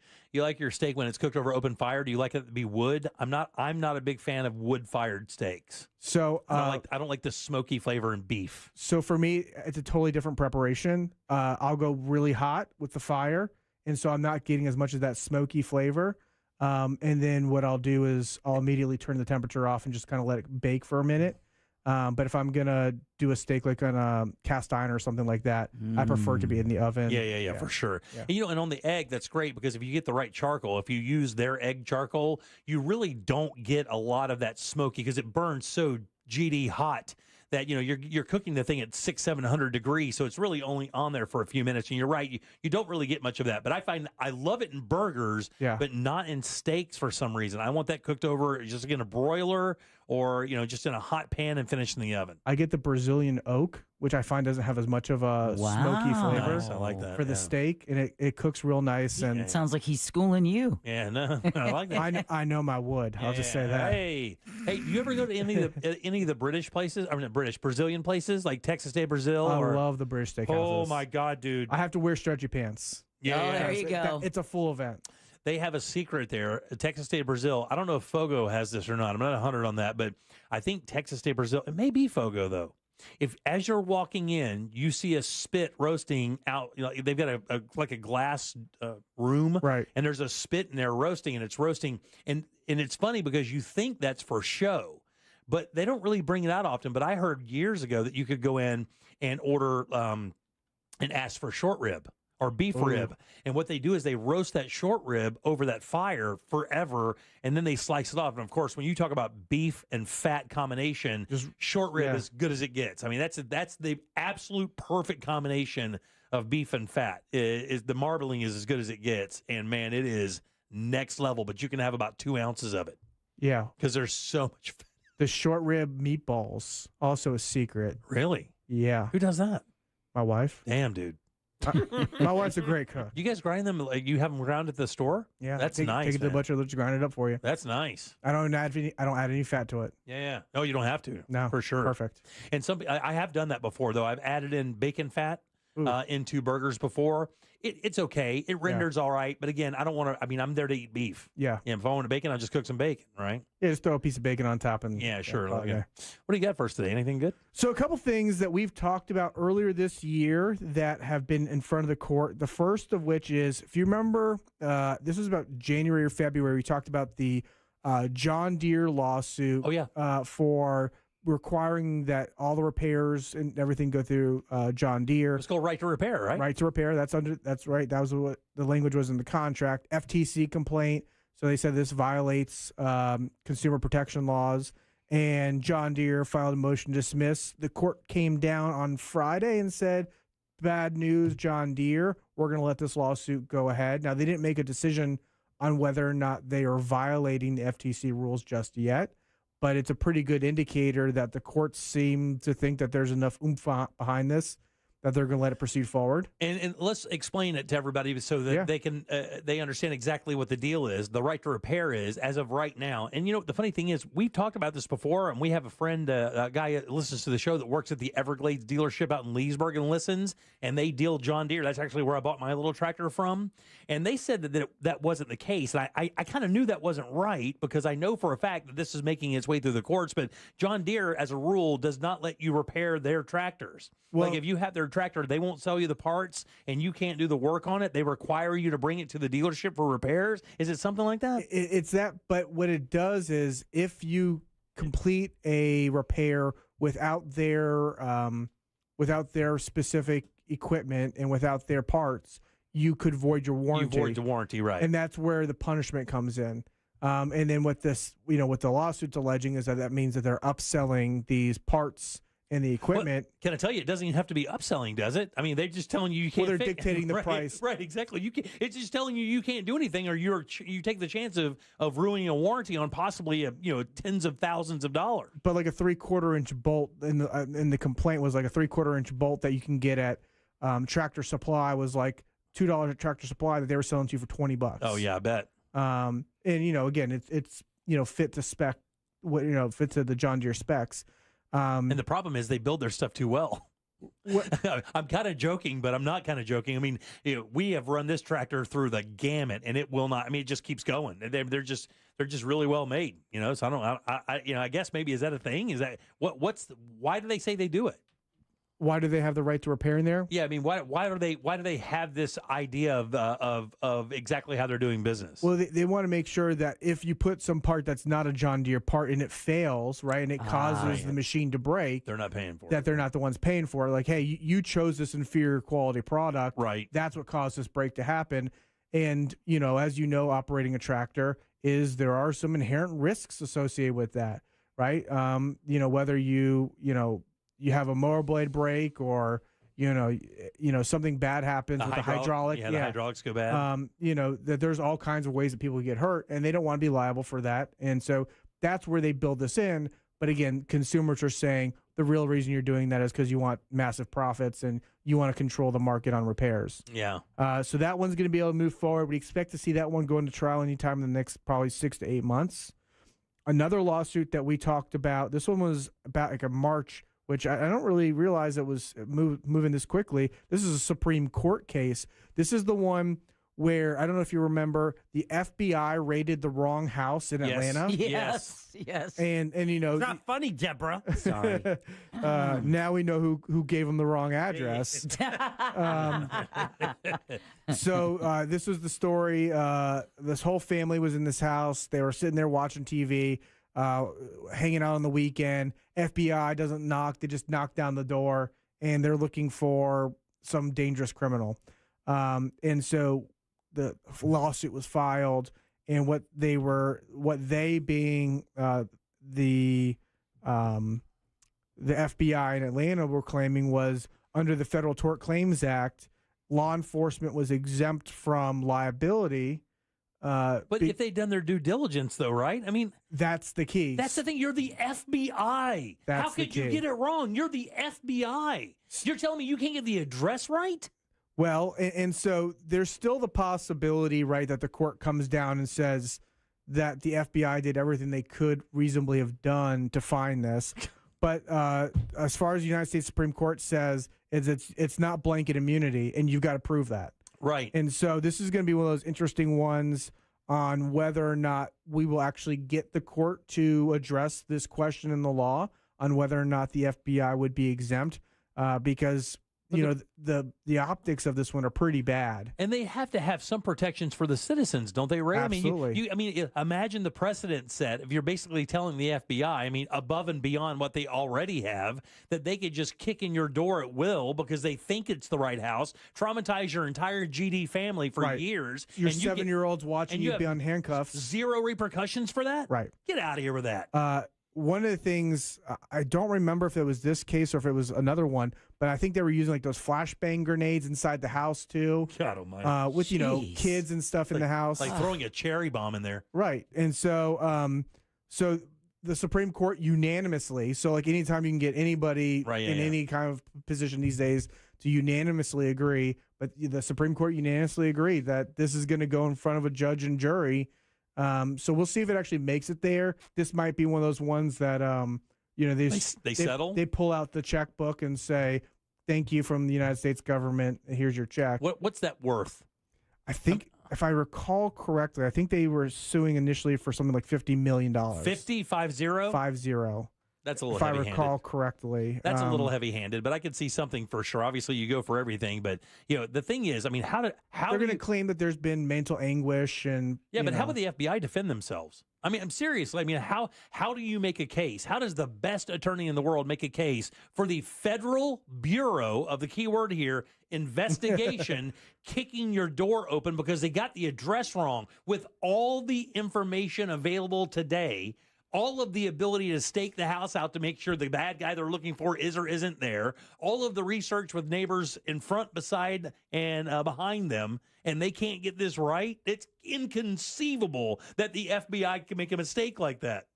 your steak when it's cooked over open fire? Do you like it to be wood? I'm not a big fan of wood-fired steaks. So I don't like the smoky flavor in beef. So for me, it's a totally different preparation. I'll go really hot with the fire, and so I'm not getting as much of that smoky flavor. And then what I'll do is I'll immediately turn the temperature off and just kind of let it bake for a minute. But if I'm going to do a steak like on a cast iron or something like that, I prefer it to be in the oven. Yeah, for sure. Yeah. And on the egg, that's great because if you get the right charcoal, if you use their egg charcoal, you really don't get a lot of that smoky because it burns so GD hot that you're cooking the thing at 600-700 degrees, so it's really only on there for a few minutes. And you're right, you don't really get much of that. But I find I love it in burgers, but not in steaks for some reason. I want that cooked over just in a broiler or just in a hot pan and finished in the oven. I get the Brazilian oak, which I find doesn't have as much of a smoky flavor. Nice. I like that for the steak, and it cooks real nice. And it sounds like he's schooling you. Yeah, no, I like that. I know my wood. I'll just say that. Hey, you ever go to any of the British places? I mean, Brazilian places like Texas Day Brazil? I love the British steakhouses. Oh my God, dude! I have to wear stretchy pants. Yeah, there you go. It's a full event. They have a secret there, Texas State Brazil. I don't know if Fogo has this or not. I'm not 100 on that, but I think Texas State Brazil, it may be Fogo though. If as you're walking in, you see a spit roasting out, they've got a glass room, right? And there's a spit in there roasting, and it's roasting, and it's funny because you think that's for show, but they don't really bring it out often. But I heard years ago that you could go in and order and ask for short rib or beef rib. And what they do is they roast that short rib over that fire forever, and then they slice it off. And, of course, when you talk about beef and fat combination, short rib is good as it gets. I mean, that's the absolute perfect combination of beef and fat. Is the marbling is as good as it gets. And, man, it is next level. But you can have about 2 ounces of it. Yeah. Because there's so much fat. The short rib meatballs, also a secret. Really? Yeah. Who does that? My wife. Damn, dude. My wife's a great cook. You guys grind them like you have them ground at the store? Yeah, that's Take nice. it to the butcher, let you grind it up for you. That's nice. I don't add any fat to it. Yeah. No, you don't have to. No, for sure. Perfect. And I have done that before though. I've added in bacon fat into burgers before. It's okay. It renders all right, but again, I don't want to. I mean, I'm there to eat beef. Yeah. If I want bacon, I'll just cook some bacon, right? Yeah, just throw a piece of bacon on top and sure. Okay. What do you got for us today? Anything good? So a couple things that we've talked about earlier this year that have been in front of the court. The first of which is, if you remember, this was about January or February. We talked about the John Deere lawsuit. Oh yeah. For requiring that all the repairs and everything go through John Deere. Let's go right to repair, right? Right to repair. That's right. That was what the language was in the contract. FTC complaint. So they said this violates consumer protection laws. And John Deere filed a motion to dismiss. The court came down on Friday and said, bad news, John Deere. We're going to let this lawsuit go ahead. Now, they didn't make a decision on whether or not they are violating the FTC rules just yet. But it's a pretty good indicator that the courts seem to think that there's enough oomph behind this that they're going to let it proceed forward. And let's explain it to everybody so that they can they understand exactly what the deal is. The right to repair is as of right now. And the funny thing is, we've talked about this before, and we have a friend, a guy that listens to the show that works at the Everglades dealership out in Leesburg and listens, and they deal John Deere. That's actually where I bought my little tractor from. And they said that wasn't the case. And I kind of knew that wasn't right because I know for a fact that this is making its way through the courts. But John Deere, as a rule, does not let you repair their tractors. Well, like if you have their tractor, they won't sell you the parts and you can't do the work on it. They require you to bring it to the dealership for repairs. Is it something like that? It's that. But what it does is if you complete a repair without their specific equipment and without their parts, you could void your warranty. You void the warranty, right? And that's where the punishment comes in. And then what this, what the lawsuit's alleging is that means that they're upselling these parts and the equipment. Can I tell you, it doesn't even have to be upselling, does it? I mean, they're just telling you can't. Well, they're dictating the price. Right, exactly. You can, it's just telling you can't do anything, or you take the chance of ruining a warranty on possibly tens of thousands of dollars. But like a 3/4 inch bolt in the complaint was like a 3/4 inch bolt that you can get at Tractor Supply was like $2 at Tractor Supply that they were selling to you for $20. Oh yeah, I bet. And again, it's fit to spec, fit to the John Deere specs. And the problem is they build their stuff too well. I'm kind of joking, but I'm not kind of joking. I mean, we have run this tractor through the gamut, and it will not. I mean, it just keeps going. They're just really well made. So I guess maybe is that a thing? Is that why do they say they do it? Why do they have the right to repair in there? Yeah, I mean, why do they have this idea of exactly how they're doing business? Well, they want to make sure that if you put some part that's not a John Deere part and it fails, right, and it causes the machine to break, they're not paying for it. That they're not the ones paying for it. Like, hey, you chose this inferior quality product. Right. That's what caused this break to happen. And, as operating a tractor there are some inherent risks associated with that, right? Whether you have a mower blade break or something bad happens with the hydraulic. Yeah, the hydraulics go bad. That there's all kinds of ways that people get hurt, and they don't want to be liable for that. And so that's where they build this in. But again, consumers are saying the real reason you're doing that is because you want massive profits and you want to control the market on repairs. Yeah. So that one's going to be able to move forward. We expect to see that one go into trial anytime in the next probably 6 to 8 months. Another lawsuit that we talked about, this one was about like a March, which I don't really realize it was moving this quickly. This is a Supreme Court case. This is the one where I don't know if you remember, the FBI raided the wrong house in Atlanta. Yes. And you know, it's not funny, Deborah. Sorry. Now we know who gave them the wrong address. So this was the story. This whole family was in this house. They were sitting there watching TV, hanging out on the weekend. FBI doesn't knock; they just knock down the door, and they're looking for some dangerous criminal. And so the lawsuit was filed, and what they being the FBI in Atlanta were claiming was under the Federal Tort Claims Act, law enforcement was exempt from liability. But if they'd done their due diligence, though, right? I mean, that's the key. That's the thing. You're the FBI. How could you get it wrong? You're the FBI. You're telling me you can't get the address right? Well, and so there's still the possibility, right, that the court comes down and says that the FBI did everything they could reasonably have done to find this. But as far as the United States Supreme Court says, it's not blanket immunity, and you've got to prove that. Right. And so this is going to be one of those interesting ones on whether or not we will actually get the court to address this question in the law on whether or not the FBI would be exempt, because the optics of this one are pretty bad. And they have to have some protections for the citizens, don't they, Ray? Absolutely. I mean, imagine the precedent set if you're basically telling the FBI, I mean, above and beyond what they already have, that they could just kick in your door at will because they think it's the right house, traumatize your entire GD family for years. Your 7-year-old's watching you be on handcuffs. Zero repercussions for that? Right. Get out of here with that. One of the things, I don't remember if it was this case or if it was another one, but I think they were using like those flashbang grenades inside the house too. God almighty. With, kids and stuff in the house. Like throwing a cherry bomb in there. Right. And so so the Supreme Court unanimously, so like anytime you can get anybody in any kind of position these days to unanimously agree, but the Supreme Court unanimously agreed that this is going to go in front of a judge and jury. So we'll see if it actually makes it there. This might be one of those ones that they settle. They pull out the checkbook and say, "Thank you from the United States government. Here's your check." What's that worth? I think, if I recall correctly, I think they were suing initially for something like $50 million. 50? 50? 50. That's a little if heavy-handed. I recall correctly. That's a little heavy-handed, but I could see something for sure. Obviously, you go for everything, but the thing is, I mean, how they're going to claim that there's been mental anguish and how would the FBI defend themselves? I mean, I'm seriously. I mean, how do you make a case? How does the best attorney in the world make a case for the Federal Bureau of the keyword here investigation kicking your door open because they got the address wrong with all the information available today? All of the ability to stake the house out to make sure the bad guy they're looking for is or isn't there. All of the research with neighbors in front, beside, and behind them, and they can't get this right. It's inconceivable that the FBI can make a mistake like that.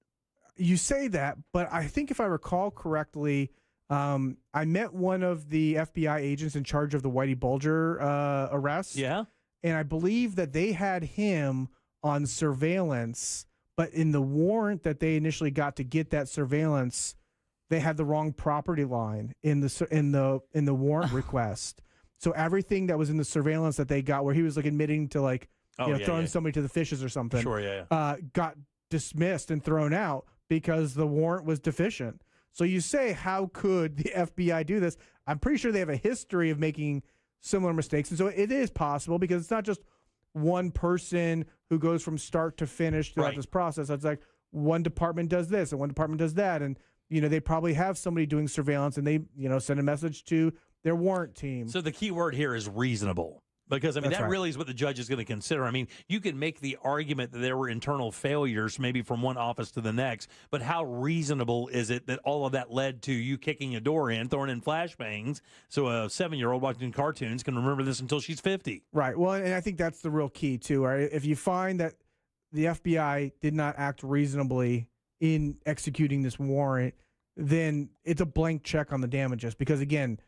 You say that, but I think if I recall correctly, I met one of the FBI agents in charge of the Whitey Bulger arrest. Yeah. And I believe that they had him on surveillance. But in the warrant that they initially got to get that surveillance, they had the wrong property line in the warrant request. So everything that was in the surveillance that they got, where he was like admitting to throwing somebody to the fishes or something, got dismissed and thrown out because the warrant was deficient. So you say, how could the FBI do this? I'm pretty sure they have a history of making similar mistakes, and so it is possible because it's not just one person who goes from start to finish throughout this process. It's like one department does this and one department does that. And, they probably have somebody doing surveillance and they, send a message to their warrant team. So the key word here is reasonable. Because, I mean, That's right. really is what the judge is going to consider. I mean, you can make the argument that there were internal failures maybe from one office to the next, but how reasonable is it that all of that led to you kicking a door in, throwing in flashbangs, so a 7-year-old watching cartoons can remember this until she's 50? Right. Well, and I think that's the real key, too. Right? If you find that the FBI did not act reasonably in executing this warrant, then it's a blank check on the damages. Because, again,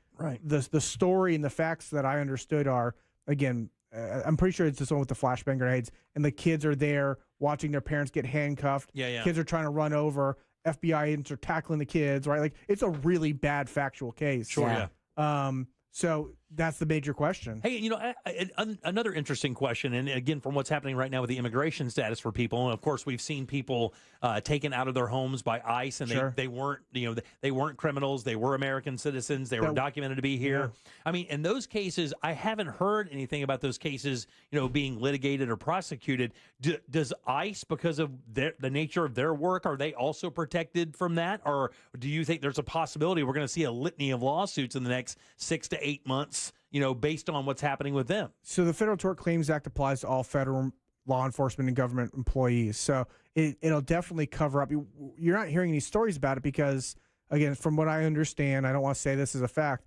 the story and the facts that I understood are, again, I'm pretty sure it's this one with the flashbang grenades, and the kids are there watching their parents get handcuffed. Yeah. Kids are trying to run over. FBI agents are tackling the kids, right? Like, it's a really bad factual case. Sure, yeah. So That's the major question. Hey, another interesting question, and again, from what's happening right now with the immigration status for people, and of course, we've seen people taken out of their homes by ICE, and they weren't, they weren't criminals, they were American citizens, they were documented to be here. Yeah. I mean, in those cases, I haven't heard anything about those cases, being litigated or prosecuted. Does ICE, because of the nature of their work, are they also protected from that, or do you think there's a possibility we're going to see a litany of lawsuits in the next 6 to 8 months? Based on what's happening with them. So the Federal Tort Claims Act applies to all federal law enforcement and government employees. So it'll definitely cover up. You're not hearing any stories about it because, again, from what I understand, I don't want to say this as a fact,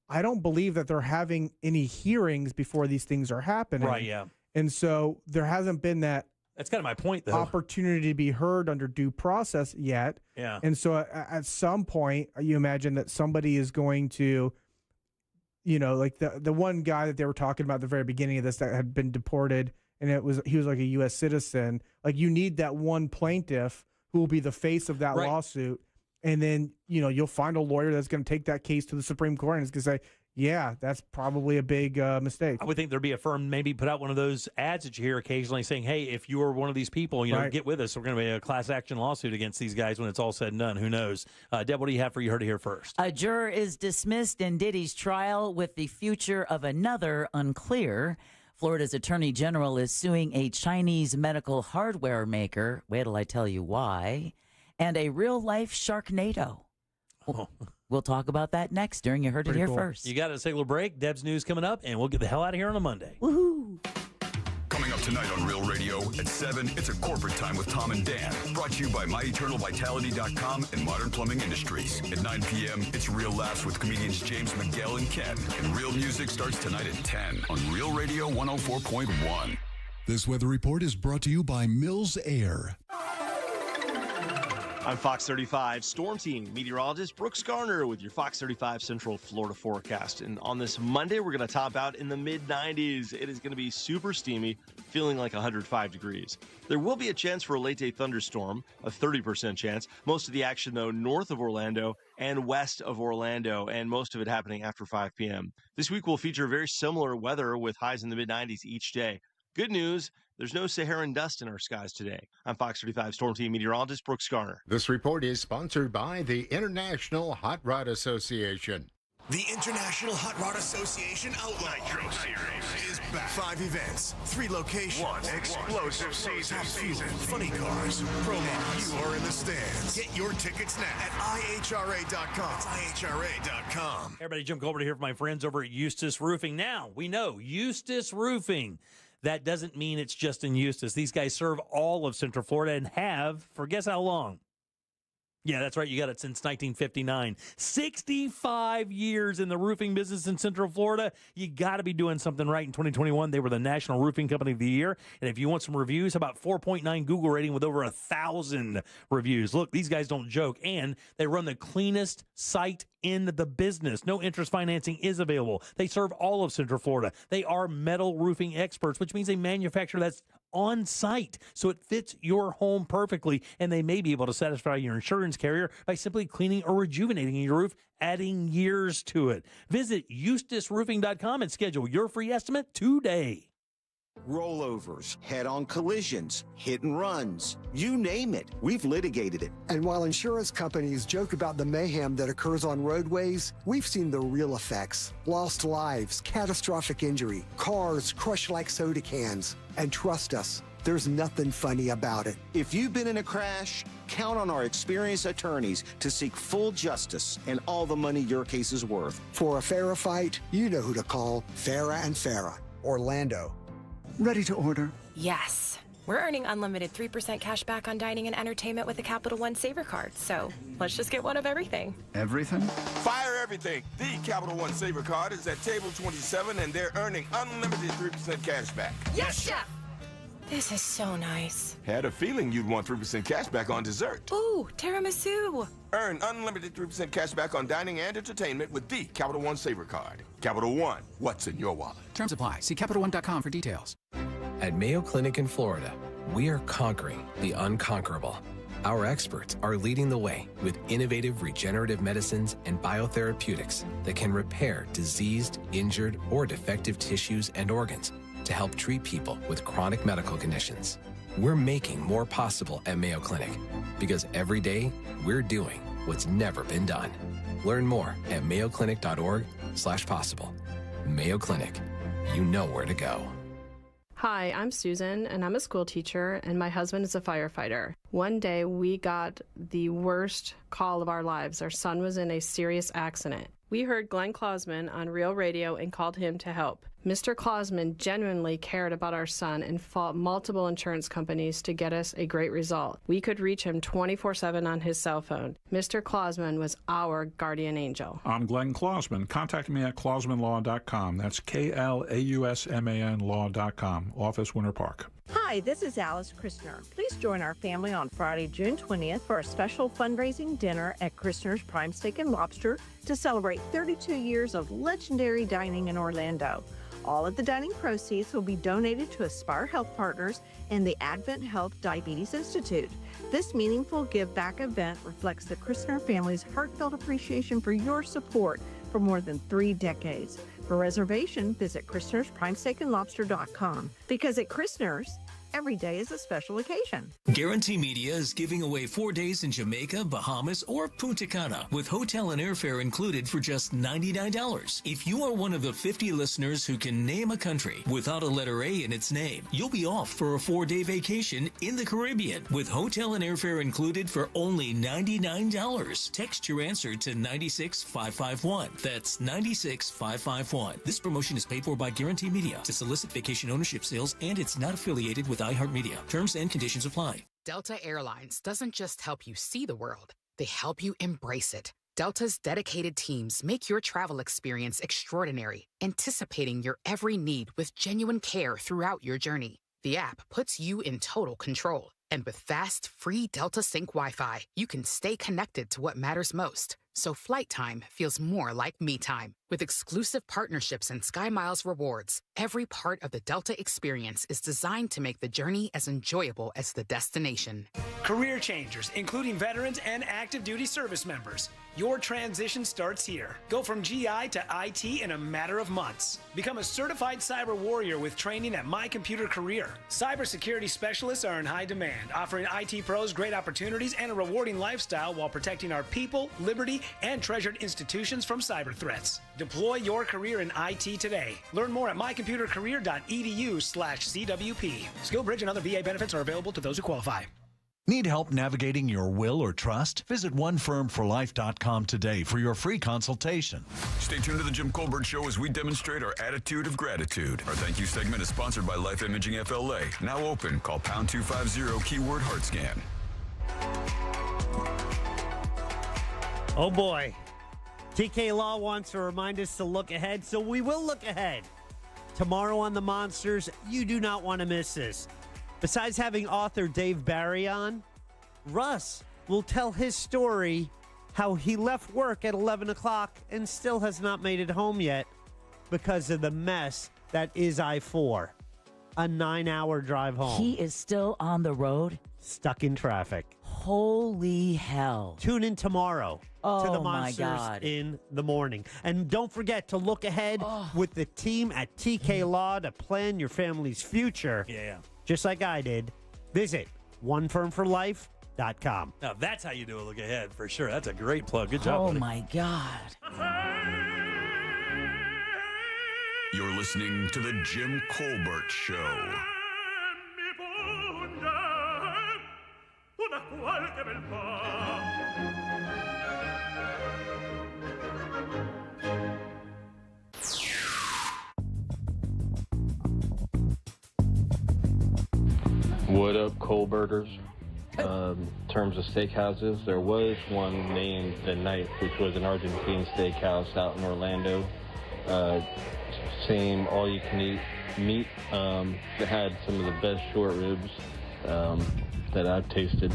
I don't believe that they're having any hearings before these things are happening. Right, yeah. And so there hasn't been that. That's kind of my point, though. Opportunity to be heard under due process yet. Yeah. And so at some point, you imagine that somebody is going to, like the one guy that they were talking about at the very beginning of this that had been deported, and he was like a U.S. citizen. Like, you need that one plaintiff who will be the face of that lawsuit, and then you'll find a lawyer that's going to take that case to the Supreme Court and is going to say, yeah, that's probably a big mistake. I would think there'd be a firm maybe put out one of those ads that you hear occasionally saying, hey, if you are one of these people, get with us. We're going to be a class action lawsuit against these guys when it's all said and done. Who knows? Deb, what do you have for you heard to hear first? A juror is dismissed in Diddy's trial with the future of another unclear. Florida's Attorney General is suing a Chinese medical hardware maker. Wait till I tell you why. And a real-life Sharknado. We'll talk about that next during You Heard It Here First. You got to take a little break. Deb's news coming up, and we'll get the hell out of here on a Monday. Woohoo! Coming up tonight on Real Radio at 7, it's a corporate time with Tom and Dan. Brought to you by MyEternalVitality.com and Modern Plumbing Industries. At 9 p.m., it's Real Laughs with comedians James McGill and Ken. And Real Music starts tonight at 10 on Real Radio 104.1. This weather report is brought to you by Mills Air. I'm Fox 35 Storm Team meteorologist Brooks Garner with your Fox 35 Central Florida forecast. And on this Monday, we're going to top out in the mid-90s. It is going to be super steamy, feeling like 105 degrees. There will be a chance for a late-day thunderstorm, a 30% chance. Most of the action, though, north of Orlando and west of Orlando, and most of it happening after 5 p.m. This week will feature very similar weather with highs in the mid-90s each day. Good news, there's no Saharan dust in our skies today. I'm Fox 35 Storm Team meteorologist Brooks Garner. This report is sponsored by the International Hot Rod Association. The International Hot Rod Association Outlaw Nitro Series is back. 5 events, 3 locations, 1 explosive season, funny cars, promos. You are in the stands. Get your tickets now at IHRA.com. It's IHRA.com. Everybody, Jim Colbert here for my friends over at Eustis Roofing. Now, we know Eustis Roofing. That doesn't mean it's just in Eustis. These guys serve all of Central Florida and have for guess how long? Yeah, that's right. You got it since 1959. 65 years in the roofing business in Central Florida. You got to be doing something right. In 2021, they were the National Roofing Company of the Year. And if you want some reviews, how about 4.9 Google rating with over 1,000 reviews? Look, these guys don't joke. And they run the cleanest site in the business. No interest financing is available. They serve all of Central Florida. They are metal roofing experts, which means they manufacture that's on site, so it fits your home perfectly, and they may be able to satisfy your insurance carrier by simply cleaning or rejuvenating your roof, adding years to it. Visit EustisRoofing.com and schedule your free estimate today. Rollovers, head-on collisions, hit and runs, you name it, we've litigated it. And while insurance companies joke about the mayhem that occurs on roadways, we've seen the real effects. Lost lives, catastrophic injury, cars crushed like soda cans. And trust us, there's nothing funny about it. If you've been in a crash, count on our experienced attorneys to seek full justice and all the money your case is worth. For a fairer fight, you know who to call. Farah and Farah, Orlando. Ready to order? Yes. We're earning unlimited 3% cash back on dining and entertainment with the Capital One Saver card. So let's just get one of everything. Everything? Fire everything. The Capital One Saver card is at table 27 and they're earning unlimited 3% cash back. Yes, Chef! This is so nice. Had a feeling you'd want 3% cash back on dessert. Ooh, tiramisu. Earn unlimited 3% cash back on dining and entertainment with the Capital One Saver card. Capital One, what's in your wallet? Terms apply. See CapitalOne.com for details. At Mayo Clinic in Florida, we are conquering the unconquerable. Our experts are leading the way with innovative regenerative medicines and biotherapeutics that can repair diseased, injured, or defective tissues and organs to help treat people with chronic medical conditions. We're making more possible at Mayo Clinic because every day we're doing what's never been done. Learn more at mayoclinic.org/possible. Mayo Clinic, you know where to go. Hi, I'm Susan, and I'm a school teacher, and my husband is a firefighter. One day, we got the worst call of our lives. Our son was in a serious accident. We heard Glenn Klausman on Real Radio and called him to help. Mr. Klausman genuinely cared about our son and fought multiple insurance companies to get us a great result. We could reach him 24/7 on his cell phone. Mr. Klausman was our guardian angel. I'm Glenn Klausman. Contact me at klausmanlaw.com. That's KLAUSMAN law.com. Office, Winter Park. Hi, this is Alice Christner. Please join our family on Friday, June 20th for a special fundraising dinner at Christner's Prime Steak and Lobster to celebrate 32 years of legendary dining in Orlando. All of the dining proceeds will be donated to Aspire Health Partners and the Advent Health Diabetes Institute. This meaningful give back event reflects the Christner family's heartfelt appreciation for your support for more than 3 decades. For reservation, visit Christner'sPrimeSteakandLobster.com. Because at Christner's, every day is a special occasion. Guarantee Media is giving away 4 days in Jamaica, Bahamas, or Punta Cana with hotel and airfare included for just $99. If you are one of the 50 listeners who can name a country without a letter A in its name, you'll be off for a 4-day vacation in the Caribbean with hotel and airfare included for only $99. Text your answer to 96551. That's 96551. This promotion is paid for by Guarantee Media to solicit vacation ownership sales, and it's not affiliated with iHeartMedia. Terms and conditions apply. Delta Airlines doesn't just help you see the world, they help you embrace it. Delta's dedicated teams make your travel experience extraordinary, anticipating your every need with genuine care throughout your journey. The app puts you in total control. And with fast, free Delta Sync Wi-Fi, you can stay connected to what matters most. So flight time feels more like me time. With exclusive partnerships and SkyMiles rewards, every part of the Delta experience is designed to make the journey as enjoyable as the destination. Career changers, including veterans and active duty service members. Your transition starts here. Go from GI to IT in a matter of months. Become a certified cyber warrior with training at My Computer Career. Cybersecurity specialists are in high demand, offering IT pros great opportunities and a rewarding lifestyle while protecting our people, liberty, and treasured institutions from cyber threats. Deploy your career in IT today. Learn more at mycomputercareer.edu/CWP. SkillBridge and other VA benefits are available to those who qualify. Need help navigating your will or trust? Visit onefirmforlife.com today for your free consultation. Stay tuned to the Jim Colbert Show as we demonstrate our attitude of gratitude. Our thank you segment is sponsored by Life Imaging FLA. Now open. Call pound 250 keyword heart scan. Oh boy. TK Law wants to remind us to look ahead, so we will look ahead. Tomorrow on The Monsters, you do not want to miss this. Besides having author Dave Barry on, Russ will tell his story, how he left work at 11 o'clock and still has not made it home yet because of the mess that is I-4. A 9-hour drive home. He is still on the road? Stuck in traffic. Holy hell. Tune in tomorrow to The Oh, my Monsters God. in the morning. And don't forget to look ahead with the team at TK Law to plan your family's future. Yeah. Just like I did. Visit onefirmforlife.com. Now, that's how you do a look ahead, for sure. That's a great plug. Good job. Oh, buddy. my God. You're listening to the Jim Colbert Show. What up, Colberters? In terms of steakhouses, there was one named The Knife, which was an Argentine steakhouse out in Orlando. Same all-you-can-eat meat. It had some of the best short ribs that I've tasted.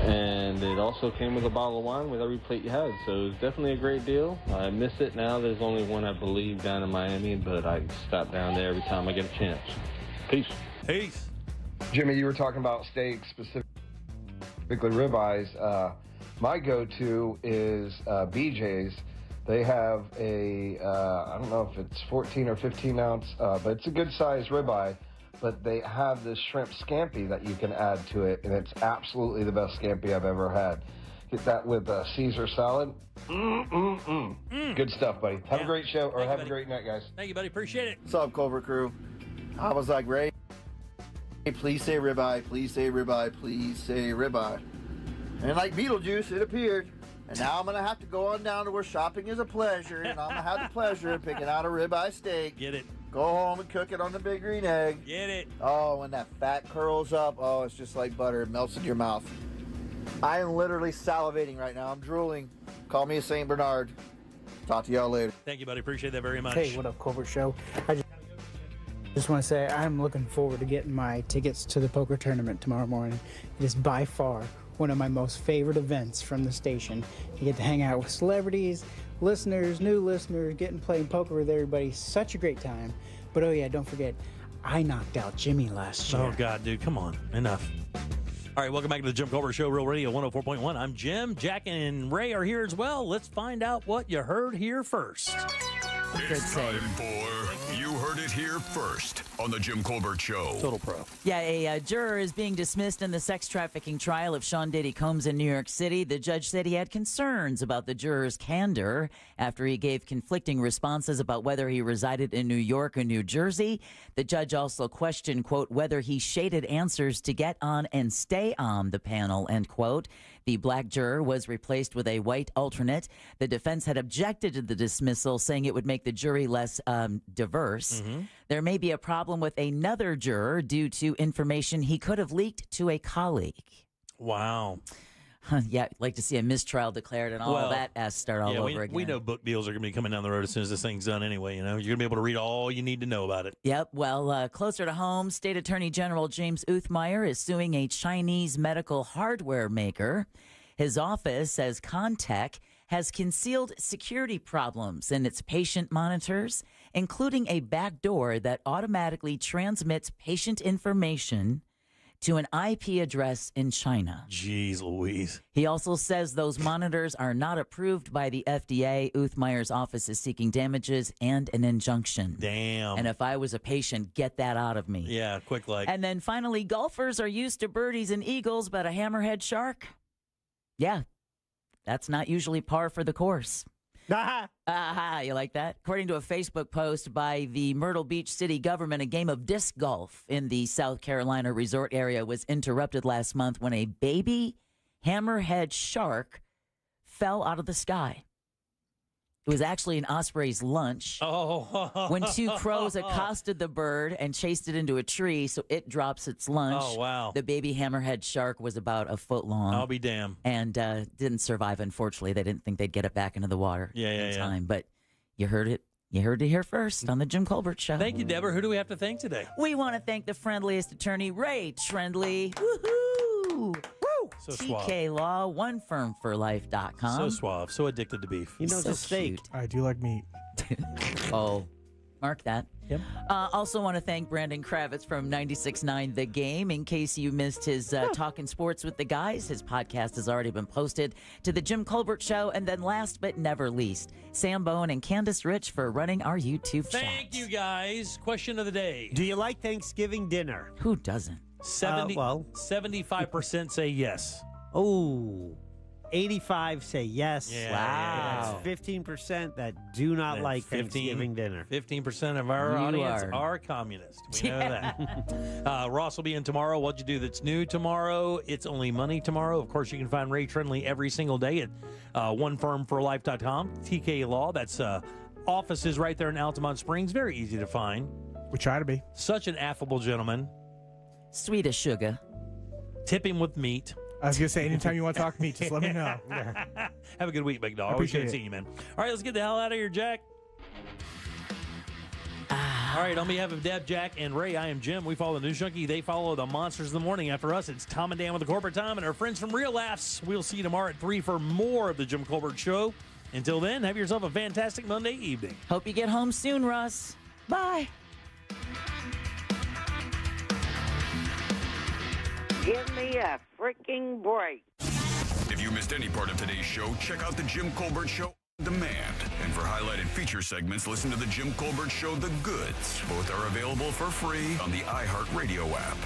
And it also came with a bottle of wine with every plate you had, so it was definitely a great deal. I miss it now. There's only one, I believe, down in Miami, but I stop down there every time I get a chance. Peace. Peace. Jimmy, you were talking about steak specific. particularly ribeyes, my go-to is BJ's. They have a, I don't know if it's 14 or 15 ounce, but it's a good size ribeye. But they have this shrimp scampi that you can add to it, and it's absolutely the best scampi I've ever had. Get that with Caesar salad. Good stuff, buddy. Have a great show, or have a great night, guys. Thank you, buddy. Appreciate it. What's up, Culver Crew? I was like, Ray, please say ribeye, please say ribeye, please say ribeye. And like Beetlejuice, it appeared. And now I'm going to have to go on down to where shopping is a pleasure, and I'm going to have the pleasure of picking out a ribeye steak. Get it. Go home and cook it on the big green egg. Get it. Oh, when that fat curls up, oh, it's just like butter. It melts in your mouth. I am literally salivating right now. I'm drooling. Call me a St. Bernard. Talk to y'all later. Thank you, buddy. Appreciate that very much. Hey, what up, Colbert Show? I just want to say I'm looking forward to getting my tickets to the poker tournament tomorrow morning. It is by far one of my most favorite events from the station. You get to hang out with celebrities, listeners, new listeners, getting playing poker with everybody. Such a great time. But oh yeah, don't forget, I knocked out Jimmy last year. Oh, God, dude. Come on. Enough. All right, welcome back to the Jim Colbert Show, Real Radio 104.1. I'm Jim. Jack and Ray are here as well. Let's find out what you heard here first. It's time for You Heard It Here First on the Jim Colbert Show. Total pro. Yeah, a juror is being dismissed in the sex trafficking trial of Sean Diddy Combs in New York City. The judge said he had concerns about the juror's candor after he gave conflicting responses about whether he resided in New York or New Jersey. The judge also questioned, quote, whether he shaded answers to get on and stay on the panel, end quote. The black juror was replaced with a white alternate. The defense had objected to the dismissal, saying it would make the jury less diverse. There may be a problem with another juror due to information he could have leaked to a colleague. Wow. Yeah, I'd like to see a mistrial declared and all that has to start all over again. We know book deals are going to be coming down the road as soon as this thing's done anyway. You know, you're going to be able to read all you need to know about it. Yep. Well, closer to home, State Attorney General James Uthmeyer is suing a Chinese medical hardware maker. His office says Contech has concealed security problems in its patient monitors, including a backdoor that automatically transmits patient information to an IP address in China. Jeez Louise. He also says those monitors are not approved by the FDA. Uthmeyer's office is seeking damages and an injunction. Damn. And if I was a patient, get that out of me. Yeah, quick like. And then finally, golfers are used to birdies and eagles, but a hammerhead shark? Yeah, that's not usually par for the course. Aha, you like that? According to a Facebook post by the Myrtle Beach city government, a game of disc golf in the South Carolina resort area was interrupted last month when a baby hammerhead shark fell out of the sky. It was actually an osprey's lunch. Oh. When two crows accosted the bird and chased it into a tree, so it drops its lunch. Oh, wow. The baby hammerhead shark was about a foot long. I'll be damned. And didn't survive, unfortunately. They didn't think they'd get it back into the water in time. But you heard it. You heard it here first on the Jim Colbert Show. Thank you, Deborah. Who do we have to thank today? We want to thank the friendliest attorney, Ray Trendley. Woohoo! So suave. TK Law, onefirmforlife.com. So suave, so addicted to beef. He knows So his steak. cute. I do like meat. Oh, mark that. Yep. Also want to thank Brandon Kravitz from 96.9 The Game. In case you missed his Talking Sports with the Guys, his podcast has already been posted to The Jim Colbert Show. And then last but never least, Sam Bowen and Candace Rich for running our YouTube chat. Thank you, guys. Question of the day. Do you like Thanksgiving dinner? Who doesn't? 75% say yes. Oh, 85 say yes. Yeah. Wow. That's 15% that do not like Thanksgiving dinner. 15% of our audience are communist. We know that. Ross will be in tomorrow. What'd you do that's new tomorrow? It's Only Money tomorrow. Of course, you can find Ray Trendley every single day at onefirmforlife.com. TK Law, that's offices right there in Altamont Springs. Very easy to find. We try to be. Such an affable gentleman. Sweet as sugar. Tip him with meat. I was going to say, anytime you want to talk to me, just let me know. Have a good week, big dog. Always good to see you, man. All right, let's get the hell out of here, Jack. All right, on behalf of Deb, Jack, and Ray, I am Jim. We follow the News Junkie. They follow the Monsters of the Morning. After us, it's Tom and Dan with the Corporate Time and our friends from Real Laughs. We'll see you tomorrow at 3 for more of the Jim Colbert Show. Until then, have yourself a fantastic Monday evening. Hope you get home soon, Russ. Bye. Give me a freaking break. If you missed any part of today's show, check out the Jim Colbert Show on demand. And for highlighted feature segments, listen to the Jim Colbert Show, The Goods. Both are available for free on the iHeartRadio app.